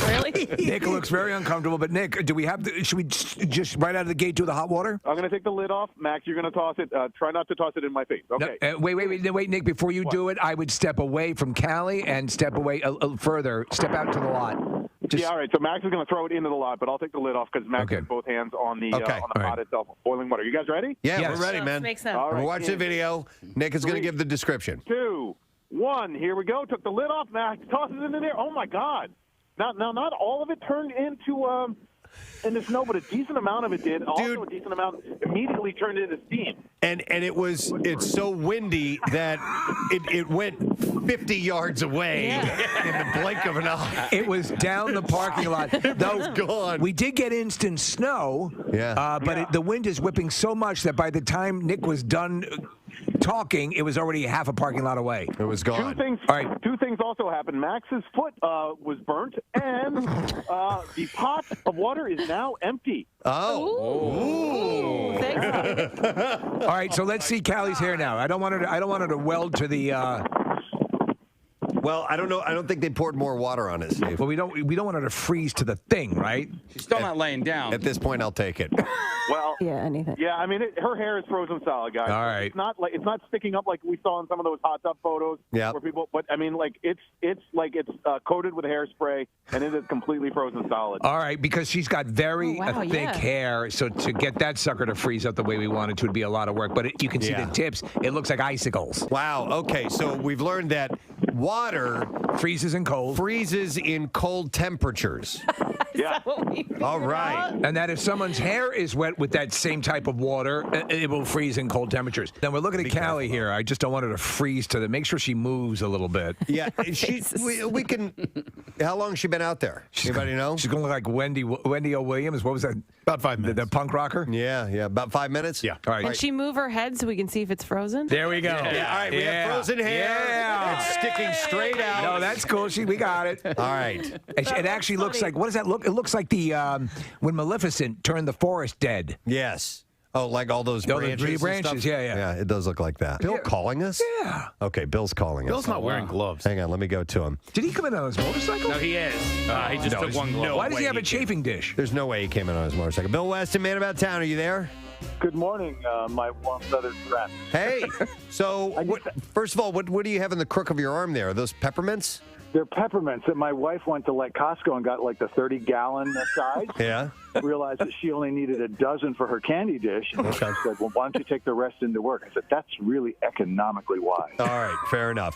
Really? Nick looks very uncomfortable, but Nick, do we have to, should we just right out of the gate do the hot water? I'm going to take the lid off. Max, you're going to toss it. Try not to toss it in my face. Okay. No, wait, Nick, before you do it, I would step away from Callie and step away a further, step out to the lot. Yeah, all right. So Max is going to throw it into the lot, but I'll take the lid off because Max has both hands on the pot itself. Boiling water. You guys ready? Yeah, we're ready, man. Makes sense. All right, watch the video. Nick is going to give the description. 2, 1. Here we go. Took the lid off. Max tosses it in there. Oh my God! Now, not all of it turned into into snow, but a decent amount of it did. Also, a decent amount immediately turned into steam. And it's so windy that it went 50 yards away in the blink of an eye. It was down the parking lot. It was gone. We did get instant snow, but the wind is whipping so much that by the time Nick was done talking, it was already half a parking lot away. It was gone. Two things also happened. Max's foot was burnt, and the pot of water is now empty. Oh. Ooh. Thanks. All right, so let's see Callie's hair now. I don't want her to weld to the. Well, I don't know. I don't think they poured more water on it, Steve. Well, we don't want her to freeze to the thing, right? She's still not laying down. At this point, I'll take it. Well, anything. Yeah, I mean, her hair is frozen solid, guys. All right. It's not sticking up like we saw in some of those hot tub photos. Yeah. Where people, but I mean, like it's coated with hairspray and it is completely frozen solid. All right, because she's got very thick hair, so to get that sucker to freeze up the way we want it to would be a lot of work. But you can see the tips; it looks like icicles. Wow. Okay, so we've learned that water Freezes in cold. Freezes in cold temperatures. Yeah. All right. And that if someone's hair is wet with that same type of water, it will freeze in cold temperatures. Now we're looking at Callie here. I just don't want her to freeze to the. Make sure she moves a little bit. Yeah, we can. How long has she been out there? Anybody know? She's going to look like Wendy O. Williams. What was that? About 5 minutes. The punk rocker? Yeah, about 5 minutes? Yeah. All right. Can she move her head so we can see if it's frozen? There we go. Yeah, all right, we have frozen hair. Yeah. It's sticking straight out. No, that's cool. We got it. All right. It actually looks like, what does that look? It looks like the when Maleficent turned the forest dead. Yes. Oh, like all those branches. and branches, stuff? yeah. Yeah, it does look like that. Bill calling us? Yeah. Okay, Bill's calling us. Bill's not wearing gloves. Hang on, let me go to him. Did he come in on his motorcycle? No, he is. He just took one glove. Why does he have a chafing dish? There's no way he came in on his motorcycle. Bill Weston, Man About Town, are you there? Good morning, my warm-feathered friend. Hey. So, first of all, what do you have in the crook of your arm there? Are those peppermints? They're peppermints that my wife went to like Costco and got like the 30-gallon size. Yeah. Realized that she only needed a dozen for her candy dish. And she said, well, why don't you take the rest into work? I said, that's really economically wise. All right, fair enough.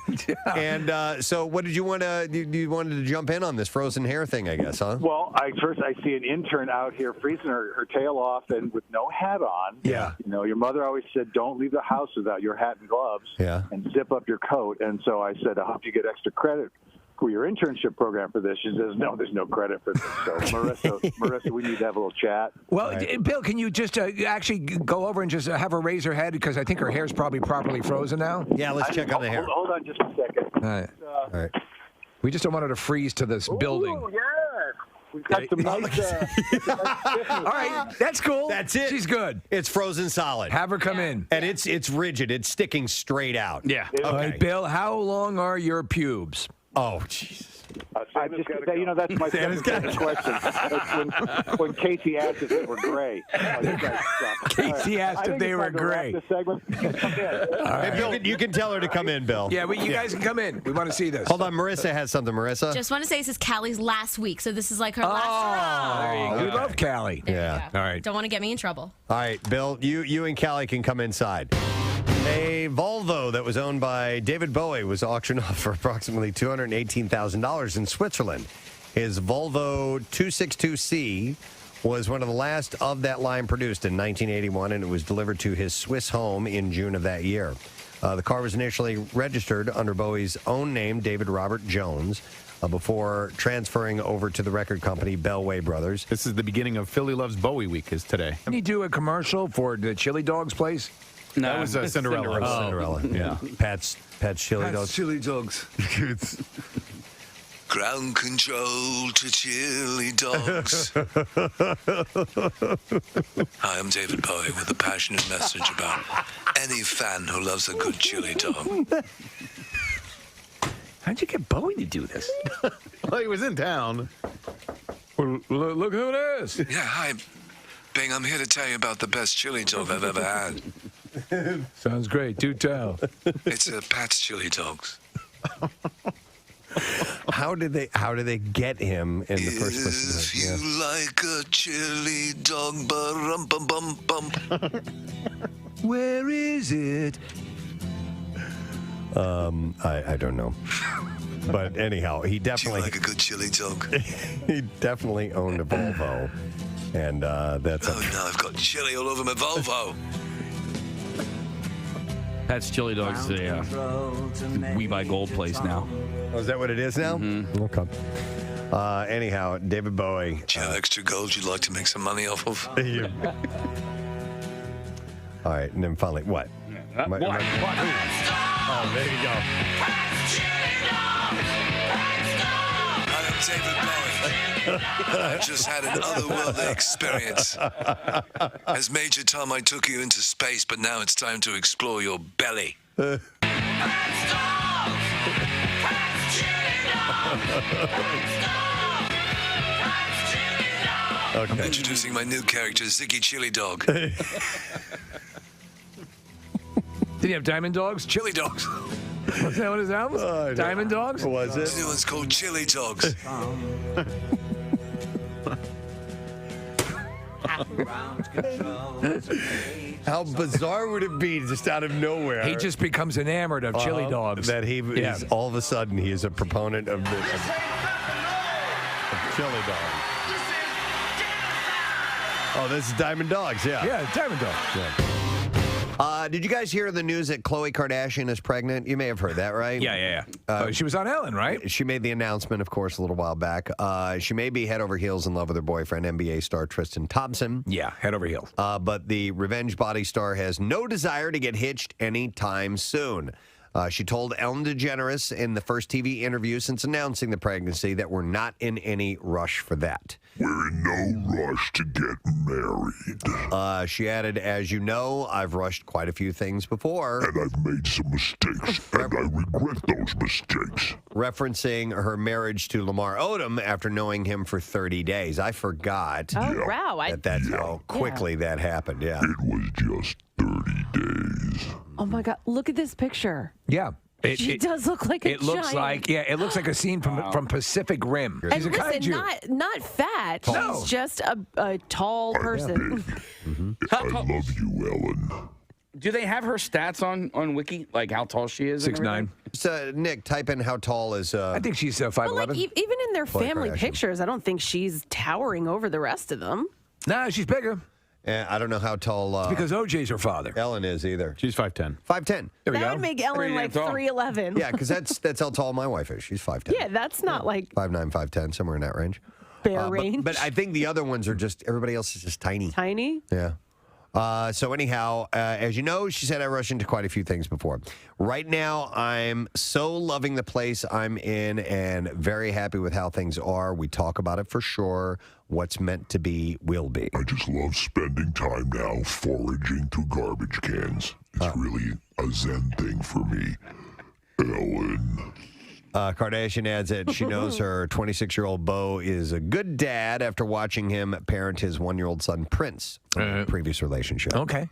And so what did you want to, you wanted to jump in on this frozen hair thing, I guess, huh? Well, first I see an intern out here freezing her tail off and with no hat on. Yeah. You know, your mother always said, don't leave the house without your hat and gloves. Yeah. And zip up your coat. And so I said, I hope you get extra credit for your internship program for this. She says, no, there's no credit for this. So, Marissa, we need to have a little chat. Well, Bill, can you just actually go over and just have her raise her head? Because I think her hair's probably properly frozen now. Yeah, let's check on the hair. Hold on just a second. All right. All right. We just don't want her to freeze to this building. Oh, yes. We've got some nice... All right, that's cool. That's it. She's good. It's frozen solid. Have her come in. And it's rigid. It's sticking straight out. Yeah. Okay. All right, Bill, how long are your pubes? Oh, Jesus. I just, that's my second question. When Casey asked if they were gray. Casey asked if they were gray. Hey, Bill, you can tell her to come in, Bill. Yeah, you guys can come in. We want to see this. Hold on, Marissa has something. Marissa? Just want to say this is Callie's last week, so this is like her last Oh, there you go. We love Callie. Yeah. All right. Don't want to get me in trouble. All right, Bill, you and Callie can come inside. A Volvo that was owned by David Bowie was auctioned off for approximately $218,000 in Switzerland. His Volvo 262C was one of the last of that line produced in 1981, and it was delivered to his Swiss home in June of that year. The car was initially registered under Bowie's own name, David Robert Jones, before transferring over to the record company Bellway Brothers. This is the beginning of Philly Loves Bowie Week is today. Can you do a commercial for the Chili Dogs place? No, that was Cinderella. Cinderella. Yeah. Pat's Chili Dogs. Chili Dogs. Ground control to chili dogs. Hi, I'm David Bowie with a passionate message about any fan who loves a good chili dog. How'd you get Bowie to do this? Well, he was in town. Well, look who it is. Yeah, hi. Bing, I'm here to tell you about the best chili dog I've ever had. Sounds great. Do tell. It's Pat's Chili Dogs. How did they get him in the first place? If you like a chili dog, bum. Where is it? I don't know. But anyhow, he definitely Do you like a good chili dog. he definitely owned a Volvo, and that's. Oh no, I've got chili all over my Volvo. Pat's Chili Dogs is a We Buy Gold place now. Oh, is that what it is now? Mm-hmm. Okay. Anyhow, David Bowie. Do you have extra gold you'd like to make some money off of? All right, and then finally, what? What? Oh, there you go. I am David Bowie. I just had an otherworldly experience. As Major Tom, I took you into space, but now it's time to explore your belly. Okay. Introducing my new character, Ziggy Chili Dog. Did he have Diamond Dogs? Chili Dogs. Was that what his album was? Diamond Dogs? Was This new one's called Chili Dogs. How bizarre would it be just out of nowhere? He just becomes enamored of chili dogs. That he is all of a sudden he is a proponent of chili dogs. Oh, this is Diamond Dogs, yeah. Yeah, Diamond Dogs. Yeah. Did you guys hear the news that Khloe Kardashian is pregnant? You may have heard that, right? Yeah. She was on Ellen, right? She made the announcement, of course, a little while back. She may be head over heels in love with her boyfriend, NBA star Tristan Thompson. Yeah, head over heels. But the revenge body star has no desire to get hitched anytime soon. She told Ellen DeGeneres in the first TV interview since announcing the pregnancy that we're not in any rush for that. We're in no rush to get married. She added, as you know, I've rushed quite a few things before. And I've made some mistakes, and I regret those mistakes. Referencing her marriage to Lamar Odom after knowing him for 30 days. I forgot wow. that's how quickly that happened, yeah. It was just 30 days. Oh, my God. Look at this picture. Yeah. She does look like a It looks giant. it looks like a scene from Pacific Rim. And She's a listen, kaiju. not fat. No. She's just a tall person. I love you, Ellen. Do they have her stats on Wiki, like how tall she is? 6'9". So, Nick, type in how tall is... I think she's 5'11". But like, even in their Khloe family Kardashian. pictures, I don't think she's towering over the rest of them. No, she's bigger. I don't know how tall... Because OJ's her father. Ellen is either. She's 5'10". 5'10". There we That go. would make Ellen like tall. 3'11". Yeah, because that's how tall my wife is. She's 5'10". Yeah, that's not like 5'9", 5'10", somewhere in that range. bare range. But I think the other ones are just, everybody else is just tiny. Tiny? Yeah. So anyhow, as you know, she said I rushed into quite a few things before. Right now, I'm so loving the place I'm in and very happy with how things are. We talk about it for sure. What's meant to be will be. I just love spending time now foraging through garbage cans. It's really a zen thing for me. Ellen. Kardashian adds that she knows her 26-year-old beau is a good dad after watching him parent his 1-year-old son, Prince, from a previous relationship. Okay.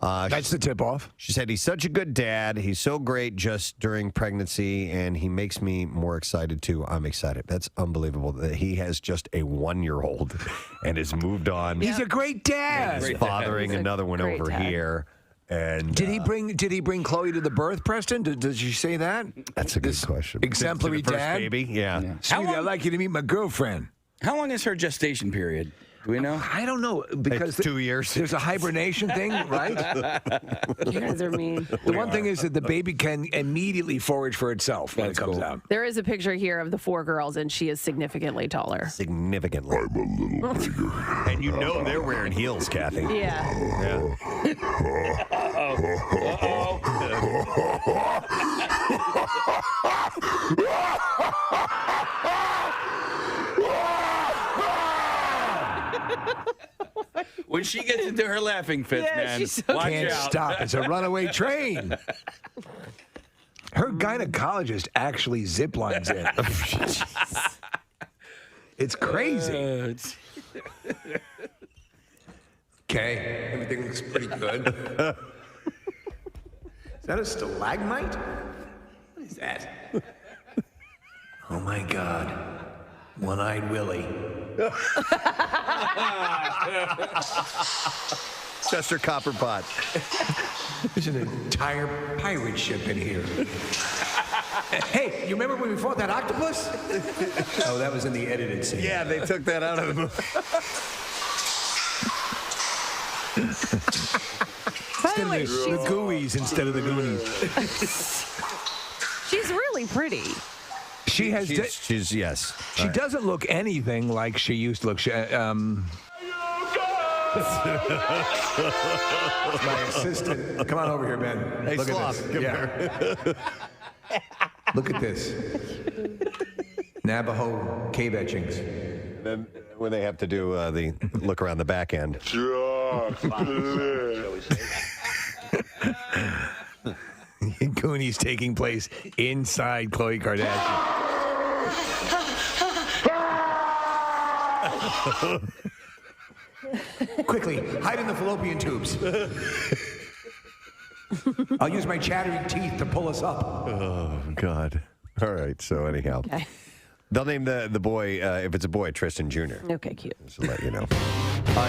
That's the tip-off. She said, he's such a good dad. He's so great just during pregnancy, and he makes me more excited, too. I'm excited. That's unbelievable that he has just a 1-year-old and has moved on. He's a great dad. He's fathering He's a another one great over dad. here. And Did he bring Khloe to the birth, Preston? Did she say that? That's a good question. Exemplary To the first dad? baby? Yeah. Sweetie, I'd like you to meet my girlfriend. How long is her gestation period? Do we know? I don't know because It's 2 years. there's a hibernation thing, right? You guys are mean. The one thing is that the baby can immediately forage for itself when it comes out. There is a picture here of the 4 girls, and she is significantly taller. Significantly. I'm a little bigger. And you know they're wearing heels, Kathy. Yeah. When she gets into her laughing fits, Yeah, man, she's so watch Can't out. stop. It's a runaway train. Her gynecologist actually zip lines in. It's crazy. Okay, everything looks pretty good. Is that a stalagmite? What is that? Oh my God. One-eyed Willie. Chester Copperpot. There's an entire pirate ship in here. Hey, you remember when we fought that octopus? Oh, that was in the edited scene. Yeah, they took that out of the movie. By the way, The Gooies instead of the Goonies. she's really pretty. She has. She's yes. She doesn't look anything like she used to look. My assistant. Come on over here, man. Hey, look Sloth, at this. come here. Look at this. Navajo cave etchings. Then when they have to do the look around the back end. Goonies taking place inside Khloe Kardashian. Quickly, hide in the fallopian tubes. I'll use my chattering teeth to pull us up. Oh, God. All right, so anyhow. Okay. They'll name the boy, if it's a boy, Tristan Jr. Okay, cute. Just to let you know.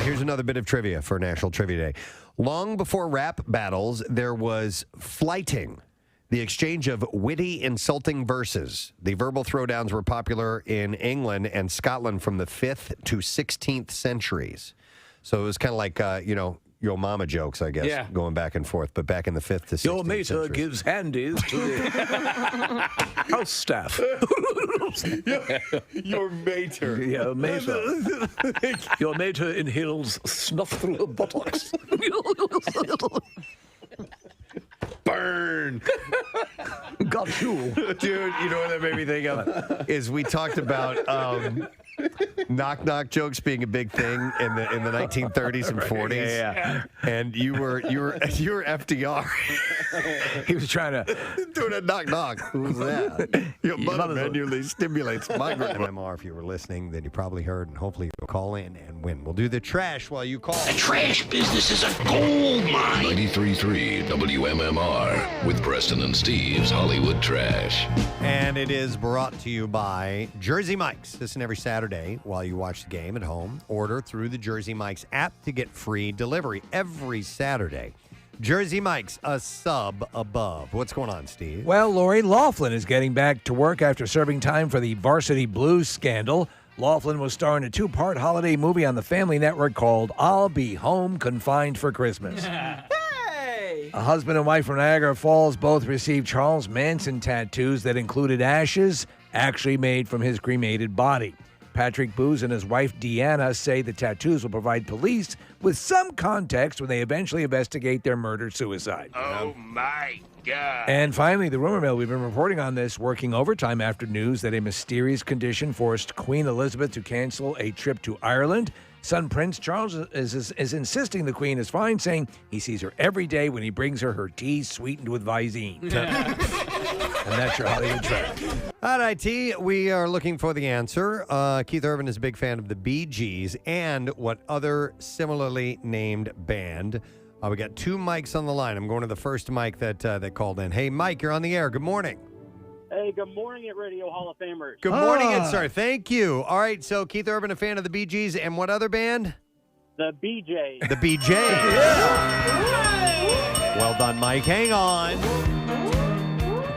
Here's another bit of trivia for National Trivia Day. Long before rap battles, there was flighting, the exchange of witty, insulting verses. The verbal throwdowns were popular in England and Scotland from the 5th to 16th centuries. So it was kind of like, your mama jokes, I guess, going back and forth, but back in the 5th to 16th Your mater centuries. gives handies to the house staff. Your mater. Yeah, mater. Your mater inhales snuff through her buttocks. Burn. Got you. Dude, you know what that made me think of? Is we talked about knock jokes being a big thing in the 1930s and 40s. Yeah. And you were FDR. He was trying to doing a knock. Who was that? Your mother manually stimulates migrant MMR. If you were listening, then you probably heard, and hopefully you'll call in and win. We'll do the trash while you call. The trash business is a gold mine. 93.3 WMMR with Preston and Steve's Hollywood Trash. And it is brought to you by Jersey Mike's. Listen every Saturday while you watch the game at home. Order through the Jersey Mike's app to get free delivery every Saturday. Jersey Mike's, a sub above. What's going on, Steve? Well, Lori Loughlin is getting back to work after serving time for the Varsity Blues scandal. Loughlin was starring in a 2-part holiday movie on the Family Network called I'll Be Home Confined for Christmas. A husband and wife from Niagara Falls both received Charles Manson tattoos that included ashes actually made from his cremated body. Patrick Booz and his wife Deanna say the tattoos will provide police with some context when they eventually investigate their murder-suicide. Oh, my God. And finally, the rumor mill. We've been reporting on this, working overtime after news that a mysterious condition forced Queen Elizabeth to cancel a trip to Ireland. Son Prince Charles is insisting the Queen is fine, saying he sees her every day when he brings her tea sweetened with Visine. And that's your Hollywood Trash. All right, T, we are looking for the answer. Keith Urban is a big fan of the Bee Gees and what other similarly named band. We got 2 mics on the line. I'm going to the first mic that called in. Hey, Mike, you're on the air. Good morning. Hey, good morning at Radio Hall of Famers. Good morning, sir. Thank you. All right, so Keith Urban, a fan of the Bee Gees, and what other band? The BJ. The BJ. Well done, Mike. Hang on.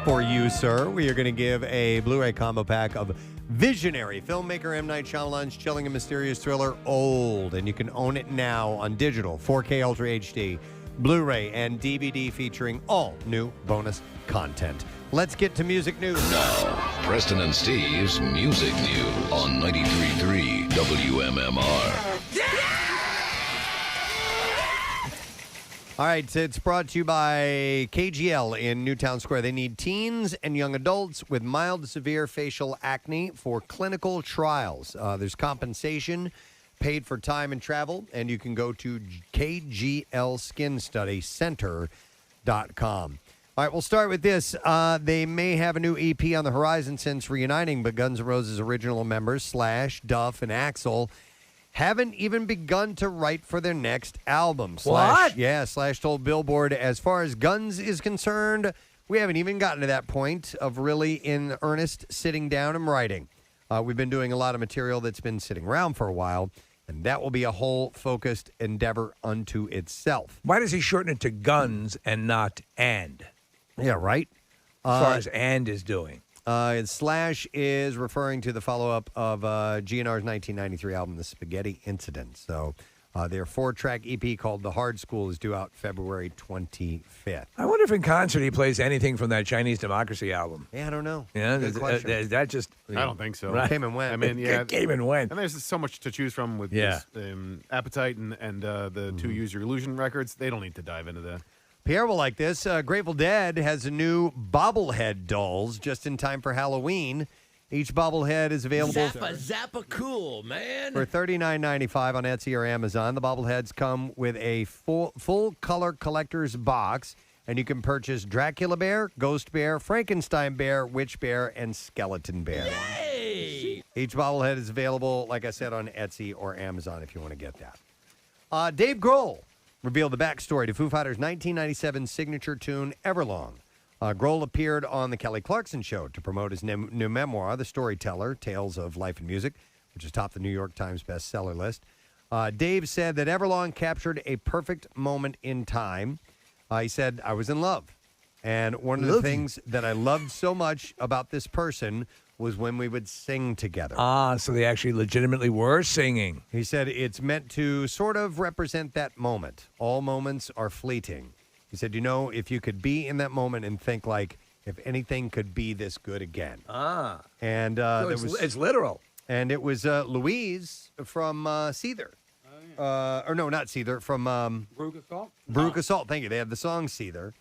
For you, sir, we are going to give a Blu-ray combo pack of visionary filmmaker M. Night Shyamalan's chilling and mysterious thriller, Old. And you can own it now on digital, 4K Ultra HD, Blu-ray, and DVD featuring all new bonus content. Let's get to music news. Now, Preston and Steve's Music News on 93.3 WMMR. All right, it's brought to you by KGL in Newtown Square. They need teens and young adults with mild to severe facial acne for clinical trials. There's compensation paid for time and travel, and you can go to KGLSkinStudyCenter.com. All right, we'll start with this. They may have a new EP on the horizon since reuniting, but Guns N' Roses' original members, Slash, Duff, and Axl, haven't even begun to write for their next album. What? Slash told Billboard, as far as Guns is concerned, we haven't even gotten to that point of really in earnest sitting down and writing. We've been doing a lot of material that's been sitting around for a while, and that will be a whole focused endeavor unto itself. Why does he shorten it to Guns and not And? Yeah, right? As far as And is doing. Slash is referring to the follow-up of GNR's 1993 album, The Spaghetti Incident. So their 4-track EP called The Hard School is due out February 25th. I wonder if in concert he plays anything from that Chinese Democracy album. Yeah, I don't know. Yeah, Good question. is that just... I don't think so. Right. Came and went. I mean, yeah. It came and went. And there's so much to choose from with Yeah. this, Appetite and the 2 Use Your Illusion records. They don't need to dive into that. Pierre will like this. Grateful Dead has a new bobblehead dolls just in time for Halloween. Each bobblehead is available Zappa cool, man. for $39.95 on Etsy or Amazon. The bobbleheads come with a full color collector's box, and you can purchase Dracula Bear, Ghost Bear, Frankenstein Bear, Witch Bear, and Skeleton Bear. Yay! Each bobblehead is available, like I said, on Etsy or Amazon if you want to get that. Dave Grohl revealed the backstory to Foo Fighters' 1997 signature tune, Everlong. Grohl appeared on The Kelly Clarkson Show to promote his new memoir, The Storyteller, Tales of Life and Music, which has topped the New York Times bestseller list. Dave said that Everlong captured a perfect moment in time. He said, I was in love. And one of the things that I loved so much about this person was when we would sing together. So they actually legitimately were singing. He said it's meant to sort of represent that moment. All moments are fleeting. He said, if you could be in that moment and think like, if anything could be this good again. And So it's literal. And it was Louise from Seether. Or no, not Seether, from Veruca Salt? Veruca Salt. Thank you. They have the song Seether.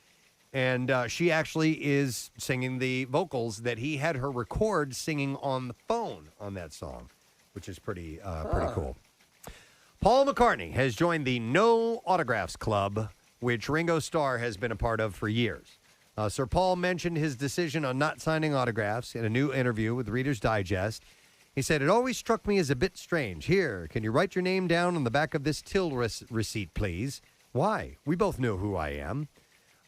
And she actually is singing the vocals that he had her record singing on the phone on that song, which is pretty cool. Paul McCartney has joined the No Autographs Club, which Ringo Starr has been a part of for years. Sir Paul mentioned his decision on not signing autographs in a new interview with Reader's Digest. He said, it always struck me as a bit strange. Here, can you write your name down on the back of this till receipt, please? Why? We both know who I am.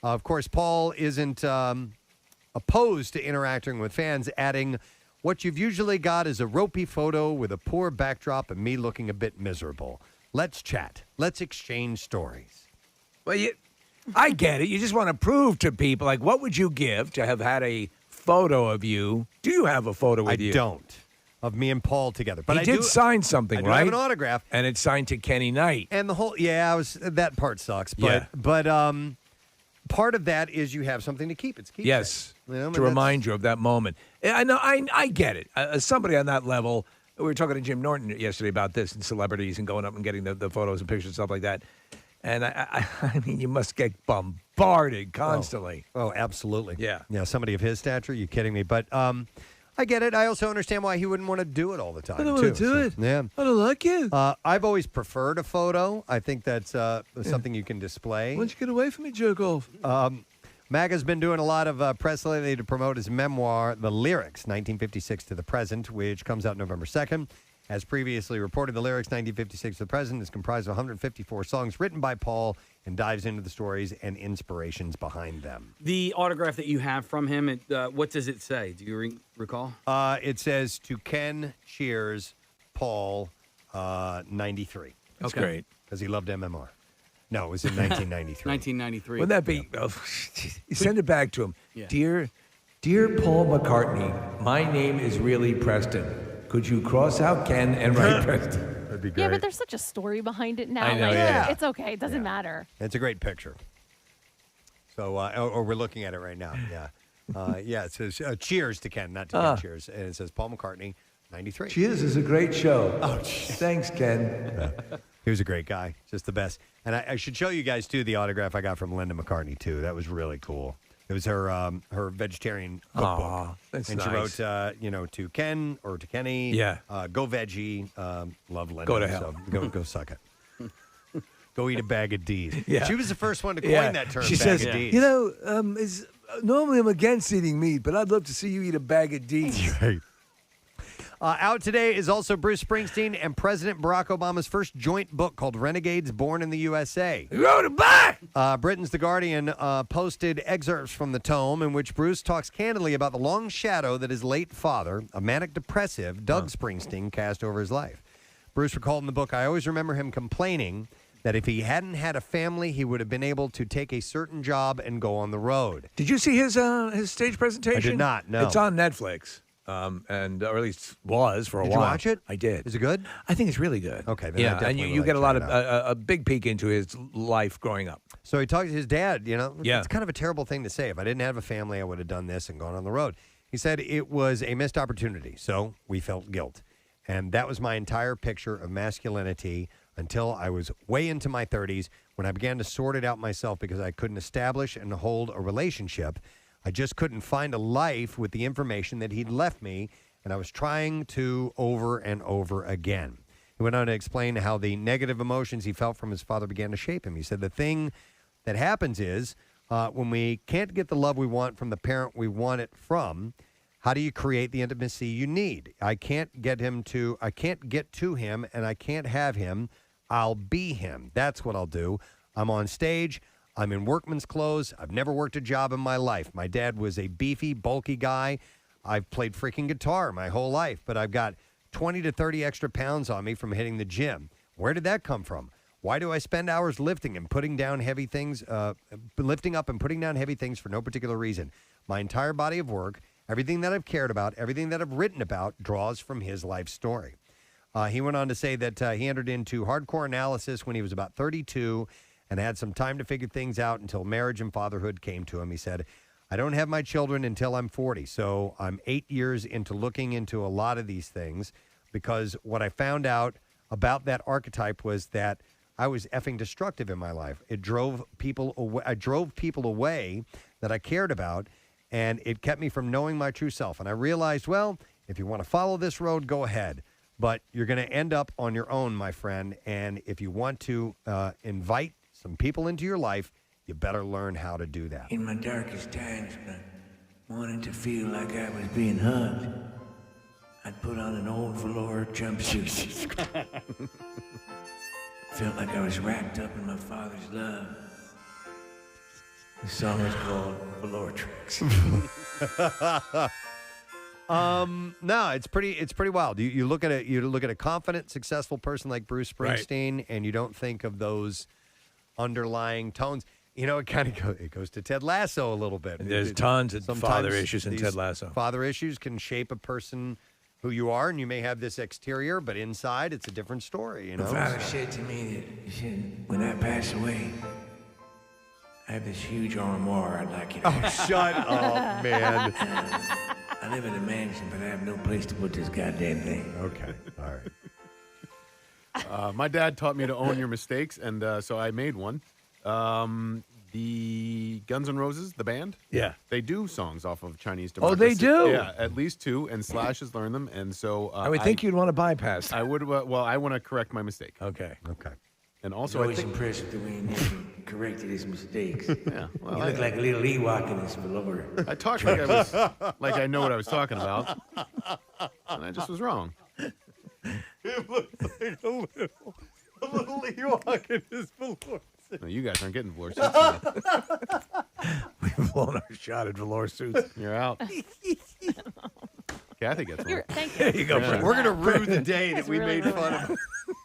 Of course, Paul isn't opposed to interacting with fans, adding, what you've usually got is a ropey photo with a poor backdrop and me looking a bit miserable. Let's chat. Let's exchange stories. Well, I get it. You just want to prove to people, like, what would you give to have had a photo of you? Do you have a photo with you? I don't. Of me and Paul together. But he did sign something, right? I have an autograph. And it's signed to Kenny Knight. And the whole, that part sucks. But, part of that is you have something to keep. It's keep. Yes, to remind you of that moment. I know. I get it. As somebody on that level, we were talking to Jim Norton yesterday about this and celebrities and going up and getting the photos and pictures and stuff like that. And I mean, you must get bombarded constantly. Oh, absolutely. Yeah. Yeah. Somebody of his stature. Are you kidding me? But I get it. I also understand why he wouldn't want to do it all the time. I don't want to do it. Yeah. I don't like it. I've always preferred a photo. I think that's something you can display. Why don't you get away from me, jerk off? MAGA's been doing a lot of press lately to promote his memoir, The Lyrics, 1956 to the Present, which comes out November 2nd. As previously reported, The Lyrics, 1956 to the Present, is comprised of 154 songs written by Paul and dives into the stories and inspirations behind them. The autograph that you have from him, what does it say? Do you recall? It says, to Ken, cheers, Paul, 93. That's great. Because he loved MMR. No, it was in 1993. 1993. Wouldn't that be? Oh, send it back to him. Yeah. Dear Paul McCartney, my name is really Preston. Could you cross out Ken and write Preston? That'd be great. Yeah, but there's such a story behind it now. I know, It's okay. It doesn't matter. It's a great picture. So, or we're looking at it right now. Yeah. It says, cheers to Ken, not to Ken, cheers. And it says Paul McCartney, 93. Cheers is a great show. Oh, thanks, Ken. Yeah. He was a great guy, just the best. And I should show you guys, too, the autograph I got from Linda McCartney, too. That was really cool. It was her vegetarian cookbook. That's and nice. she wrote, to Ken or to Kenny, go veggie, love Linda. Go to hell. So go suck it. Go eat a bag of D's. Yeah. She was the first one to coin that term, She bag says, of D's. normally I'm against eating meat, but I'd love to see you eat a bag of D's. Right. Out today is also Bruce Springsteen and President Barack Obama's first joint book called Renegades Born in the USA. You wrote it back! Britain's The Guardian posted excerpts from the tome in which Bruce talks candidly about the long shadow that his late father, a manic depressive, Doug Springsteen, cast over his life. Bruce recalled in the book, I always remember him complaining that if he hadn't had a family, he would have been able to take a certain job and go on the road. Did you see his stage presentation? I did not, no. It's on Netflix. Or at least was for a while. Did you watch it? I did. Is it good? I think it's really good. Okay, then I yeah, definitely and you will get a check lot it of a big peek into his life growing up. So he talked to his dad, Yeah. It's kind of a terrible thing to say. If I didn't have a family, I would have done this and gone on the road. He said it was a missed opportunity, so we felt guilt. And that was my entire picture of masculinity until I was way into my 30s when I began to sort it out myself because I couldn't establish and hold a relationship. I just couldn't find a life with the information that he'd left me, and I was trying to over and over again. He went on to explain how the negative emotions he felt from his father began to shape him. He said the thing that happens is when we can't get the love we want from the parent we want it from, how do you create the intimacy you need? I can't get to him, and I can't have him. I'll be him. That's what I'll do. I'm on stage. I'm in workman's clothes. I've never worked a job in my life. My dad was a beefy, bulky guy. I've played freaking guitar my whole life, but I've got 20 to 30 extra pounds on me from hitting the gym. Where did that come from? Why do I spend hours lifting and putting down heavy things, lifting up and putting down heavy things for no particular reason? My entire body of work, everything that I've cared about, everything that I've written about draws from his life story. He went on to say that he entered into hardcore analysis when he was about 32 and had some time to figure things out until marriage and fatherhood came to him. He said, I don't have my children until I'm 40, so I'm 8 years into looking into a lot of these things because what I found out about that archetype was that I was effing destructive in my life. It drove people away. I drove people away that I cared about, and it kept me from knowing my true self. And I realized, well, if you want to follow this road, go ahead. But you're going to end up on your own, my friend. And if you want to invite some people into your life, you better learn how to do that. In my darkest times, when I wanted to feel like I was being hugged, I'd put on an old velour jumpsuit. Felt like I was wrapped up in my father's love. The song is called Velour Tracks. No, it's pretty wild. You look at a confident, successful person like Bruce Springsteen, and you don't think of those underlying tones. You know, it goes to Ted Lasso a little bit. There's tons of Sometimes father issues in these Ted Lasso. Father issues can shape a person who you are, and you may have this exterior, but inside it's a different story. You know. My father said to me that he said, when I pass away, I have this huge armoire I'd like you to have. Shut up, man. I live in a mansion, but I have no place to put this goddamn thing. Okay, all right. My dad taught me to own your mistakes, and so I made one. The Guns N' Roses, the band, they do songs off of Chinese democracy. Oh, they do? Yeah, at least two, and Slash has learned them, and so I would think you'd want to bypass. I would. Well, I want to correct my mistake. Okay. And I was also, I always think impressed with the way Nick corrected his mistakes. Yeah, well, you look like a little Ewok in this velour. I talked like I was like I know what I was talking about, and I just was wrong. It looks like a little Ewok in his velour. No, you guys aren't getting velour suits. We've blown our shot at velour suits. You're out. Kathy gets one. Thank you. There you go. Yeah. Fred. We're gonna rue the day that That's we really made fun of.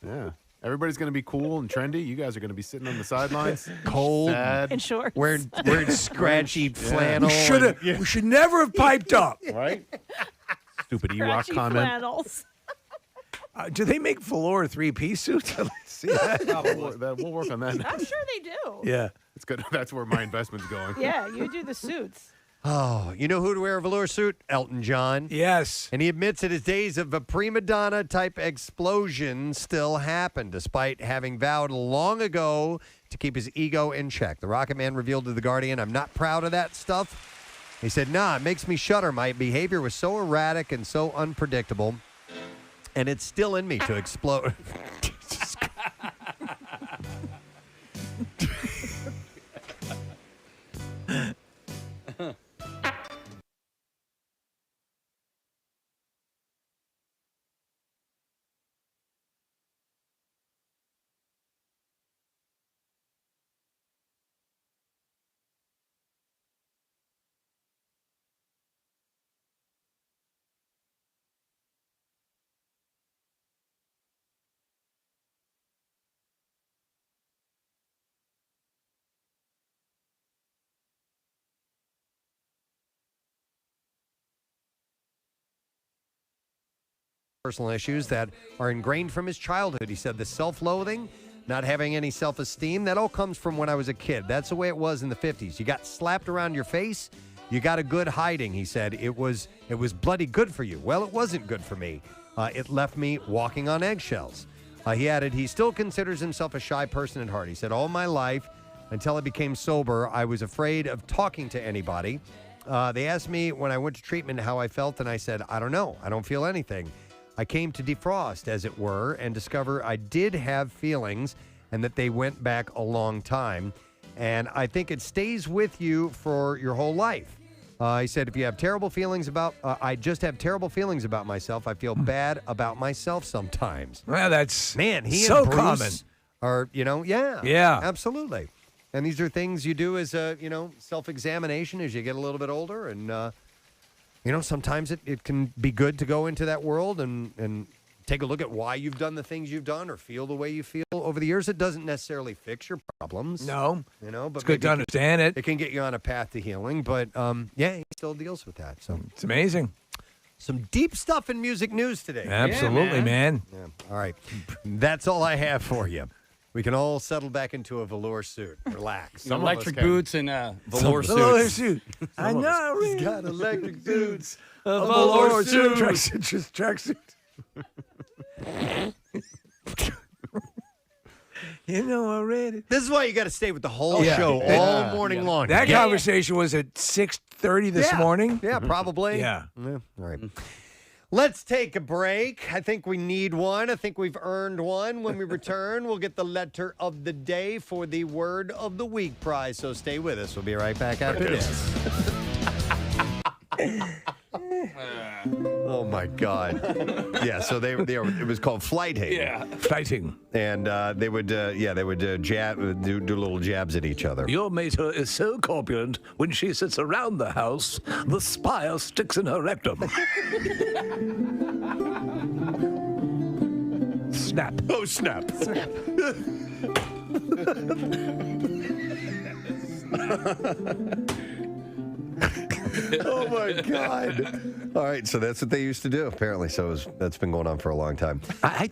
Yeah. Everybody's going to be cool and trendy. You guys are going to be sitting on the sidelines. Cold. Sad. In shorts. Wearing scratchy flannel. We should never have piped up. Right? Stupid Ewok Scratchy comment. flannels. Do they make velour three-piece suits? Let's see that. We'll work on that. I'm sure they do. Yeah. It's good. That's where my investment's going. Yeah, you do the suits. Oh, you know who to wear a velour suit? Elton John. Yes. And he admits that his days of a prima donna type explosion still happen, despite having vowed long ago to keep his ego in check. The Rocket Man revealed to The Guardian, I'm not proud of that stuff. He said, nah, it makes me shudder. My behavior was so erratic and so unpredictable, and it's still in me to explode. Personal issues that are ingrained from his childhood. He said the self-loathing, not having any self-esteem, that all comes from when I was a kid. That's the way it was in the 50s. You got slapped around your face, you got a good hiding. He said it was bloody good for you. Well, it wasn't good for me. It left me walking on eggshells. He added he still considers himself a shy person at heart. He said all my life until I became sober, I was afraid of talking to anybody. They asked me when I went to treatment how I felt, and I said, I don't know. I don't feel anything. I came to defrost, as it were, and discover I did have feelings and that they went back a long time. And I think it stays with you for your whole life. He said, if you have terrible feelings about, I just have terrible feelings about myself. I feel bad about myself sometimes. Well, that's Man, he so and Bruce common. are, Yeah. absolutely. And these are things you do as a, self-examination as you get a little bit older. And, sometimes it can be good to go into that world and take a look at why you've done the things you've done or feel the way you feel over the years. It doesn't necessarily fix your problems. No. But it's good to understand it. It can get you on a path to healing, but he still deals with that. So it's amazing. Some deep stuff in music news today. Absolutely, man. Yeah. All right. That's all I have for you. We can all settle back into a velour suit. Relax. Some electric boots and velour suits. I know. He's got electric boots. A velour suit. Tracksuit. You know already. This is why you got to stay with the whole show all morning long. That conversation was at 6:30 this morning. Yeah, probably. Yeah. All right. Let's take a break. I think we need one. I think we've earned one. When we return, we'll get the letter of the day for the Word of the Week prize. So stay with us. We'll be right back after this. Oh my God! Yeah, so they were. It was called flight hating. Yeah, flighting, and they would jab, do little jabs at each other. Your mater is so corpulent when she sits around the house, the spire sticks in her rectum. Snap! Oh snap! Snap! Oh my God! All right, so that's what they used to do, apparently. So that's been going on for a long time. I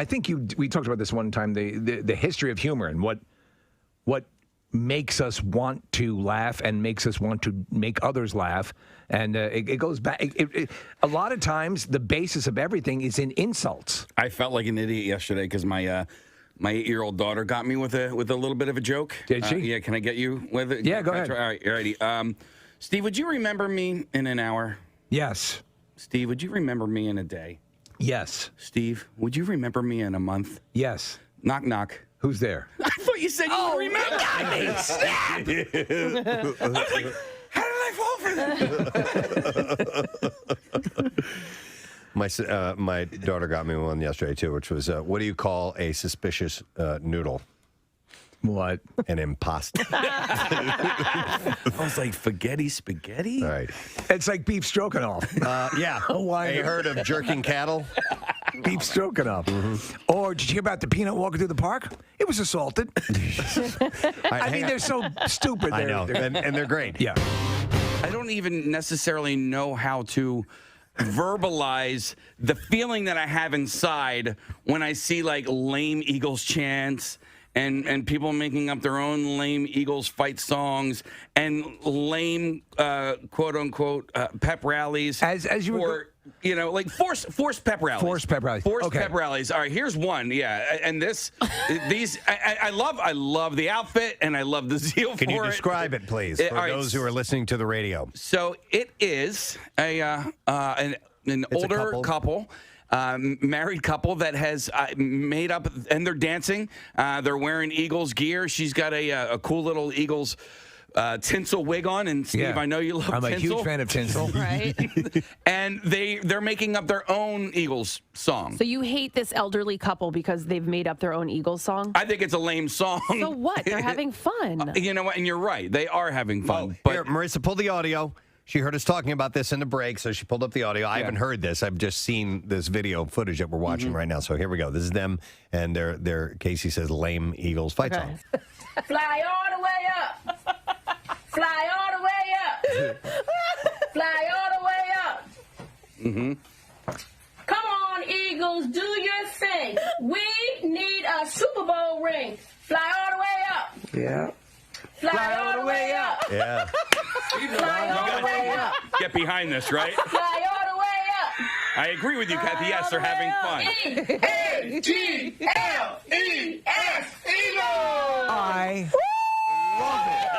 think we talked about this one time. The history of humor and what makes us want to laugh and makes us want to make others laugh, and it goes back. A lot of times, the basis of everything is in insults. I felt like an idiot yesterday because my 8-year-old daughter got me with a little bit of a joke. Did she? Yeah. Can I get you with it? Yeah, go ahead. All right, righty. Steve, would you remember me in an hour? Yes. Steve, would you remember me in a day? Yes. Steve, would you remember me in a month? Yes. Knock, knock. Who's there? I thought you said you would remember. Snap! I was like, how did I fall for that? My daughter got me one yesterday too, which was what do you call a suspicious noodle? What? An imposter. I was like, spaghetti? All right. It's like beef stroganoff. Yeah. Why? You heard of jerking cattle? Beef stroganoff. Mm-hmm. Or did you hear about the peanut walking through the park? It was assaulted. I mean, they're so stupid. I know, and they're great. Yeah. I don't even necessarily know how to verbalize the feeling that I have inside when I see like lame Eagles chants and people making up their own lame Eagles fight songs and lame quote unquote pep rallies. As you were, like forced pep rallies. Forced pep rallies. Forced pep rallies. All right, here's one. Yeah, and these I love the outfit and I love the zeal. Can for you describe it, please, for right, those who are listening to the radio? So it is an older couple. Married couple that has made up, and they're dancing. They're wearing Eagles gear. She's got a cool little Eagles tinsel wig on, and Steve, Yeah. I know you love I'm tinsel. a huge fan of tinsel. Right. And they're making up their own Eagles song. So you hate this elderly couple because they've made up their own Eagles song? I think it's a lame song. So what? They're having fun. You know what? And you're right. They are having fun. Here, Marissa, pull the audio. She heard us talking about this in the break, so she pulled up the audio. I haven't heard this. I've just seen this video footage that we're watching right now. So here we go. This is them, and their Casey says lame Eagles fight song. Fly all the way up. Fly all the way up. Fly all the way up. Mm-hmm. Come on, Eagles, do your thing. We need a Super Bowl ring. Fly all the way up. Yeah. Fly all the way up. Yeah. Fly all the way up. Get behind this, right? Fly all the way up. I agree with you, Kathy. Yes, they're having fun. E-A-G-L-E-S, Eagles. I love it.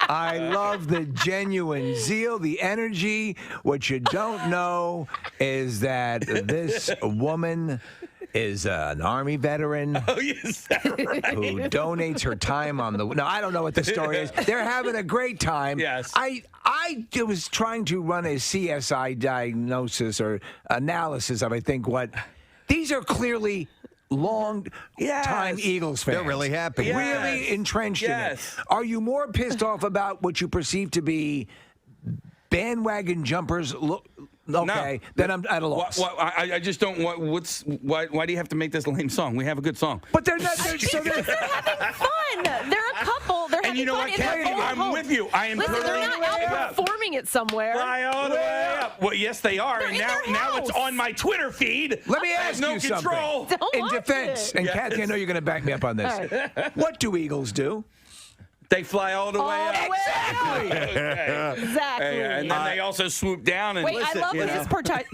I love the genuine zeal, the energy. What you don't know is that this woman is an Army veteran is that right? who donates her time on the... No, I don't know what the story is. They're having a great time. Yes. I was trying to run a CSI diagnosis or analysis of, I think, what... These are clearly long-time Eagles fans. They're really happy. Yes. Really entrenched in it. Are you more pissed off about what you perceive to be bandwagon jumpers Okay, then I'm at a loss. I just don't. Why do you have to make this lame song? We have a good song. But they're not. They're having fun. They're a couple. They're And you know what, Katie? I'm with you. I am. Listen, they're not out performing it somewhere. Fly all the way up. Well, yes, they are. They're And in their now it's house. on my Twitter feed. Let me ask no you control. something. Don't In watch defense, it. and Kathy, I know you're going to back me up on this. All What do eagles do? They fly all the way up. Exactly. Exactly. And then they also swoop down and Wait, listen. I love his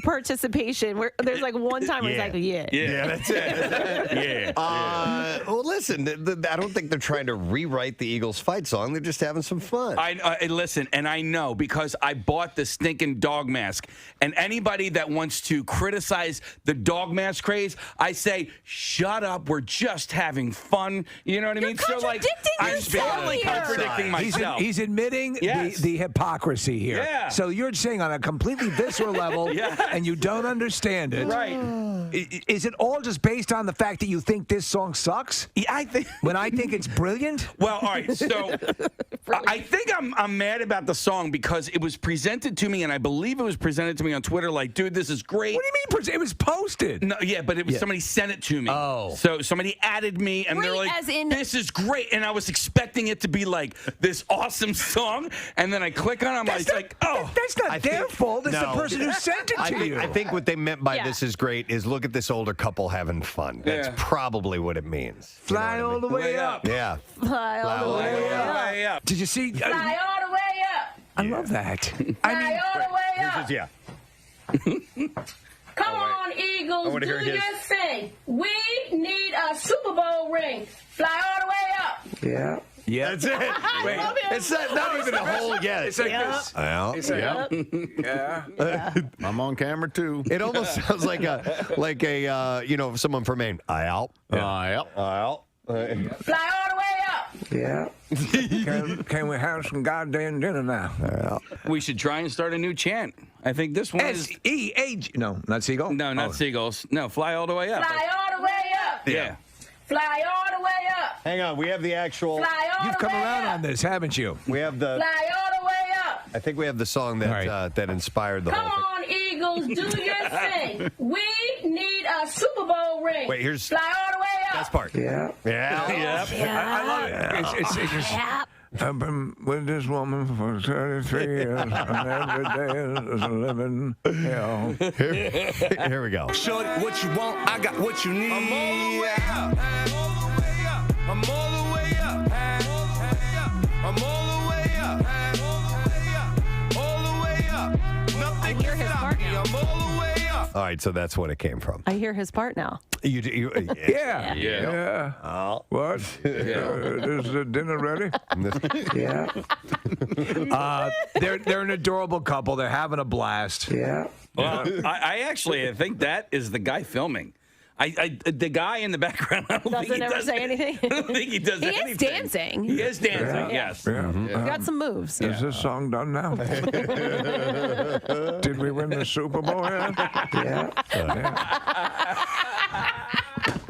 participation. Where there's like one time where he's like, Yeah, that's it. Well, listen, I don't think they're trying to rewrite the Eagles fight song. They're just having some fun. I listen, and I know because I bought the stinking dog mask. And anybody that wants to criticize the dog mask craze, I say, shut up. We're just having fun. You know what I mean? You're contradicting yourself here. Contradicting myself. He's admitting the hypocrisy here. Yeah. So you're saying on a completely visceral level, and you don't understand it. Right. Is it all just based on the fact that you think this song sucks? Yeah, I think. When I think it's brilliant? Well, all right. So I think I'm mad about the song because it was presented to me, and I believe it was presented to me on Twitter. Like, dude, this is great. What do you mean? It was posted. No, yeah, but it was somebody sent it to me. Oh. So somebody added me, and they're Great like, as in- "This is great," and I was expecting it to be like this awesome song, and then I click on it, I'm like, "Oh, that's not their fault. It's the person who sent it to you." I think what they meant by this is great is look at this older couple having fun. That's probably what it means. Fly all the way up. Yeah. Fly all the way up. Did you see? Fly all the way up. I love that. Fly all the way up. Yeah. Come on, Eagles, wanna do hear his. your thing. We need a Super Bowl ring. Fly all the way up. Yeah. Yeah. That's it. Wait, it's not even a whole. Yeah. It's like this. Well, It's like, yeah. I'm on camera too. It almost sounds like a someone from Maine. Fly Yep. Fly all the way up. Yeah. Can we have some goddamn dinner now? we should try and start a new chant." I think this one is S-E-A-G. No, not Seagull? no, not seagulls. No, fly all the way up. Fly all the way up. Yeah. Fly all the way up. Hang on, we have the actual. Fly all You've the come way around up. on this, haven't you? We have the. Fly all the way up. I think we have the song that that inspired the Come whole thing. on, Eagles, do your thing. We need a Super Bowl ring. Wait, here's Fly all the way up. best part. Yeah. Yeah. I love it. It's just, I've been with this woman for 33 years, and every day is a living hell. Here we go. Shorty, what you want? I got what you need. I'm all the way up. I'm all the way up. I'm all the way up. All the way up. I hear his part now. I'm all the way up. All right, so that's what it came from. I hear his part now. Yeah. Yeah. Oh. What? Is the dinner ready? Yeah. They're an adorable couple. They're having a blast. Yeah. Well, I think that is the guy filming. The guy in the background, I don't think he Doesn't ever does say anything. I don't think he does He anything. is dancing. He is dancing, yes. Yeah. He's got some moves. Is this song done now? Did we win the Super Bowl yet? Yeah.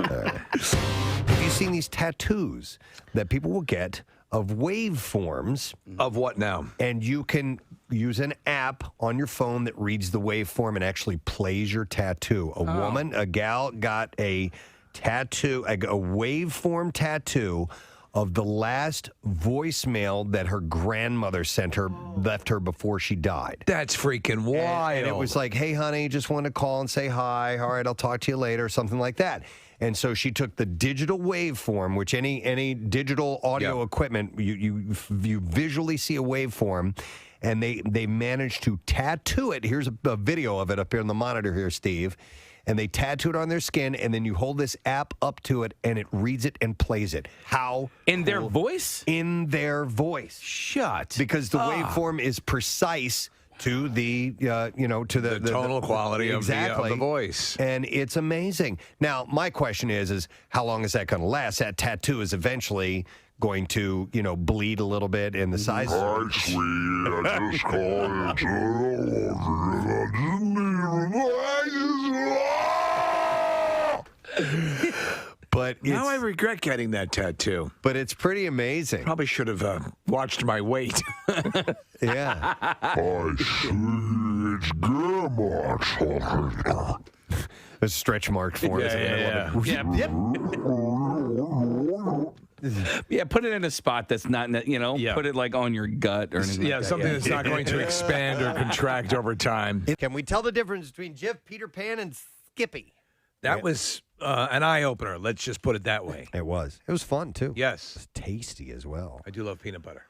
Have you seen these tattoos that people will get of waveforms? Of what now? And you can use an app on your phone that reads the waveform and actually plays your tattoo. A gal got a tattoo, a waveform tattoo of the last voicemail that her grandmother sent her, left her before she died. That's freaking wild. And it was like, hey, honey, just want to call and say hi. All right, I'll talk to you later, something like that. And so she took the digital waveform, which any digital audio equipment, you visually see a waveform, and they managed to tattoo it. Here's a video of it up here on the monitor here, Steve. And they tattoo it on their skin, and then you hold this app up to it, and it reads it and plays it. How? In their voice? In their voice. Shut. Because the waveform is precise to the to the tonal quality of the voice, and it's amazing. Now, my question is how long is that going to last? That tattoo is eventually going to bleed a little bit in the size. Hi, sweetie, I just called But now I regret getting that tattoo. But it's pretty amazing. Probably should have watched my weight. Yeah. I see it's grandma. A stretch mark for us. Yeah, put it in a spot that's not, put it like on your gut or anything. Yeah, like that. something that's not going to expand or contract over time. Can we tell the difference between Jif, Peter Pan, and Skippy? That was an eye opener. Let's just put it that way. It was. It was fun too. Yes, it was tasty as well. I do love peanut butter.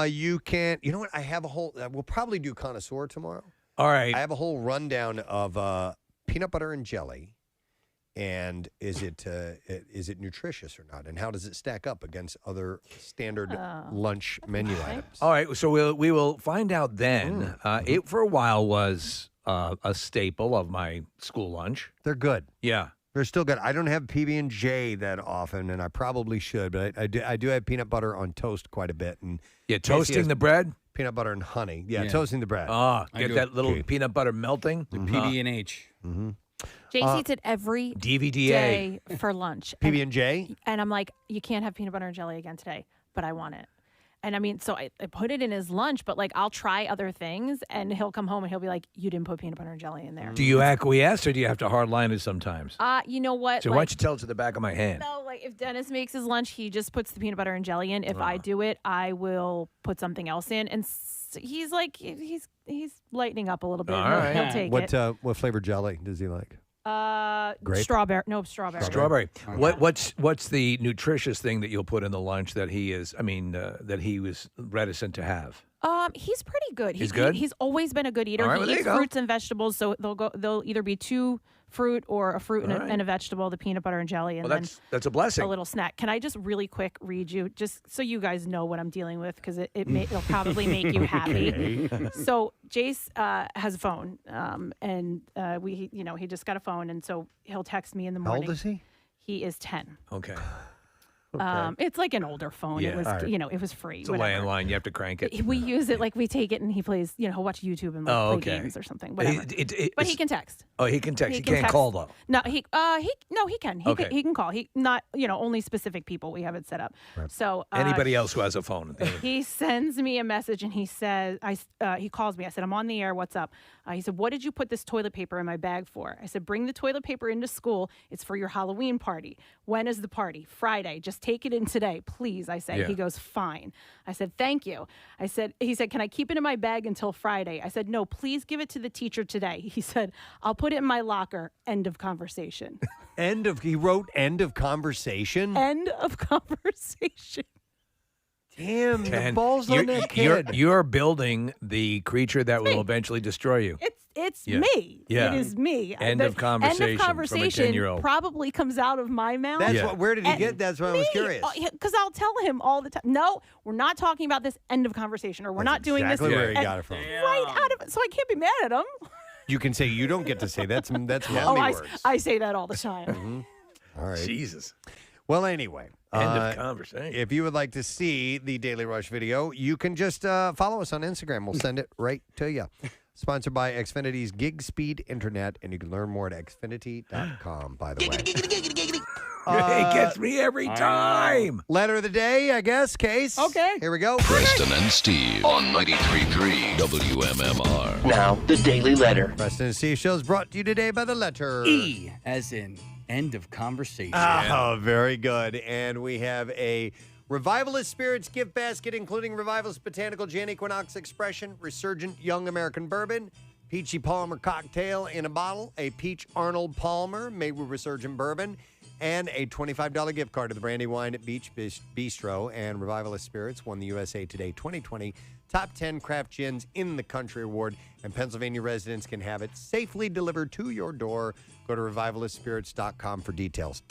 You can't. You know what? I have a whole. We'll probably do connoisseur tomorrow. All right. I have a whole rundown of peanut butter and jelly, and is it nutritious or not, and how does it stack up against other standard lunch menu items? All right. So we will find out then. It for a while was a staple of my school lunch. They're good. Yeah. They're still good. I don't have PB&J that often, and I probably should, but I do have peanut butter on toast quite a bit. And Yeah, toasting the bread? Peanut butter and honey. Yeah, toasting the bread. Get that little peanut butter melting. The PB&H. Mm-hmm. Jace eats it every DVDA. day for lunch. PB&J? And I'm like, you can't have peanut butter and jelly again today, but I want it. And I mean, so I put it in his lunch, but like I'll try other things, and he'll come home and he'll be like, you didn't put peanut butter and jelly in there. Do you acquiesce or do you have to hardline it sometimes? You know what? So why don't you tell it to the back of my hand? No, like if Dennis makes his lunch, he just puts the peanut butter and jelly in. If I do it, I will put something else in. And he's like, he's lightening up a little bit. All right. He'll take it. What flavored jelly does he like? Grape? Strawberry. No, strawberry. Strawberry. What's the nutritious thing that you'll put in the lunch that he is? I mean, that he was reticent to have. He's pretty good. He's good? He's always been a good eater. All right, He well, there eats you go. fruits and vegetables, so they'll either be two fruit or a fruit and a vegetable, the peanut butter and jelly, and Well, then that's a blessing. a little snack. Can I just really quick read you, just so you guys know what I'm dealing with, because it'll probably make you happy. So Jace has a phone, and he just got a phone, and so he'll text me in the How morning. old is he? He is 10. Okay. It's like an older phone. Yeah. It was, All right. it was free. It's a whatever. landline. You have to crank it. We use it like we take it and he plays. He'll watch YouTube and play games or something. Whatever. But he can text. Oh, he can text. He can't text. call though. No, he can. Okay. He can call. He not only specific people. We have it set up. Right. So Anybody else who has a phone. he sends me a message and he says, he calls me. I said, I'm on the air. What's up? He said, what did you put this toilet paper in my bag for? I said, bring the toilet paper into school. It's for your Halloween party. When is the party? Friday. Just take it in today, please. I said. Yeah. He goes, fine. I said, thank you. He said, can I keep it in my bag until Friday? I said, no, please give it to the teacher today. He said, I'll put it in my locker. End of conversation. He wrote end of conversation? End of conversation. Damn, the And balls on that kid. You're building the creature that will eventually destroy you. It's Yeah. me. Yeah. It is me. End The of conversation End of from a conversation 10-year-old. probably comes out of my mouth. That's where did he get? That's why I was curious. Because I'll tell him all the time. No, we're not talking about this. End of conversation, or we're not doing exactly this. where he And got it from. Right out of it. So I can't be mad at him. You can say you don't get to say that's mommy I words. I say that all the time. All right. Jesus. Well, anyway. End of conversation. If you would like to see the Daily Rush video, you can just follow us on Instagram. We'll send it right to you. Sponsored by Xfinity's Gig Speed Internet, and you can learn more at xfinity.com, by the way. It gets me every time. Letter of the day, I guess, Case. Okay. Here we go. Preston and Steve on 93.3 WMMR. Now, the Daily Letter. Preston and Steve show is brought to you today by the letter E, as in end of conversation. Oh, very good. And we have a Revivalist Spirits gift basket, including Revivalist Botanical Jan Equinox Expression, Resurgent Young American Bourbon, Peachy Palmer Cocktail in a bottle, a Peach Arnold Palmer made with Resurgent Bourbon, and a $25 gift card to the Brandywine at Beach Bistro. And Revivalist Spirits won the USA Today 2020 Top 10 Craft Gins in the Country Award, and Pennsylvania residents can have it safely delivered to your door. Go to revivalistspirits.com for details.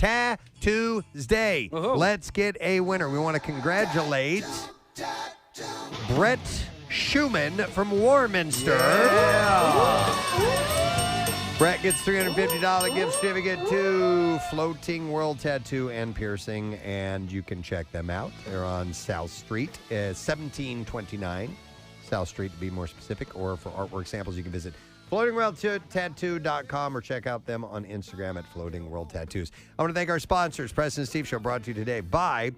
Tuesday. Let's get a winner. We want to congratulate Brett Schumann from Warminster. Brett gets $350 gift certificate to Floating World Tattoo and Piercing, and you can check them out. They're on South Street, 1729 South Street to be more specific, or for artwork samples, you can visit floatingworldtattoo.com or check out them on Instagram at Floating World Tattoos. I want to thank our sponsors, Preston and Steve Show, brought to you today by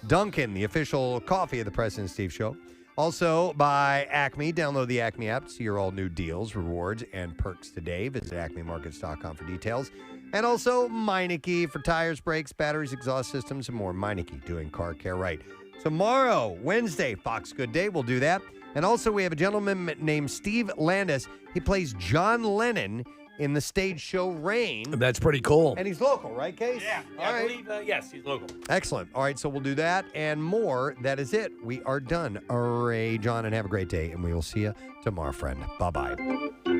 Dunkin', the official coffee of the Preston and Steve Show. Also by Acme. Download the Acme app to see your all new deals, rewards, and perks today. Visit acmemarkets.com for details. And also Meineke for tires, brakes, batteries, exhaust systems, and more. Meineke, doing car care right. Tomorrow, Wednesday, Fox Good Day, we'll do that. And also we have a gentleman named Steve Landis. He plays John Lennon in the stage show Rain. That's pretty cool. And he's local, right, Case? Yeah, All right. I believe, yes, he's local. Excellent. All right, so we'll do that and more. That is it. We are done. Ray, John, and have a great day. And we will see you tomorrow, friend. Bye-bye.